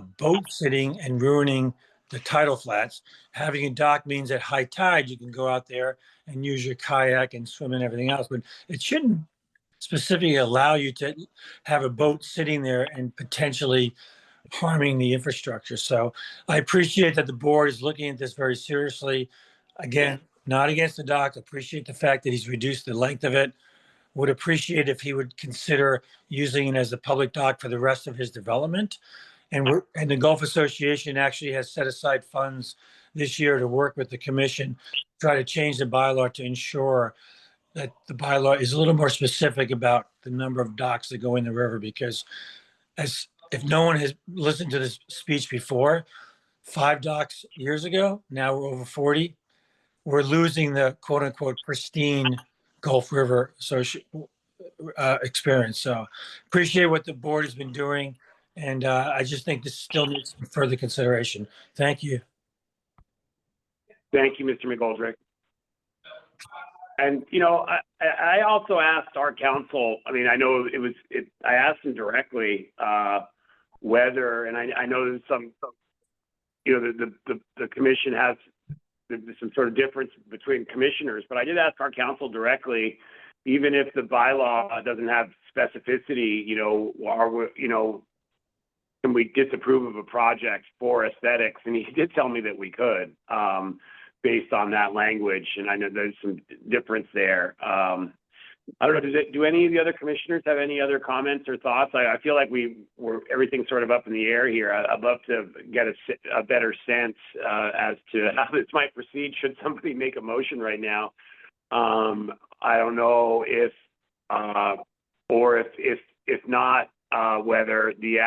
boat sitting and ruining the tidal flats. Having a dock means at high tide, you can go out there and use your kayak and swim and everything else, but it shouldn't specifically allow you to have a boat sitting there and potentially harming the infrastructure. So I appreciate that the board is looking at this very seriously. Again, not against the dock. Appreciate the fact that he's reduced the length of it. Would appreciate if he would consider using it as a public dock for the rest of his development. And the Gulf Association actually has set aside funds this year to work with the commission, try to change the bylaw to ensure that the bylaw is a little more specific about the number of docks that go in the river, because if no one has listened to this speech before, 5 docks years ago, now we're over 40. We're losing the quote unquote pristine Gulf River experience. So appreciate what the board has been doing. And I just think this still needs some further consideration. Thank you. Thank you, Mr. McGoldrick. And, I also asked our counsel, I know I asked him directly whether, and I know there's some the commission has some sort of difference between commissioners, but I did ask our counsel directly, even if the bylaw doesn't have specificity, can we disapprove of a project for aesthetics? And he did tell me that we could, based on that language. And I know there's some difference there. I don't know, do any of the other commissioners have any other comments or thoughts? I feel like everything's sort of up in the air here. I'd love to get a better sense as to how this might proceed should somebody make a motion right now. I don't know if not, whether the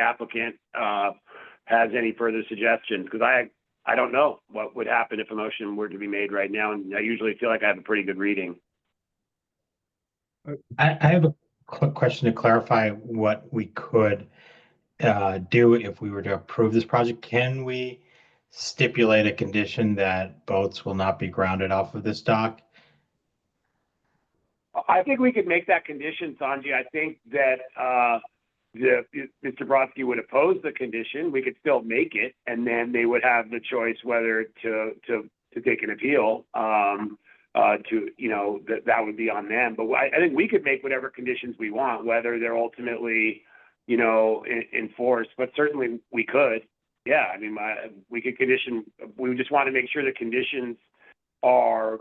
applicant has any further suggestions, because I don't know what would happen if a motion were to be made right now, and I usually feel like I have a pretty good reading. I have a quick question to clarify what we could do if we were to approve this project. Can we stipulate a condition that boats will not be grounded off of this dock? I think we could make that condition, Sanjay. I think that Mr. Brodsky would oppose the condition. We could still make it, and then they would have the choice whether to take an appeal. That would be on them. But I think we could make whatever conditions we want, whether they're ultimately, enforced. But certainly we could. Yeah, we could condition. We just want to make sure the conditions are,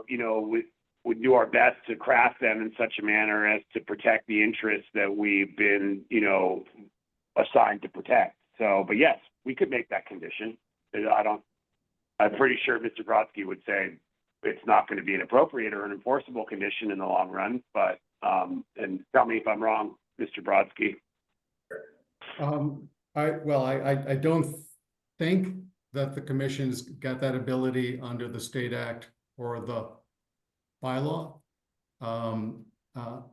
would do our best to craft them in such a manner as to protect the interests that we've been, assigned to protect. So, but yes, we could make that condition. I'm pretty sure Mr. Brodsky would say it's not going to be an appropriate or an enforceable condition in the long run, but, and tell me if I'm wrong, Mr. Brodsky. I don't think that the commission's got that ability under the state act or the bylaw.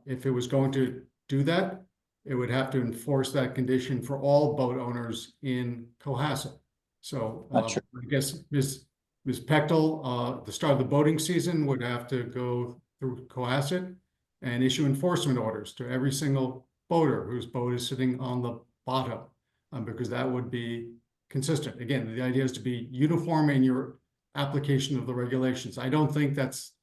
If it was going to do that, it would have to enforce that condition for all boat owners in Cohasset. So I guess Ms. Pechtel, the start of the boating season would have to go through Cohasset and issue enforcement orders to every single boater whose boat is sitting on the bottom, because that would be consistent. Again, the idea is to be uniform in your application of the regulations. I don't think that's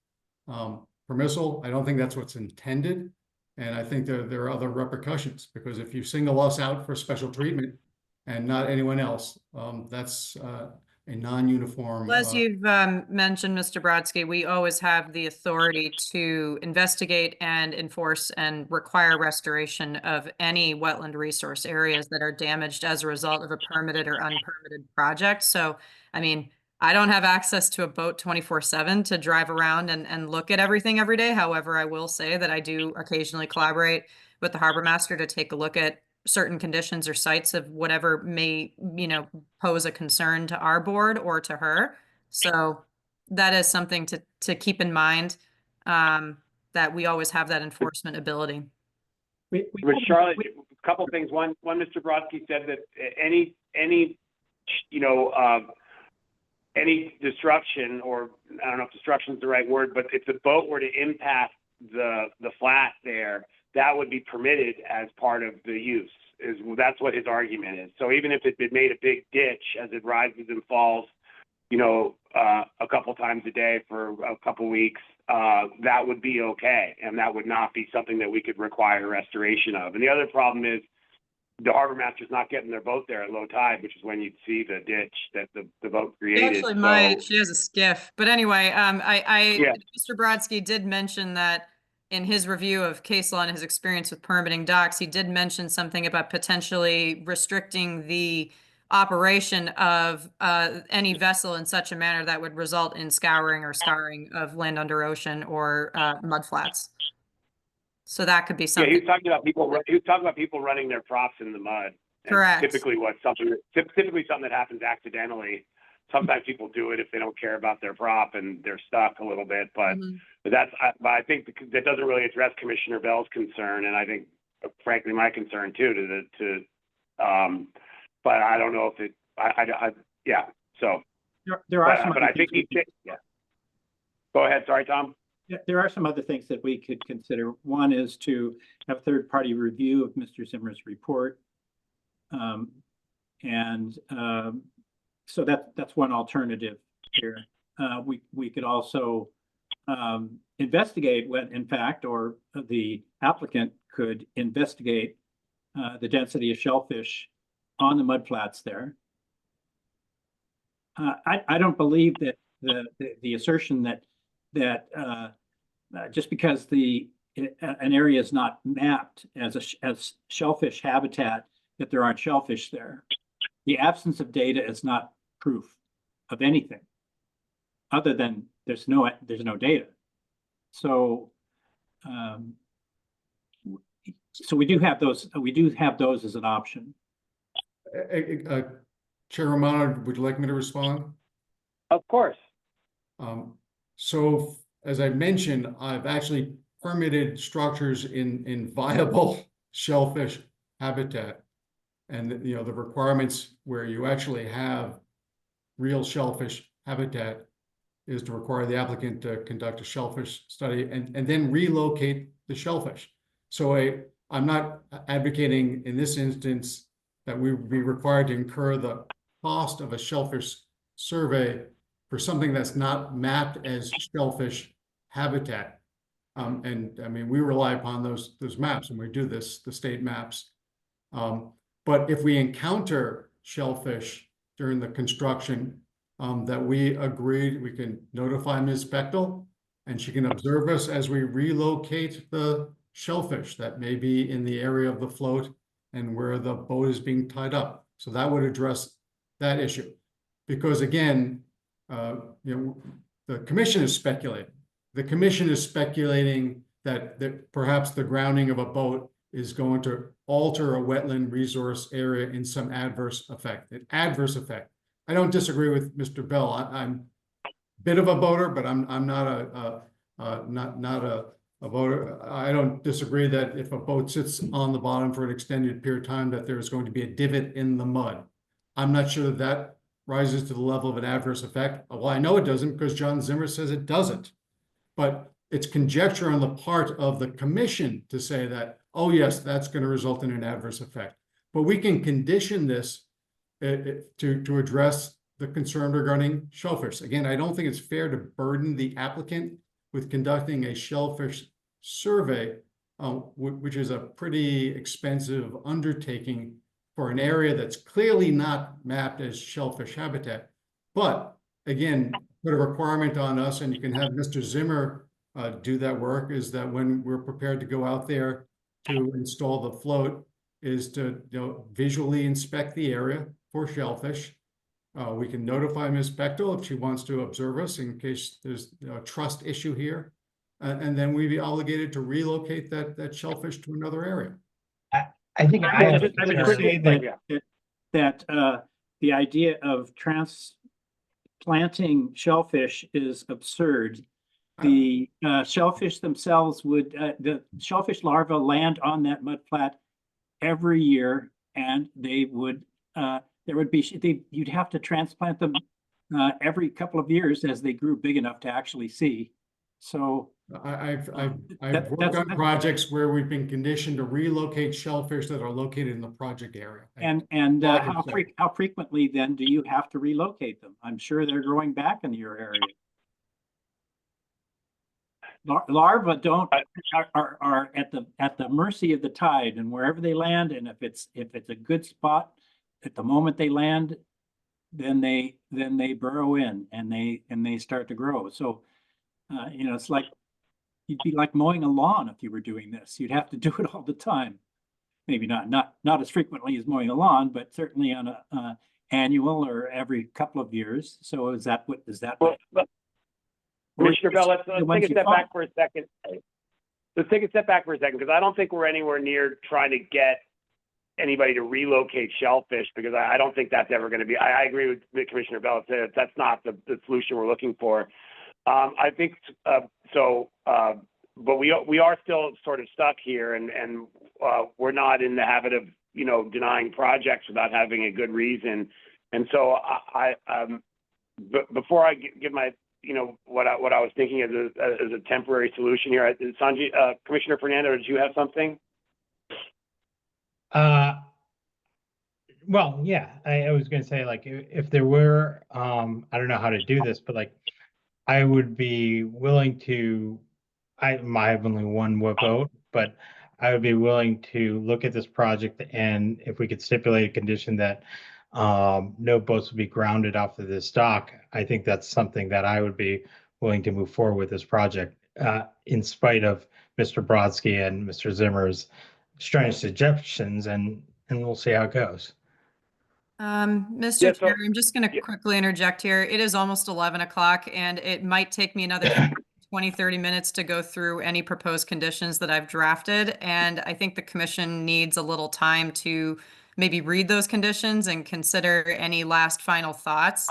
permissible. I don't think that's what's intended. And I think there are other repercussions, because if you single us out for special treatment and not anyone else, that's a non-uniform. Well, as you've mentioned, Mr. Brodsky, we always have the authority to investigate and enforce and require restoration of any wetland resource areas that are damaged as a result of a permitted or unpermitted project. So, I mean, I don't have access to a boat 24/7 to drive around and look at everything every day. However, I will say that I do occasionally collaborate with the harbor master to take a look at certain conditions or sites of whatever may, pose a concern to our board or to her. So that is something to keep in mind, that we always have that enforcement ability. Charlotte, a couple things. One, Mr. Brodsky said that any destruction, or I don't know if destruction is the right word, but if the boat were to impact the flat there, that would be permitted as part of the use. That's what his argument is. So even if it made a big ditch as it rises and falls, a couple times a day for a couple weeks, that would be okay, and that would not be something that we could require restoration of. And the other problem is the harbor master's not getting their boat there at low tide, which is when you'd see the ditch that the boat created. Actually, she has a skiff. But anyway, Mr. Brodsky did mention that in his review of case law and his experience with permitting docks, he did mention something about potentially restricting the operation of any vessel in such a manner that would result in scouring or scarring of land under ocean or mudflats. So that could be something. Yeah, he was talking about people running their props in the mud. Correct. Typically, typically something that happens accidentally. Sometimes people do it if they don't care about their prop and they're stuck a little bit, but but I think that doesn't really address Commissioner Bell's concern, and I think, frankly, my concern too. But I don't know if it. Yeah. So there are some. But I think yeah. Go ahead. Sorry, Tom. Yeah, there are some other things that we could consider. One is to have a third-party review of Mr. Zimmer's report, so that's one alternative here. We could also investigate what, in fact, or the applicant could investigate the density of shellfish on the mudflats there. I don't believe that the assertion that just because an area is not mapped as shellfish habitat, that there aren't shellfish there. The absence of data is not proof of anything other than there's no data. So so we do have those as an option. Chair Romano, would you like me to respond? Of course. So as I mentioned, I've actually permitted structures in viable shellfish habitat. And the requirements where you actually have real shellfish habitat is to require the applicant to conduct a shellfish study and then relocate the shellfish. So I'm not advocating in this instance that we would be required to incur the cost of a shellfish survey for something that's not mapped as shellfish habitat. And I mean, we rely upon those maps, and we do the state maps. But if we encounter shellfish during the construction that we agreed, we can notify Ms. Bechtel, and she can observe us as we relocate the shellfish that may be in the area of the float and where the boat is being tied up. So that would address that issue. Because again, the commission is speculating. The commission is speculating that perhaps the grounding of a boat is going to alter a wetland resource area in some adverse effect. An adverse effect. I don't disagree with Mr. Bell. I'm a bit of a boater, but I'm not a voter. I don't disagree that if a boat sits on the bottom for an extended period of time, that there is going to be a divot in the mud. I'm not sure that that rises to the level of an adverse effect. Well, I know it doesn't because John Zimmer says it doesn't. But it's conjecture on the part of the commission to say that, oh, yes, that's going to result in an adverse effect. But we can condition this to address the concern regarding shellfish. Again, I don't think it's fair to burden the applicant with conducting a shellfish survey, which is a pretty expensive undertaking for an area that's clearly not mapped as shellfish habitat. But again, put a requirement on us, and you can have Mr. Zimmer do that work, is that when we're prepared to go out there to install the float, is to visually inspect the area for shellfish. We can notify Ms. Bechtel if she wants to observe us in case there's a trust issue here. And then we'd be obligated to relocate that shellfish to another area. I think I would say that the idea of transplanting shellfish is absurd. The shellfish themselves would, the shellfish larvae land on that mudflat every year, and they would, there would be, you'd have to transplant them every couple of years as they grew big enough to actually see. So I've worked on projects where we've been conditioned to relocate shellfish that are located in the project area. And how frequently then do you have to relocate them? I'm sure they're growing back in your area. Larvae are at the mercy of the tide, and wherever they land, and if it's a good spot at the moment they land, then they burrow in and they start to grow. So it's like you'd be like mowing a lawn if you were doing this. You'd have to do it all the time. Maybe not as frequently as mowing a lawn, but certainly on a annual or every couple of years. So is that what? Commissioner Bell, let's take a step back for a second. Let's take a step back for a second, because I don't think we're anywhere near trying to get anybody to relocate shellfish, because I don't think that's ever going to be. I agree with Commissioner Bell. That's not the solution we're looking for. I think so, but we are still sort of stuck here, and we're not in the habit of denying projects without having a good reason. And so before I give my what I was thinking as a temporary solution here, Sanjay, Commissioner Fernando, did you have something? Well, yeah, I was going to say, like, if there were, I don't know how to do this, but like, I would be willing to, I have only one vote, but I would be willing to look at this project, and if we could stipulate a condition that no boats would be grounded off of this dock, I think that's something that I would be willing to move forward with this project, in spite of Mr. Brodsky and Mr. Zimmer's strange suggestions, and we'll see how it goes. Mr. Chair, I'm just going to quickly interject here. It is almost 11 o'clock, and it might take me another 20-30 minutes to go through any proposed conditions that I've drafted. And I think the commission needs a little time to maybe read those conditions and consider any last final thoughts.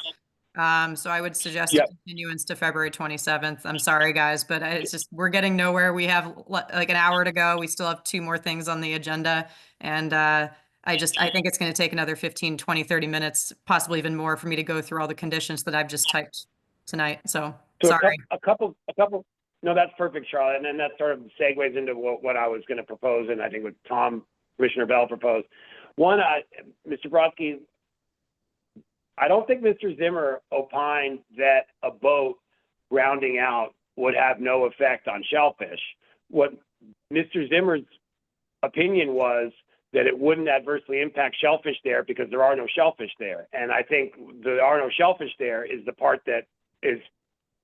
So I would suggest a continuance to February 27th. I'm sorry, guys, but it's just, we're getting nowhere. We have like an hour to go. We still have 2 more things on the agenda. And I think it's going to take another 15, 20, 30 minutes, possibly even more, for me to go through all the conditions that I've just typed tonight. So sorry. A couple. No, that's perfect, Charlotte. And then that sort of segues into what I was going to propose, and I think what Commissioner Bell proposed. One, Mr. Brodsky, I don't think Mr. Zimmer opined that a boat rounding out would have no effect on shellfish. What Mr. Zimmer's opinion was that it wouldn't adversely impact shellfish there because there are no shellfish there. And I think there are no shellfish there is the part that is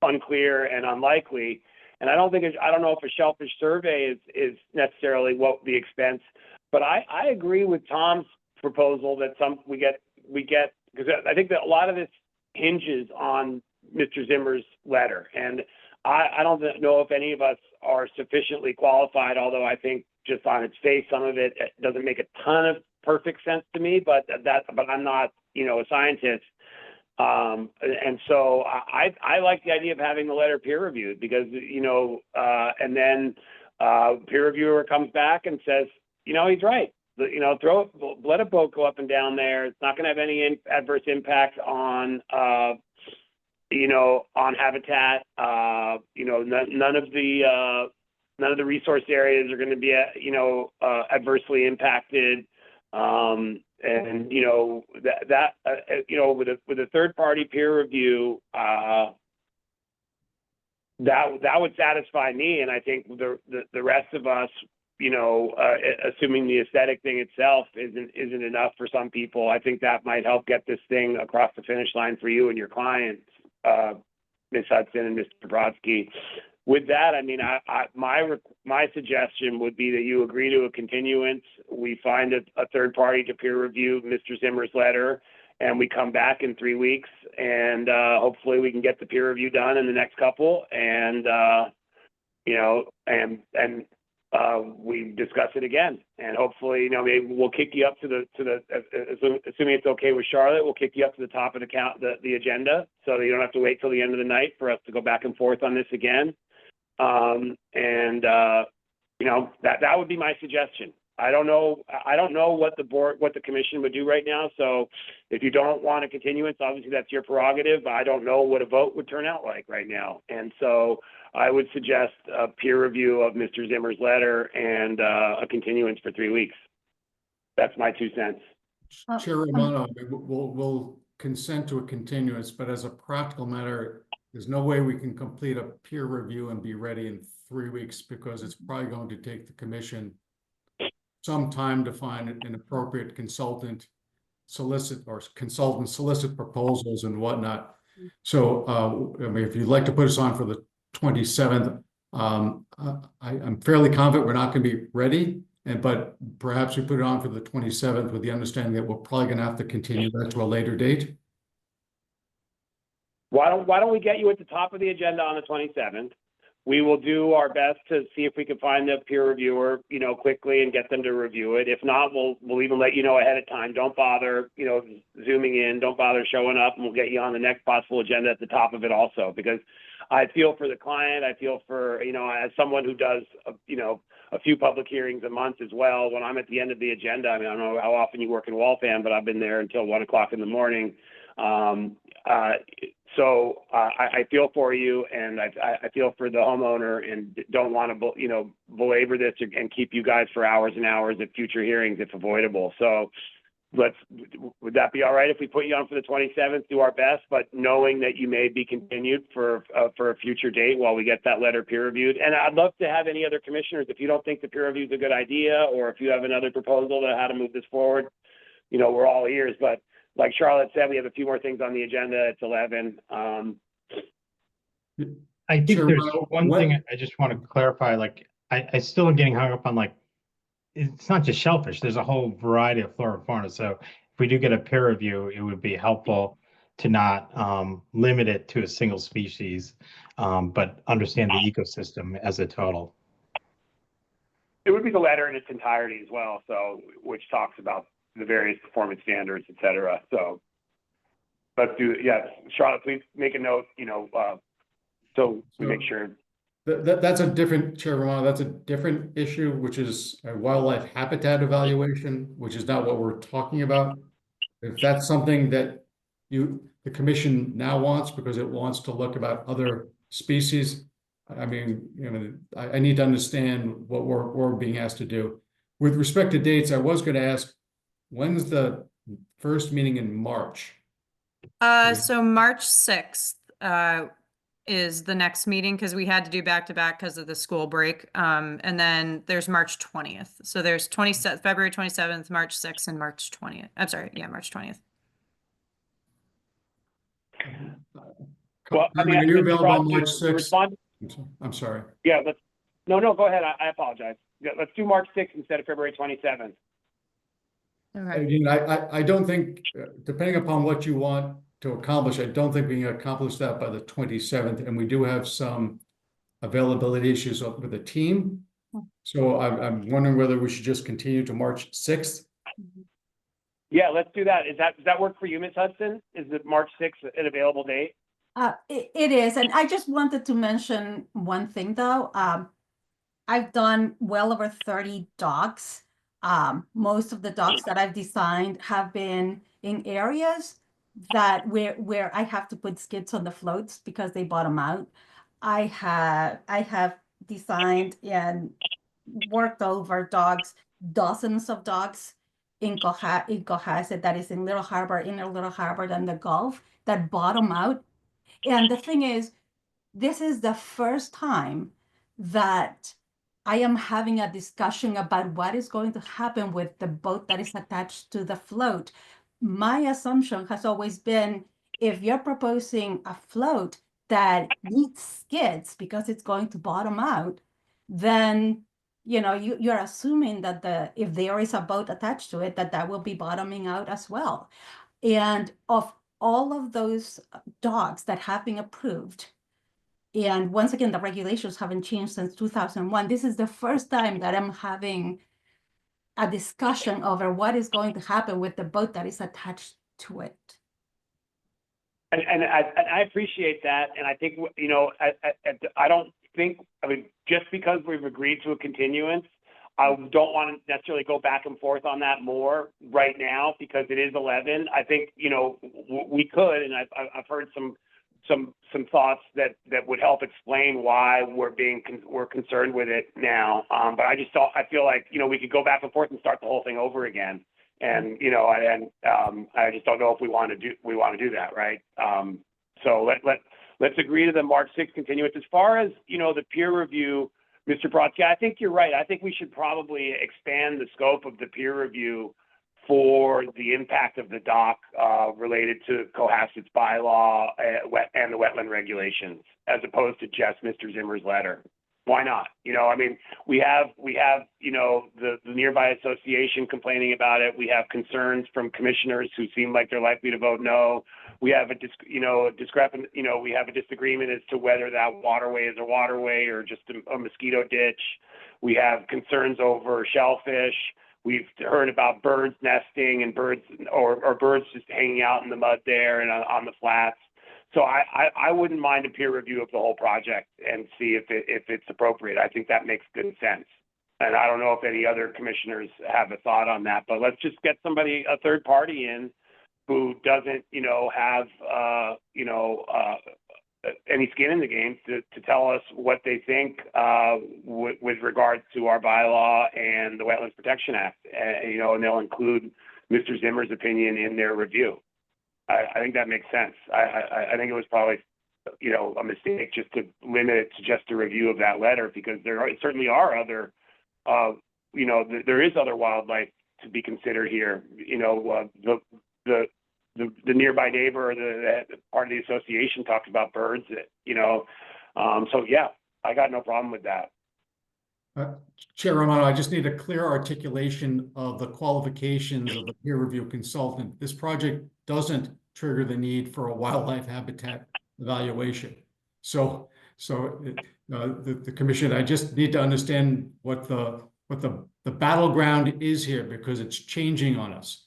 unclear and unlikely. And I don't know if a shellfish survey is necessarily what the expense, but I agree with Tom's proposal that we get, because I think that a lot of this hinges on Mr. Zimmer's letter. And I don't know if any of us are sufficiently qualified, although I think just on its face, some of it doesn't make a ton of perfect sense to me, but I'm not, a scientist, And so I like the idea of having the letter peer reviewed because, and then peer reviewer comes back and says, he's right. Let a boat go up and down there. It's not going to have any adverse impact on, on habitat. None of the resource areas are going to be, adversely impacted. And with a third party peer review, that would satisfy me, and I think the rest of us, assuming the aesthetic thing itself isn't enough for some people, I think that might help get this thing across the finish line for you and your clients, Ms. Hudson and Mr. Brodsky. With that, I mean, my suggestion would be that you agree to a continuance. We find a third party to peer review Mr. Zimmer's letter, and we come back in 3 weeks, and hopefully we can get the peer review done in the next couple, and we discuss it again, and hopefully, maybe we'll kick you up to the assuming it's okay with Charlotte, we'll kick you up to the top of the agenda, so that you don't have to wait till the end of the night for us to go back and forth on this again. That would be my suggestion. I don't know what the commission would do right now. So if you don't want a continuance, obviously that's your prerogative. I don't know what a vote would turn out like right now. And so I would suggest a peer review of Mr. Zimmer's letter and a continuance for 3 weeks. That's my 2 cents. Chair Romano, we'll consent to a continuance, but as a practical matter, there's no way we can complete a peer review and be ready in 3 weeks because it's probably going to take the commission some time to find an appropriate consultant, solicit proposals and whatnot. So, if you'd like to put us on for the 27th, I'm fairly confident we're not going to be ready, but perhaps we put it on for the 27th with the understanding that we're probably going to have to continue that to a later date. Why don't we get you at the top of the agenda on the 27th? We will do our best to see if we can find the peer reviewer, quickly and get them to review it. If not, we'll even let you know ahead of time. Don't bother, zooming in. Don't bother showing up, and we'll get you on the next possible agenda at the top of it also. Because I feel for the client. I feel for, as someone who does, a few public hearings a month as well. When I'm at the end of the agenda, I mean, I don't know how often you work in Waltham, but I've been there until 1 o'clock in the morning. So I feel for you, and I feel for the homeowner, and don't want to, belabor this and keep you guys for hours and hours at future hearings if avoidable. So would that be all right if we put you on for the 27th? Do our best, but knowing that you may be continued for a future date while we get that letter peer reviewed. And I'd love to have any other commissioners, if you don't think the peer review is a good idea, or if you have another proposal to how to move this forward, we're all ears. But like Charlotte said, we have a few more things on the agenda. It's 11. I think there's one thing I just want to clarify. Like, I still am getting hung up on, it's not just shellfish. There's a whole variety of flora and fauna. So if we do get a peer review, it would be helpful to not limit it to a single species, but understand the ecosystem as a total. It would be the letter in its entirety as well. So, which talks about the various performance standards, et cetera. So let's do, yes, Charlotte, please make a note, so we make sure. That's a different, Chair Romano, that's a different issue, which is a wildlife habitat evaluation, which is not what we're talking about. If that's something that the commission now wants, because it wants to look about other species, I mean, I need to understand what we're being asked to do. With respect to dates, I was going to ask, when's the first meeting in March? So March 6th is the next meeting, because we had to do back-to-back because of the school break. And then there's March 20th. So there's February 27th, March 6th, and March 20th. I'm sorry, yeah, March 20th. Well, are you available on March 6th? I'm sorry. Yeah, no, go ahead. I apologize. Yeah, let's do March 6th instead of February 27th. I don't think, depending upon what you want to accomplish, I don't think we can accomplish that by the 27th. And we do have some availability issues with the team. So I'm wondering whether we should just continue to March 6th. Yeah, let's do that. Does that work for you, Ms. Hudson? Is the March 6th an available date? It is, and I just wanted to mention one thing though. I've done well over 30 docks. Most of the docks that I've designed have been in areas that where I have to put skids on the floats because they bottom out. I have designed and worked over docks, dozens of docks in Cohasset, that is in Little Harbor, Inner Little Harbor, and the Gulf that bottom out. And the thing is, this is the first time that I am having a discussion about what is going to happen with the boat that is attached to the float. My assumption has always been, if you're proposing a float that needs skids because it's going to bottom out, then you're assuming that if there is a boat attached to it, that will be bottoming out as well. And of all of those docks that have been approved, and once again, the regulations haven't changed since 2001. This is the first time that I'm having a discussion over what is going to happen with the boat that is attached to it. And I appreciate that. And I think, I don't think, just because we've agreed to a continuance, I don't want to necessarily go back and forth on that more right now because it is 11. I think, we could, and I've heard some thoughts that would help explain why we're concerned with it now. But I feel like, we could go back and forth and start the whole thing over again. And, I just don't know if we want to do that. Right. So let's agree to the March 6th continuance. As far as, the peer review, Mr. Brodsky, I think you're right. I think we should probably expand the scope of the peer review for the impact of the dock related to Cohasset's bylaw and the wetland regulations, as opposed to just Mr. Zimmer's letter. Why not? We have the nearby association complaining about it. We have concerns from commissioners who seem like they're likely to vote no. We have a disagreement as to whether that waterway is a waterway or just a mosquito ditch. We have concerns over shellfish. We've heard about birds nesting and birds just hanging out in the mud there and on the flats. So I wouldn't mind a peer review of the whole project and see if it's appropriate. I think that makes good sense. And I don't know if any other commissioners have a thought on that, but let's just get a third party in who doesn't, have, any skin in the game to tell us what they think with regards to our bylaw and the Wetlands Protection Act, and they'll include Mr. Zimmer's opinion in their review. I think that makes sense. I think it was probably, a mistake just to limit it to just a review of that letter, because there certainly are other, there is other wildlife to be considered here. The nearby neighbor or the part of the association talked about birds, so yeah, I got no problem with that. Chair Romano, I just need a clear articulation of the qualifications of the peer review consultant. This project doesn't trigger the need for a wildlife habitat evaluation. So the commission, I just need to understand what the battleground is here, because it's changing on us.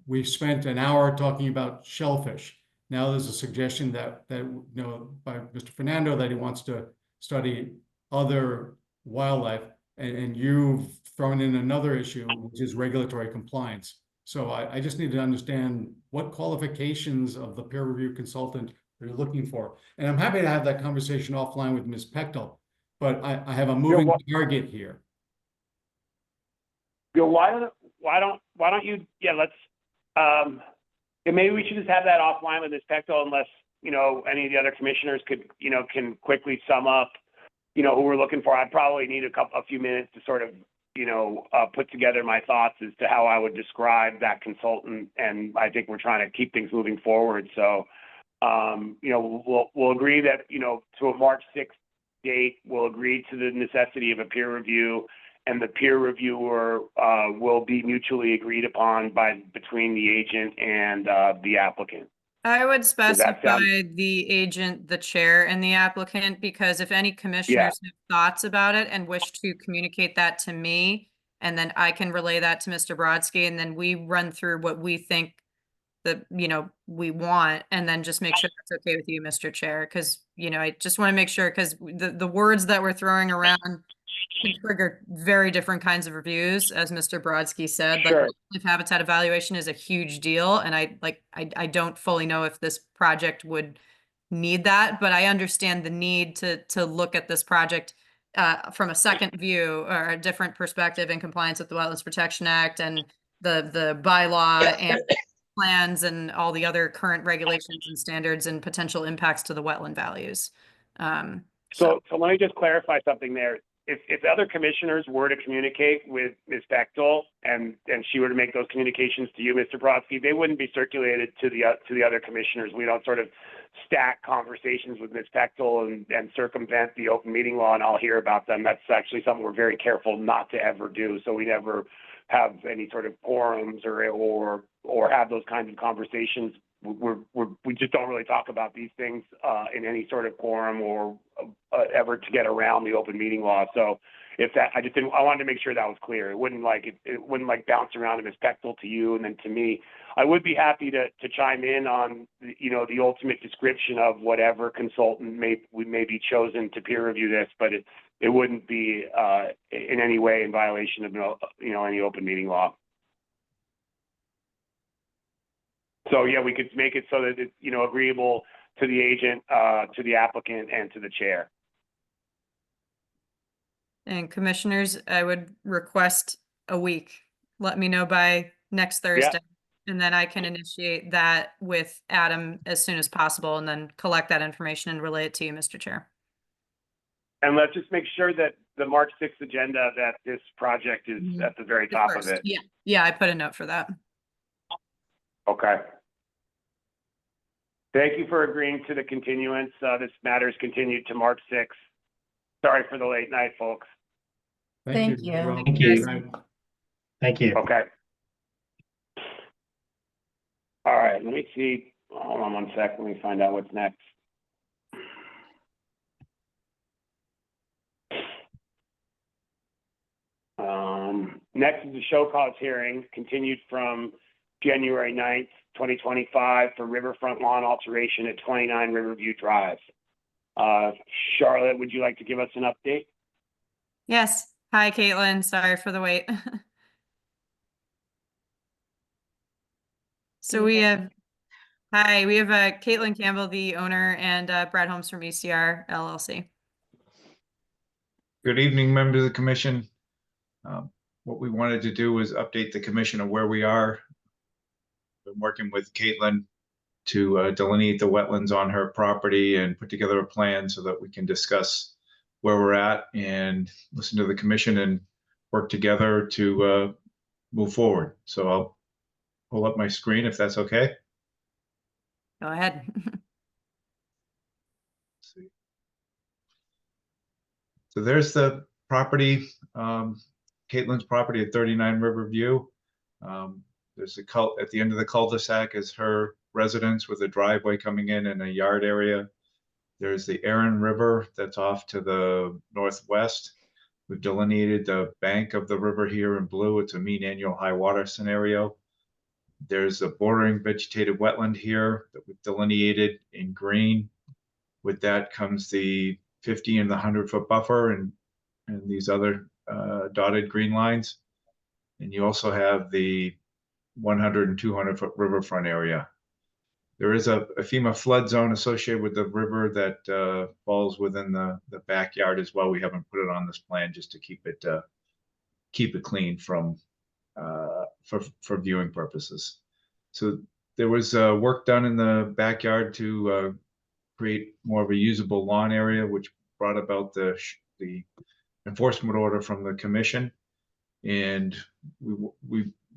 We spent an hour talking about shellfish. Now there's a suggestion that by Mr. Fernando that he wants to study other wildlife, and you've thrown in another issue, which is regulatory compliance. So I just need to understand what qualifications of the peer review consultant you're looking for. And I'm happy to have that conversation offline with Ms. Pechtel, but I have a moving target here. Why don't you, let's, maybe we should just have that offline with Ms. Pechtel, unless, any of the other commissioners can quickly sum up, who we're looking for. I'd probably need a few minutes to sort of, put together my thoughts as to how I would describe that consultant. And I think we're trying to keep things moving forward. So, we'll agree that, to a March 6th date, we'll agree to the necessity of a peer review, and the peer reviewer will be mutually agreed upon between the agent and the applicant. I would specify the agent, the chair, and the applicant, because if any commissioners have thoughts about it and wish to communicate that to me, And then I can relay that to Mr. Brodsky, and then we run through what we think that, we want, and then just make sure that's okay with you, Mr. Chair, because, I just want to make sure, because the words that we're throwing around can trigger very different kinds of reviews, as Mr. Brodsky said. Like, Sure. wildlife habitat evaluation is a huge deal, and I don't fully know if this project would need that, but I understand the need to look at this project from a second view or a different perspective in compliance with the Wetlands Protection Act and the bylaw and plans and all the other current regulations and standards and potential impacts to the wetland values. So let me just clarify something there. If other commissioners were to communicate with Ms. Bechtel and she were to make those communications to you, Mr. Brodsky, they wouldn't be circulated to the other commissioners. We don't sort of stack conversations with Ms. Bechtel and circumvent the open meeting law and I'll hear about them. That's actually something we're very careful not to ever do. So we never have any sort of quorums or have those kinds of conversations. We just don't really talk about these things in any sort of quorum or ever to get around the open meeting law. So I wanted to make sure that was clear. It wouldn't bounce around to Ms. Bechtel to you and then to me. I would be happy to chime in on the ultimate description of whatever consultant may be chosen to peer review this, but it wouldn't be in any way in violation of any open meeting law. So yeah, we could make it so that it's agreeable to the agent, to the applicant, and to the chair. And commissioners, I would request a week. Let me know by next Thursday. And then I can initiate that with Adam as soon as possible and then collect that information and relay it to you, Mr. Chair. And let's just make sure that the March 6th agenda, that this project is at the very top of it. Yeah, I put a note for that. Okay. Thank you for agreeing to the continuance. This matter is continued to March 6th. Sorry for the late night, folks. Thank you. Thank you. Thank you. Okay. All right, let me see. Hold on one sec. Let me find out what's next. Next is the show cause hearing continued from January 9th, 2025 for riverfront lawn alteration at 29 Riverview Drive. Charlotte, would you like to give us an update? Yes. Hi, Caitlin. Sorry for the wait. So we have Caitlin Campbell, the owner, and Brad Holmes from ECR LLC. Good evening, members of the commission. What we wanted to do was update the commission on where we are. Been working with Caitlin to delineate the wetlands on her property and put together a plan so that we can discuss where we're at and listen to the commission and work together to move forward. So I'll pull up my screen if that's okay. Go ahead. So there's the property, Caitlin's property at 39 Riverview. There's at the end of the cul-de-sac is her residence with a driveway coming in and a yard area. There's the Erin River that's off to the northwest. We've delineated the bank of the river here in blue. It's a mean annual high water scenario. There's a bordering vegetated wetland here that we've delineated in green. With that comes the 50 and the 100-foot buffer and these other dotted green lines. And you also have the 100 and 200-foot riverfront area. There is a FEMA flood zone associated with the river that falls within the backyard as well. We haven't put it on this plan just to keep it clean from for viewing purposes. So there was work done in the backyard to create more of a usable lawn area, which brought about the enforcement order from the commission. And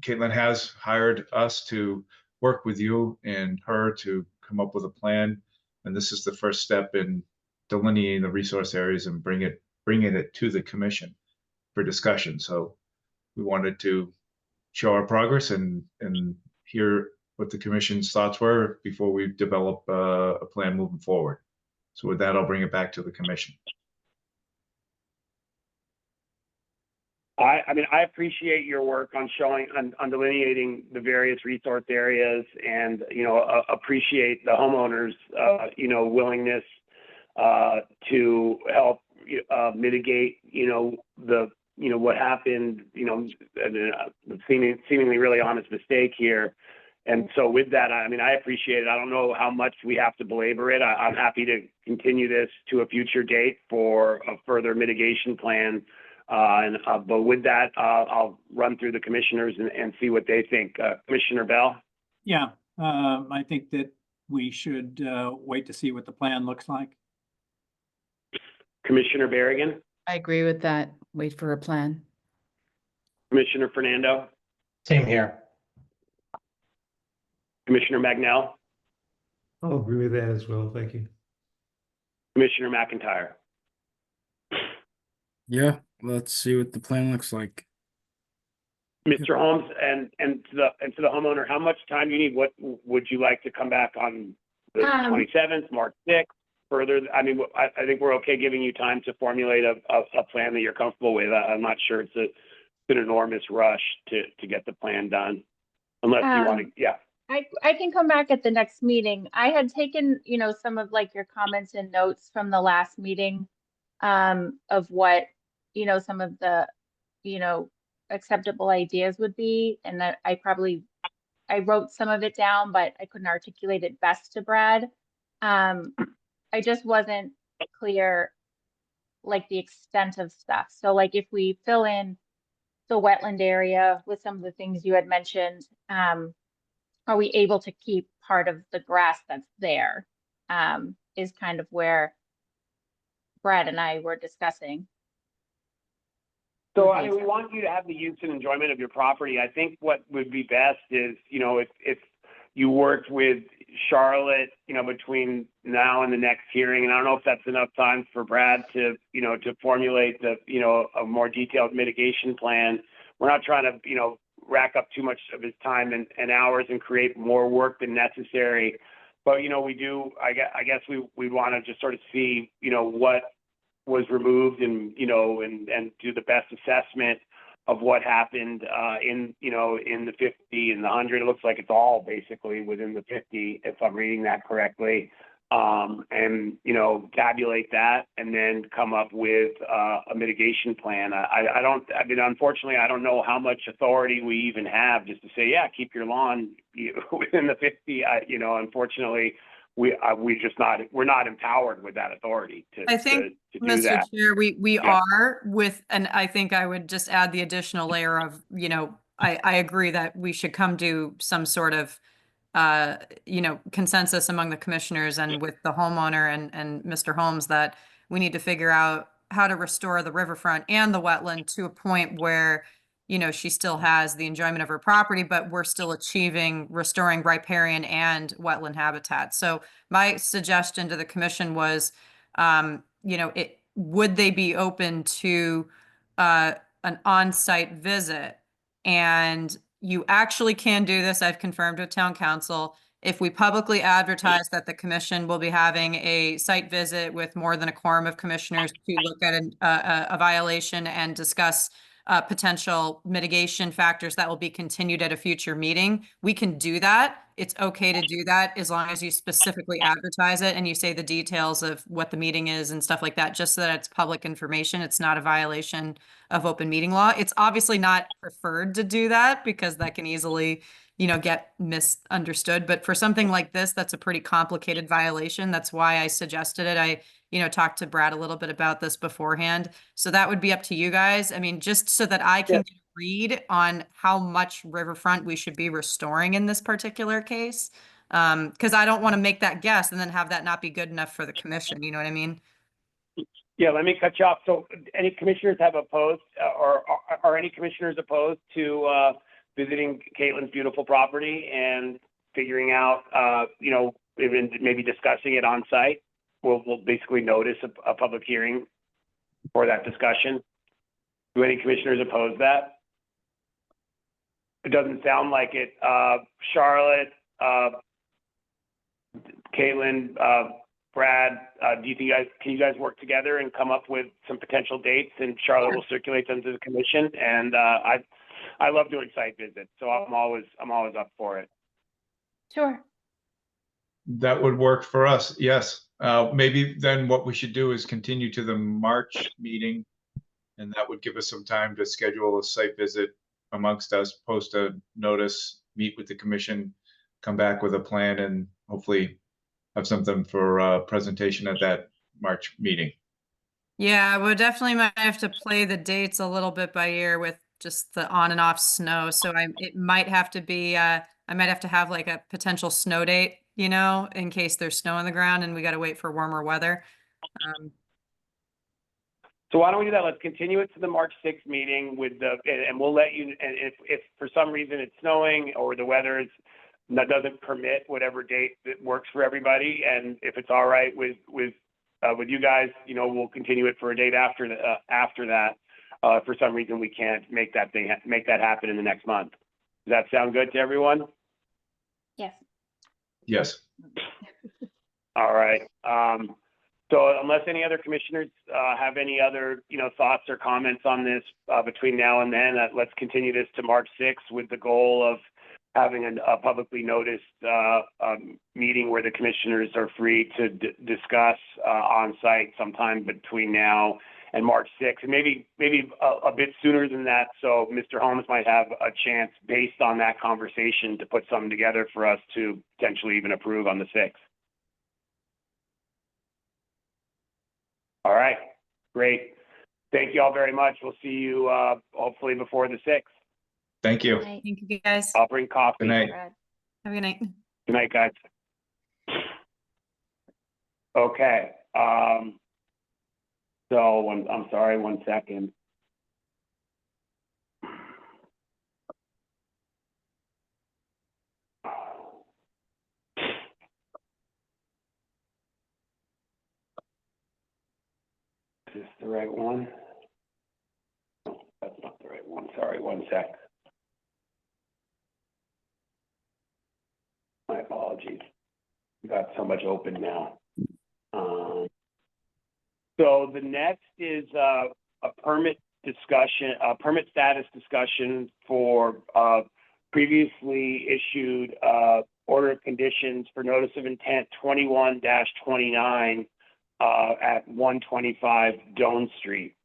Caitlin has hired us to work with you and her to come up with a plan. And this is the first step in delineating the resource areas and bringing it to the commission for discussion. So we wanted to show our progress and hear what the commission's thoughts were before we develop a plan moving forward. So with that, I'll bring it back to the commission. I mean, I appreciate your work on showing, on delineating the various resource areas and, appreciate the homeowners, willingness to help mitigate, what happened, seemingly really honest mistake here. And so with that, I mean, I appreciate it. I don't know how much we have to belabor it. I'm happy to continue this to a future date for a further mitigation plan. But with that, I'll run through the commissioners and see what they think. Commissioner Bell? Yeah, I think that we should wait to see what the plan looks like. Commissioner Berrigan? I agree with that. Wait for a plan. Commissioner Fernando? Same here. Commissioner Magnell? I'll agree with that as well. Thank you. Commissioner McIntyre? Yeah, let's see what the plan looks like. Mr. Holmes, and to the homeowner, how much time do you need? What would you like to come back on the 27th, March 6th? Further, I mean, I think we're okay giving you time to formulate a plan that you're comfortable with. I'm not sure it's an enormous rush to get the plan done, unless you want to, yeah. I can come back at the next meeting. I had taken, some of like your comments and notes from the last meeting, of what, some of the, acceptable ideas would be. And that I wrote some of it down, but I couldn't articulate it best to Brad. I just wasn't clear, like the extent of stuff. So like if we fill in the wetland area with some of the things you had mentioned, are we able to keep part of the grass that's there? Is kind of where Brad and I were discussing. So I mean, we want you to have the use and enjoyment of your property. I think what would be best is, if you worked with Charlotte, between now and the next hearing, and I don't know if that's enough time for Brad to, to formulate a more detailed mitigation plan. We're not trying to, rack up too much of his time and hours and create more work than necessary. But, we do, I guess we want to just sort of see, what was removed and, and do the best assessment of what happened in the 50 and the 100. It looks like it's all basically within the 50, if I'm reading that correctly. And, tabulate that and then come up with a mitigation plan. Unfortunately, I don't know how much authority we even have just to say, yeah, keep your lawn within the 50. Unfortunately, we're not empowered with that authority to do Mr. that. Chair, we Yeah. are with, and I think I would just add the additional layer of, I agree that we should come to some sort of consensus among the commissioners and with the homeowner and Mr. Holmes that we need to figure out how to restore the riverfront and the wetland to a point where, she still has the enjoyment of her property, but we're still restoring riparian and wetland habitat. So my suggestion to the commission was, would they be open to an on-site visit? And you actually can do this. I've confirmed with town council. If we publicly advertise that the commission will be having a site visit with more than a quorum of commissioners to look at a violation and discuss potential mitigation factors that will be continued at a future meeting, we can do that. It's okay to do that as long as you specifically advertise it and you say the details of what the meeting is and stuff like that, just so that it's public information. It's not a violation of open meeting law. It's obviously not preferred to do that because that can easily, get misunderstood. But for something like this, that's a pretty complicated violation. That's why I suggested it. I talked to Brad a little bit about this beforehand. So that would be up to you guys. I mean, just so that I can read on how much riverfront we should be restoring in this particular case. Because I don't want to make that guess and then have that not be good enough for the commission. You know what I mean? Yeah, let me cut you off. So any commissioners have opposed or are any commissioners opposed to visiting Caitlin's beautiful property and figuring out, even maybe discussing it on site? We'll basically notice a public hearing for that discussion. Do any commissioners oppose that? It doesn't sound like it. Charlotte, Caitlin, Brad, do you think can you guys work together and come up with some potential dates, and Charlotte will circulate them to the commission? And I love doing site visits, so I'm always up for it. Sure. That would work for us, yes. Maybe then what we should do is continue to the March meeting, and that would give us some time to schedule a site visit amongst us, post a notice, meet with the commission, come back with a plan, and hopefully have something for presentation at that March meeting. Yeah, we definitely might have to play the dates a little bit by ear with just the on and off snow. So it might have to be, I might have to have like a potential snow date, you know, in case there's snow on the ground and we got to wait for warmer weather. So why don't we do that? Let's continue it to the March 6th meeting with and we'll let you, and if for some reason it's snowing or the weather that doesn't permit whatever date that works for everybody, and if it's all right with you guys, you know, we'll continue it for a date after that. If for some reason we can't make that happen in the next month. Does that sound good to everyone? Yes. Yes. All right. So unless any other commissioners have any other, you know, thoughts or comments on this between now and then, let's continue this to March 6th with the goal of having a publicly noticed meeting where the commissioners are free to discuss on site sometime between now and March 6th, and maybe a bit sooner than that. So Mr. Holmes might have a chance based on that conversation to put something together for us to potentially even approve on the 6th. All right, great. Thank you all very much. We'll see you hopefully before the 6th. Thank you. Thank you guys. I'll bring coffee. Good night. Have a good night. Good night, guys. Okay. So I'm sorry, 1 second. Is this the right one? No, that's not the right one. Sorry, 1 sec. My apologies. We've got so much open now. So the next is a permit discussion, a permit status discussion for previously issued order of conditions for notice of intent 21-29 at 125 Doan Street.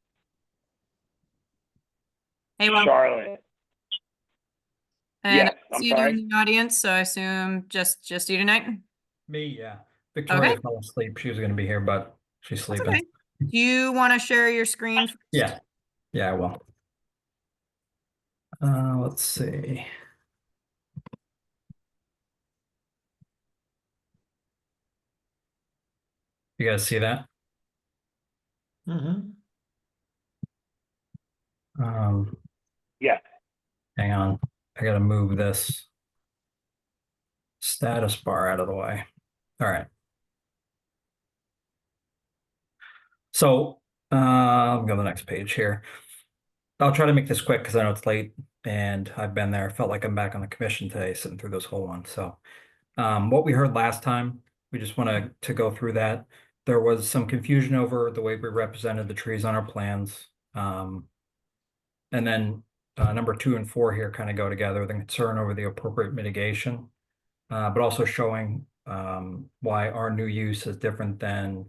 Hey, well, Charlotte. and Yes, I I'm see you there sorry. in the audience, so I assume just you tonight. Me, yeah. Victoria Okay. fell asleep. She was going to be here, but she's That's sleeping. okay. Do you want to share your screen? Yeah. Yeah, I will. Let's see. You guys see that? Mm-hmm. Yeah. Hang on. I got to move this status bar out of the way. All right. So I'll go to the next page here. I'll try to make this quick because I know it's late and I've been there. Felt like I'm back on the commission today, sitting through this whole one. So what we heard last time, we just want to go through that. There was some confusion over the way we represented the trees on our plans. And then number 2 and 4 here kind of go together, the concern over the appropriate mitigation, but also showing why our new use is different than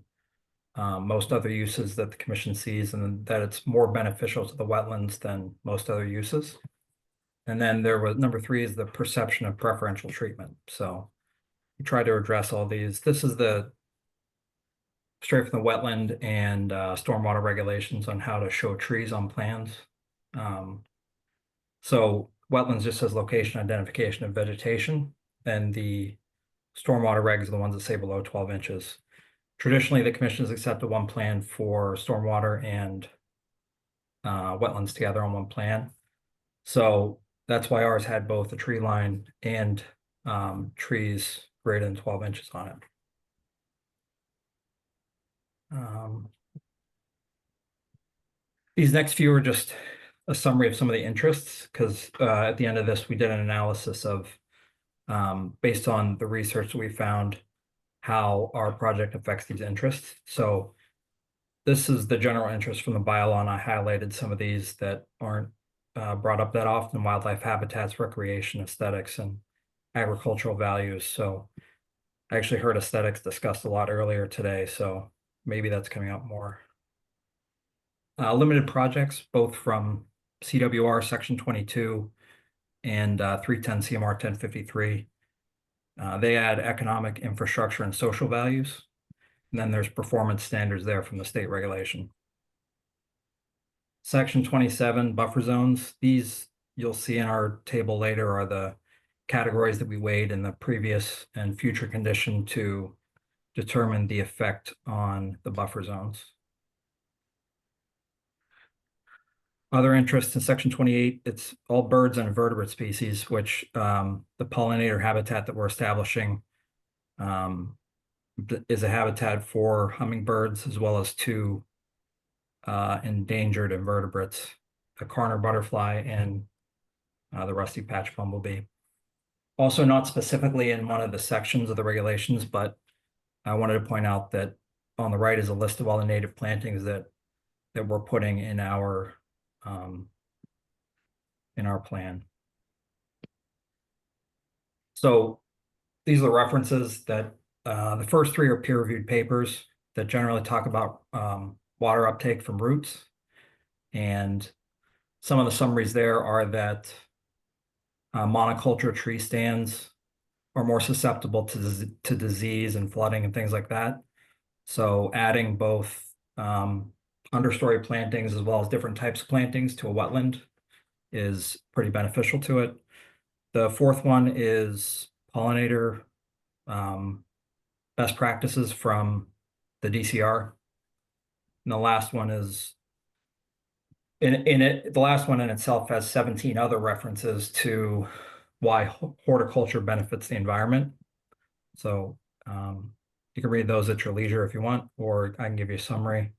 most other uses that the commission sees, and that it's more beneficial to the wetlands than most other uses. And then there was number 3 is the perception of preferential treatment. So we try to address all these. This is the straight from the wetland and stormwater regulations on how to show trees on plans. So wetlands just says location, identification of vegetation, and the stormwater regs are the ones that say below 12 inches. Traditionally, the commission has accepted one plan for stormwater and wetlands together on one plan. So that's why ours had both a tree line and trees greater than 12 inches on it. These next few are just a summary of some of the interests, because at the end of this, we did an analysis of, based on the research that we found, how our project affects these interests. So this is the general interest from the bylaw, and I highlighted some of these that aren't brought up that often: wildlife habitats, recreation, aesthetics, and agricultural values. So I actually heard aesthetics discussed a lot earlier today, so maybe that's coming up more. Limited projects, both from CWR Section 22 and 310 CMR 1053. They add economic, infrastructure, and social values. And then there's performance standards there from the state regulation. Section 27, buffer zones. These you'll see in our table later are the categories that we weighed in the previous and future condition to determine the effect on the buffer zones. Other interests in Section 28, it's all birds and invertebrate species, which the pollinator habitat that we're establishing is a habitat for hummingbirds, as well as two endangered invertebrates, the Carner butterfly and the rusty patch bumblebee. Also not specifically in one of the sections of the regulations, but I wanted to point out that on the right is a list of all the native plantings that we're putting in our plan. So these are the references that the first three are peer-reviewed papers that generally talk about water uptake from roots. And some of the summaries there are that monoculture tree stands are more susceptible to disease and flooding and things like that. So adding both understory plantings as well as different types of plantings to a wetland is pretty beneficial to it. The fourth one is pollinator best practices from the DCR. And the last one is the last one in itself has 17 other references to why horticulture benefits the environment. So you can read those at your leisure if you want, or I can give you a summary.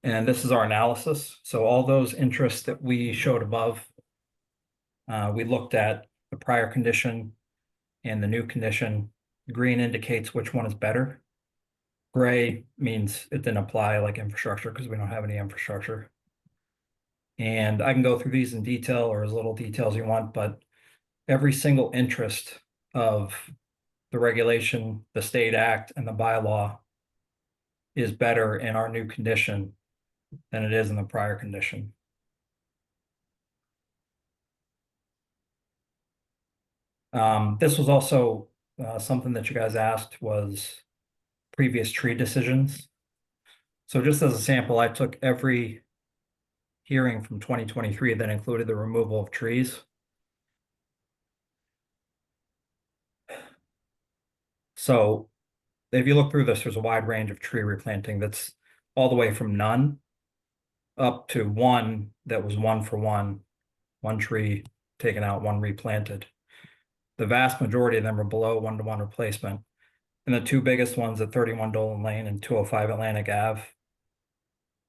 And this is our analysis. So all those interests that we showed above, we looked at the prior condition and the new condition. Green indicates which one is better. Gray means it didn't apply, like infrastructure, because we don't have any infrastructure. And I can go through these in detail or as little detail as you want, but every single interest of the regulation, the state act, and the bylaw is better in our new condition than it is in the prior condition. This was also something that you guys asked, was previous tree decisions. So just as a sample, I took every hearing from 2023 that included the removal of trees. So if you look through this, there's a wide range of tree replanting that's all the way from none up to one that was 1 for 1, one tree taken out, one replanted. The vast majority of them are below 1-to-1 replacement. And the two biggest ones at 31 Dolan Lane and 205 Atlantic Ave,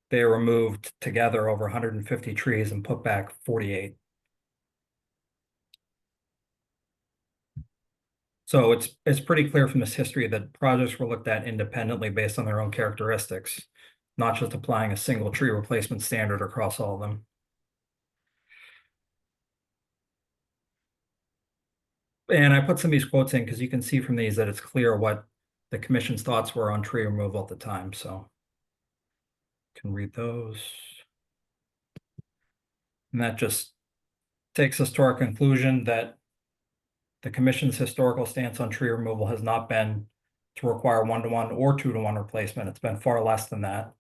they removed together over 150 trees and put back 48. So it's pretty clear from this history that projects were looked at independently based on their own characteristics, not just applying a single tree replacement standard across all of them. And I put some of these quotes in because you can see from these that it's clear what the commission's thoughts were on tree removal at the time. So can read those. And that just takes us to our conclusion that the commission's historical stance on tree removal has not been to require 1-to-1 or 2-to-1 replacement. It's been far less than that.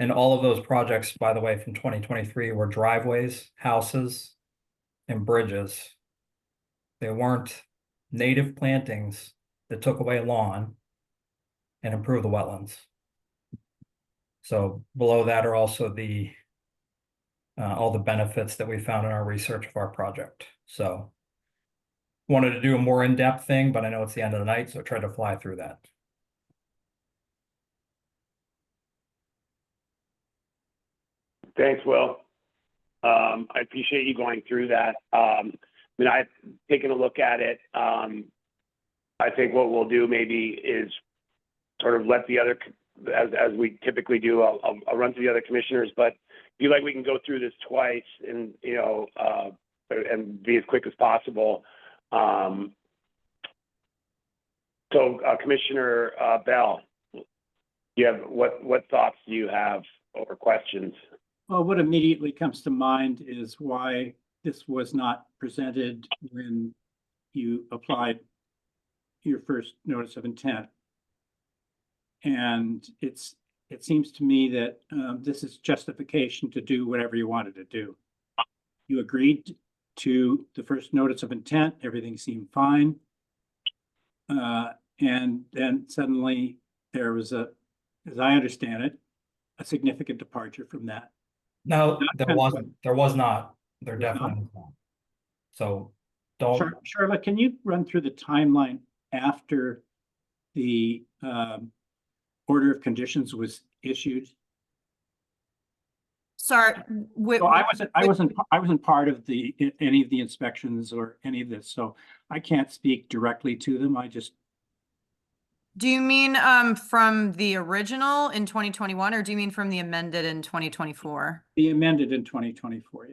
And all of those projects, by the way, from 2023 were driveways, houses, and bridges. They weren't native plantings that took away lawn and improved the wetlands. So below that are also the all the benefits that we found in our research of our project. So wanted to do a more in-depth thing, but I know it's the end of the night, so I tried to fly through that. Thanks, Will. I appreciate you going through that. I mean, I've taken a look at it. I think what we'll do maybe is sort of let the other, as we typically do, I'll run through the other commissioners, but I feel like we can go through this twice and, and be as quick as possible. Commissioner Bell, what thoughts do you have or questions? Well, what immediately comes to mind is why this was not presented when you applied your first notice of intent. And it seems to me that this is justification to do whatever you wanted to do. You agreed to the first notice of intent, everything seemed fine. And then suddenly there was as I understand it, a significant departure from that. No, there wasn't. There was not. There definitely was not. So don't. Charlotte, can you run through the timeline after the order of conditions was issued? Sorry, So I wasn't part of any of the inspections or any of this, so I can't speak directly to them. do you mean from the original in 2021, or do you mean from the amended in 2024? The amended in 2024,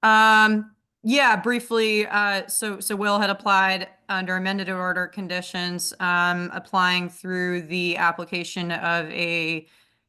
yeah. Yeah, briefly, so Will had applied under amended order conditions, applying through the application of a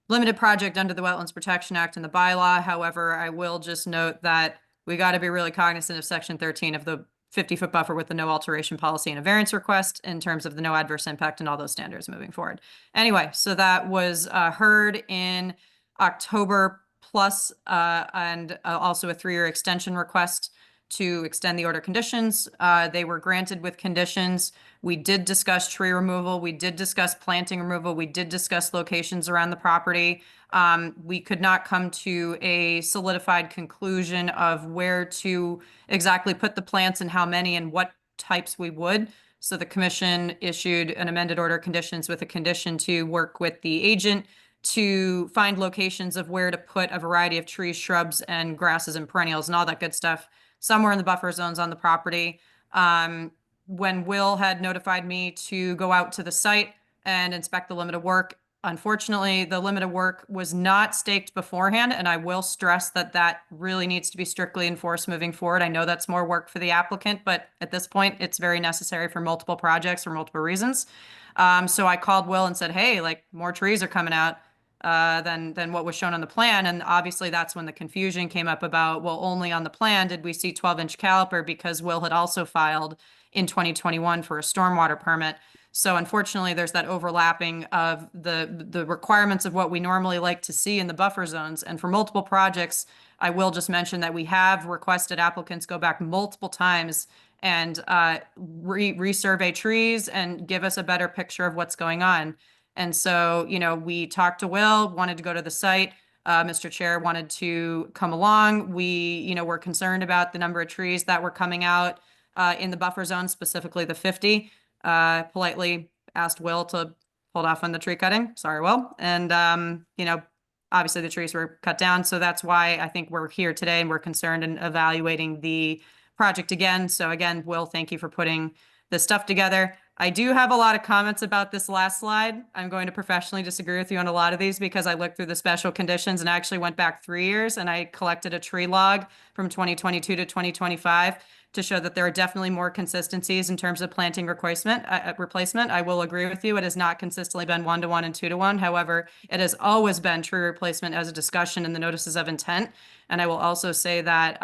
limited project under the Wetlands Protection Act and the bylaw. However, I will just note that we got to be really cognizant of section 13 of the 50-foot buffer with the no alteration policy and a variance request in terms of the no adverse impact and all those standards moving forward. Anyway, so that was heard in October plus, and also a 3-year extension request to extend the order conditions. They were granted with conditions. We did discuss tree removal. We did discuss planting removal. We did discuss locations around the property. We could not come to a solidified conclusion of where to exactly put the plants and how many and what types we would. So the commission issued an amended order conditions with a condition to work with the agent to find locations of where to put a variety of trees, shrubs, and grasses and perennials and all that good stuff somewhere in the buffer zones on the property. When Will had notified me to go out to the site and inspect the limit of work, unfortunately, the limit of work was not staked beforehand, and I will stress that that really needs to be strictly enforced moving forward. I know that's more work for the applicant, but at this point, it's very necessary for multiple projects for multiple reasons. So I called Will and said, hey, like, more trees are coming out than what was shown on the plan. And obviously that's when the confusion came up about, well, only on the plan did we see 12-inch caliper, because Will had also filed in 2021 for a stormwater permit. So unfortunately, there's that overlapping of the requirements of what we normally like to see in the buffer zones. And for multiple projects, I will just mention that we have requested applicants go back multiple times and resurvey trees and give us a better picture of what's going on. And so, we talked to Will, wanted to go to the site. Mr. Chair wanted to come along. We, were concerned about the number of trees that were coming out in the buffer zone, specifically the 50. Politely asked Will to hold off on the tree cutting. Sorry, Will. And, obviously the trees were cut down. So that's why I think we're here today and we're concerned and evaluating the project again. So again, Will, thank you for putting this stuff together. I do have a lot of comments about this last slide. I'm going to professionally disagree with you on a lot of these because I looked through the special conditions and actually went back 3 years and I collected a tree log from 2022 to 2025 to show that there are definitely more consistencies in terms of planting replacement. I will agree with you. It has not consistently been 1-to-1 and 2-to-1. However, it has always been tree replacement as a discussion in the notices of intent. And I will also say that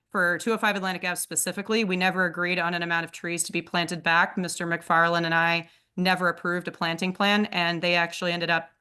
for 205 Atlantic Ave specifically, we never agreed on an amount of trees to be planted back. Mr. McFarland and I never approved a planting plan, and they actually ended up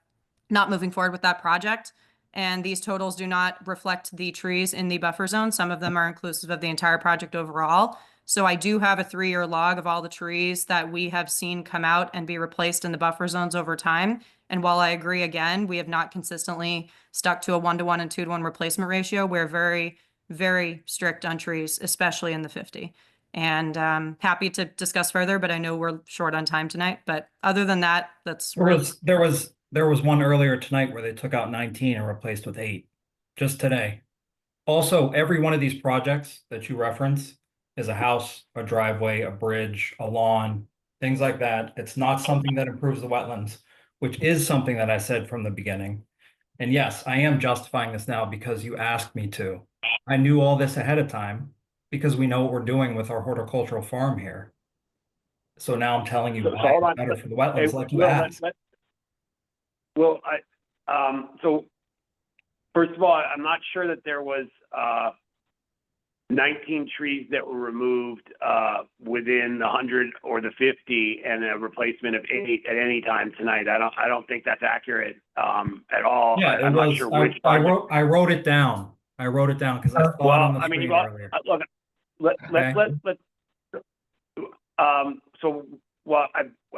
not moving forward with that project. And these totals do not reflect the trees in the buffer zone. Some of them are inclusive of the entire project overall. So I do have a 3-year log of all the trees that we have seen come out and be replaced in the buffer zones over time. And while I agree, again, we have not consistently stuck to a 1-to-1 and 2-to-1 replacement ratio, we're very, very strict on trees, especially in the 50. And happy to discuss further, but I know we're short on time tonight. But other than that, that's There was one earlier tonight where they took out 19 and replaced with 8, just today. Also, every one of these projects that you reference is a house, a driveway, a bridge, a lawn, things like that. It's not something that improves the wetlands, which is something that I said from the beginning. And yes, I am justifying this now because you asked me to. I knew all this ahead of time because we know what we're doing with our horticultural farm here. So now I'm telling you So why hold it's on. better for the wetlands, like you Will, asked. Well, so first of all, I'm not sure that there was 19 trees that were removed within the 100 or the 50 and a replacement of 8 at any time tonight. I don't think that's accurate at all. Yeah, I'm not sure which I project. I wrote it down. I wrote it down because I saw it on the I mean, screen you all, earlier. look,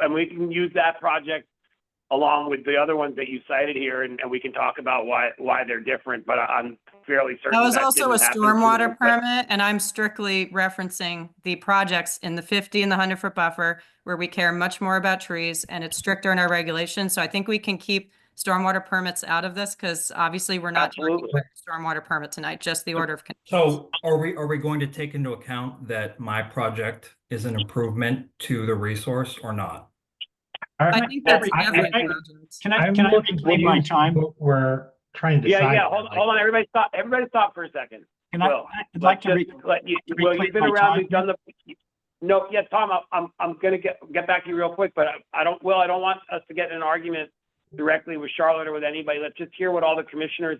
and we can use that project along with the other ones that you cited here, and we can talk about why they're different, but I'm fairly certain That was that also a didn't happen stormwater tonight, but- permit, and I'm strictly referencing the projects in the 50 and the 100-foot buffer where we care much more about trees and it's stricter in our regulations. So I think we can keep stormwater permits out of this because obviously we're not talking Absolutely. about stormwater permit tonight, just the order of conditions. So are we going to take into account that my project is an improvement to the resource or not? I think that's every project. Can I reclaim my time? What we're trying to Yeah, decide. yeah, hold on, everybody stop for a second. Can Will, I'd like to let you, to Will, reclaim you've been my around, time we've done the, no, yeah, Tom, I'm gonna get back to you real quick, but I don't want us to get in an argument directly with Charlotte or with anybody. Let's just hear what all the commissioners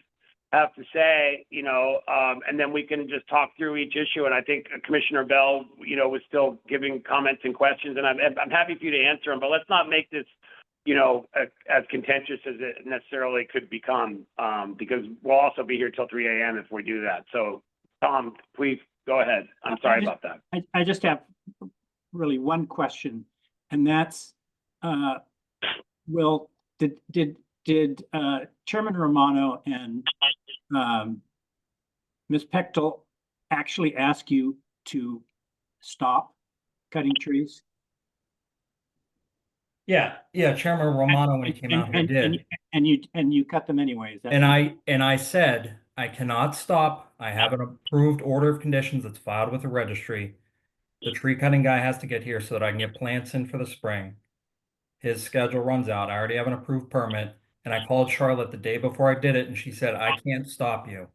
have to say, and then we can just talk through each issue. And I think Commissioner Bell, was still giving comments and questions, and I'm happy for you to answer them, but let's not make this, as contentious as it necessarily could become, because we'll also be here till 3 a.m. if we do that. So, Tom, please go ahead. I'm sorry about that. I just have really one question, and that's, Will, did Chairman Romano and Ms. Pechtel actually ask you to stop cutting trees? Yeah, Chairman Romano, when he came out here, did. And you cut them anyways. And I said, I cannot stop. I have an approved order of conditions that's filed with the registry. The tree cutting guy has to get here so that I can get plants in for the spring. His schedule runs out. I already have an approved permit. And I called Charlotte the day before I did it, and she said, I can't stop you.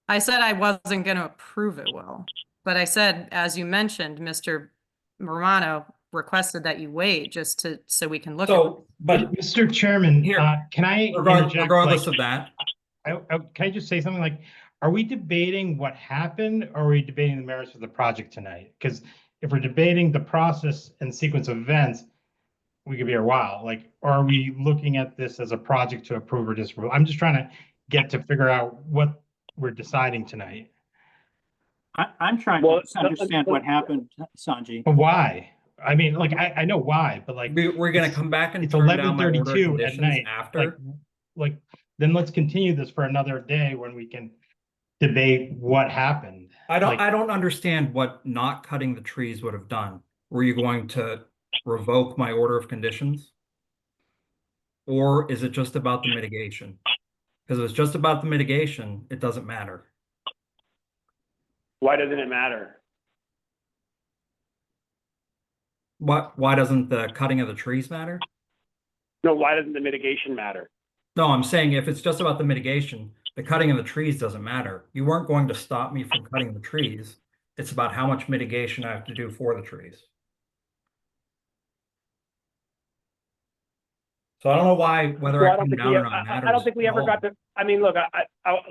I said I wasn't going to approve it, Will, but I said, as you mentioned, Mr. Romano requested that you wait just so we can look at it. So, but Mr. Chairman, Here, can I interject? regardless of that, Can I just say something like, are we debating what happened or are we debating the merits of the project tonight? Because if we're debating the process and sequence of events, we could be here a while. Like, or are we looking at this as a project to approve or disapprove? I'm just trying to get to figure out what we're deciding tonight. I'm trying to understand what happened, Sanjay. But why? I mean, like, I know why, but like, we're going to come back and it's turn down my order of 11:32 at conditions night. after. Like, then let's continue this for another day when we can debate what happened. I don't understand what not cutting the trees would have done. Were you going to revoke my order of conditions? Or is it just about the mitigation? Because if it's just about the mitigation, it doesn't matter. Why doesn't it matter? Why doesn't the cutting of the trees matter? No, why doesn't the mitigation matter? No, I'm saying if it's just about the mitigation, the cutting of the trees doesn't matter. You weren't going to stop me from cutting the trees. It's about how much mitigation I have to do for the trees. So I don't know whether I come down or not matters. I don't think we at ever all. got to, I mean, look,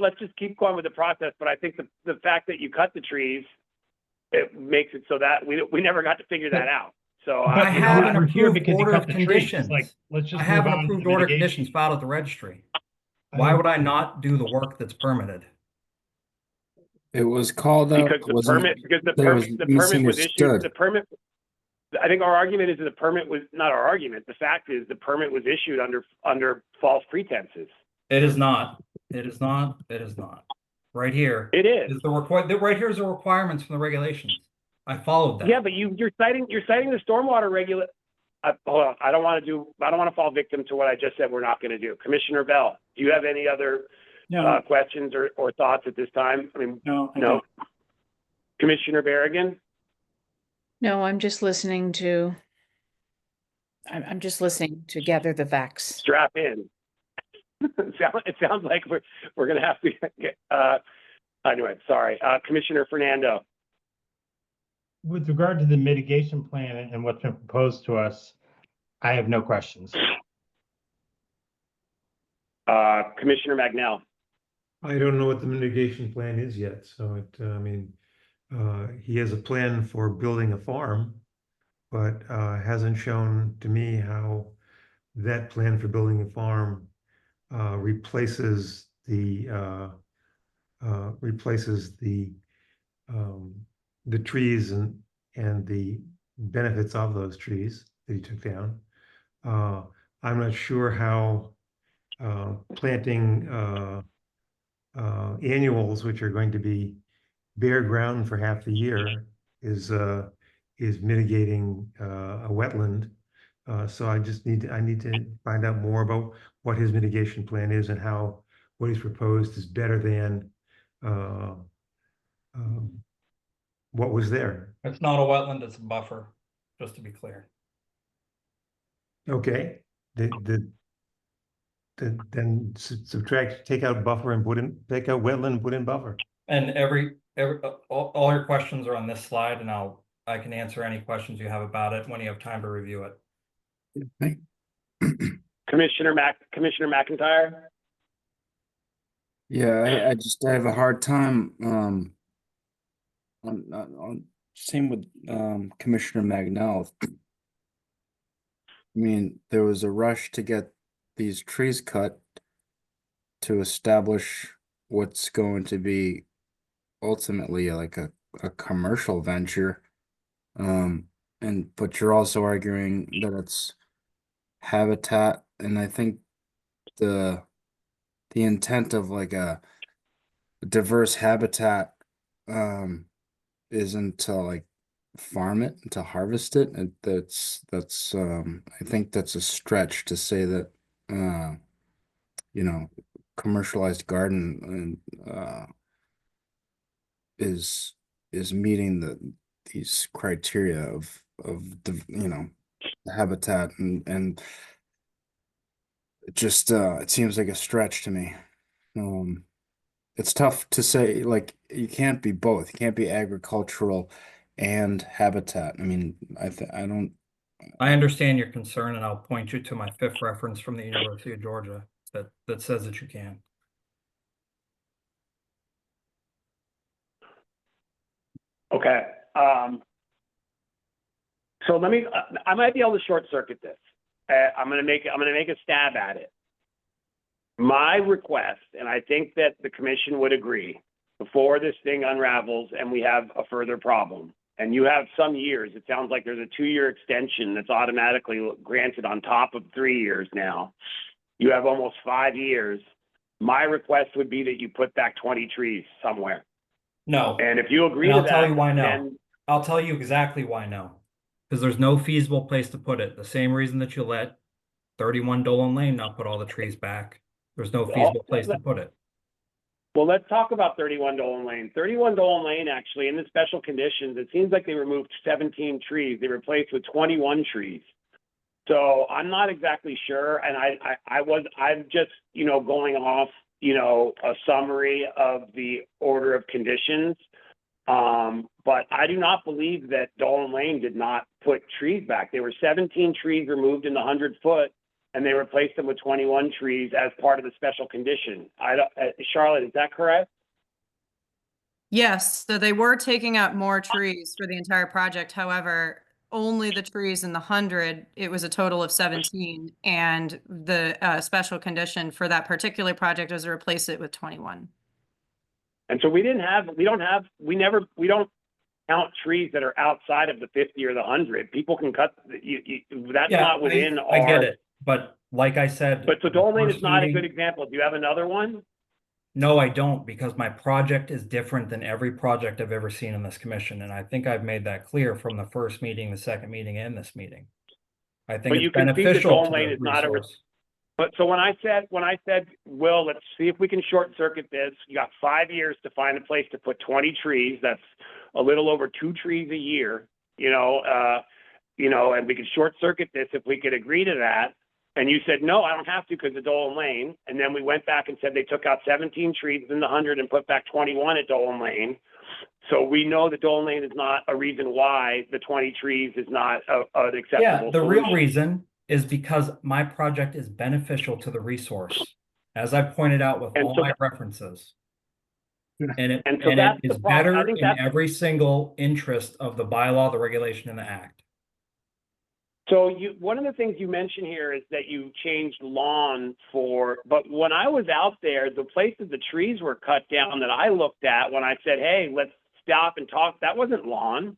let's just keep going with the process, but I think the fact that you cut the trees, it makes it so that we never got to figure that out. So I have an we're here approved because you order cut of the trees. conditions. Like, let's just I have move an on to approved the order of mitigation. conditions filed at the registry. Why would I not do the work that's permitted? It was called out. Because the wasn't- permit, because the there was permit was issued, misunderstood. the permit, I think our argument is that the permit was, not our argument, the fact is the permit was issued under false pretenses. It is not. It is not. It is not. Right here. It is. Right here is the requirements from the regulations. I followed that. Yeah, but you're citing the stormwater hold on, I don't want to fall victim to what I just said we're not going to do. Commissioner Bell, do you have any other questions or thoughts at this time? I mean, No. no. Commissioner Berrigan? No, I'm just listening to I'm just listening to gather the facts. Strap in. It sounds like we're gonna have to get, anyway, sorry. Commissioner Fernando. With regard to the mitigation plan and what's been proposed to us, I have no questions. Commissioner Magnell. I don't know what the mitigation plan is yet, so I mean, he has a plan for building a farm, but hasn't shown to me how that plan for building a farm replaces the trees and the benefits of those trees that he took down. I'm not sure how planting annuals, which are going to be bare ground for half the year, is mitigating a wetland. So I need to find out more about what his mitigation plan is and how what he's proposed is better than what was there. It's not a wetland, it's a buffer, just to be clear. Okay, then subtract, take out buffer and take out wetland and put in buffer. And all your questions are on this slide, and I can answer any questions you have about it when you have time to review it. Commissioner McIntyre. Yeah, I have a hard time, same with, Commissioner Magnell. I mean, there was a rush to get these trees cut to establish what's going to be ultimately like a commercial venture. But you're also arguing that it's habitat, and I think the intent of like a diverse habitat isn't to like farm it, to harvest it. And that's I think that's a stretch to say that commercialized garden is meeting these criteria of the habitat, and it just it seems like a stretch to me. It's tough to say, like, you can't be both. You can't be agricultural and habitat. I mean, I don't. I understand your concern, and I'll point you to my 5th reference from the University of Georgia that says that you can. Okay. So let me. I might be able to short circuit this. I'm gonna make a stab at it. My request, and I think that the commission would agree, before this thing unravels and we have a further problem, and you have some years, it sounds like there's a 2-year extension that's automatically granted on top of 3 years now. You have almost 5 years. My request would be that you put back 20 trees somewhere. No. And if you agree And to I'll that, tell you why no. then I'll tell you exactly why no. Because there's no feasible place to put it. The same reason that you let 31 Dolan Lane not put all the trees back. There's no feasible place to put it. well, let's talk about 31 Dolan Lane. 31 Dolan Lane, actually, in the special conditions, it seems like they removed 17 trees. They replaced with 21 trees. So I'm not exactly sure, and I'm just, going off, a summary of the order of conditions. But I do not believe that Dolan Lane did not put trees back. There were 17 trees removed in the 100-foot, and they replaced them with 21 trees as part of the special condition. Charlotte, is that correct? Yes, so they were taking out more trees for the entire project. However, only the trees in the 100, it was a total of 17. And the special condition for that particular project was to replace it with 21. And so we don't count trees that are outside of the 50 or the 100. People can cut, that's not within our. I get it, but like I said. But so Dolan Lane is first not a meeting- good example. Do you have another one? No, I don't, because my project is different than every project I've ever seen in this commission, and I think I've made that clear from the first meeting, the second meeting, and this meeting. I think But it's you can see that beneficial Dolan to Lane the is not a. resource. But so when I said, Will, let's see if we can short circuit this. You got 5 years to find a place to put 20 trees. That's a little over 2 trees a year. and we could short circuit this if we could agree to that. And you said, no, I don't have to because of Dolan Lane. And then we went back and said they took out 17 trees within the 100 and put back 21 at Dolan Lane. So we know that Dolan Lane is not a reason why the 20 trees is not an acceptable Yeah, the real solution. reason is because my project is beneficial to the resource, as I pointed out with And all so- my references. And it, And so and that's it the is problem. I better think in that's- every single interest of the bylaw, the regulation, and the act. So one of the things you mentioned here is that you changed lawn but when I was out there, the places the trees were cut down that I looked at when I said, hey, let's stop and talk, that wasn't lawn.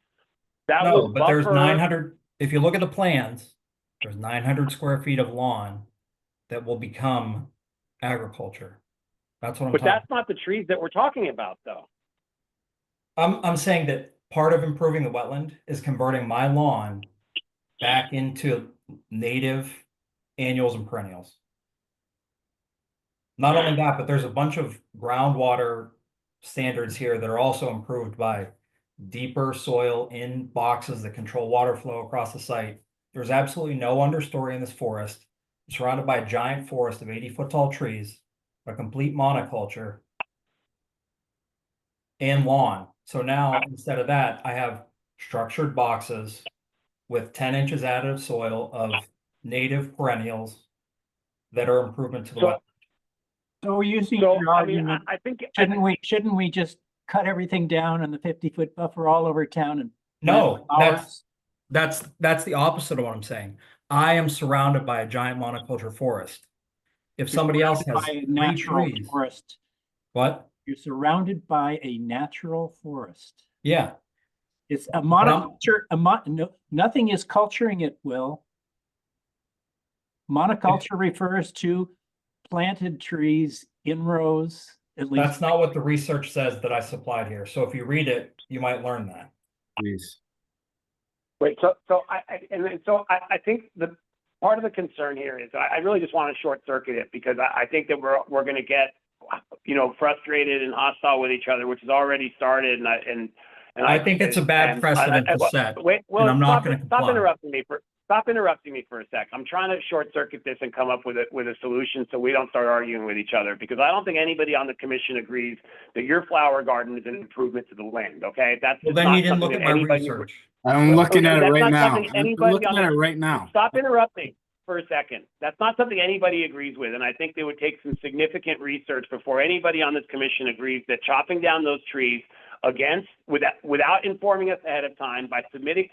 That No, was but there's buffer. 900, if you look at the plans, there's 900 square feet of lawn that will become agriculture. That's what I'm But talking. that's not the trees that we're talking about, though. I'm saying that part of improving the wetland is converting my lawn back into native annuals and perennials. Not only that, but there's a bunch of groundwater standards here that are also improved by deeper soil in boxes that control water flow across the site. There's absolutely no understory in this forest, surrounded by a giant forest of 80-foot tall trees, a complete monoculture, and lawn. So now, instead of that, I have structured boxes with 10 inches added soil of native perennials that are improvement to the wetland. So using So, your I mean, argument, I think. shouldn't we just cut everything down and the 50-foot buffer all over town and? No, plant flowers? that's the opposite of what I'm saying. I am surrounded by a giant monoculture forest. If somebody else has By a 3 natural trees, forest. what? You're surrounded by a natural forest. Yeah, It's a monoculture, no, nothing is culturing it, Will. Monoculture refers to planted trees in rows, at least. that's not what the research says that I supplied here. So if you read it, you might learn that. Please. Wait, so I think the part of the concern here is I really just want to short circuit it because I think that we're going to get, frustrated and hostile with each other, which has already started. And I think it's a bad precedent to set, Wait, well, and I'm not stop going to stop comply. interrupting me for a sec. I'm trying to short circuit this and come up with a solution so we don't start arguing with each other, because I don't think anybody on the commission agrees that your flower garden is an improvement to the land. Okay, that's Well, just then not you didn't look something at that my anybody. research. I'm looking at it That's right not now. something I'm anybody looking on at the- it right now. Stop interrupting for a second. That's not something anybody agrees with, and I think it would take some significant research before anybody on this commission agrees that chopping down those trees without informing us ahead of time by submitting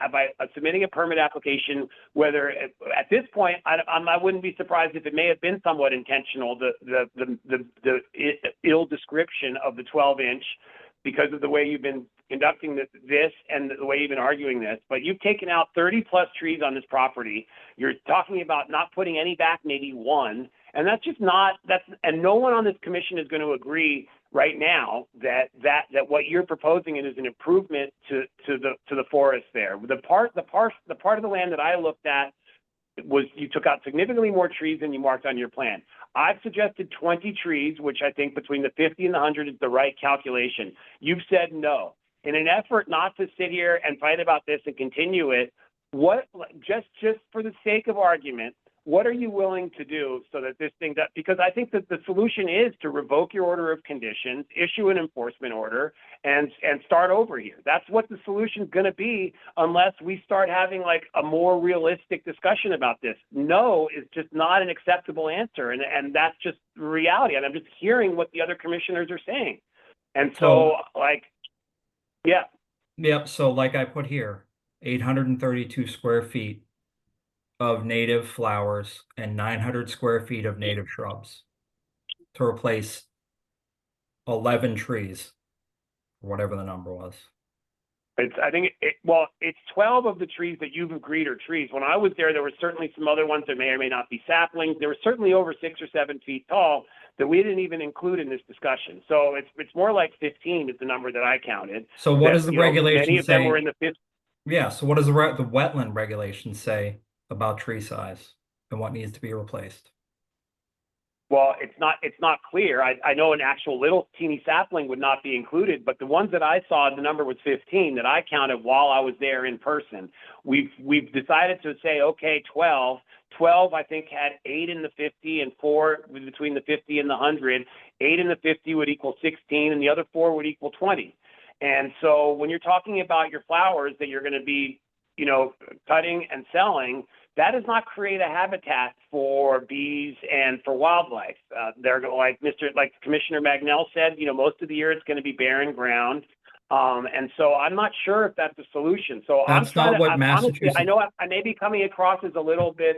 a permit application, whether at this point I wouldn't be surprised if it may have been somewhat intentional, the ill description of the 12-inch. Because of the way you've been conducting this and the way you've been arguing this, but you've taken out 30 plus trees on this property. You're talking about not putting any back, maybe one, and that's just not, and no one on this commission is going to agree right now that what you're proposing is an improvement to the forest there. The part of the land that I looked at was you took out significantly more trees than you marked on your plan. I've suggested 20 trees, which I think between the 50 and the 100 is the right calculation. You've said no. In an effort not to sit here and fight about this and continue it, just for the sake of argument, what are you willing to do so that this thing does? Because I think that the solution is to revoke your order of conditions, issue an enforcement order, and start over here. That's what the solution is going to be, unless we start having like a more realistic discussion about this. No is just not an acceptable answer, and that's just reality. And I'm just hearing what the other commissioners are saying, and so yeah. Yep. So like I put here, 832 square feet of native flowers and 900 square feet of native shrubs to replace 11 trees, or whatever the number was. It's 12 of the trees that you've agreed are trees. When I was there were certainly some other ones that may or may not be saplings. They were certainly over 6 or 7 feet tall that we didn't even include in this discussion. So it's more like 15 is the number that I counted. So what does the regulation many of say? them were in the 50. Yeah. So what does the wetland regulation say about tree size and what needs to be replaced? well, it's not clear. I know an actual little teeny sapling would not be included, but the ones that I saw, the number was 15 that I counted while I was there in person. We've decided to say, okay, 12. 12, I think, had 8 in the 50 and 4 between the 50 and the 100. 8 in the 50 would equal 16, and the other 4 would equal 20. And so when you're talking about your flowers that you're going to be, cutting and selling, that does not create a habitat for bees and for wildlife. They're like Commissioner Magnell said, most of the year it's going to be barren ground. And so I'm not sure if that's a solution. So That's not what honestly, Massachusetts. I know I may be coming across as a little bit,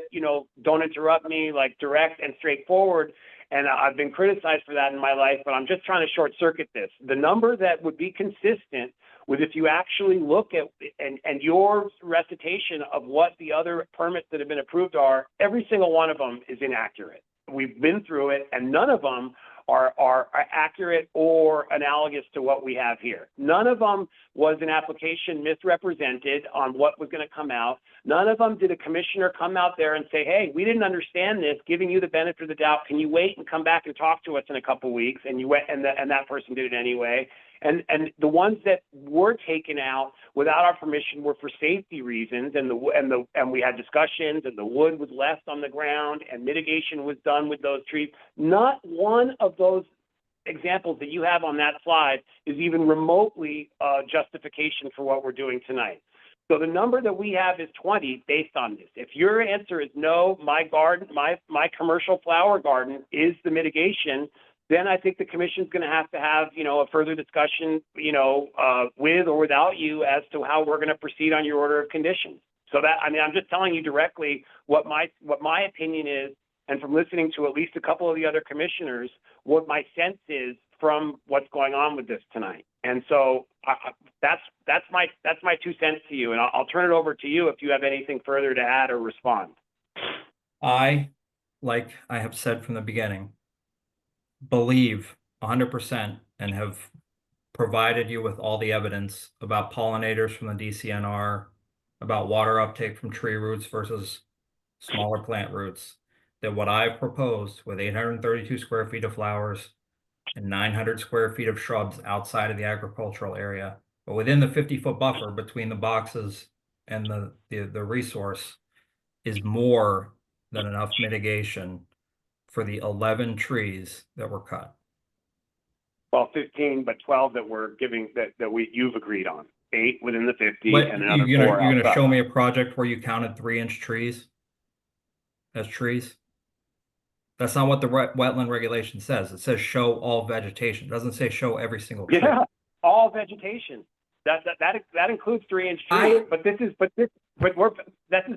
don't interrupt me, like direct and straightforward. And I've been criticized for that in my life, but I'm just trying to short circuit this. The number that would be consistent with if you actually look at and your recitation of what the other permits that have been approved are, every single one of them is inaccurate. We've been through it, and none of them are accurate or analogous to what we have here. None of them was an application misrepresented on what was going to come out. None of them did a commissioner come out there and say, hey, we didn't understand this, giving you the benefit of the doubt. Can you wait and come back and talk to us in a couple of weeks? And you went, and that person did it anyway. And the ones that were taken out without our permission were for safety reasons, and we had discussions, and the wood was left on the ground, and mitigation was done with those trees. Not one of those examples that you have on that slide is even remotely justification for what we're doing tonight. So the number that we have is 20 based on this. If your answer is no, my garden, my commercial flower garden is the mitigation, then I think the commission's going to have a further discussion, with or without you as to how we're going to proceed on your order of conditions. So I'm just telling you directly what my opinion is, and from listening to at least a couple of the other commissioners, what my sense is from what's going on with this tonight. And so that's my 2 cents to you, and I'll turn it over to you if you have anything further to add or respond. Like I have said from the beginning, believe 100% and have provided you with all the evidence about pollinators from the DCNR, about water uptake from tree roots versus smaller plant roots, that what I've proposed with 832 square feet of flowers and 900 square feet of shrubs outside of the agricultural area, but within the 50-foot buffer between the boxes and the resource, is more than enough mitigation for the 11 trees that were cut. Well, 15, but 12 that we're giving you've agreed on. 8 within the 50, What, and another you're 4 gonna outside. show me a project where you counted 3-inch trees as trees? That's not what the wetland regulation says. It says show all vegetation. It doesn't say show every single tree. Yeah, all vegetation. That includes 3-inch trees. This is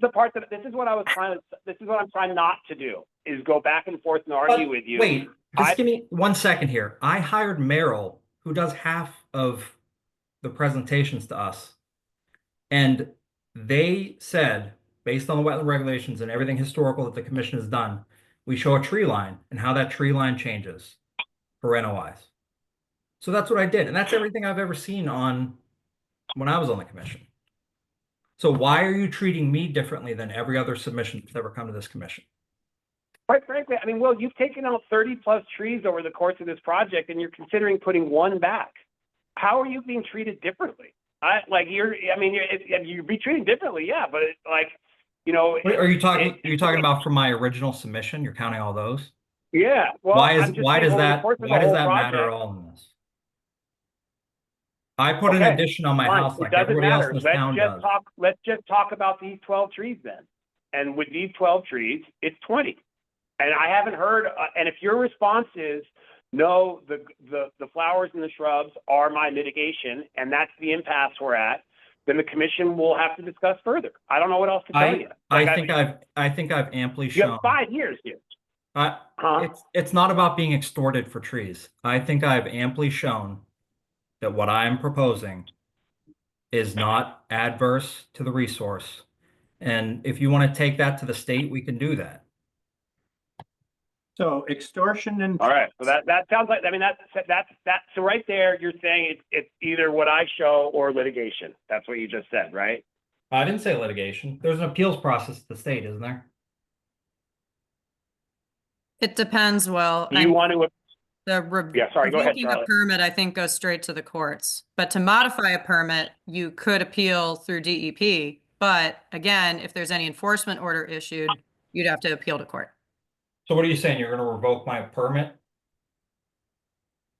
the part this is what I'm trying not to do, is go back and forth and argue with you. Wait, just give me 1 second here. I hired Merrill, who does half of the presentations to us, and they said, based on the wetland regulations and everything historical that the commission has done, we show a tree line and how that tree line changes for NOIs. So that's what I did, and that's everything I've ever seen on when I was on the commission. So why are you treating me differently than every other submission that's ever come to this commission? Quite frankly, Will, you've taken out 30 plus trees over the course of this project, and you're considering putting 1 back. How are you being treated differently? You're being treated differently, yeah, but Wait, are you talking about from my original submission? You're counting all those? Yeah. Well, why does that matter at all in this? I put an addition on my house like everybody else in this town does. Let's just talk about these 12 trees then. And with these 12 trees, it's 20. And I haven't heard, and if your response is, no, the flowers and the shrubs are my mitigation, and that's the impasse we're at, then the commission will have to discuss further. I don't know what else to tell you. I think I've amply shown. You have 5 years here. It's not about being extorted for trees. I think I've amply shown that what I'm proposing is not adverse to the resource. And if you want to take that to the state, we can do that. So extortion and. All right. So that sounds like, so right there, you're saying it's either what I show or litigation. That's what you just said, right? I didn't say litigation. There's an appeals process at the state, isn't there? It depends, Will. Do you want to, Yeah, sorry, go ahead, revoking a Charlotte. permit, I think, goes straight to the courts. But to modify a permit, you could appeal through DEP. But again, if there's any enforcement order issued, you'd have to appeal to court. So what are you saying? You're gonna revoke my permit?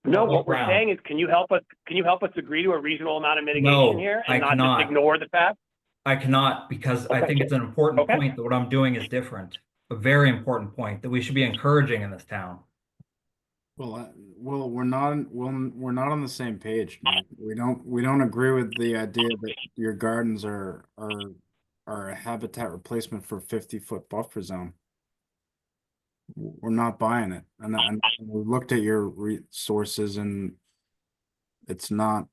No, On what we're ground? saying is, can you help us agree to a reasonable amount of mitigation No, here I and not cannot. just ignore the fact? I cannot, because I Okay. think it's an important Okay. point that what I'm doing is different. A very important point that we should be encouraging in this town. Well, we're not on the same page, man. We don't agree with the idea that your gardens are a habitat replacement for a 50-foot buffer zone. We're not buying it, and we looked at your resources, and it's not.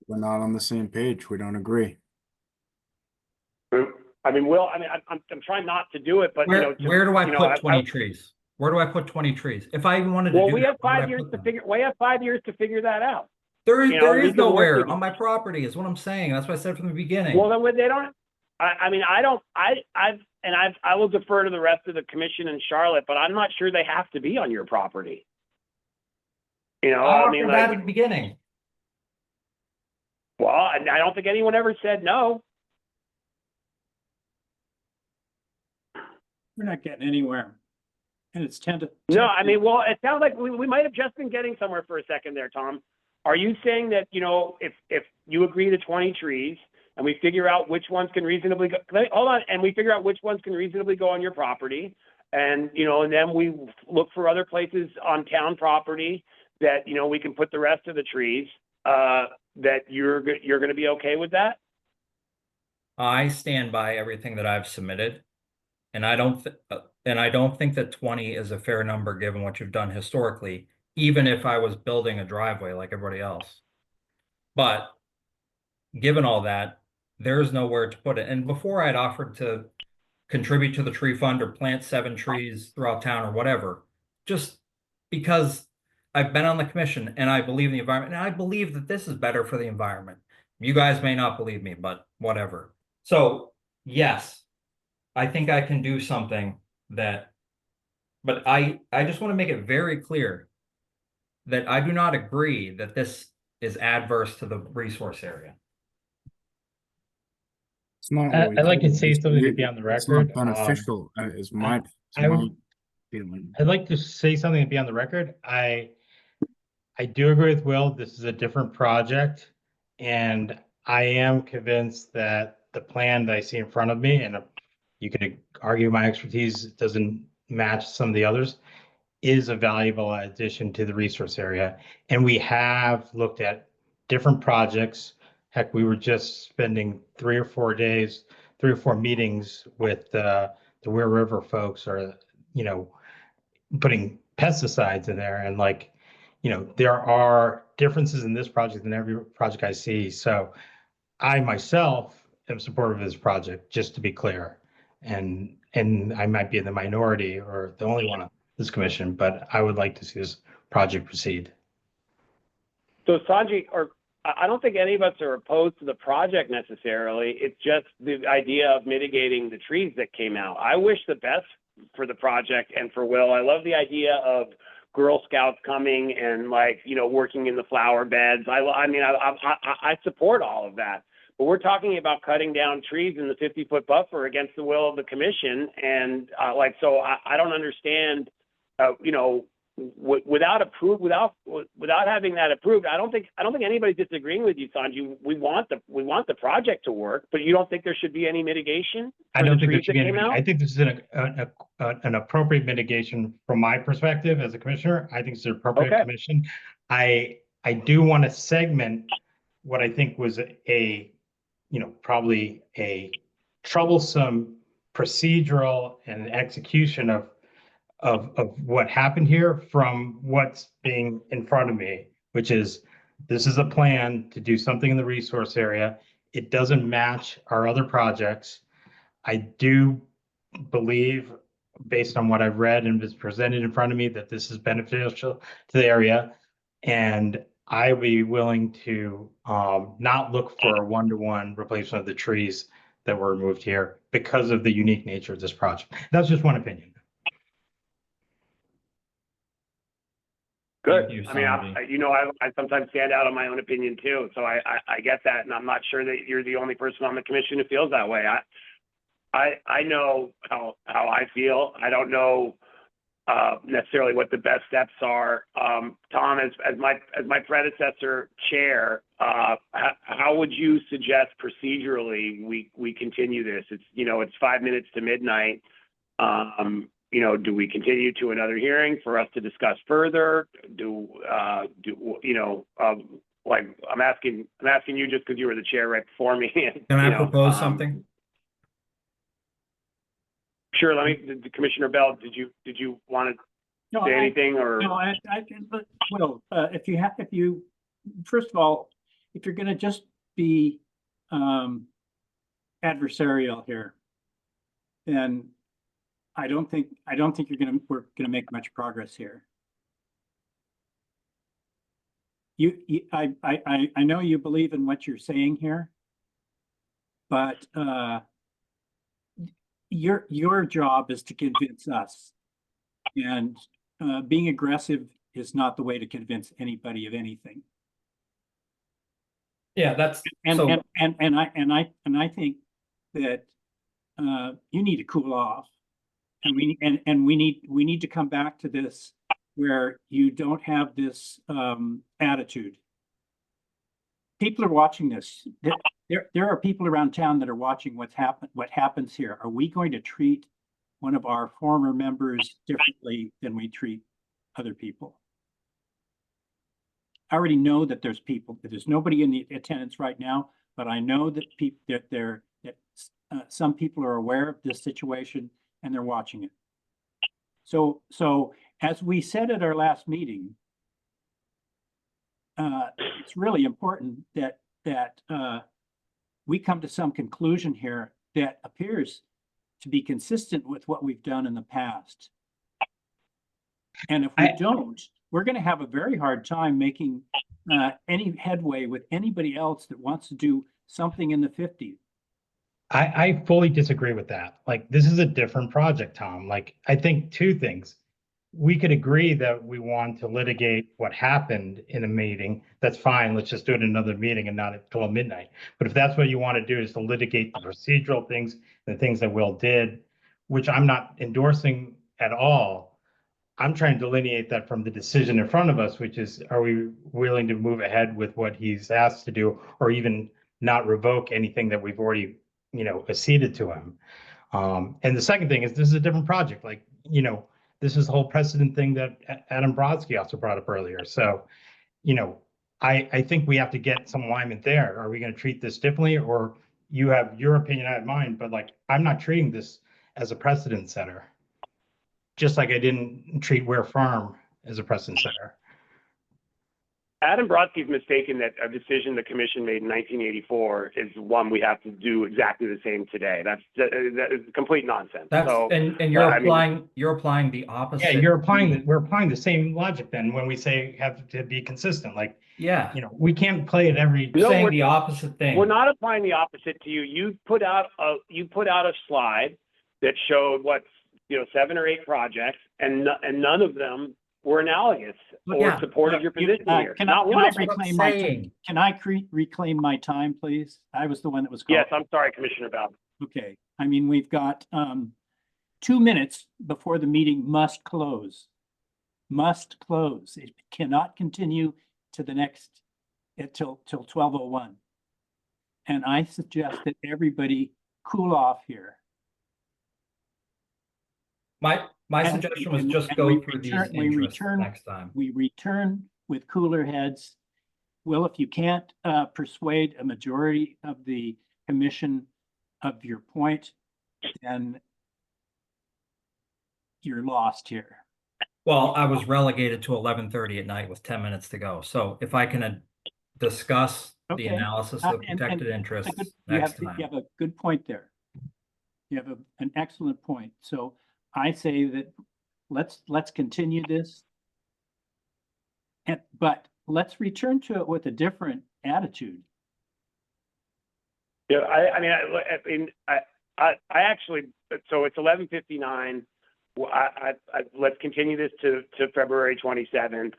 We're not on the same page. We don't agree. I mean, Will, I'm trying not to do it, but you know, Where do I you know, put 20 trees? Where do I put 20 trees? If I even wanted to Well, do we that, have where do 5 I years put to them? figure. We have 5 years to figure that out. There is You know, we can work nowhere with- on my property, is what I'm saying. That's what I said from the beginning. Well, then they don't. I mean, I don't. I will defer to the rest of the commission and Charlotte, but I'm not sure they have to be on your property. You know, I I mean, that at like, the beginning. well, I don't think anyone ever said no. We're not getting anywhere. And it's No, I mean, well, it sounds like we might have just been getting somewhere for a second there, Tom. Are you saying that, you know, if you agree to 20 trees and we figure out which ones can reasonably go, hold on, and we figure out which ones can reasonably go on your property, and, you know, and then we look for other places on town property that, you know, we can put the rest of the trees, that you're going to be okay with that? I stand by everything that I've submitted. And I don't think that 20 is a fair number given what you've done historically, even if I was building a driveway like everybody else. But given all that, there's nowhere to put it. And before I'd offered to contribute to the tree fund or plant 7 trees throughout town or whatever, just because I've been on the commission and I believe in the environment, and I believe that this is better for the environment. You guys may not believe me, but whatever. So yes, I think I can do something that, but I just want to make it very clear that I do not agree that this is adverse to the resource area. It's not. I'd like to say something to be on the It's record. not beneficial. Is my feeling. I'd like to say something to be on the record. I do agree with Will. This is a different project, and I am convinced that the plan that I see in front of me, and you could argue my expertise doesn't match some of the others, is a valuable addition to the resource area. And we have looked at different projects. Heck, we were just spending 3 or 4 days, 3 or 4 meetings with the Weir River folks, or, you know, putting pesticides in there. And like, you know, there are differences in this project than every project I see. So I myself am supportive of this project, just to be clear. And I might be in the minority or the only one on this commission, but I would like to see this project proceed. So Sanjay, or I don't think any of us are opposed to the project necessarily. It's just the idea of mitigating the trees that came out. I wish the best for the project and for Will. I love the idea of Girl Scouts coming and, like, you know, working in the flower beds. I support all of that. But we're talking about cutting down trees in the 50-foot buffer against the will of the commission. And so I don't understand, you know, without having that approved, I don't think anybody's disagreeing with you, Sanjay. We want the project to work, but you don't think there should be any mitigation? I don't think there should be any. I think this is an appropriate mitigation from my perspective as a commissioner. I think it's an appropriate commission. I do want to segment what I think was probably a troublesome procedural and execution of what happened here from what's being in front of me, which is, this is a plan to do something in the resource area. It doesn't match our other projects. I do believe, based on what I've read and is presented in front of me, that this is beneficial to the area. And I would be willing to not look for a one-to-one replacement of the trees that were removed here because of the unique nature of this project. That's just one opinion. Good. you, I mean, I sometimes stand out on my own opinion too, so I get that, and I'm not sure that you're the only person on the commission who feels that way. I know how I feel. I don't know necessarily what the best steps are. Tom, as my predecessor chair, how would you suggest procedurally we continue this? It's 5 minutes to midnight. Do we continue to another hearing for us to discuss further? I'm asking you just because you were the chair right before me. Can I propose something? Sure. Commissioner Bell, did you want to say anything or? No, well, if you, first of all, if you're going to just be adversarial here, then I don't think we're gonna make much progress here. I know you believe in what you're saying here, but your job is to convince us, and being aggressive is not the way to convince anybody of anything. Yeah, that's And so. I think that you need to cool off. And we need to come back to this where you don't have this attitude. People are watching this. There are people around town that are watching what happens here. Are we going to treat one of our former members differently than we treat other people? I already know that there's nobody in the attendance right now, but I know that some people are aware of this situation and they're watching it. So as we said at our last meeting, it's really important that we come to some conclusion here that appears to be consistent with what we've done in the past. And if we don't, we're going to have a very hard time making any headway with anybody else that wants to do something in the 50s. I fully disagree with that. Like, this is a different project, Tom. Like, I think two things. We could agree that we want to litigate what happened in a meeting. That's fine. Let's just do it in another meeting and not until midnight. But if that's what you want to do, is to litigate the procedural things, the things that Will did, which I'm not endorsing at all. I'm trying to delineate that from the decision in front of us, which is, are we willing to move ahead with what he's asked to do, or even not revoke anything that we've already acceded to him. And the second thing is, this is a different project. Like, this is the whole precedent thing that Adam Brodsky also brought up earlier. So, I think we have to get some alignment there. Are we going to treat this differently, or you have your opinion, I have mine, but like, I'm not treating this as a precedent setter. Just like I didn't treat Ware Farm as a precedent setter. Adam Brodsky's mistaken that a decision the commission made in 1984 is one we have to do exactly the same today. That is complete nonsense. That's and you're applying the opposite. Yeah, we're applying the same logic then when we say have to be consistent. Like, yeah, we can't play it every. You're saying the opposite thing. We're not applying the opposite to you. You put out a slide that showed 7 or 8 projects, and none of them were analogous or supported your position here. Can I reclaim my time, please? I was the one that was called. Yes, I'm sorry, Commissioner Bell. Okay. I mean, we've got 2 minutes before the meeting must close. Must close. It cannot continue to the next till 12:01. And I suggest that everybody cool off here. My suggestion was just go through these interests next time. We return with cooler heads. Well, if you can't persuade a majority of the commission of your point, then you're lost here. Well, I was relegated to 11:30 at night with 10 minutes to go. So if I can discuss the analysis of protected interests next time. You have a good point there. You have an excellent point. So I say that let's continue this, but let's return to it with a different attitude. Yeah, I actually, so it's 11:59. Let's continue this to February 27th.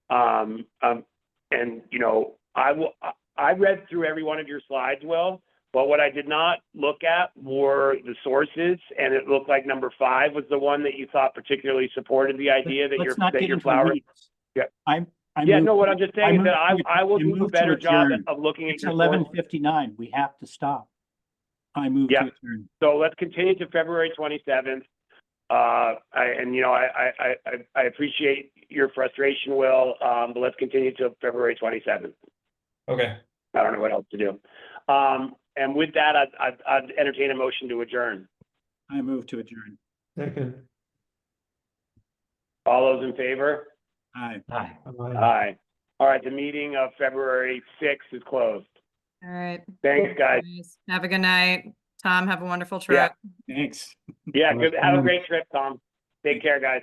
And, you know, I read through every one of your slides, Will, but what I did not look at were the sources, and it looked like number 5 was the one that you thought particularly supported the idea that Let's not get your into the flower. weeds. Yeah. Yeah, no, what I'm just saying is that I will do a move to better job adjourn. of looking at It's your sources. 11:59. We have to stop. I move Yeah. to adjourn. So let's continue to February 27th. I appreciate your frustration, Will, but let's continue to February 27th. Okay. I don't know what else to do. And with that, I'd entertain a motion to adjourn. I move to adjourn. Second. All those in favor? Aye. Aye. Aye. All right, the meeting of February 6th is closed. All right. Thanks, guys. Have a good night. Tom, have a wonderful Yeah. trip. Thanks. Yeah, good. Have a great trip, Tom. Take care, guys.